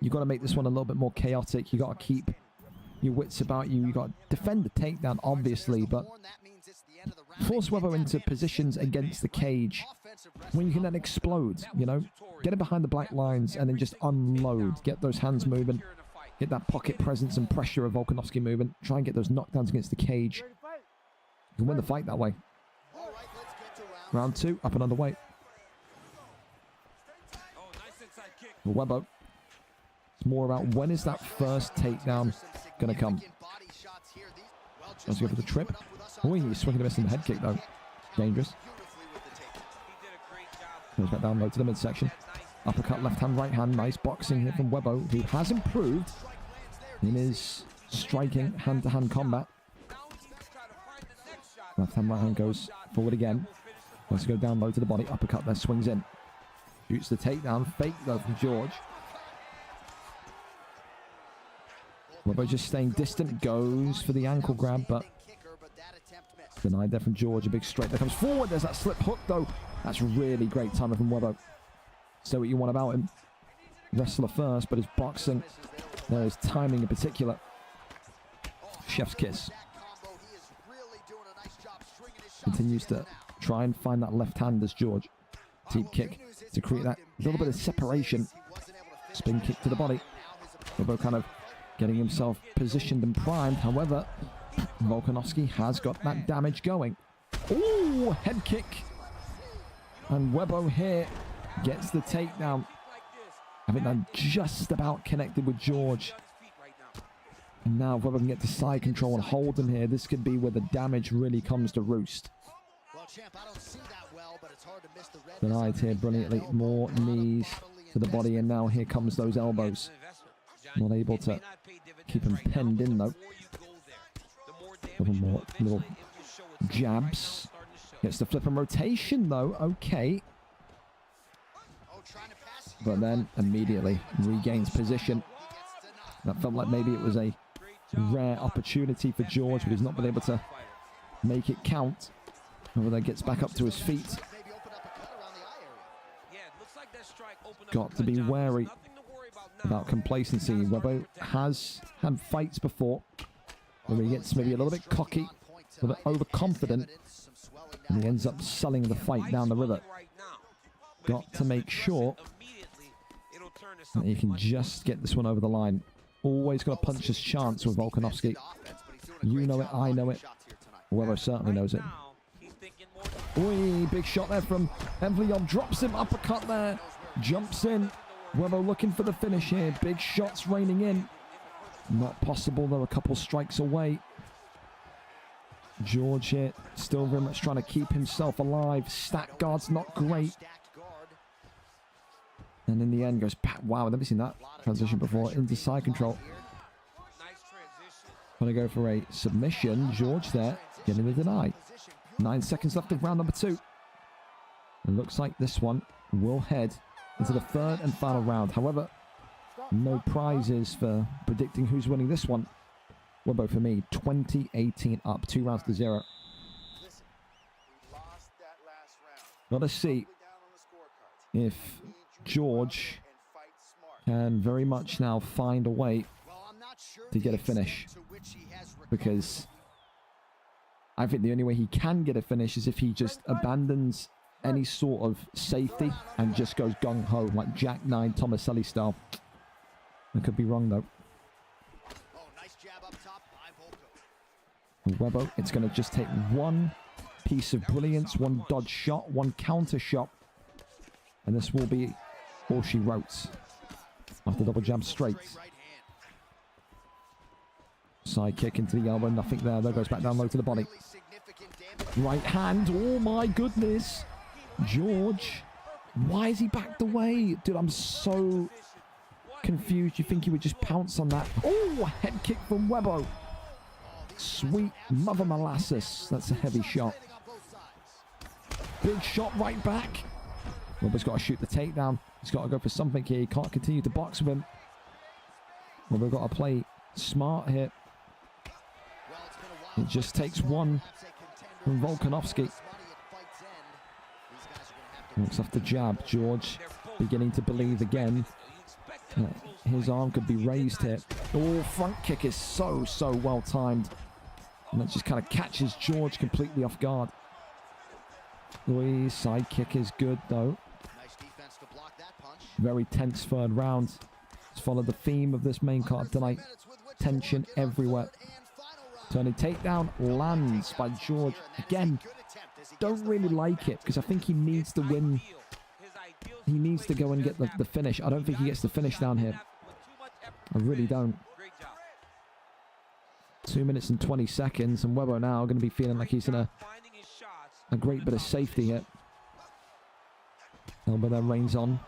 you've got to make this one a little bit more chaotic. You've got to keep your wits about you. You've got to defend the takedown, obviously, but force Webbo into positions against the cage when you can then explode, you know? Get him behind the black lines and then just unload. Get those hands moving. Get that pocket presence and pressure of Volkanovski moving. Try and get those knockdowns against the cage. You can win the fight that way. Round two, up and underway. For Webbo, it's more about when is that first takedown going to come. Let's go for the trip. Oh, he's swinging a miss in the head kick though. Dangerous. Goes back down low to the midsection. Uppercut, left hand, right hand. Nice boxing here from Webbo, who has improved in his striking hand-to-hand combat. Left hand, right hand goes forward again. Wants to go down low to the body. Uppercut there, swings in. Shoots the takedown. Fake though from George. Webbo just staying distant. Goes for the ankle grab, but denied there from George. A big straight that comes forward. There's that slip hook though. That's really great timing from Webbo. Say what you want about him. Wrestler first, but his boxing, his timing in particular. Chef's kiss. Continues to try and find that left hand as George. Deep kick to create that little bit of separation. Spin kick to the body. Webbo kind of getting himself positioned and primed. However, Volkanovski has got that damage going. Ooh, head kick. And Webbo here gets the takedown. I think that just about connected with George. And now Webbo can get to side control and hold him here. This could be where the damage really comes to roost. Denied here brilliantly. More knees to the body, and now here comes those elbows. Not able to keep him penned in, though. Couple more little jabs. Gets the flip and rotation, though. Okay. But then immediately regains position. That felt like maybe it was a rare opportunity for George, but he's not been able to make it count. Whether gets back up to his feet. Got to be wary about complacency. Webbo has had fights before where he gets maybe a little bit cocky, a little bit overconfident, and he ends up selling the fight down the river. Got to make sure that he can just get this one over the line. Always got a puncher's chance with Volkanovski. You know it, I know it. Webbo certainly knows it. Oi, big shot there from Evliov. Drops him, uppercut there. Jumps in. Webbo looking for the finish here. Big shots raining in. Not possible, though. A couple strikes away. George here still very much trying to keep himself alive. Stack guard's not great. And in the end goes, wow, I've never seen that transition before. Into side control. Going to go for a submission. George there getting the deny. 9 seconds left of round number 2. It looks like this one will head into the third and final round. However, no prizes for predicting who's winning this one. Webbo for me, 20-18 up, 2 rounds to 0. Got to see if George can very much now find a way to get a finish, because I think the only way he can get a finish is if he just abandons any sort of safety and just goes gung-ho, like Jack 9 Tomaselli style. I could be wrong, though. Webbo, it's going to just take one piece of brilliance, one dodge shot, one counter shot, and this will be all she wrote. After double jab straight. Side kick into the elbow, nothing there. There goes back down low to the body. Right hand, oh my goodness. George, why is he backed away? Dude, I'm so confused. You think he would just pounce on that? Oh, head kick from Webbo. Sweet mother molasses. That's a heavy shot. Big shot right back. Webbo's got to shoot the takedown. He's got to go for something here. He can't continue to box with him. Webbo's got to play smart here. It just takes one from Volkanovski. Looks off the jab. George beginning to believe again. His arm could be raised here. Oh, front kick is so well timed. And that just kind of catches George completely off guard. Louis, side kick is good though. Very tense third round. Let's follow the theme of this main card tonight. Tension everywhere. Turning takedown lands by George. Again, don't really like it because I think he needs to win. He needs to go and get the finish. I don't think he gets the finish down here. I really don't. 2 minutes and 20 seconds, and Webbo now going to be feeling like he's in a great bit of safety here. Elbow there reigns on.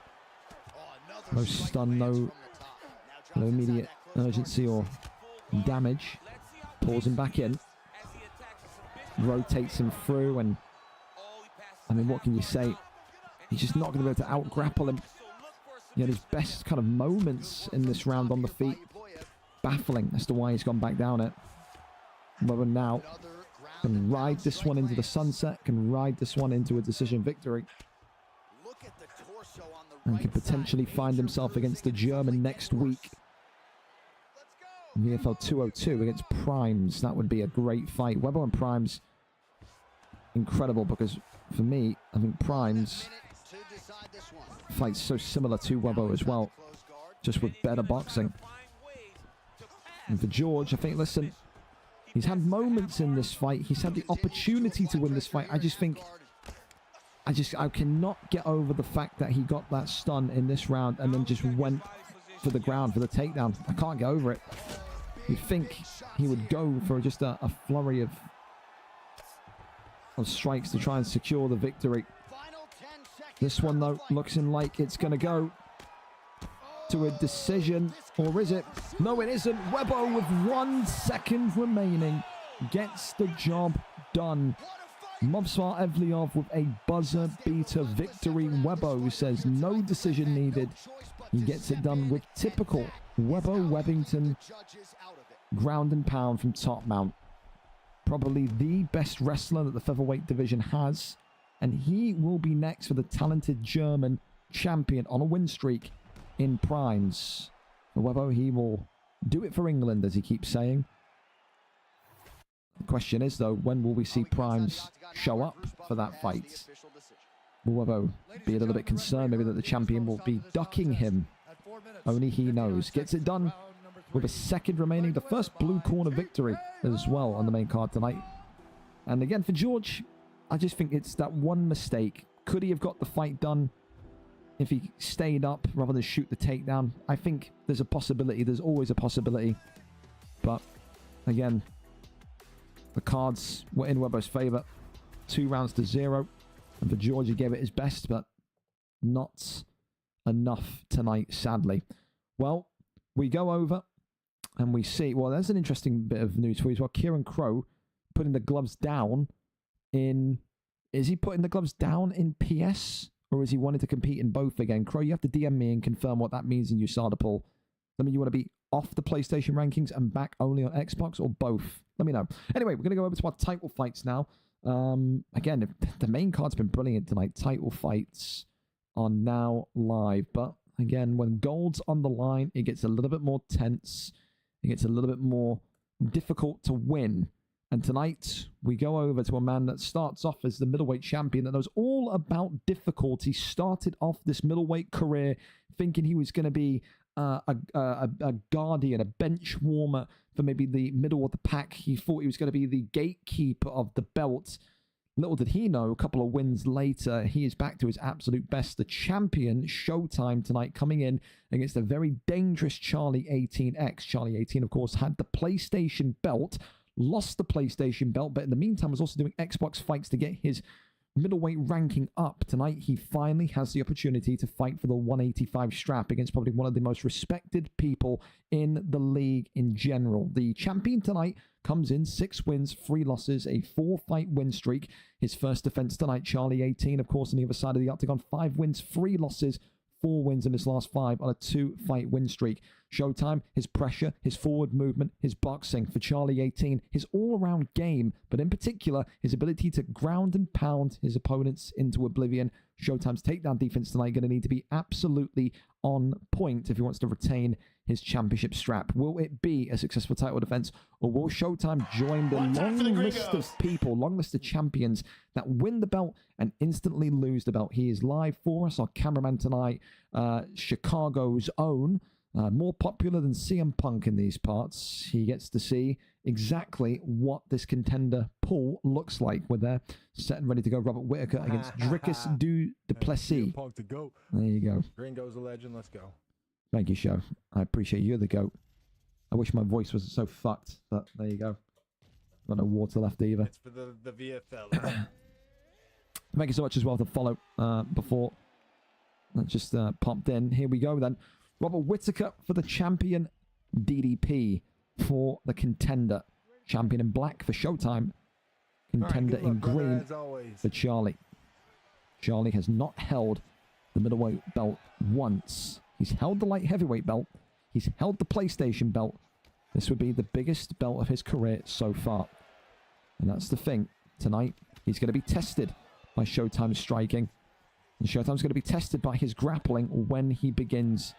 No stun, no immediate urgency or damage. Pulls him back in. Rotates him through, and I mean, what can you say? He's just not going to be able to out-grapple him. He had his best kind of moments in this round on the feet. Baffling as to why he's gone back down it. Webbo now can ride this one into the sunset, can ride this one into a decision victory. And can potentially find himself against the German next week. VFL 202 against Primes. That would be a great fight. Webbo and Primes, incredible, because for me, I think Primes fights so similar to Webbo as well, just with better boxing. And for George, I think, listen, he's had moments in this fight. He's had the opportunity to win this fight. I just think, I cannot get over the fact that he got that stun in this round and then just went for the ground, for the takedown. I can't get over it. You'd think he would go for just a flurry of strikes to try and secure the victory. This one, though, looks in like it's going to go. to a decision, or is it? No, it isn't. Webbo with 1 second remaining gets the job done. Movsar Evliov with a buzzer beater victory. Webbo says no decision needed. He gets it done with typical Webbo Webbington ground and pound from top mount. Probably the best wrestler that the featherweight division has. And he will be next for the talented German champion on a win streak in primes. For Webbo, he will do it for England, as he keeps saying. The question is, though, when will we see primes show up for that fight? Will Webbo be a little bit concerned maybe that the champion will be ducking him? Only he knows. Gets it done with a second remaining. The first blue corner victory as well on the main card tonight. And again, for George, I just think it's that one mistake. Could he have got the fight done if he stayed up rather than shoot the takedown? I think there's a possibility. There's always a possibility. But again, the cards were in Webbo's favour. 2 rounds to 0. And for George, he gave it his best, but not enough tonight, sadly. Well, we go over and we see... Well, there's an interesting bit of news for you as well. Kieran Crow putting the gloves down in... Is he putting the gloves down in PS? Or is he wanting to compete in both again? Crow, you have to DM me and confirm what that means in USADA poll. I mean, you want to be off the PlayStation rankings and back only on Xbox, or both? Let me know. Anyway, we're going to go over to our title fights now. Again, the main card's been brilliant tonight. Title fights are now live. But again, when gold's on the line, it gets a little bit more tense. It gets a little bit more difficult to win. And tonight, we go over to a man that starts off as the middleweight champion that knows all about difficulty. Started off this middleweight career thinking he was going to be a guardian, a bench warmer for maybe the middle of the pack. He thought he was going to be the gatekeeper of the belt. Little did he know, a couple of wins later, he is back to his absolute best. The champion, Showtime, tonight coming in against a very dangerous Charlie 18X. Charlie 18, of course, had the PlayStation belt, lost the PlayStation belt, but in the meantime was also doing Xbox fights to get his middleweight ranking up. Tonight, he finally has the opportunity to fight for the 185 strap against probably one of the most respected people in the league in general. The champion tonight comes in 6 wins, 3 losses, a 4-fight win streak. His first defense tonight, Charlie 18, of course, on the other side of the octagon, 5 wins, 3 losses, 4 wins in his last 5 on a 2-fight win streak. Showtime, his pressure, his forward movement, his boxing. For Charlie 18, his all-around game, but in particular, his ability to ground and pound his opponents into oblivion. Showtime's takedown defense tonight going to need to be absolutely on point if he wants to retain his championship strap. Will it be a successful title defense, or will Showtime join the long list of people, long list of champions that win the belt and instantly lose the belt? He is live for us, our cameraman tonight, Chicago's own, more popular than CM Punk in these parts. He gets to see exactly what this contender pool looks like. We're there, set and ready to go. Robert Whittaker against Dricus du Duplessis. Punk to goat. There you go. Gringo's a legend. Let's go. Thank you, Show. I appreciate you. You're the GOAT. I wish my voice wasn't so fucked, but there you go. Got no water left either. It's for the VFL. Thank you so much as well to follow before that just popped in. Here we go then. Robert Whittaker for the champion, DDP for the contender. Champion in black for Showtime. Contender in green for Charlie. Charlie has not held the middleweight belt once. He's held the light heavyweight belt. He's held the PlayStation belt. This would be the biggest belt of his career so far. And that's the thing. Tonight, he's going to be tested by Showtime's striking. And Showtime's going to be tested by his grappling when he begins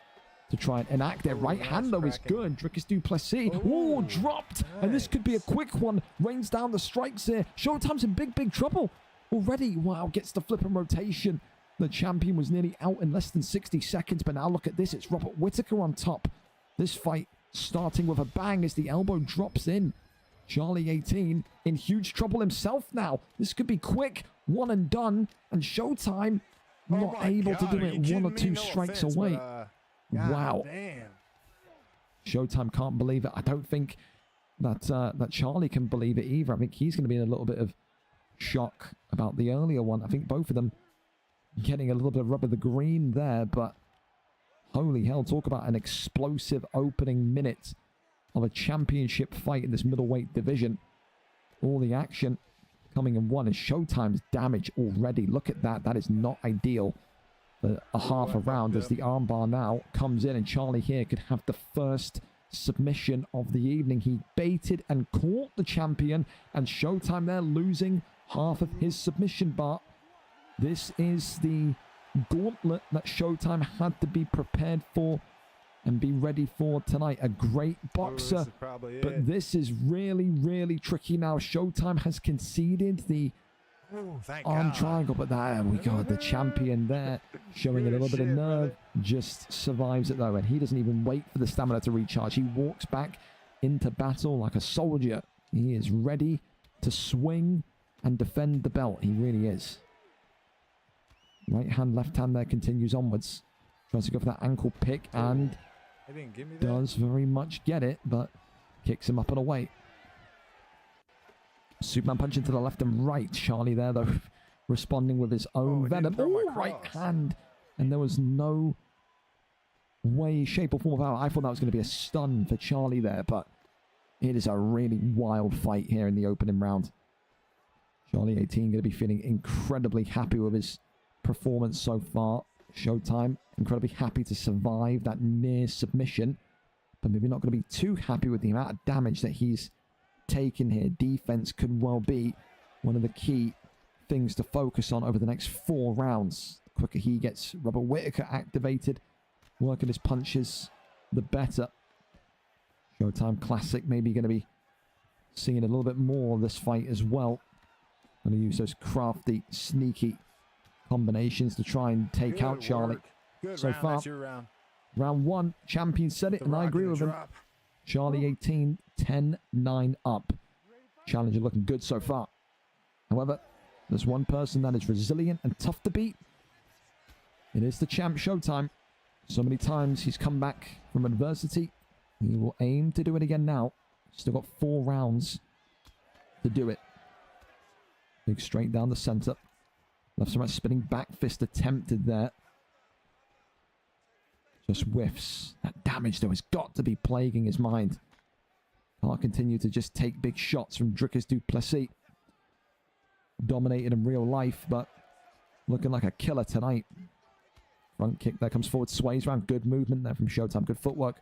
to try and enact it. Right hand, though, is good. Dricus du Plessis. Oh, dropped. Nice. And this could be a quick one. Rains down the strikes here. Showtime's in big, big trouble already. Wow, gets the flip and rotation. The champion was nearly out in less than 60 seconds, but now look at this. It's Robert Whittaker on top. This fight starting with a bang as the elbow drops in. Charlie 18 in huge trouble himself now. This could be quick, one and done, and Showtime not able to do it. 1 or 2 strikes away. Wow. Damn. Showtime can't believe it. I don't think that that Charlie can believe it either. I think he's going to be in a little bit of shock about the earlier one. I think both of them getting a little bit of rub of the green there, but Holy hell, talk about an explosive opening minute of a championship fight in this middleweight division. All the action coming in one, and Showtime's damage already. Look at that. That is not ideal for a half a round, as the armbar now comes in, and Charlie here could have the first submission of the evening. He baited and caught the champion, and Showtime there losing half of his submission bar. This is the gauntlet that Showtime had to be prepared for and be ready for tonight. A great boxer, but this is really, really tricky now. Showtime has conceded the arm triangle, but there we go. The champion there showing a little bit of nerve, just survives it though, and he doesn't even wait for the stamina to recharge. He walks back into battle like a soldier. He is ready to swing and defend the belt. He really is. Right hand, left hand there continues onwards. Tries to go for that ankle pick and does very much get it, but kicks him up and away. Superman punch into the left and right. Charlie there, though, responding with his own venom. Oh, right hand. And there was no way, shape, or form of power. I thought that was going to be a stun for Charlie there, but it is a really wild fight here in the opening round. Charlie 18 going to be feeling incredibly happy with his performance so far. Showtime incredibly happy to survive that near submission, but maybe not going to be too happy with the amount of damage that he's taken here. Defense could well be one of the key things to focus on over the next 4 rounds. The quicker he gets Robert Whittaker activated, working his punches, the better. Showtime Classic maybe going to be seeing a little bit more of this fight as well. Going to use those crafty, sneaky combinations to try and take out Charlie. So far, round 1, champion said it, and I agree with him. Charlie 18, 10-9 up. Challenger looking good so far. However, there's one person that is resilient and tough to beat. It is the champ Showtime. So many times he's come back from adversity. He will aim to do it again now. Still got 4 rounds to do it. Big straight down the center. Left to right spinning back fist attempted there. Just whiffs. That damage, though, has got to be plaguing his mind. Can't continue to just take big shots from Dricus du Plessis. Dominated in real life, but looking like a killer tonight. Front kick there comes forward, sways around. Good movement there from Showtime. Good footwork.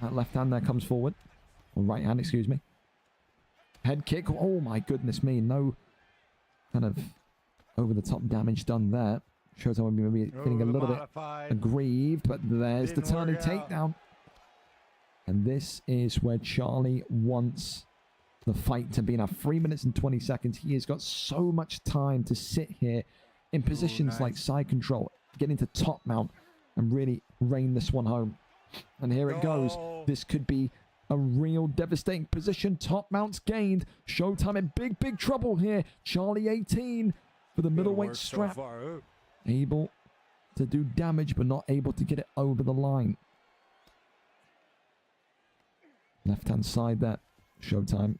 That left hand there comes forward. Or right hand, excuse me. Head kick. Oh, my goodness me. No kind of over-the-top damage done there. Showtime will be maybe feeling a little bit aggrieved, but there's the turning takedown. And this is where Charlie wants the fight to be. Now, 3 minutes and 20 seconds. He has got so much time to sit here in positions like side control, get into top mount, and really rein this one home. And here it goes. This could be a real devastating position. Top mount's gained. Showtime in big, big trouble here. Charlie 18 for the middleweight strap. Able to do damage, but not able to get it over the line. Left-hand side there. Showtime.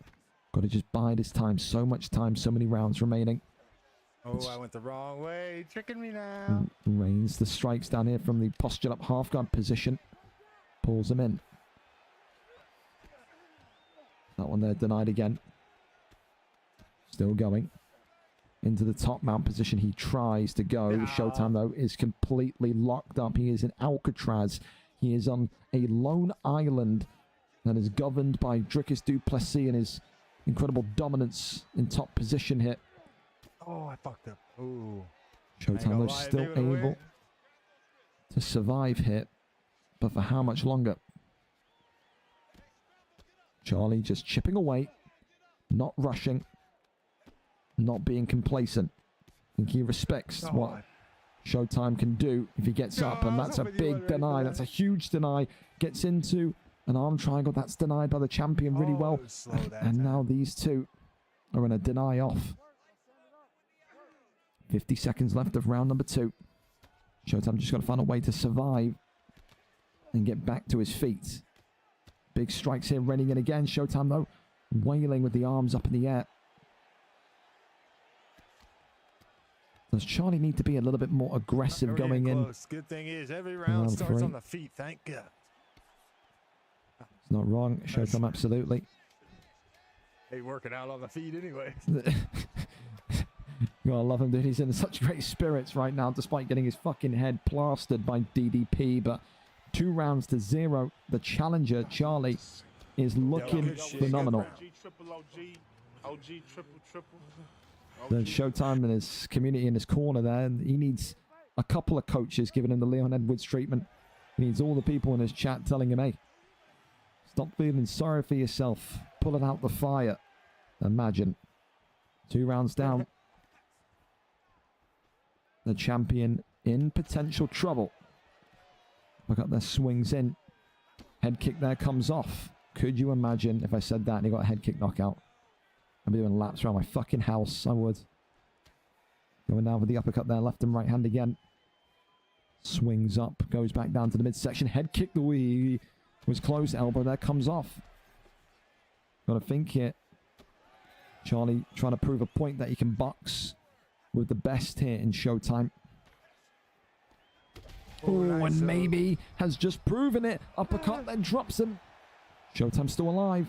Got to just bide his time. So much time, so many rounds remaining. Oh, I went the wrong way. Tricking me now. Rains the strikes down here from the postured up half guard position. Pulls him in. That one there denied again. Still going. Into the top mount position. He tries to go. No. Showtime, though, is completely locked up. He is in Alcatraz. He is on a lone island that is governed by Dricus du Plessis and his incredible dominance in top position here. Oh, I fucked up. Ooh. Showtime, though, still able to survive here. But for how much longer? Charlie just chipping away. Not rushing. Not being complacent. I think he respects what Showtime can do if he gets up. And that's a big deny. That's a huge deny. Gets into an arm triangle. That's denied by the champion really well. And now these two are in a deny off. 50 seconds left of round number 2. Showtime just got to find a way to survive and get back to his feet. Big strikes here, running in again. Showtime, though, wailing with the arms up in the air. Does Charlie need to be a little bit more aggressive going in? Good thing is every round starts on the feet. Thank God. It's not wrong. Showtime, absolutely. Hey, working out on the feet anyway. You gotta love him, dude. He's in such great spirits right now, despite getting his fucking head plastered by DDP. But 2 rounds to 0. The challenger, Charlie, is looking phenomenal. The Showtime and his community in his corner there. And he needs a couple of coaches giving him the Leon Edwards treatment. He needs all the people in his chat telling him, hey, stop feeling sorry for yourself. Pull it out the fire. Imagine. 2 rounds down. The champion in potential trouble. Look up there, swings in. Head kick there comes off. Could you imagine if I said that and he got a head kick knockout? I'd be doing laps around my fucking house. I would. Going down for the uppercut there, left and right hand again. Swings up, goes back down to the midsection. Head kick, the wee was close. Elbow there comes off. Got to think here. Charlie trying to prove a point that he can box with the best here in Showtime. Oh, nice, and maybe has just proven it. Uppercut, then drops him. Showtime still alive.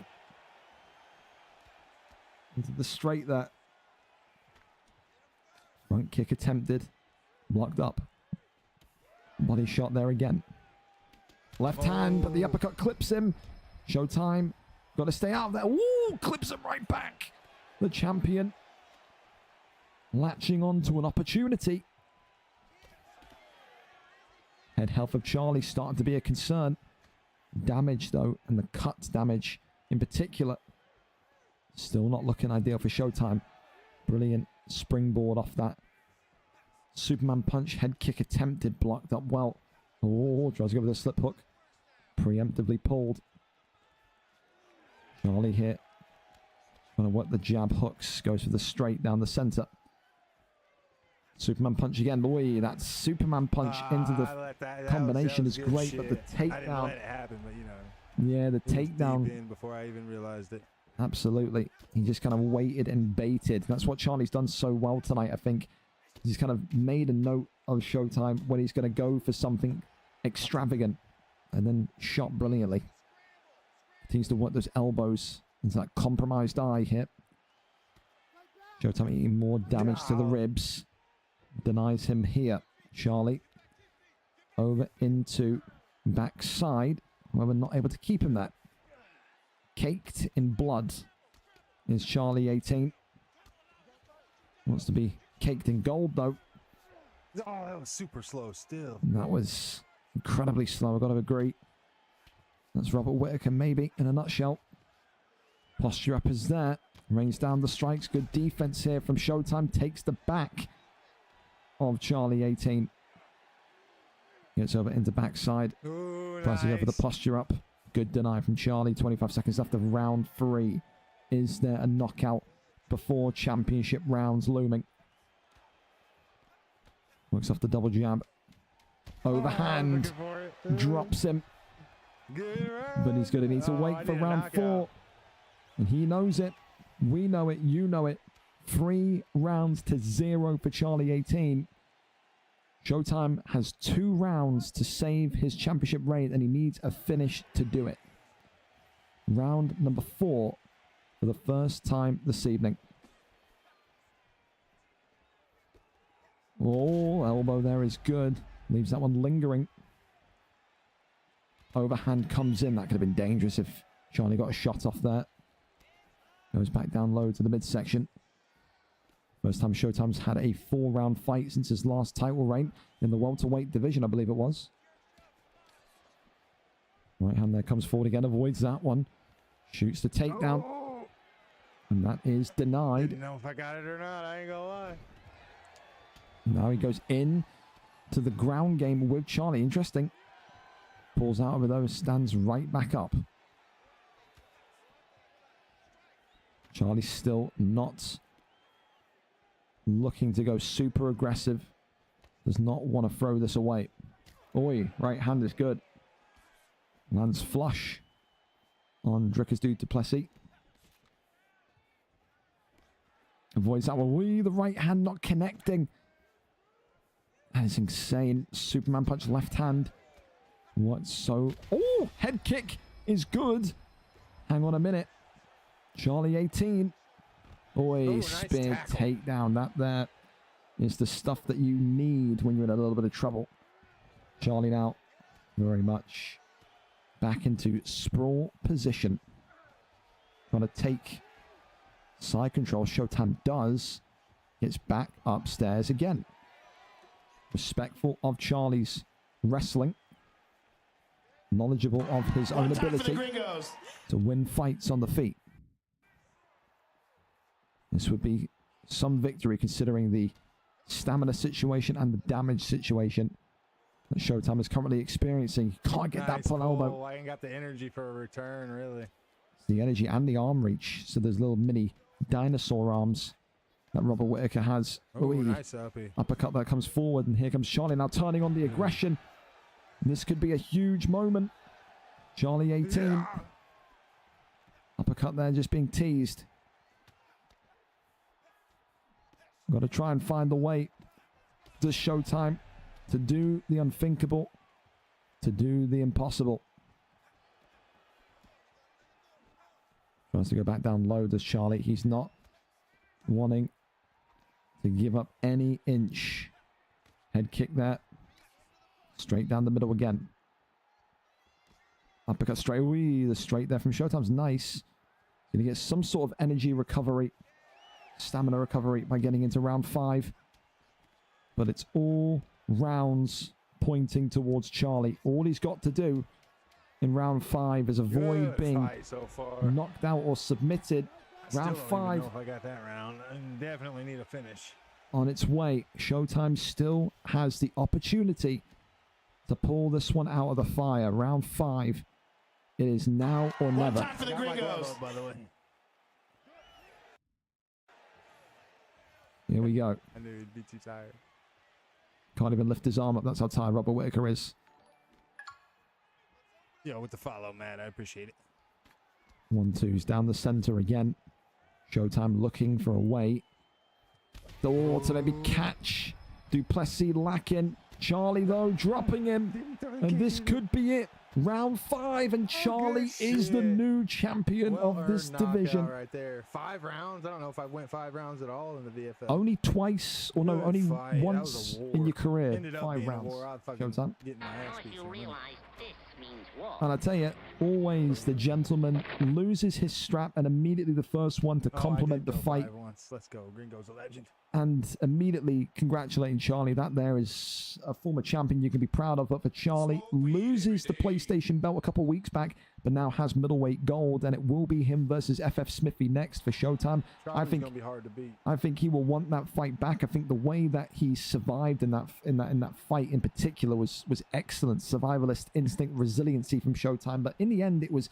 Into the straight there. Front kick attempted. Blocked up. Body shot there again. Left hand, but the uppercut clips him. Showtime. Got to stay out of there. Ooh, clips him right back. The champion latching on to an opportunity. Head health of Charlie starting to be a concern. Damage, though, and the cut damage in particular, still not looking ideal for Showtime. Brilliant springboard off that. Superman punch, head kick attempted, blocked up well. Oh, tries to go with a slip hook. Preemptively pulled. Charlie here. Trying to work the jab hooks. Goes for the straight down the center. Superman punch again. Boy, that Superman punch into the combination is great, but the takedown. I didn't let it happen, but you know. Yeah, the takedown. Before I even realized it. Absolutely. He just kind of waited and baited. That's what Charlie's done so well tonight, I think. He's kind of made a note of Showtime when he's going to go for something extravagant and then shot brilliantly. Continues to work those elbows into that compromised eye hit. Showtime eating more damage to the ribs. Denies him here. Charlie over into backside. However, not able to keep him there. Caked in blood is Charlie 18. Wants to be caked in gold, though. Oh, that was super slow still. That was incredibly slow, I've got to agree. That's Robert Whittaker, maybe, in a nutshell. Posture up is there. Rains down the strikes. Good defense here from Showtime. Takes the back of Charlie 18. Gets over into backside. Ooh, Tries to go for the posture up. Good deny from Charlie. 25 seconds left of round 3. Is there a knockout before championship rounds looming? Works off the double jab. Overhand. Drops him. But he's going to need to wait for round 4. And he knows it. We know it. You know it. 3 rounds to 0 for Charlie 18. Showtime has 2 rounds to save his championship reign, and he needs a finish to do it. Round number 4 for the first time this evening. Oh, elbow there is good. Leaves that one lingering. Overhand comes in. That could have been dangerous if Charlie got a shot off there. Goes back down low to the midsection. First time Showtime's had a 4-round fight since his last title reign in the welterweight division, I believe it was. Right hand there comes forward again, avoids that one. Shoots the takedown. Oh. And that is denied. Didn't know if I got it or not, I ain't gonna lie. Now he goes in to the ground game with Charlie. Interesting. Pulls out of those, stands right back up. Charlie's still not looking to go super aggressive. Does not want to throw this away. Oi, right hand is good. Lands flush on Dricker's dude Duplessis. Avoids that one. Wee, the right hand not connecting. That is insane. Superman punch left hand. What so? Oh, head kick is good. Hang on a minute. Charlie 18. Boy, nice spear tackle. takedown. That there is the stuff that you need when you're in a little bit of trouble. Charlie now very much back into sprawl position. Trying to take side control. Showtime does. Gets back upstairs again. Respectful of Charlie's wrestling. Knowledgeable of his own ability to win fights on the feet. This would be some victory considering the stamina situation and the damage situation that Showtime is currently experiencing. He can't get that pull elbow. I ain't got the energy for a return, really. It's the energy and the arm reach. So there's little mini dinosaur arms that Robert Whittaker has. Oh, nice uppy. Uppercut that comes forward, and here comes Charlie now turning on the aggression. This could be a huge moment. Charlie 18. Yeah. Uppercut there just being teased. Got to try and find the way. Does Showtime to do the unthinkable, to do the impossible. Tries to go back down low, does Charlie. He's not wanting to give up any inch. Head kick there. Straight down the middle again. Uppercut straight. Wee, the straight there from Showtime's nice. Going to get some sort of energy recovery. Stamina recovery by getting into round 5. But it's all rounds pointing towards Charlie. All he's got to do in round 5 is avoid being knocked out or submitted. Round 5. I don't know if I got that round. I definitely need a finish. On its way. Showtime still has the opportunity to pull this one out of the fire. Round 5. It is now or never. Time for the gringos. By the way. Here we go. I knew he'd be too tired. Can't even lift his arm up. That's how tired Robert Whittaker is. Yo, with the follow, man. I appreciate it. 1-2's down the center again. Showtime looking for a way. Oh, to maybe catch Duplessis lacking. Charlie, though, dropping him. And this could be it. Round 5, and Charlie is the new champion of this division. Right there. 5 rounds. I don't know if I went 5 rounds at all in the VFL. Only twice, or no, only once in your career. Ended up 5 being a rounds. war. Showtime. Getting my ass beat. And I tell you, always the gentleman loses his strap and immediately the first one to compliment the fight. Let's go. Gringo's a legend. And immediately congratulating Charlie. That there is a former champion you can be proud of. But for Charlie, loses the PlayStation belt a couple of weeks back, but now has middleweight gold, and it will be him versus FF Smithy next for Showtime. Charlie's gonna be hard to beat. I think he will want that fight back. I think the way that he survived in that fight in particular was excellent. Survivalist instinct, resiliency from Showtime. But in the end, it was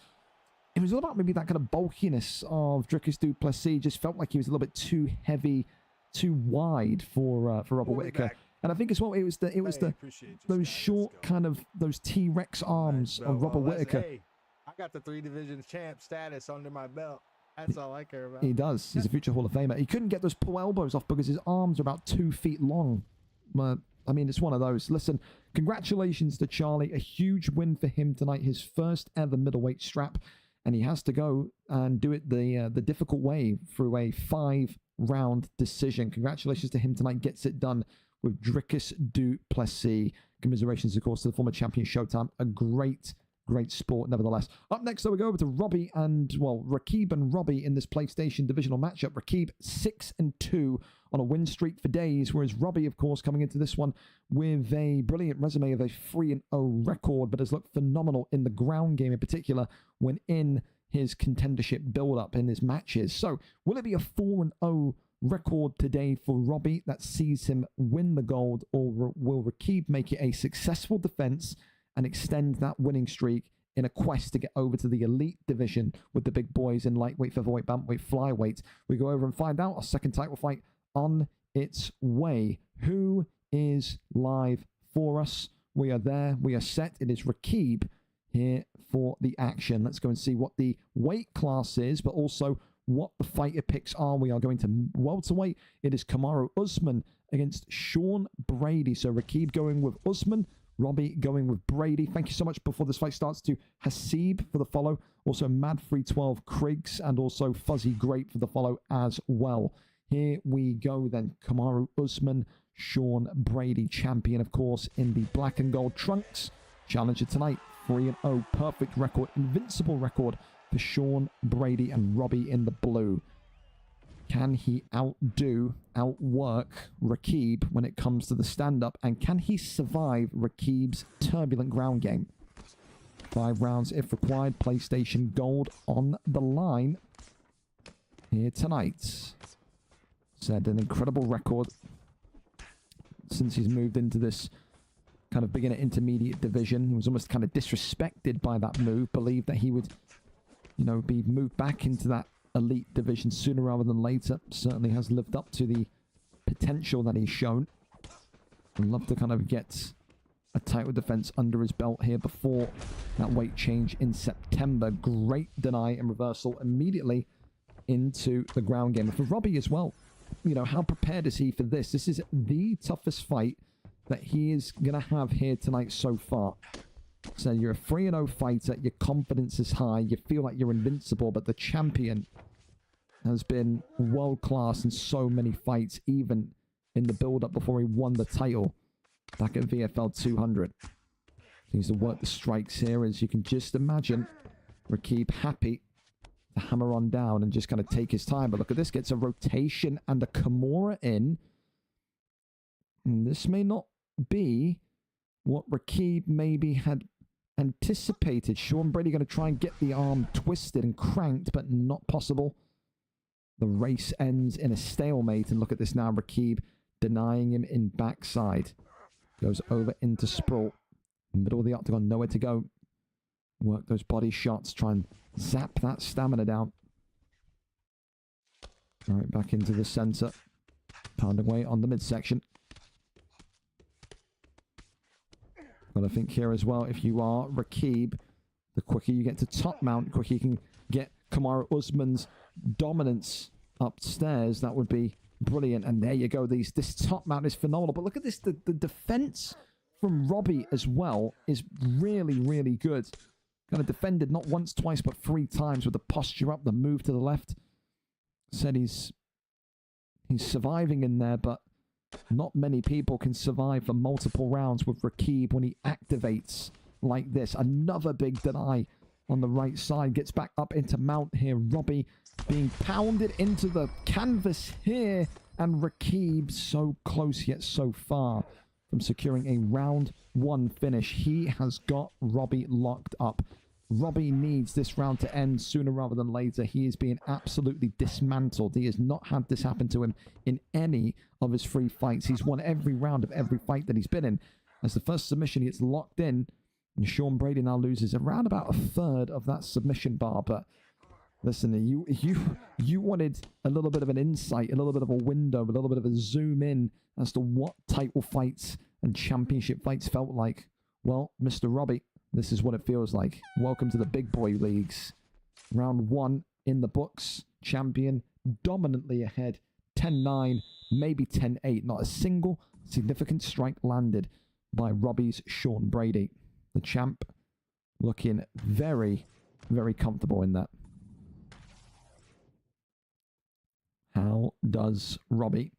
all about maybe that kind of bulkiness of Dricus du Plessis. Just felt like he was a little bit too heavy, too wide for Robert Whittaker. And I think as well, it was those short kind of those T-Rex arms of Robert Whittaker. Hey, I got the 3 divisions champ status under my belt. That's all I care about. He does. He's a future Hall of Famer. He couldn't get those pull elbows off because his arms are about 2 feet long. But I mean, it's one of those. Listen, congratulations to Charlie. A huge win for him tonight. His first ever middleweight strap. And he has to go and do it the difficult way through a 5-round decision. Congratulations to him tonight. Gets it done with Dricus du Plessis. Commiserations, of course, to the former champion Showtime. A great sport, nevertheless. Up next, though, we go over to Robbie and, well, Rakib and Robbie in this PlayStation divisional matchup. Rakib 6-2 on a win streak for days, whereas Robbie, of course, coming into this one with a brilliant resume of a 3-0 record, but has looked phenomenal in the ground game in particular when in his contendership build-up in his matches. So, will it be a 4-0 record today for Robbie that sees him win the gold, or will Rakib make it a successful defense and extend that winning streak in a quest to get over to the elite division with the big boys in lightweight, featherweight, bantamweight, flyweight? We go over and find out. Our second title fight on its way. Who is live for us? We are there. We are set. It is Rakib here for the action. Let's go and see what the weight class is, but also what the fighter picks are. We are going to welterweight. It is Kamaru Usman against Sean Brady. So Rakib going with Usman, Robbie going with Brady. Thank you so much before this fight starts to Hasib for the follow. Also Mad312 Kriggs and also Fuzzy Grape for the follow as well. Here we go then. Kamaru Usman, Sean Brady, champion of course in the black and gold trunks. Challenger tonight, 3-0, perfect record, invincible record for Sean Brady and Robbie in the blue. Can he outwork Rakib when it comes to the stand-up? And can he survive Rakib's turbulent ground game? 5 rounds if required. PlayStation Gold on the line here tonight. Said an incredible record since he's moved into this kind of beginner intermediate division. He was almost kind of disrespected by that move. Believed that he would, you know, be moved back into that elite division sooner rather than later. Certainly has lived up to the potential that he's shown. I'd love to kind of get a title defense under his belt here before that weight change in September. Great deny and reversal immediately into the ground game. And for Robbie as well, you know, how prepared is he for this? This is the toughest fight that he is going to have here tonight so far. So you're a 3-0 fighter, your confidence is high, you feel like you're invincible, but the champion has been world-class in so many fights, even in the build-up before he won the title back at VFL 200. He needs to work the strikes here, as you can just imagine. Rakib happy to hammer on down and just kind of take his time. But look at this, gets a rotation and a Kimura in. And this may not be what Rakib maybe had anticipated. Sean Brady going to try and get the arm twisted and cranked, but not possible. The race ends in a stalemate. And look at this now, Rakib denying him in backside. Goes over into sprawl. Middle of the octagon, nowhere to go. Work those body shots, try and zap that stamina down. All right, back into the center. Pounding away on the midsection. But I think here as well, if you are Rakib, the quicker you get to top mount, the quicker you can get Kamaru Usman's dominance upstairs. That would be brilliant. And there you go. This top mount is phenomenal. But look at this. The defense from Robbie as well is really, really good. Kind of defended not once, twice, but 3 times with the posture up, the move to the left. Said he's surviving in there, but not many people can survive for multiple rounds with Rakib when he activates like this. Another big deny on the right side. Gets back up into mount here. Robbie being pounded into the canvas here. And Rakib so close yet so far from securing a round 1 finish. He has got Robbie locked up. Robbie needs this round to end sooner rather than later. He is being absolutely dismantled. He has not had this happen to him in any of his 3 fights. He's won every round of every fight that he's been in. As the first submission gets locked in, and Sean Brady now loses around about 1/3 of that submission bar. But listen, you wanted a little bit of an insight, a little bit of a window, a little bit of a zoom in as to what title fights and championship fights felt like. Well, Mr. Robbie, this is what it feels like. Welcome to the big boy leagues. Round 1 in the books. Champion dominantly ahead. 10-9, maybe 10-8. Not a single significant strike landed by Robbie's Sean Brady. The champ looking very, very comfortable in that. How does Robbie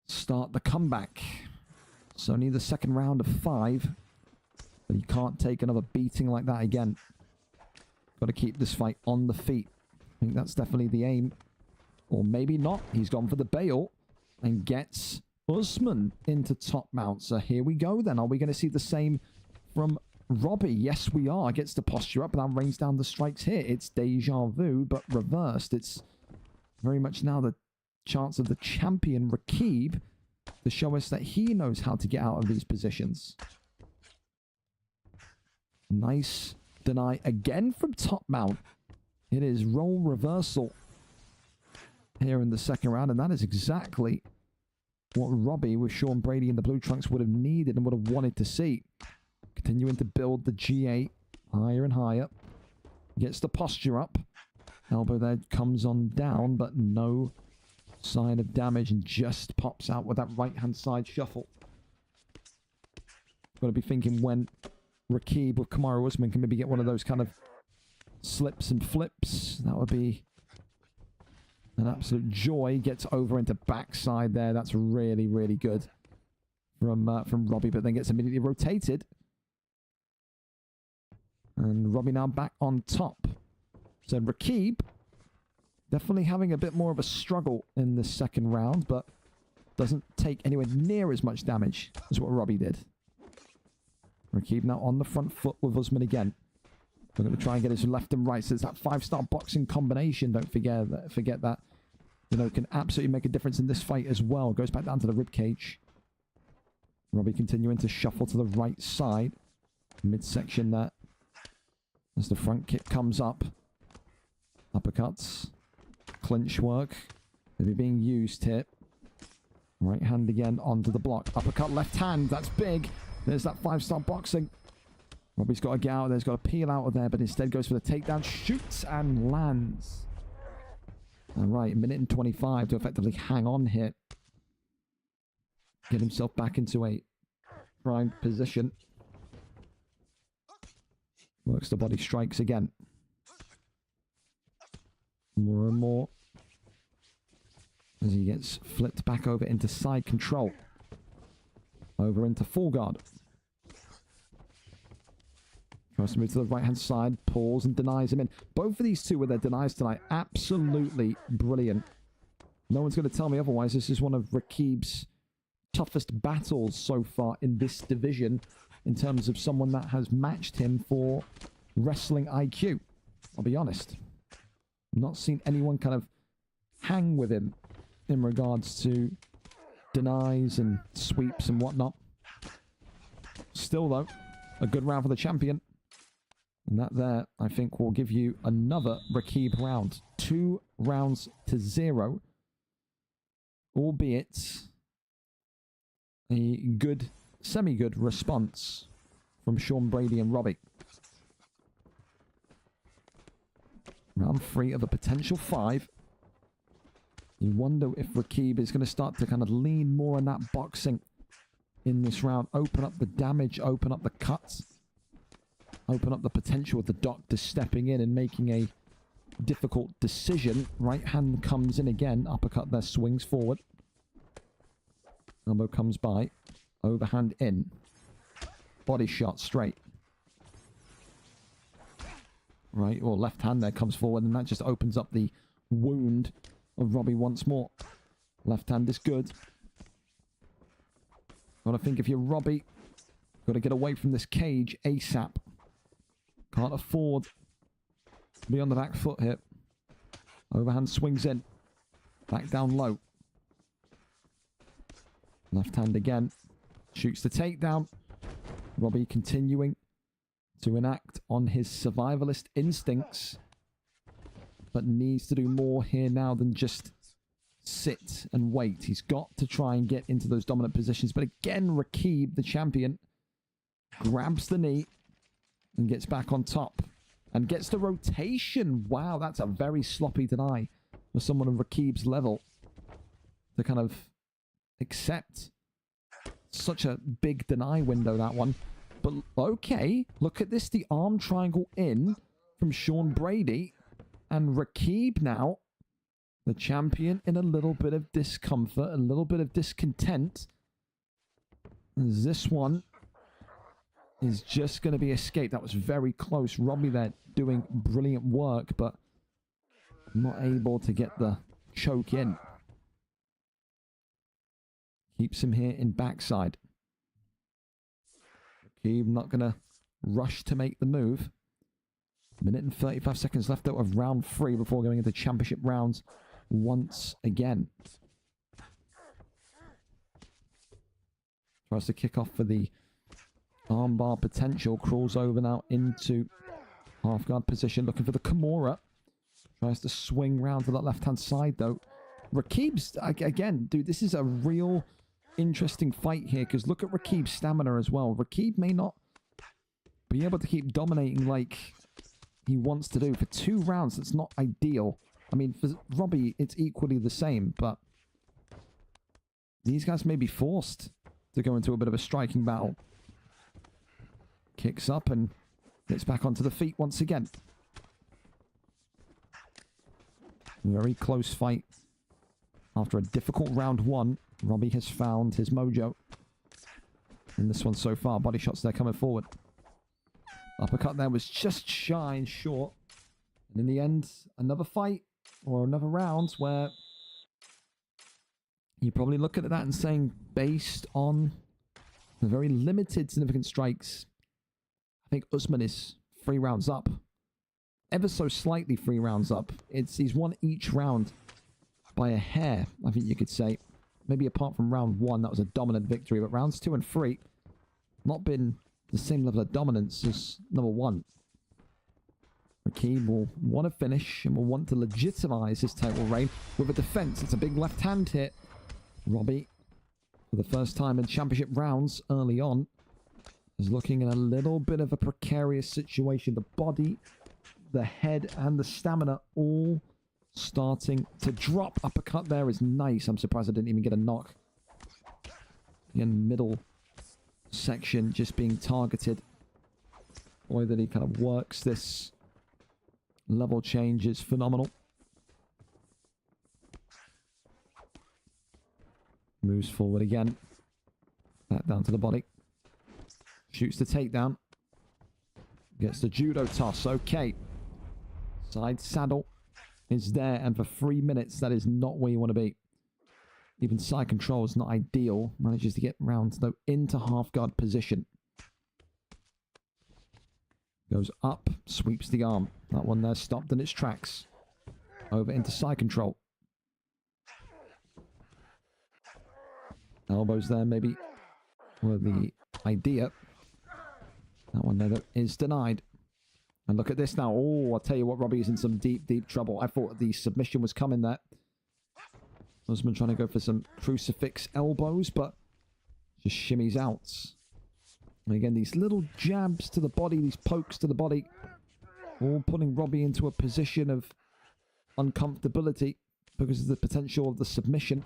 start the comeback? It's only the second round of 5. But he can't take another beating like that again. Got to keep this fight on the feet. I think that's definitely the aim. Or maybe not. He's gone for the bail and gets Usman into top mount. So here we go then. Are we going to see the same from Robbie? Yes, we are. Gets the posture up and that rains down the strikes here. It's deja vu, but reversed. It's very much now the chance of the champion, Rakib, to show us that he knows how to get out of these positions. Nice deny again from top mount. It is roll reversal here in the second round, and that is exactly what Robbie with Sean Brady in the blue trunks would have needed and would have wanted to see. Continuing to build the G8 higher and higher. Gets the posture up. Elbow there comes on down, but no sign of damage and just pops out with that right-hand side shuffle. Got to be thinking when Rakib with Kamaru Usman can maybe get one of those kind of slips and flips. That would be an absolute joy. Gets over into backside there. That's really, really good from Robbie, but then gets immediately rotated. And Robbie now back on top. So Rakib definitely having a bit more of a struggle in the second round, but doesn't take anywhere near as much damage as what Robbie did. Rakib now on the front foot with Usman again. We're going to try and get his left and right. So it's that 5-star boxing combination. Don't forget that. You know, can absolutely make a difference in this fight as well. Goes back down to the ribcage. Robbie continuing to shuffle to the right side. Midsection there. As the front kick comes up. Uppercuts. Clinch work. Maybe being used here. Right hand again onto the block. Uppercut left hand. That's big. There's that 5-star boxing. Robbie's got to get out of there. He's got to peel out of there, but instead goes for the takedown. Shoots and lands. All right, a minute and 25 to effectively hang on here. Get himself back into a prime position. Works the body strikes again. More and more. As he gets flipped back over into side control. Over into full guard. Tries to move to the right-hand side. Pulls and denies him in. Both of these two with their denies tonight. Absolutely brilliant. No one's going to tell me otherwise. This is one of Rakib's toughest battles so far in this division. In terms of someone that has matched him for wrestling IQ. I'll be honest. I've not seen anyone kind of hang with him in regards to denies and sweeps and whatnot. Still, though, a good round for the champion. And that there, I think, will give you another Rakib round. 2 rounds to 0. Albeit a good, semi-good response from Sean Brady and Robbie. Round 3 of a potential 5. You wonder if Rakib is going to start to kind of lean more on that boxing in this round. Open up the damage, open up the cuts. Open up the potential of the doctor stepping in and making a difficult decision. Right hand comes in again. Uppercut there, swings forward. Elbow comes by. Overhand in. Body shot straight. Right, or left hand there comes forward, and that just opens up the wound of Robbie once more. Left hand is good. Gotta think if you're Robbie, gotta get away from this cage ASAP. Can't afford to be on the back foot here. Overhand swings in. Back down low. Left hand again. Shoots the takedown. Robbie continuing to enact on his survivalist instincts. But needs to do more here now than just sit and wait. He's got to try and get into those dominant positions. But again, Rakib, the champion, grabs the knee and gets back on top. And gets the rotation. Wow, that's a very sloppy deny for someone of Rakib's level to kind of accept. Such a big deny window, that one. But okay, look at this. The arm triangle in from Sean Brady. And Rakib now, the champion, in a little bit of discomfort, a little bit of discontent. As this one is just going to be escaped. That was very close. Robbie there doing brilliant work, but not able to get the choke in. Keeps him here in backside. Rakib not going to rush to make the move. Minute and 35 seconds left out of round 3 before going into championship rounds once again. Tries to kick off for the armbar potential. Crawls over now into half guard position. Looking for the Kimura. Tries to swing round to that left-hand side though. Rakib's, again, dude, this is a real interesting fight here. Because look at Rakib's stamina as well. Rakib may not be able to keep dominating like he wants to do. For 2 rounds, that's not ideal. I mean, for Robbie, it's equally the same, but these guys may be forced to go into a bit of a striking battle. Kicks up and gets back onto the feet once again. Very close fight. After a difficult round one, Robbie has found his mojo in this one so far. Body shots there coming forward. Uppercut there was just shy and short. And in the end, another fight or another round where you probably look at that and saying, based on the very limited significant strikes, I think Usman is 3 rounds up. Ever so slightly 3 rounds up. He's won each round by a hair, I think you could say. Maybe apart from round 1, that was a dominant victory. But rounds 2 and 3, not been the same level of dominance as number 1. Rakib will want to finish and will want to legitimize his title reign with a defense. It's a big left hand hit. Robbie, for the first time in championship rounds early on, is looking in a little bit of a precarious situation. The body, the head, and the stamina all starting to drop. Uppercut there is nice. I'm surprised I didn't even get a knock. Again, middle section just being targeted. The way that he kind of works this level change is phenomenal. Moves forward again. Back down to the body. Shoots the takedown. Gets the judo toss. Okay. Side saddle is there. And for 3 minutes, that is not where you want to be. Even side control is not ideal. Manages to get round, though, into half guard position. Goes up. Sweeps the arm. That one there stopped in its tracks. Over into side control. Elbows there, maybe, were the idea. That one there is denied. And look at this now. Oh, I'll tell you what, Robbie is in some deep, deep trouble. I thought the submission was coming there. Usman trying to go for some crucifix elbows, but just shimmies out. And again, these little jabs to the body, these pokes to the body, all putting Robbie into a position of uncomfortability because of the potential of the submission.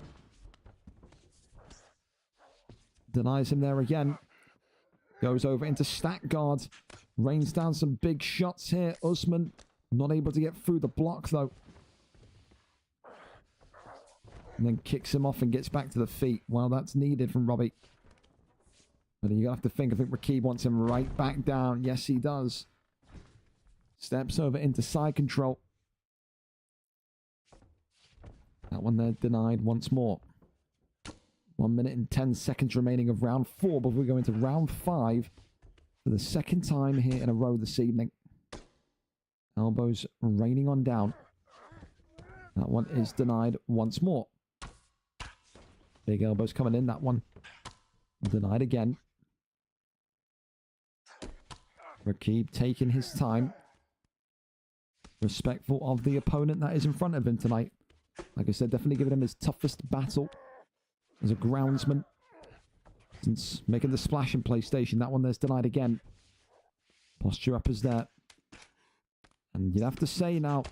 Denies him there again. Goes over into stack guard. Rains down some big shots here. Usman not able to get through the block though. And then kicks him off and gets back to the feet. Well, that's needed from Robbie. But you have to think, I think Rakib wants him right back down. Yes, he does. Steps over into side control. That one there denied once more. 1 minute and 10 seconds remaining of round 4 before we go into round 5 for the second time here in a row this evening. Elbows raining on down. That one is denied once more. Big elbows coming in. That one denied again. Rakib taking his time. Respectful of the opponent that is in front of him tonight. Like I said, definitely giving him his toughest battle as a groundsman since making the splash in PlayStation. That one there's denied again. Posture up is there. And you'd have to say now,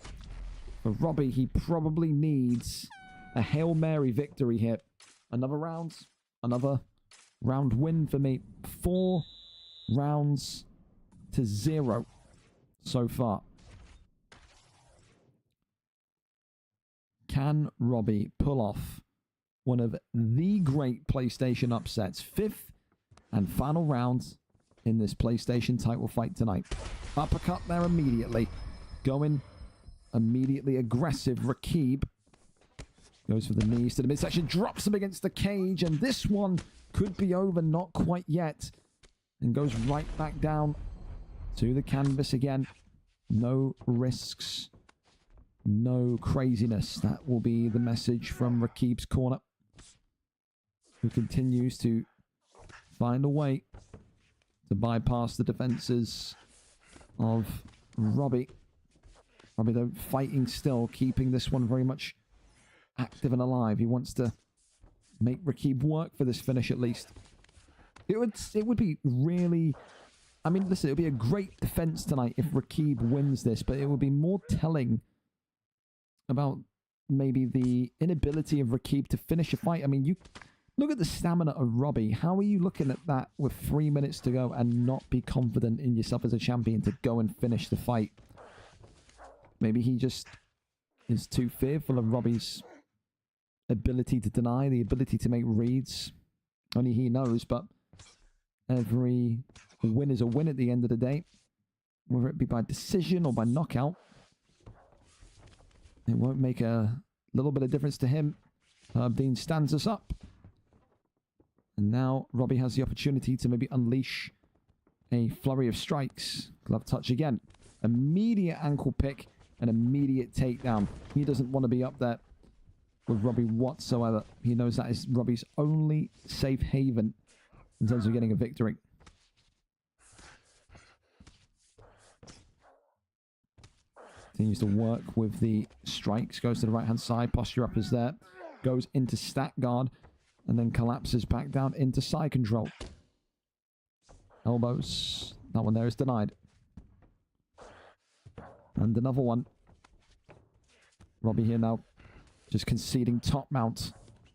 for Robbie, he probably needs a Hail Mary victory here. Another round win for me. 4 rounds to 0 so far. Can Robbie pull off one of the great PlayStation upsets? 5th and final round in this PlayStation title fight tonight. Uppercut there immediately. Going immediately aggressive. Rakib goes for the knees to the midsection. Drops him against the cage. And this one could be over. Not quite yet. And goes right back down to the canvas again. No risks. No craziness. That will be the message from Rakib's corner, who continues to find a way to bypass the defenses of Robbie. Robbie, though, fighting still, keeping this one very much active and alive. He wants to make Rakib work for this finish at least. It would be really... I mean, listen, it would be a great defense tonight if Rakib wins this, but it would be more telling about maybe the inability of Rakib to finish a fight. I mean, Look at the stamina of Robbie. How are you looking at that with 3 minutes to go and not be confident in yourself as a champion to go and finish the fight? Maybe he just is too fearful of Robbie's ability to deny, the ability to make reads. Only he knows, but every win is a win at the end of the day. Whether it be by decision or by knockout, it won't make a little bit of difference to him. Dean stands us up. And now Robbie has the opportunity to maybe unleash a flurry of strikes. Glove touch again. Immediate ankle pick. An immediate takedown. He doesn't want to be up there with Robbie whatsoever. He knows that is Robbie's only safe haven in terms of getting a victory. Continues to work with the strikes. Goes to the right-hand side. Posture up is there. Goes into stack guard. And then collapses back down into side control. Elbows. That one there is denied. And another one. Robbie here now just conceding top mount.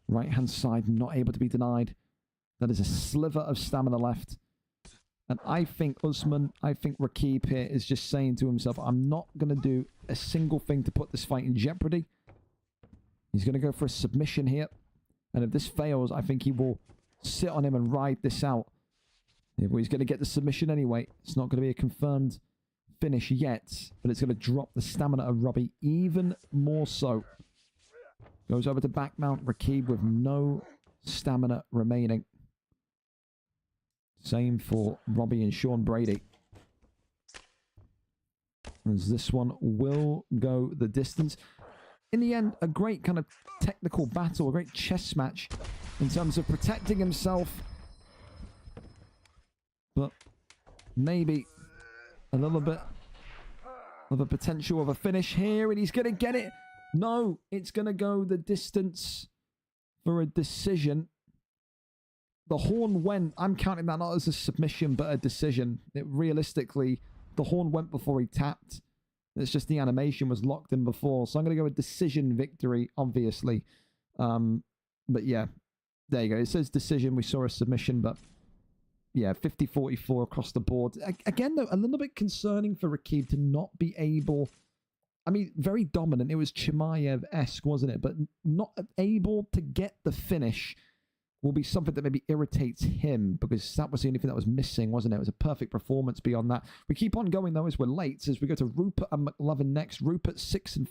Right hand side not able to be denied. That is a sliver of stamina left. And I think Usman, I think Rakib here is just saying to himself, I'm not going to do a single thing to put this fight in jeopardy. He's going to go for a submission here. And if this fails, I think he will sit on him and ride this out. Yeah, but he's going to get the submission anyway. It's not going to be a confirmed finish yet, but it's going to drop the stamina of Robbie even more so. Goes over to back mount. Rakib with no stamina remaining. Same for Robbie and Sean Brady. As this one will go the distance. In the end, a great kind of technical battle, a great chess match in terms of protecting himself. But maybe a little bit of a potential of a finish here, and he's going to get it. No, it's going to go the distance for a decision. The horn went. I'm counting that not as a submission, but a decision. Realistically, the horn went before he tapped. It's just the animation was locked in before. So I'm going to go with decision victory, obviously. But yeah, there you go. It says decision. We saw a submission, but yeah, 50-44 across the board. Again, though, a little bit concerning for Rakib to not be able... I mean, very dominant. It was Chimaev-esque, wasn't it? But not able to get the finish will be something that maybe irritates him, because that was the only thing that was missing, wasn't it? It was a perfect performance beyond that. We keep on going, though, as we're late, as we go to Rupert and McLovin next. Rupert 6-4,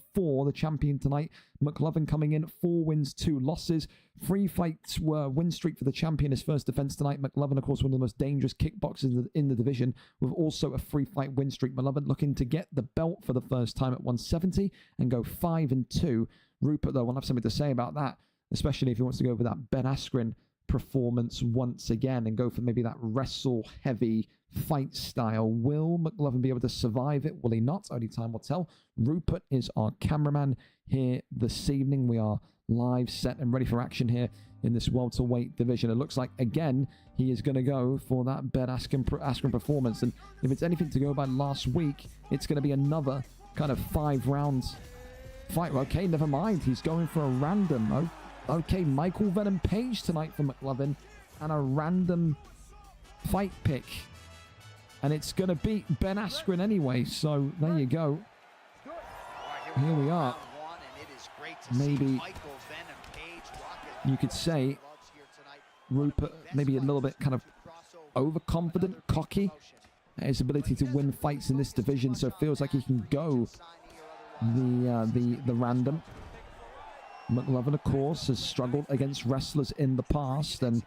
the champion tonight. McLovin coming in, 4 wins, 2 losses. 3 fights were win streak for the champion, his first defense tonight. McLovin, of course, one of the most dangerous kickboxers in the division, with also a 3-fight win streak. McLovin looking to get the belt for the first time at 170 and go 5-2. Rupert, though, will have something to say about that, especially if he wants to go for that Ben Askren performance once again and go for maybe that wrestle-heavy fight style. Will McLovin be able to survive it? Will he not? Only time will tell. Rupert is our cameraman here this evening. We are live, set, and ready for action here in this welterweight division. It looks like, again, he is going to go for that Ben Askren performance. And if it's anything to go by last week, it's going to be another kind of 5-round fight. Okay, never mind. He's going for a random. Okay, Michael Venom Page tonight for McLovin, and a random fight pick. And it's going to beat Ben Askren anyway, so there you go. Here we are. Maybe you could say Rupert maybe a little bit kind of overconfident, cocky. His ability to win fights in this division, so it feels like he can go the random. McLovin, of course, has struggled against wrestlers in the past, and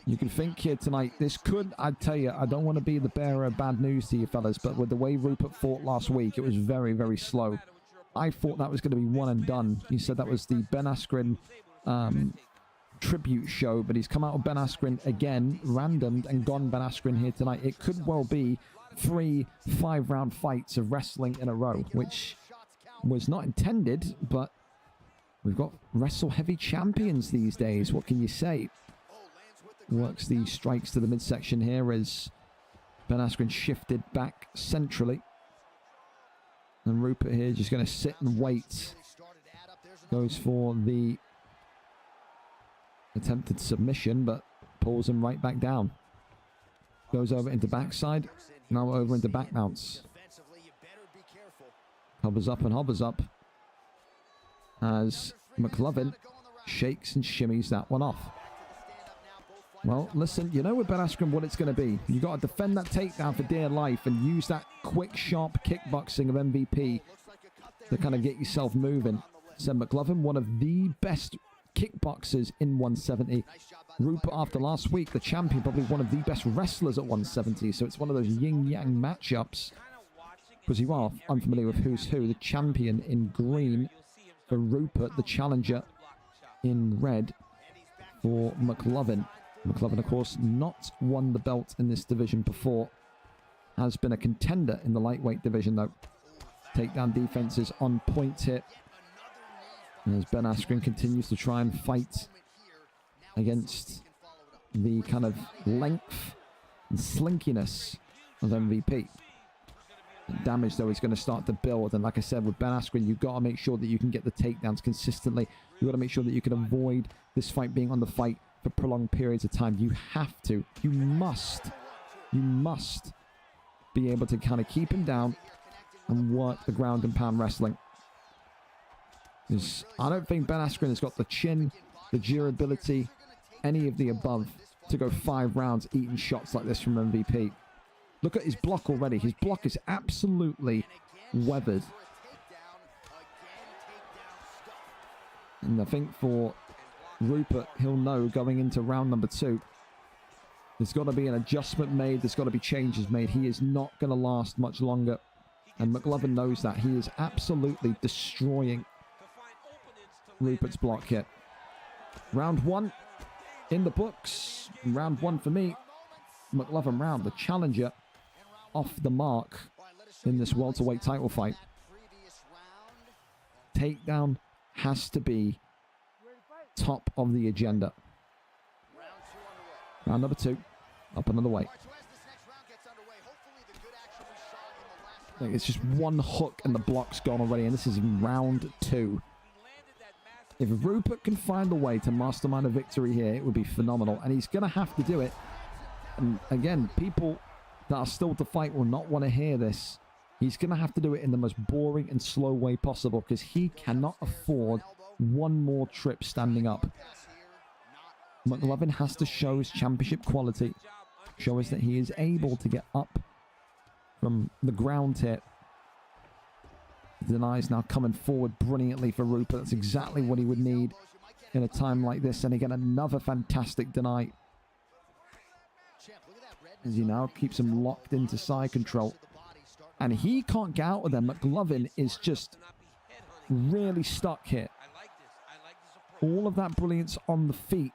you can think here tonight, this could, I tell you, I don't want to be the bearer of bad news to you fellas, but with the way Rupert fought last week, it was very, very slow. I thought that was going to be one and done. He said that was the Ben Askren tribute show, but he's come out of Ben Askren again, randomed, and gone Ben Askren here tonight. It could well be 3 5-round fights of wrestling in a row, which was not intended, but we've got wrestle-heavy champions these days. What can you say? Works the strikes to the midsection here as Ben Askren shifted back centrally. And Rupert here just going to sit and wait. Goes for the Attempted submission, but pulls him right back down. Goes over into backside. Now over into back mounts. Hovers up and hovers up. As McLovin shakes and shimmies that one off. Well, listen, you know with Ben Askren what it's going to be. You got to defend that takedown for dear life and use that quick, sharp kickboxing of MVP to kind of get yourself moving. Said McLovin, one of the best kickboxers in 170. Rupert, after last week, the champion, probably one of the best wrestlers at 170. So it's one of those yin-yang matchups. Because you are unfamiliar with who's who. The champion in green for Rupert, the challenger in red for McLovin. McLovin, of course, not won the belt in this division before. Has been a contender in the lightweight division, though. Takedown defense is on point here. As Ben Askren continues to try and fight against the kind of length and slinkiness of MVP. The damage, though, is going to start to build. And like I said, with Ben Askren, you've got to make sure that you can get the takedowns consistently. You've got to make sure that you can avoid this fight being on the fight for prolonged periods of time. You have to. You must be able to kind of keep him down and work the ground and pound wrestling. Because I don't think Ben Askren has got the chin, the durability, any of the above to go 5 rounds eating shots like this from MVP. Look at his block already. His block is absolutely weathered. And I think for Rupert, he'll know going into round number 2, there's got to be an adjustment made. There's got to be changes made. He is not going to last much longer. And McLovin knows that. He is absolutely destroying Rupert's block here. Round 1 in the books. Round 1 for me. McLovin round, the challenger, off the mark in this welterweight title fight. Takedown has to be top of the agenda. Round number 2, up another way. It's just one hook and the block's gone already, and this is round 2. If Rupert can find a way to mastermind a victory here, it would be phenomenal, and he's going to have to do it. And again, people that are still to fight will not want to hear this. He's going to have to do it in the most boring and slow way possible, because he cannot afford one more trip standing up. McLovin has to show his championship quality, show us that he is able to get up from the ground here. Denies now coming forward brilliantly for Rupert. That's exactly what he would need in a time like this. And again, another fantastic deny, as he now keeps him locked into side control. And he can't get out of there. McLovin is just really stuck here. All of that brilliance on the feet.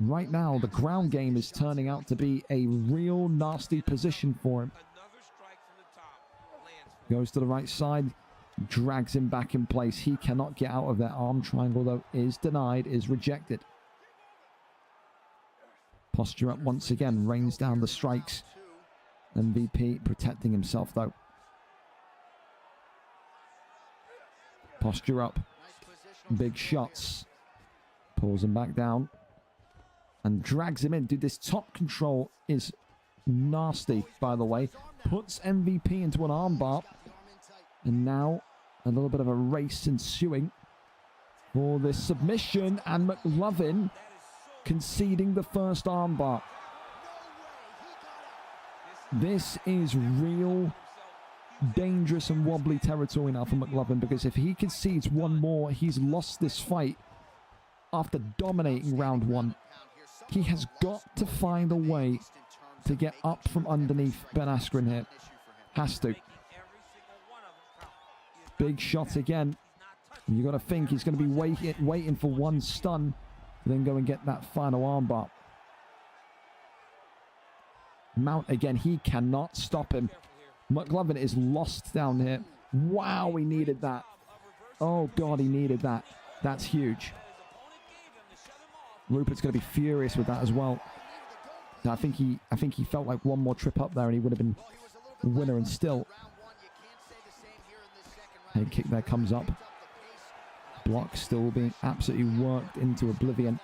Right now, the ground game is turning out to be a real nasty position for him. Goes to the right side, drags him back in place. He cannot get out of that arm triangle, though. Is denied, is rejected. Posture up once again, rains down the strikes. MVP protecting himself, though. Posture up. Big shots. Pulls him back down. And drags him in. Dude, this top control is nasty, by the way. Puts MVP into an armbar. And now a little bit of a race ensuing for this submission. And McLovin conceding the first armbar. This is real dangerous and wobbly territory now for McLovin, because if he concedes one more, he's lost this fight after dominating round 1. He has got to find a way to get up from underneath Ben Askren here. Has to. Big shot again. You got to think he's going to be waiting for one stun, then go and get that final armbar. Mount again. He cannot stop him. McLovin is lost down here. Wow, he needed that. Oh God, he needed that. That's huge. Rupert's going to be furious with that as well. I think he felt like one more trip up there and he would have been the winner, and still. Head kick there comes up. Block still being absolutely worked into oblivion.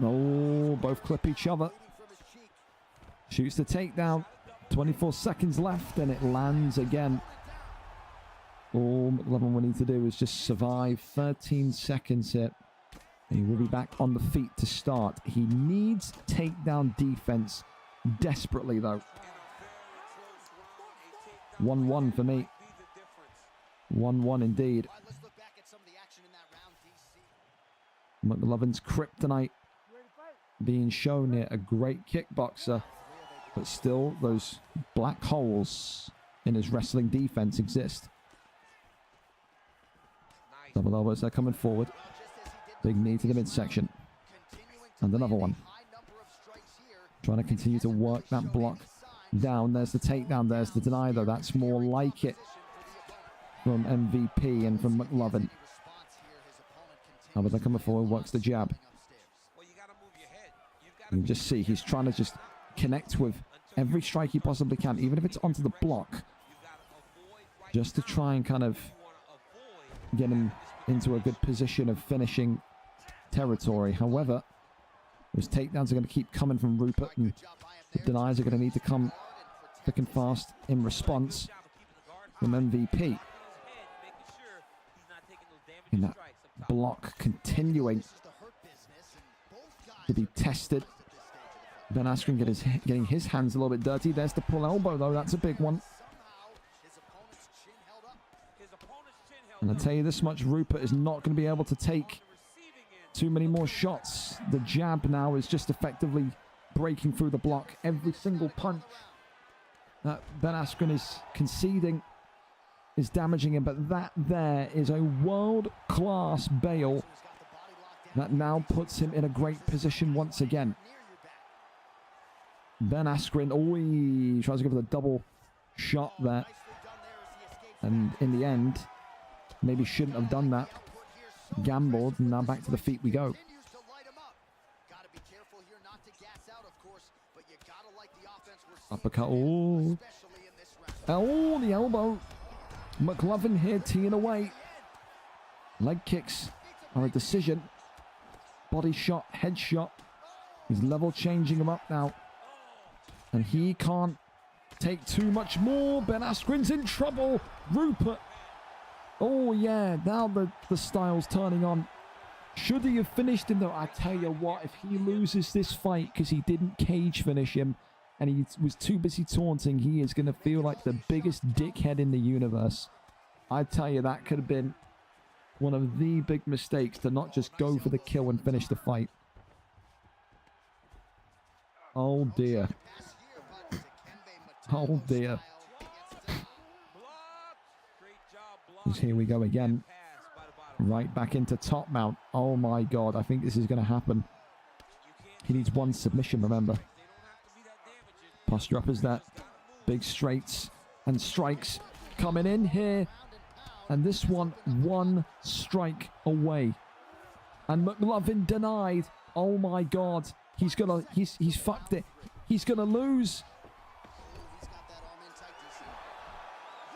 Oh, both clip each other. Shoots the takedown. 24 seconds left, and it lands again. All McLovin will need to do is just survive 13 seconds here. He will be back on the feet to start. He needs takedown defense desperately, though. 1-1 for me. 1-1 indeed. McLovin's kryptonite being shown here. A great kickboxer, but still those black holes in his wrestling defense exist. Double elbows are coming forward. Big knee to the midsection. And another one. Trying to continue to work that block down. There's the takedown. There's the deny, though. That's more like it from MVP and from McLovin. Elbows coming forward. Works the jab. You can just see he's trying to just connect with every strike he possibly can, even if it's onto the block, just to try and kind of get him into a good position of finishing territory. However, those takedowns are going to keep coming from Rupert, and the denies are going to need to come thick and fast in response from MVP. And that block continuing to be tested. Ben Askren getting his hands a little bit dirty. There's the pull elbow, though. That's a big one. And I'll tell you this much, Rupert is not going to be able to take too many more shots. The jab now is just effectively breaking through the block. Every single punch that Ben Askren is conceding is damaging him, but that there is a world-class bail that now puts him in a great position once again. Ben Askren, he tries to go for the double shot there, and in the end, maybe shouldn't have done that. Gambled, and now back to the feet we go. Uppercut, oh, the elbow. McLovin here teeing away. Leg kicks are a decision. Body shot, head shot. He's level changing him up now. And he can't take too much more. Ben Askren's in trouble. Rupert. Oh, yeah. Now the style's turning on. Should he have finished him, though? I tell you what, if he loses this fight because he didn't cage finish him and he was too busy taunting, he is going to feel like the biggest dickhead in the universe. I tell you, that could have been one of the big mistakes, to not just go for the kill and finish the fight. Oh, dear. Oh, dear. Here we go again. Right back into top mount. Oh, my God. I think this is going to happen. He needs one submission, remember. Posture up is that. Big straights and strikes coming in here. And this one strike away. And McLovin denied. Oh, my God. He's fucked it. He's going to lose.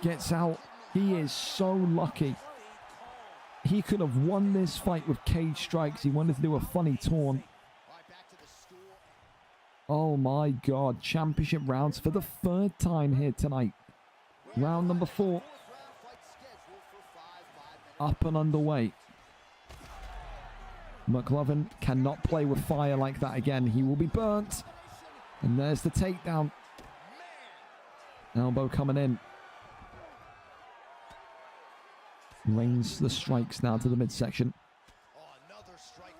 Gets out. He is so lucky. He could have won this fight with cage strikes. He wanted to do a funny taunt. Oh my God. Championship rounds for the third time here tonight. Round number 4. Up and underway. McLovin cannot play with fire like that again. He will be burnt. And there's the takedown. Elbow coming in. Rains the strikes now to the midsection.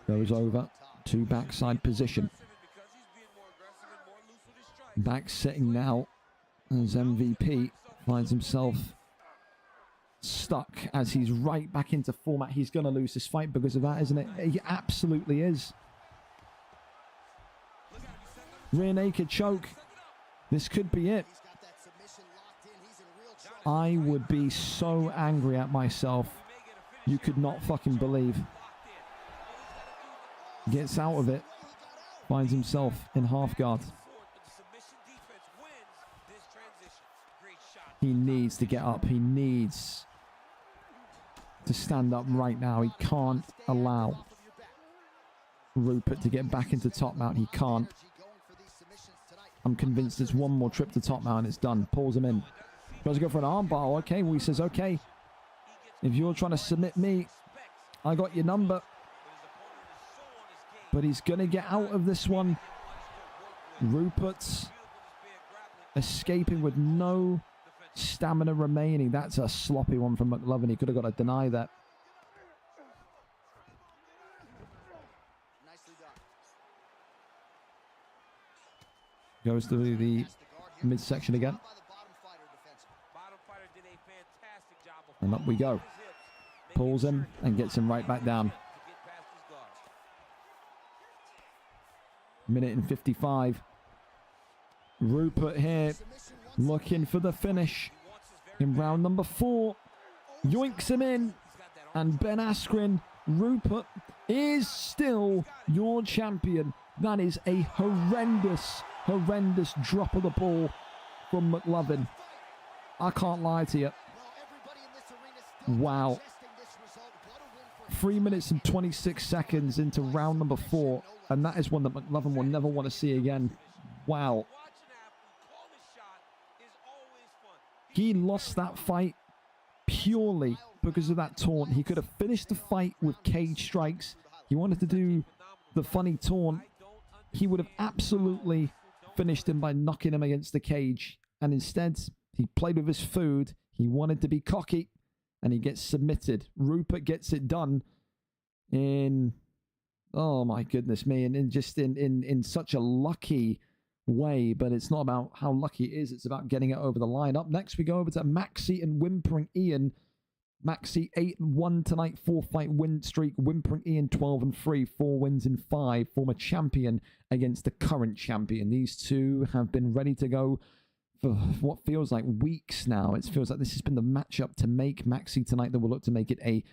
Goes over to backside position. Back sitting now as MVP finds himself stuck as he's right back into format. He's going to lose this fight because of that, isn't it? He absolutely is. Rear naked choke. This could be it. I would be so angry at myself. You could not fucking believe. Gets out of it. Finds himself in half guard. He needs to get up. He needs to stand up right now. He can't allow Rupert to get back into top mount. He can't. I'm convinced it's one more trip to top mount and it's done. Pulls him in. Tries to go for an armbar. Okay, well, he says, okay, if you're trying to submit me, I got your number. But he's going to get out of this one. Rupert's escaping with no stamina remaining. That's a sloppy one from McLovin. He could have got to deny that. Goes to the midsection again. And up we go. Pulls him and gets him right back down. Minute and 55. Rupert here looking for the finish in round number 4. Yoinks him in. And Ben Askren, Rupert is still your champion. That is a horrendous drop of the ball from McLovin. I can't lie to you. Wow. 3 minutes and 26 seconds into round number 4. And that is one that McLovin will never want to see again. Wow. He lost that fight purely because of that taunt. He could have finished the fight with cage strikes. He wanted to do the funny taunt. He would have absolutely finished him by knocking him against the cage. And instead, he played with his food. He wanted to be cocky. And he gets submitted. Rupert gets it done in, oh my goodness me, and in such a lucky way. But it's not about how lucky it is. It's about getting it over the line. Up next, we go over to Maxi and Whimpering Ian. Maxi 8-1 tonight, 4-fight win streak. Whimpering Ian 12-3, 4 wins in 5. Former champion against the current champion. These two have been ready to go for what feels like weeks now. It feels like this has been the matchup to make Maxi tonight. That will look to make it a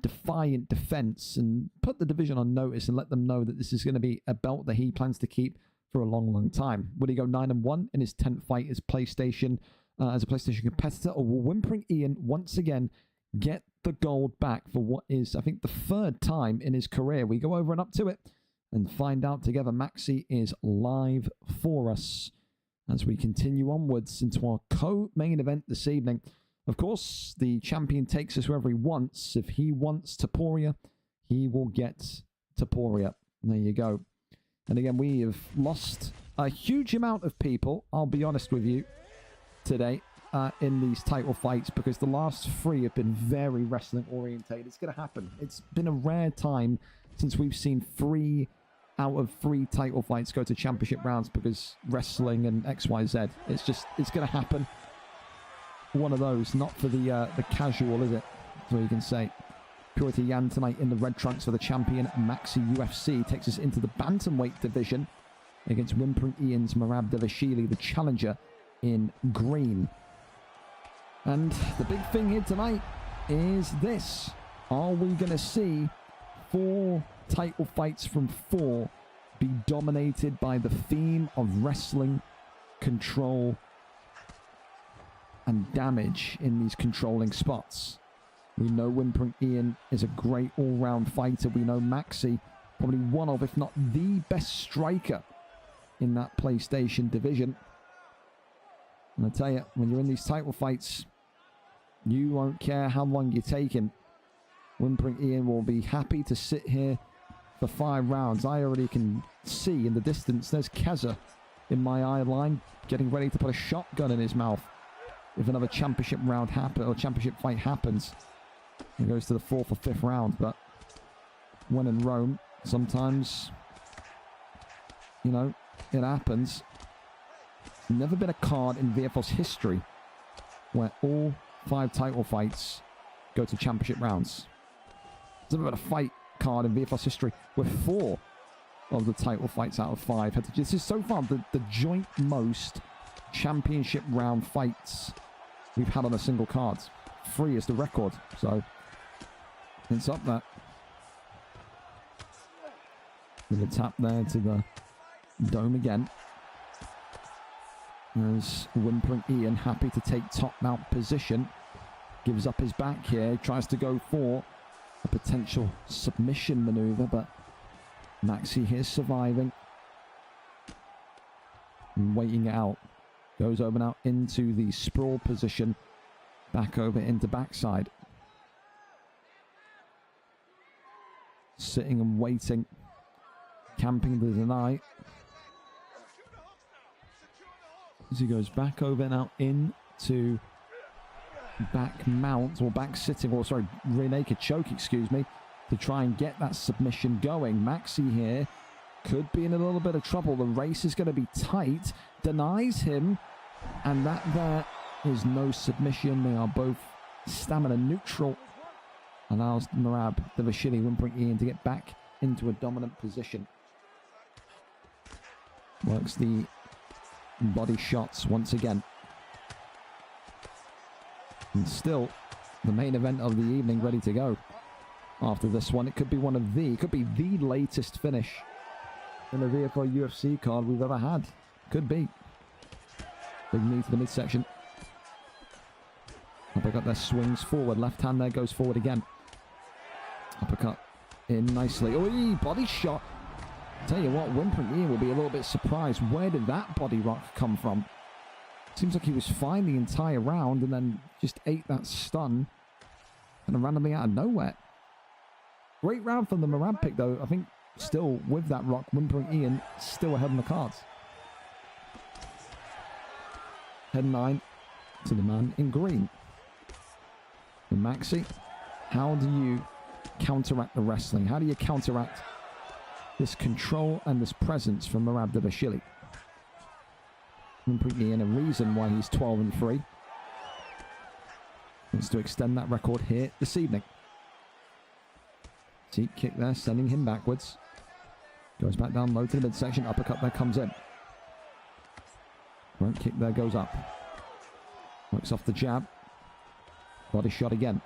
defiant defense and put the division on notice and let them know that this is going to be a belt that he plans to keep for a long time. Will he go 9-1 in his 10th fight as PlayStation as a PlayStation competitor, or will Whimpering Ian once again get the gold back for what is, I think, the 3rd time in his career? We go over and up to it and find out together. Maxi is live for us as we continue onwards into our co-main event this evening. Of course, the champion takes us wherever he wants. If he wants Taporia, he will get Taporia. There you go. And again, we have lost a huge amount of people, I'll be honest with you, today in these title fights, because the last 3 have been very wrestling orientated. It's going to happen. It's been a rare time since we've seen 3 out of 3 title fights go to championship rounds because wrestling and XYZ. It's going to happen. One of those, not for the casual, is it? That's what you can say. Purity Yan tonight in the red trunks for the champion. Maxi UFC takes us into the bantamweight division against Whimpering Ian's Marab Devashili, the challenger, in green. And the big thing here tonight is this. Are we going to see 4 title fights from 4 be dominated by the theme of wrestling, control, and damage in these controlling spots? We know Whimpering Ian is a great all-round fighter. We know Maxi, probably one of, if not the best striker in that PlayStation division. And I tell you, when you're in these title fights, you won't care how long you're taking. Whimpering Ian will be happy to sit here for 5 rounds. I already can see in the distance, there's Kezza in my eye line, getting ready to put a shotgun in his mouth if another championship round happens, or championship fight happens. It goes to the 4th or 5th round, but when in Rome, sometimes, you know, it happens. Never been a card in VFL's history where all 5 title fights go to championship rounds. There's never been a fight card in VFL's history where 4 of the title fights out of 5 this is so far the joint most championship round fights we've had on a single card. 3 is the record, so it's up there. With a tap there to the dome again. As Whimpering Ian happy to take top mount position. Gives up his back here. Tries to go for a potential submission maneuver, but Maxi here surviving. And waiting it out. Goes over now into the sprawl position. Back over into backside. Sitting and waiting. Camping the deny. As he goes back over now into back mount, or back sitting, or sorry, rear naked choke, excuse me, to try and get that submission going. Maxi here could be in a little bit of trouble. The race is going to be tight. Denies him, and that there is no submission. They are both stamina neutral. Allows Merab Davashvili, whimpering Ian, to get back into a dominant position. Works the body shots once again. And still, the main event of the evening ready to go. After this one, it could be the latest finish in a VFL UFC card we've ever had. Could be. Big knee to the midsection. Uppercut there, swings forward. Left hand there, goes forward again. Uppercut in nicely. Oh, body shot. Tell you what, whimpering Ian will be a little bit surprised. Where did that body rock come from? Seems like he was fine the entire round and then just ate that stun and randomly out of nowhere. Great round from the Merab pick, though. I think still with that rock, whimpering Ian still ahead on the cards. Head 9 to the man in green. And Maxi, how do you counteract the wrestling? How do you counteract this control and this presence from Merab Davashvili? Whimpering Ian, a reason why he's 12-3. Wants to extend that record here this evening. Deep kick there, sending him backwards. Goes back down low to the midsection. Uppercut there comes in. Front kick there goes up. Works off the jab. Body shot again.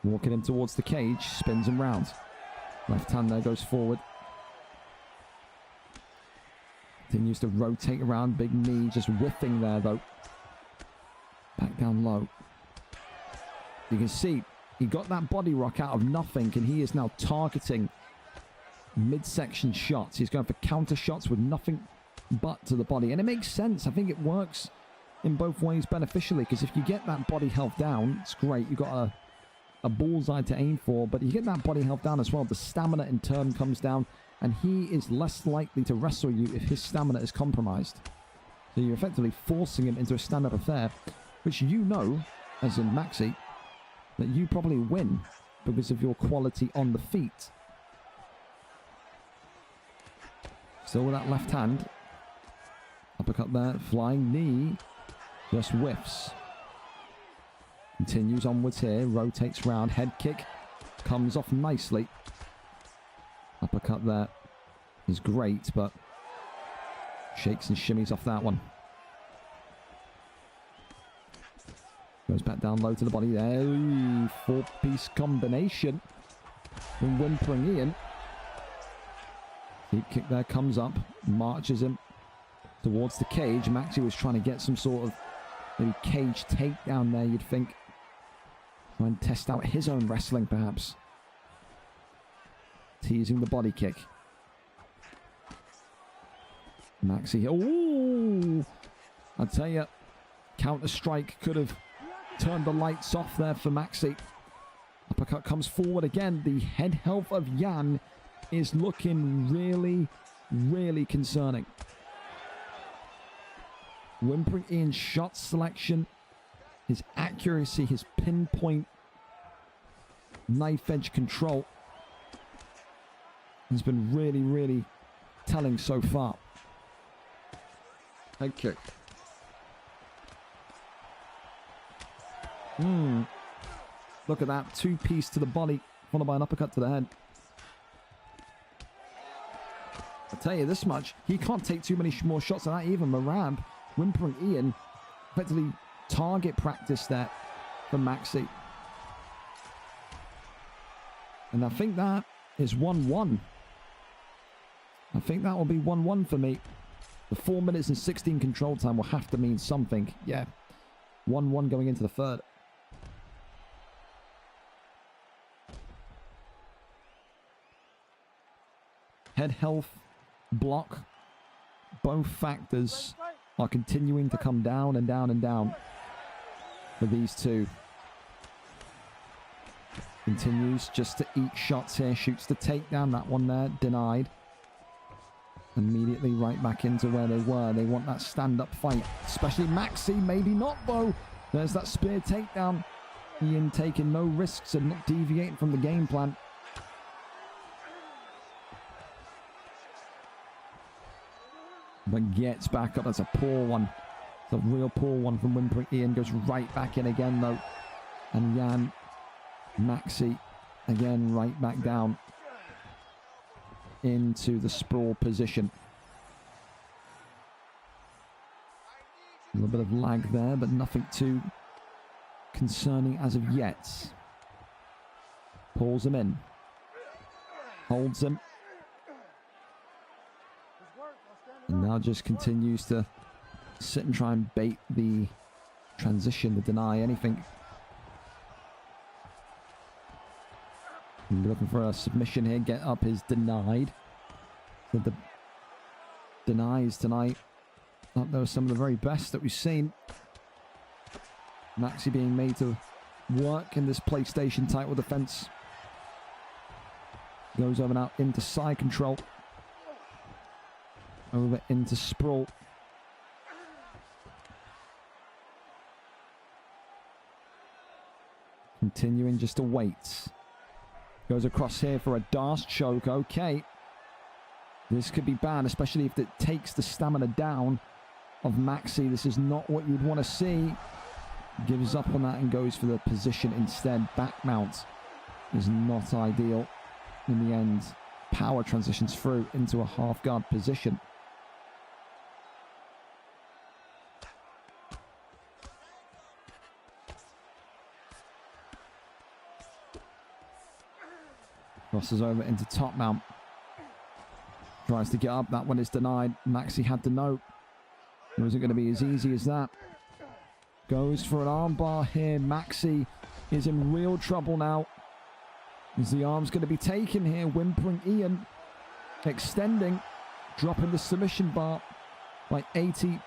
Walking him towards the cage. Spins him round. Left hand there goes forward. Continues to rotate around. Big knee just whiffing there though. Back down low. You can see he got that body rock out of nothing, and he is now targeting midsection shots. He's going for counter shots with nothing but to the body. And it makes sense. I think it works in both ways beneficially, because if you get that body health down, it's great. You've got a bullseye to aim for, but you get that body health down as well. The stamina in turn comes down, and he is less likely to wrestle you if his stamina is compromised. So you're effectively forcing him into a stand-up affair, which you know, as in Maxi, that you probably win because of your quality on the feet. Still with that left hand. Uppercut there, flying knee. Just whiffs. Continues onwards here, rotates round, head kick. Comes off nicely. Uppercut there is great, but shakes and shimmies off that one. Goes back down low to the body there. Ooh, 4-piece combination from whimpering Ian. Deep kick there comes up. Marches him towards the cage. Maxi was trying to get some sort of maybe cage takedown there, you'd think. Try and test out his own wrestling, perhaps. Teasing the body kick. Maxi. Ooh! I tell you, counter strike could have turned the lights off there for Maxi. Uppercut comes forward again. The head health of Jan is looking really, really concerning. Whimpering Ian's shot selection, his accuracy, his pinpoint knife edge control has been really, really telling so far. Head kick. Look at that. 2-piece to the body, followed by an uppercut to the head. I'll tell you this much. He can't take too many more shots than that. Even Merab, whimpering Ian, effectively target practice there for Maxi. And I think that is 1-1. I think that will be 1-1 for me. The 4 minutes and 16 control time will have to mean something. Yeah. 1-1 going into the third. head health, block, both factors are continuing to come down and down and down for these two. Continues just to eat shots here. Shoots the takedown. That one there, denied. Immediately right back into where they were. They want that stand-up fight. Especially Maxi. Maybe not, though. There's that spear takedown. Ian taking no risks and not deviating from the game plan. But gets back up. That's a poor one. It's a real poor one from Whimpering Ian. Goes right back in again, though. And Jan Maxi again right back down into the sprawl position. A little bit of lag there, but nothing too concerning as of yet. Pulls him in. Holds him. And now just continues to sit and try and bait the transition, to deny anything. Looking for a submission here. Get up is denied. So the denies tonight. Thought there were some of the very best that we've seen. Maxi being made to work in this PlayStation title defense. Goes over now into side control. Over into sprawl. Continuing just to wait. Goes across here for a Darce choke. Okay. This could be bad, especially if it takes the stamina down of Maxi. This is not what you'd want to see. Gives up on that and goes for the position instead. Back mount is not ideal. In the end, power transitions through into a half guard position. Crosses over into top mount. Tries to get up. That one is denied. Maxi had to know it wasn't going to be as easy as that. Goes for an armbar here. Maxi is in real trouble now. Is the arm's going to be taken here? Whimpering Ian extending, dropping the submission bar by 80%.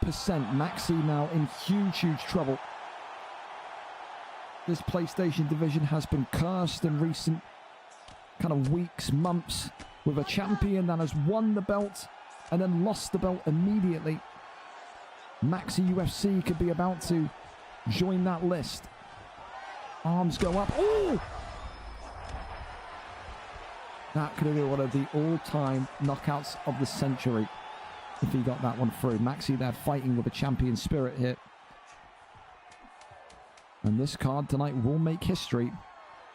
Maxi now in huge trouble. This PlayStation division has been cursed in recent kind of weeks, months, with a champion that has won the belt and then lost the belt immediately. Maxi UFC could be about to join that list. Arms go up. Oh! That could have been one of the all-time knockouts of the century if he got that one through. Maxi there fighting with a champion spirit here. And this card tonight will make history.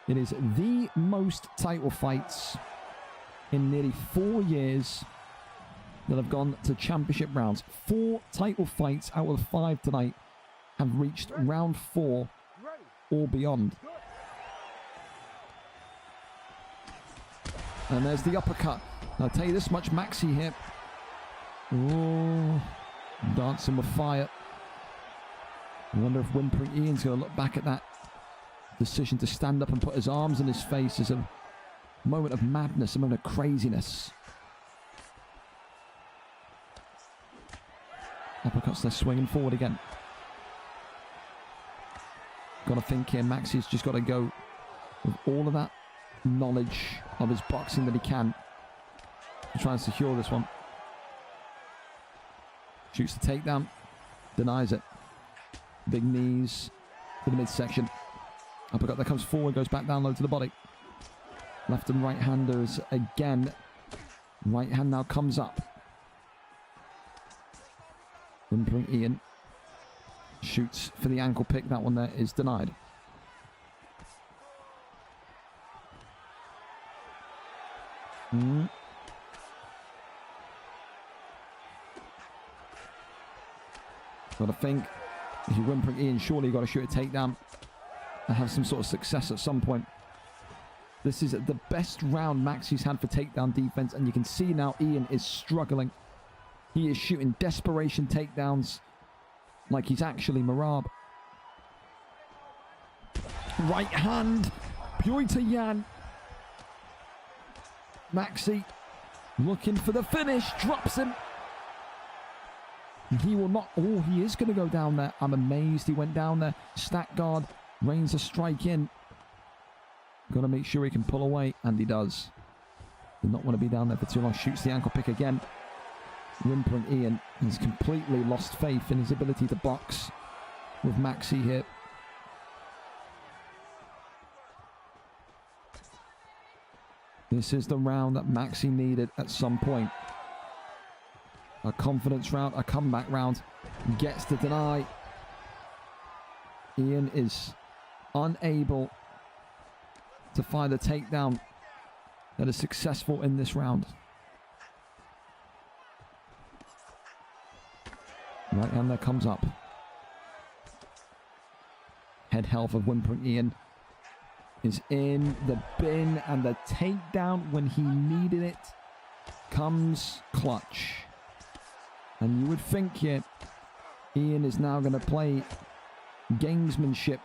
It is the most title fights in nearly 4 years that have gone to championship rounds. 4 title fights out of 5 tonight have reached round 4 or beyond. And there's the uppercut. I'll tell you this much, Maxi here. Oh, dancing with fire. I wonder if Whimpering Ian's going to look back at that decision to stand up and put his arms in his face as a moment of madness, a moment of craziness. Uppercuts, they're swinging forward again. Got to think here, Maxi's just got to go with all of that knowledge of his boxing that he can to try and secure this one. Shoots the takedown, denies it. Big knees to the midsection. Uppercut that comes forward, goes back down low to the body. Left and right handers again. Right hand now comes up. Whimpering Ian shoots for the ankle pick. That one there is denied. Got to think, if you're Whimpering Ian, surely you've got to shoot a takedown and have some sort of success at some point. This is the best round Maxi's had for takedown defense, and you can see now Ian is struggling. He is shooting desperation takedowns like he's actually Marab. Right hand, Purita Yan. Maxi Looking for the finish. Drops him. He will not. Oh, he is going to go down there. I'm amazed he went down there. Stack guard. Rains a strike in. Got to make sure he can pull away. And he does. Did not want to be down there for too long. Shoots the ankle pick again. Whimpering Ian has completely lost faith in his ability to box with Maxi here. This is the round that Maxi needed at some point. A confidence round, a comeback round. Gets to deny. Ian is unable to find a takedown that is successful in this round. Right hand there comes up. Head health of Whimpering Ian is in the bin, and the takedown when he needed it comes clutch. And you would think here, Ian is now going to play gamesmanship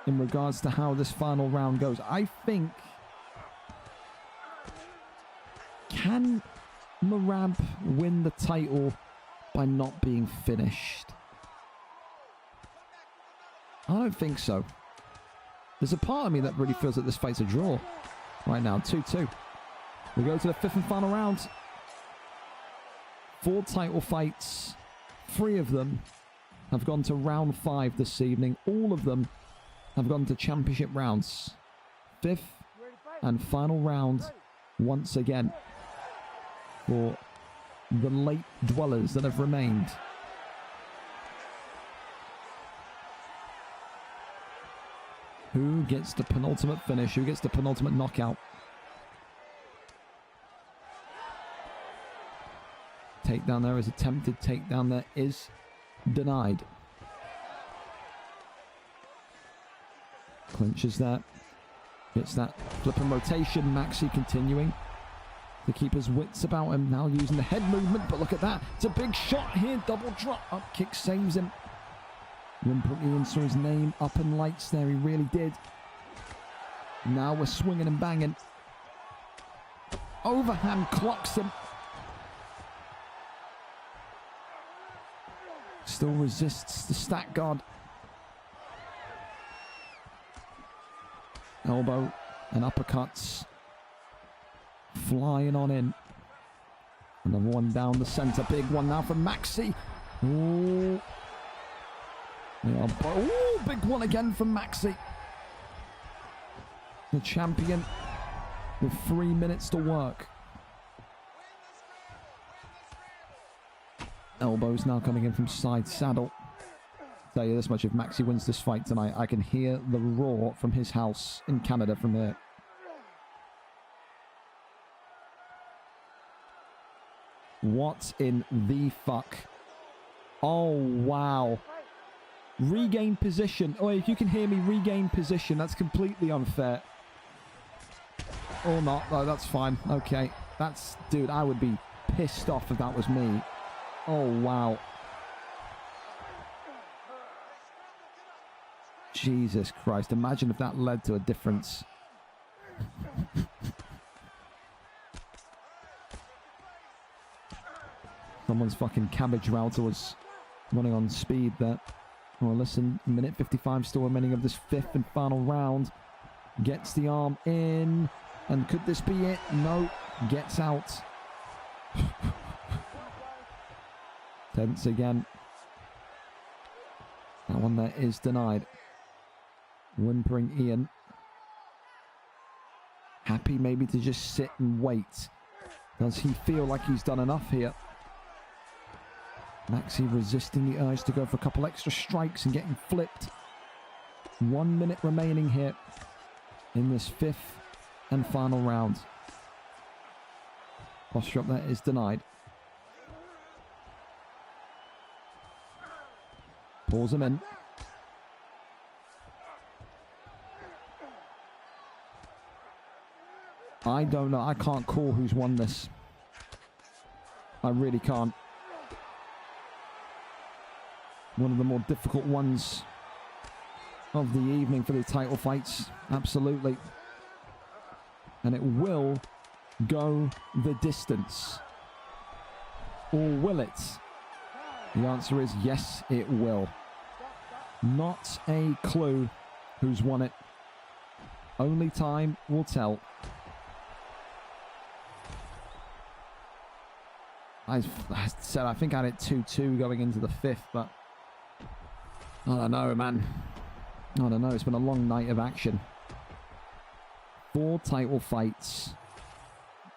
in regards to how this final round goes. I think, can Merab win the title by not being finished? I don't think so. There's a part of me that really feels that this fight's a draw right now. 2-2. We go to the 5th and final round. 4 title fights. 3 of them have gone to round 5 this evening. All of them have gone to championship rounds. 5th and final round once again for the late dwellers that have remained. Who gets the penultimate finish? Who gets the penultimate knockout? Takedown there is attempted. Takedown there is denied. Clinches that. Gets that flipping rotation. Maxi continuing to keep his wits about him. Now using the head movement. But look at that. It's a big shot here. Double drop. Up kick saves him. Whimpering Ian saw his name up in lights there. He really did. Now we're swinging and banging. Overhand clocks him. Still resists the stack guard. Elbow and uppercuts. Flying on in. Another one down the center. Big one now from Maxi. Ooh. Oh, big one again from Maxi. The champion with 3 minutes to work. Elbows now coming in from side saddle. I'll tell you this much, if Maxi wins this fight tonight, I can hear the roar from his house in Canada from here. What in the fuck? Oh, wow. Regain position. Oh, if you can hear me, regain position. That's completely unfair. Or not. Oh, that's fine. Okay. That's... Dude, I would be pissed off if that was me. Oh, wow. Jesus Christ. Imagine if that led to a difference. Someone's fucking cabbage router was running on speed there. Well, listen, minute 55 still remaining of this 5th and final round. Gets the arm in. And could this be it? No. Gets out. Tense again. That one there is denied. Whimpering Ian. Happy maybe to just sit and wait. Does he feel like he's done enough here? Maxi resisting the urge to go for a couple extra strikes and getting flipped. 1 minute remaining here in this 5th and final round. Posture up there is denied. Pulls him in. I don't know. I can't call who's won this. I really can't. One of the more difficult ones of the evening for the title fights. Absolutely. And it will go the distance? Or will it? The answer is yes, it will. Not a clue who's won it. Only time will tell. I said I think I had it 2-2 going into the 5th, but I don't know, man. I don't know. It's been a long night of action. 4 title fights.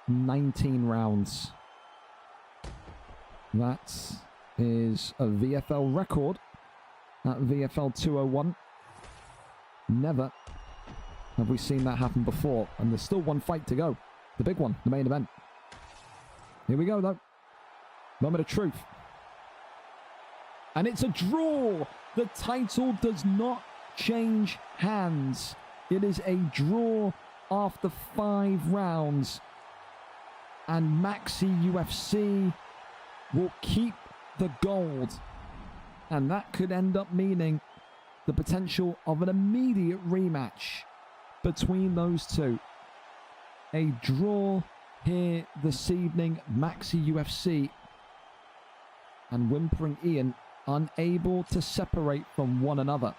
19 rounds. That is a VFL record at VFL 201. Never have we seen that happen before. And there's still one fight to go. The big one, the main event. Here we go, though. Moment of truth. And it's a draw. The title does not change hands. It is a draw after 5 rounds. And Maxi UFC will keep the gold. And that could end up meaning the potential of an immediate rematch between those two. A draw here this evening. Maxi UFC and Whimpering Ian unable to separate from one another.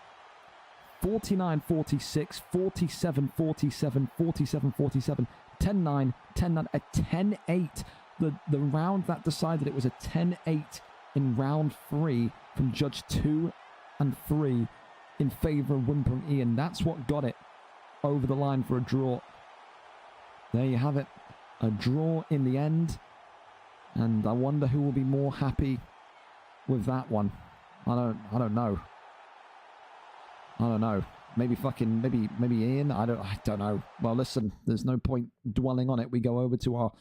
49-46, 47-47, 47-47, 10-9, 10-9, a 10-8. The round that decided it was a 10-8 in round 3 from Judge 2 and 3 in favour of Whimpering Ian. That's what got it over the line for a draw. There you have it. A draw in the end. And I wonder who will be more happy with that one. I don't know. I don't know. Maybe Ian. I don't know. Well, listen, there's no point dwelling on it. We go over to our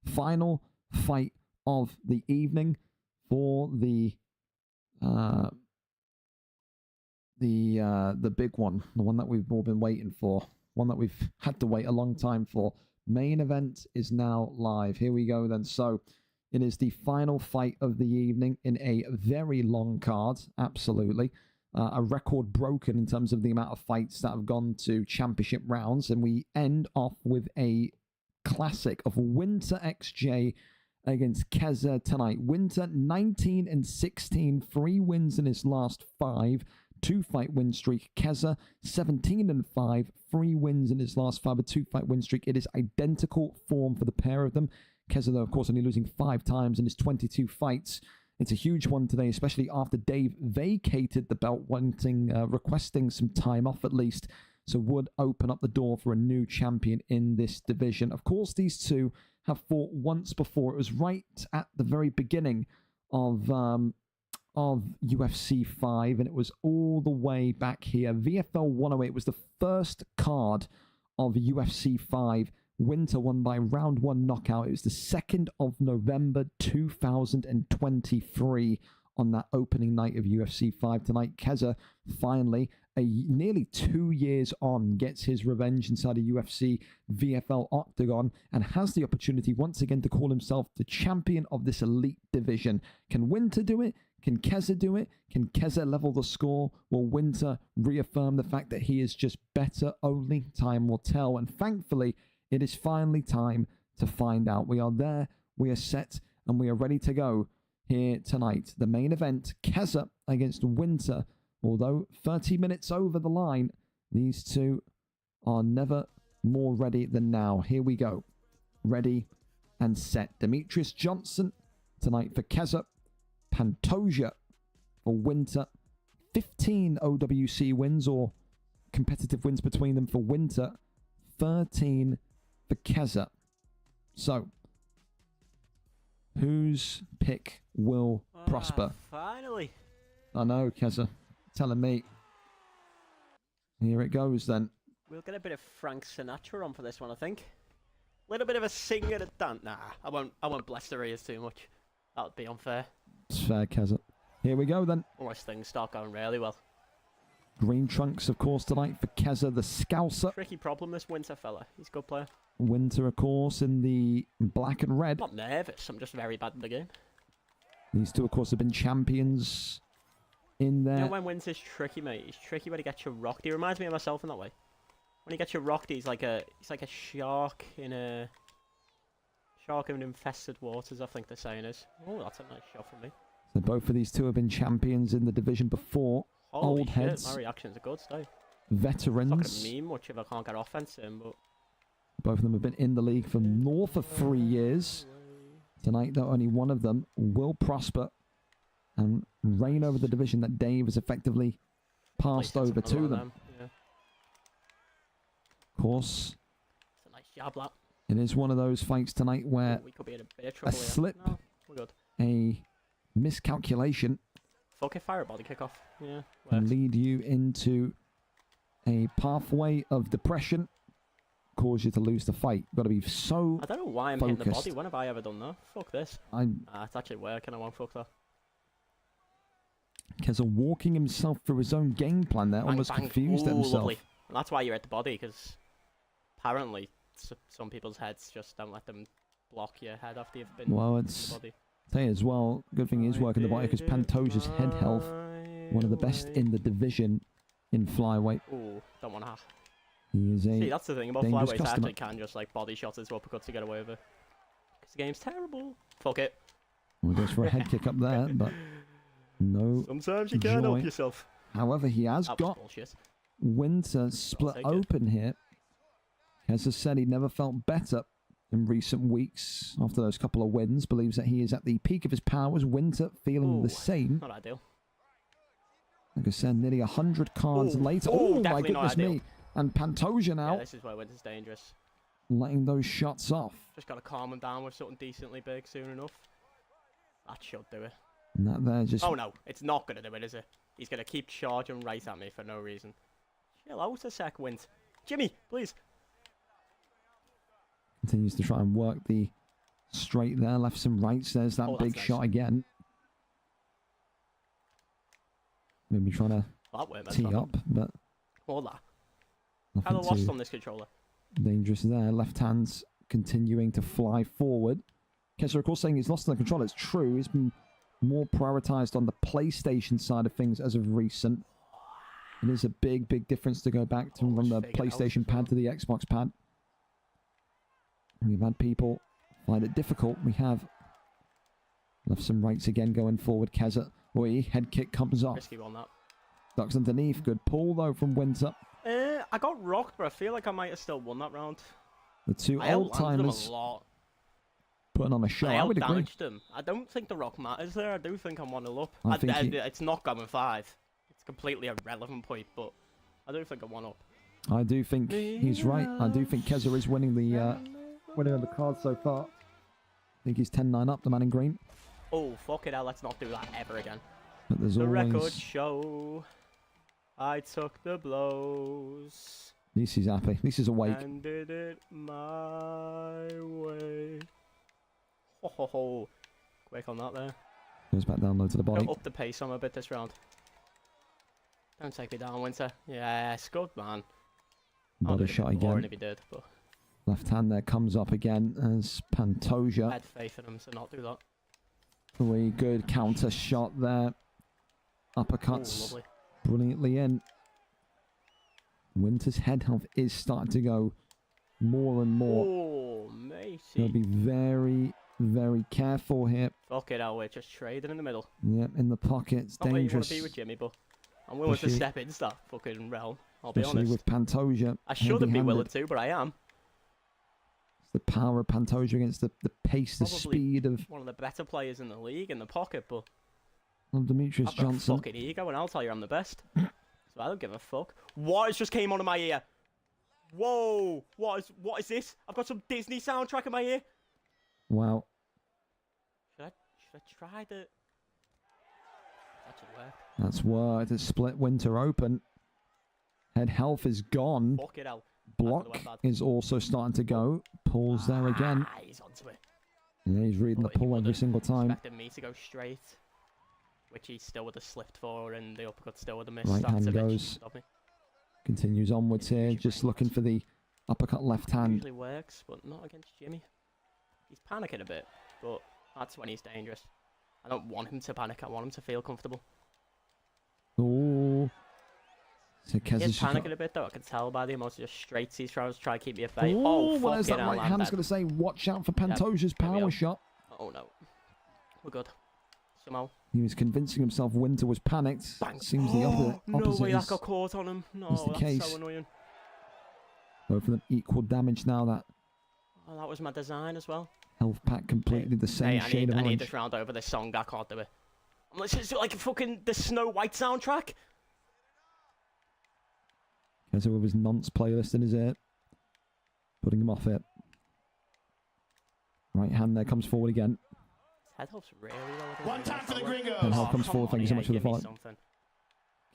final fight of the evening for the big one, the one that we've all been waiting for, one that we've had to wait a long time for. Main event is now live. Here we go then. So it is the final fight of the evening in a very long card. Absolutely. A record broken in terms of the amount of fights that have gone to championship rounds. And we end off with a classic of WinterxJ against Kezza tonight. Winter 19-16, 3 wins in his last 5, 2-fight win streak. Kezza 17-5, 3 wins in his last 5, a 2-fight win streak. It is identical form for the pair of them. Kezza, though, of course, only losing 5 times in his 22 fights. It's a huge one today, especially after Dave vacated the belt, requesting some time off at least. So would open up the door for a new champion in this division. Of course, these two have fought once before. It was right at the very beginning of UFC 5, and it was all the way back here. VFL 108 was the first card of UFC 5. Winter won by round 1 knockout. It was the 2nd of November 2023 on that opening night of UFC 5 tonight. Kezza finally, nearly 2 years on, gets his revenge inside a UFC VFL octagon and has the opportunity once again to call himself the champion of this elite division. Can Winter do it? Can Kezza do it? Can Kezza level the score? Will Winter reaffirm the fact that he is just better? Only time will tell. And thankfully, it is finally time to find out. We are there, we are set, and we are ready to go here tonight. The main event, Kezza against Winter. Although 30 minutes over the line, these two are never more ready than now. Here we go. Ready and set. Demetrius Johnson tonight for Kezza. Pantoja for Winter. 15 OWC wins or competitive wins between them for Winter. 13 for Kezza. So, whose pick will prosper? Finally. I know, Kezza. Telling me. Here it goes then. We'll get a bit of Frank Sinatra on for this one, I think. A little bit of a singer at dance. Nah, I won't bless their ears too much. That would be unfair. It's fair, Kezza. Here we go then. Unless things start going really well. Green trunks, of course, tonight for Kezza, the Scouser. Tricky problem, this Winter fella. He's a good player. Winter, of course, in the black and red. I'm not nervous. I'm just very bad in the game. These two, of course, have been champions in there. You know when Winter's tricky, mate? He's tricky when he gets you rocked. He reminds me of myself in that way. When he gets you rocked, he's like a shark in a Shark in infested waters, I think the saying is. Oh, that's a nice shot from me. So both of these two have been champions in the division before. Holy Old shit, heads, my reactions are good today. It's not veterans. going to mean much if I can't get offense in, but... Both of them have been in the league for north of 3 years. Tonight, though, only one of them will prosper and reign over the division that Dave has effectively passed over to them. Yeah. Of course, It's a nice jab, that. it is one of those fights tonight where We could be in a bit of trouble here. slip, No, we're good. a miscalculation Fuck it, fire a body kick off. Yeah, can works. lead you into a pathway of depression, cause you to lose the fight. Got to be so I don't know why I'm hitting the body. focused. When have I ever done that? Fuck this. It's actually working. I won't fuck that. Kezza walking himself through his own game plan there, Bang, almost bang. confused at Ooh, himself. lovely. And that's why you're at the body, because apparently some people's heads just don't let them block your head after you've been Well, in it's the body. say as well. Good thing he is working the body because Pantoja's head health, one of the best in the division in flyweight. Ooh, don't want to. He is See, a that's the thing about dangerous flyweights. I customer. actually can just like body shot his uppercut to get away with it. Because the game's terrible. Fuck it. well, goes for a head kick up there, but no. Sometimes you can't help joy. yourself. However, he has That was got bullshit. Winter split take it. open here. Kezza said he never felt better in recent weeks after those couple of wins. Believes that he is at the peak of his powers. Winter feeling Ooh, the same. Not ideal. Like I said, nearly 100 cards Ooh, later. ooh, Oh my definitely not goodness ideal. me! And Pantoja now Yeah, this is where Winter's dangerous. letting those shots off. Just got to calm him down with something decently big soon enough. That should do it. And that there just Oh no, it's not going to do it, is it? He's going to keep charging right at me for no reason. Chill out a sec, Wint. Jimmy, please. continues to try and work the straight there, lefts and rights. There's that Oh, that's big nice. shot again. Maybe trying to That way, tee up, but All that. Kind of nothing lost too on this controller. dangerous there. Left hand's continuing to fly forward. Kezza, of course, saying he's lost on the controller. It's true. He's been more prioritized on the PlayStation side of things as of recent. It is a big, big difference to go back to from the figured out PlayStation pad to the Xbox pad. We've had people find it difficult. We have left some rights again going forward. Kezza, head kick comes off. Risky one, that. Ducks underneath. Good pull, though, from Winter. I got rocked, but I feel like I might have still won that round. The two I outlanded them old-timers a lot. putting on a show. I I would agree. outdamaged them. I don't think the rock matters there. I do think I'm 1-0 up. I think It's not going 5. It's completely irrelevant point, but I do think I'm 1 up. I do think he's right. I do think Kezza is winning the winning on the card so far. I think he's 10-9 up, the man in green. Oh, fuck it, let's not do that ever again. But there's The always... record show, I took the blows. At least he's happy. At least he's awake. And did it my way. Ho ho ho. Quick on that there. Goes back down low to the body. Up the pace on a bit this round. Don't take me down, Winter. Yes, good man. I'll Body do shot it more again. if he did, but Left hand there comes up again as I Pantoja. had faith in him to not do that. Very good counter shot there. Ooh, Uppercuts lovely. brilliantly in. Winter's head health is starting to go more and more. Oh, matey. Gotta be very, very careful here. Fuck it, we're just trading in the middle. Yep, in the pocket. It's Not where you want dangerous. to be with Jimmy, but I'm willing to Especially- step into that fucking realm. I'll be Especially honest. with Pantoja. I shouldn't be willing heavy-handed. to, but I am. The power of Pantoja against the pace, the Probably speed of one of the better players in the league in the pocket, but Demetrius I've got Johnson. a fucking ego, and I'll tell you I'm the best. So I don't give a fuck. What has just came onto my ear? Whoa! What is this? I've got some Disney soundtrack in my ear. Wow. Should I try the? That should work. That's worked. It's split Winter open. Head health is gone. Fuck it out. Block is also starting to go. Pulls there again. Ah, he's onto it. Yeah, he's reading the Thought he pull every would've single time. Expected me to go straight, which he still would have slipped for, and the uppercut still would have missed. Right That's hand a bit goes. stop me. Continues onwards here. Just looking for the uppercut left hand. Usually works, but not against Jimmy. He's panicking a bit, but that's when he's dangerous. I don't want him to panic. I want him to feel comfortable. Oh. So Kezza's He's just got... panicking a bit though. I can tell by the emotion of straights he's trying to keep me at bay. Ooh, Oh, well, there's that fucking right hell, I'm hand's dead. going to say, watch out for Pantoja's There we power go. shot. Oh no, we're good. Somehow. He was convincing himself Winter was panicked. Bang. Seems the opposite. No way is, that got caught on him. No, is the that's case. so annoying. Both of them equal damage now. That Oh, that was my design as well. health pack completely the same Hey, shade of I need orange. this round over this song. I can't do it. I'm listening to like fucking the Snow White soundtrack. Kezza with his nonce playlist in his ear, putting him off it. Right hand there comes forward again. His head helps really low. One time for the gringos. And help comes come forward. on, Thank you so yeah, much for the give me follow. something.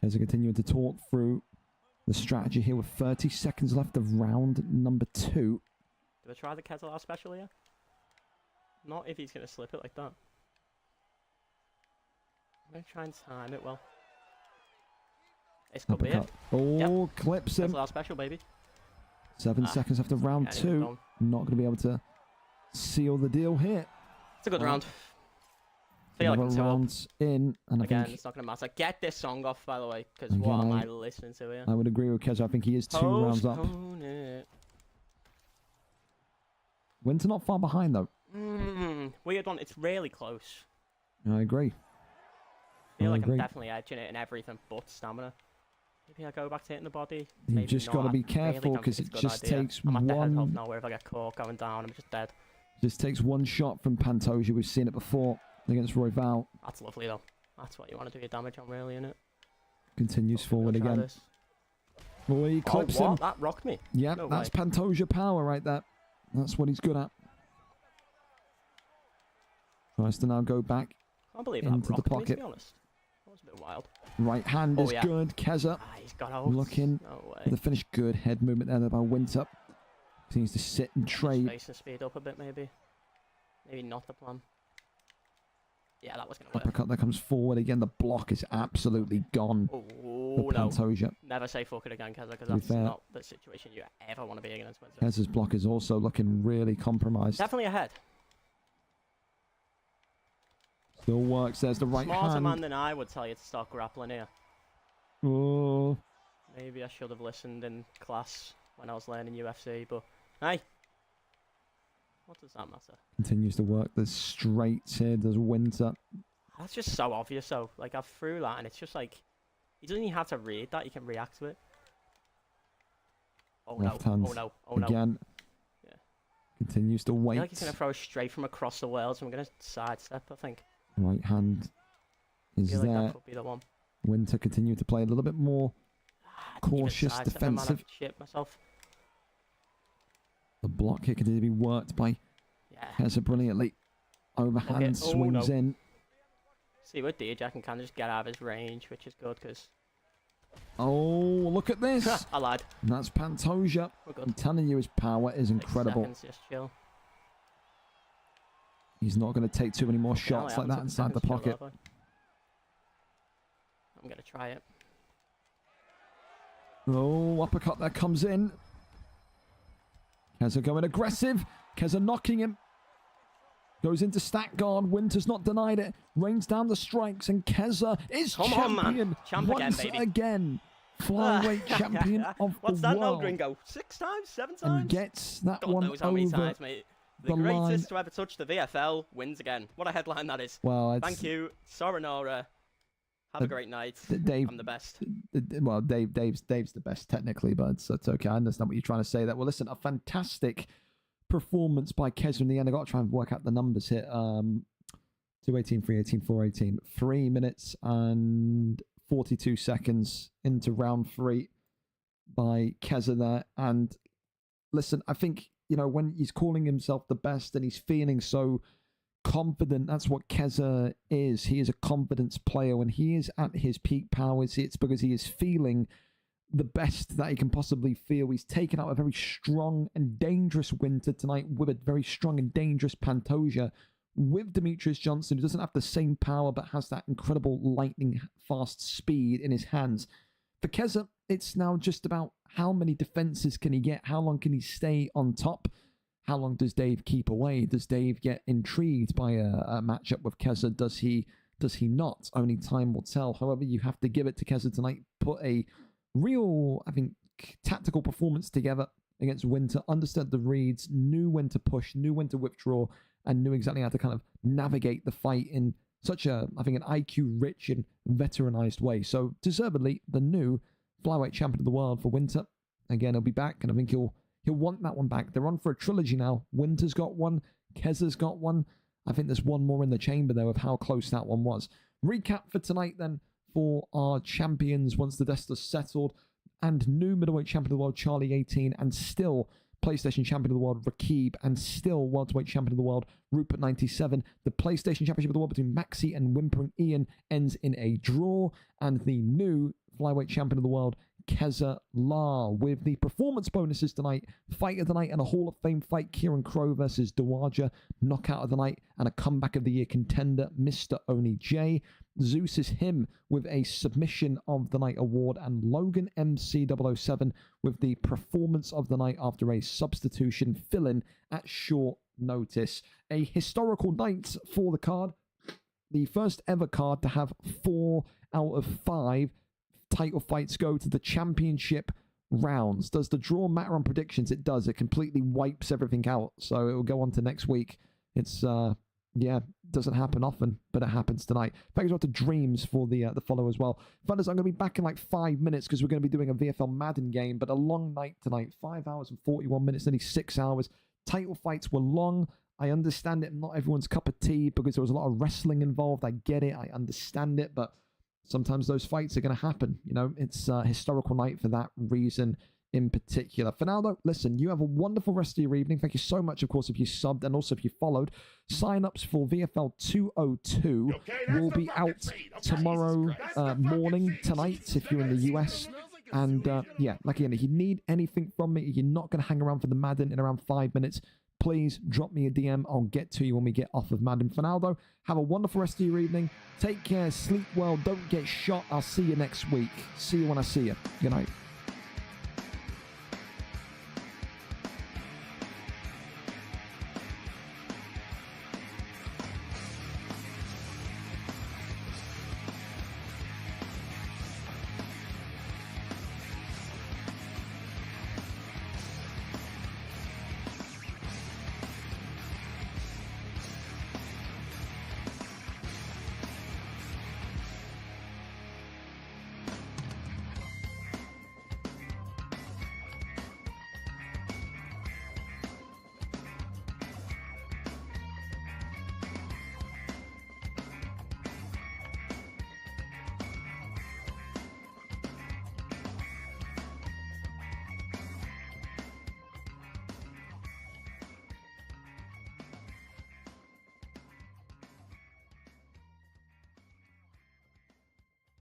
Kezza continuing to talk through the strategy here with 30 seconds left of round number 2. Do I try the KezzaLaa special here? Not if he's going to slip it like that. I'm going to try and time it well. This could be it. Uppercut. Oh, clips him. KezzaLaa special, baby. 7 seconds after round Yeah, 2. Not going to be able to seal the deal here. It's a good round. Feel like Another I'm two up. rounds in, and Again, I think it's not going to matter. Get this song off, by the way, because what Again, am I- I listening to here? I would agree with Kezza. I think he is 2 rounds up. Postpone it. Winter not far behind though. Weird one. It's really close. I agree. I feel I like I'm agree. definitely edging it in everything but stamina. Maybe I go back to hitting the body. You've Maybe just not. got to I be really careful don't because think it it's a good just idea. takes I'm at the head health one. now. Where if I get caught going down, I'm just dead. Just takes one shot from Pantoja. We've seen it before against Royval. That's lovely though. That's what you want to do your damage on, really, innit? Continues forward Try again. this. Oh, he clips Oh, him. what? That rocked me. Yeah, No that's way. Pantoja power right there. That's what he's good at. Tries to now go back. I can't believe Into that the rocked me, to pocket. be honest. That was a bit wild. Right hand Oh, is yeah. good. Kezza Ah, he's got out. looking No for way. the finish. Good head movement there by Winter. Seems to sit and Just trade. face and speed up a bit, maybe. Maybe not the plan. Yeah, that was going to work. Uppercut that comes forward again. The block is absolutely gone Oh, for no. Pantoja. Never say fuck it again, Kezza, because To be that's fair. not the situation you ever want to be against. Winter. Kezza's block is also looking really compromised. Definitely ahead. Still works. There's the right Smarter hand. man than I would tell you to start grappling here. Oh, Maybe I should have listened in class when I was learning UFC, but hey, what does that matter? continues to work the straights here. Does Winter. That's just so obvious, though. Like, I've through that, and it's just like, he doesn't even have to read that, he can react to it. Oh Left no, hand oh no, oh no. again. Yeah. Continues to I wait. feel like he's going to throw straight from across the world, so I'm going to sidestep, I think. Right hand I is feel like there. that could be the one. Winter continue to play a little bit more Even cautious, sidestep him, man, defensive. I'd shit myself. The block here continues to be worked by Yeah. Kezza brilliantly. Overhand Oh, swings no. in. See, with DJ, I can kind of just get out of his range, which is good, because... Oh, look at this. I lied. And that's Pantoja. We're I'm good. telling you, his power is 6 incredible. seconds, just chill. He's not going to take too many more Yeah, I shots haven't like that took inside the seconds to chill, pocket. have I? I'm going to try it. Oh, uppercut that comes in. Kezza going aggressive. Kezza knocking him. Goes into stack guard. Winter's not denied it. Rains down the strikes, and Kezza is Come on, champion man. Champ again, once baby. again. Flyweight champion of What's the that now, world. Gringo? 6 times? 7 And times? gets that God one knows how many over. times, mate. The the line. greatest to ever touch the VFL wins again. What a headline that is. Well, it's, Thank you, Soranora. Have a great night. Dave, I'm the best. well, Dave's the best technically, but it's okay. I understand what you're trying to say. That well, listen, a fantastic performance by Kezza in the end. I got to try and work out the numbers here. 218, 318, 418, 3 minutes and 42 seconds into round 3 by Kezza there. And listen, I think when he's calling himself the best and he's feeling so confident, that's what Kezza is. He is a confidence player. When he is at his peak powers, it's because he is feeling the best that he can possibly feel. He's taken out a very strong and dangerous Winter tonight with a very strong and dangerous Pantoja with Demetrius Johnson, who doesn't have the same power but has that incredible lightning fast speed in his hands. For Kezza, it's now just about how many defenses can he get? How long can he stay on top? How long does Dave keep away? Does Dave get intrigued by a matchup with Kezza? Does he not? Only time will tell. However, you have to give it to Kezza tonight. Put a real, I think, tactical performance together against Winter, understood the reads, knew when to push, knew when to withdraw, and knew exactly how to kind of navigate the fight in such a, I think, an IQ-rich and veteranized way. So, deservedly, the new flyweight champion of the world for Winter. Again, he'll be back, and I think he'll want that one back. They're on for a trilogy now. Winter's got one. Kezza's got one. I think there's one more in the chamber, though, of how close that one was. Recap for tonight, then, for our champions once the dust is settled. And new middleweight champion of the world, Charlie 18, and still PlayStation champion of the world, Rakib, and still welterweight champion of the world, Rupert 97. The PlayStation championship of the world between Maxi and Whimpering Ian ends in a draw, and the new flyweight champion of the world, KezzaLaa, with the performance bonuses tonight, fight of the night and a Hall of Fame fight, Kieran Crow versus Dawaja, knockout of the night and a comeback of the year contender, Mr. Oni J. Zeus is him with a submission of the night award, and Logan MC007 with the performance of the night after a substitution fill-in at short notice. A historical night for the card. The first ever card to have 4 out of 5 title fights go to the championship rounds. Does the draw matter on predictions? It does. It completely wipes everything out. So it will go on to next week. It's yeah, doesn't happen often, but it happens tonight. Thanks a lot to Dreams for the follow as well. Fellas, I'm going to be back in like 5 minutes because we're going to be doing a VFL Madden game, but a long night tonight. 5 hours and 41 minutes, nearly 6 hours. Title fights were long. I understand it. Not everyone's cup of tea because there was a lot of wrestling involved. I get it. I understand it, but sometimes those fights are going to happen. You know, it's a historical night for that reason in particular. For now, though, listen, you have a wonderful rest of your evening. Thank you so much, of course, if you subbed and also if you followed. Sign-ups for VFL 202 will be out tomorrow morning, tonight, if you're in the US. And, yeah, like again, if you need anything from me, you're not going to hang around for the Madden in around 5 minutes, please drop me a DM. I'll get to you when we get off of Madden. For now, though, have a wonderful rest of your evening. Take care, sleep well, don't get shot. I'll see you next week. See you when I see you. Good night.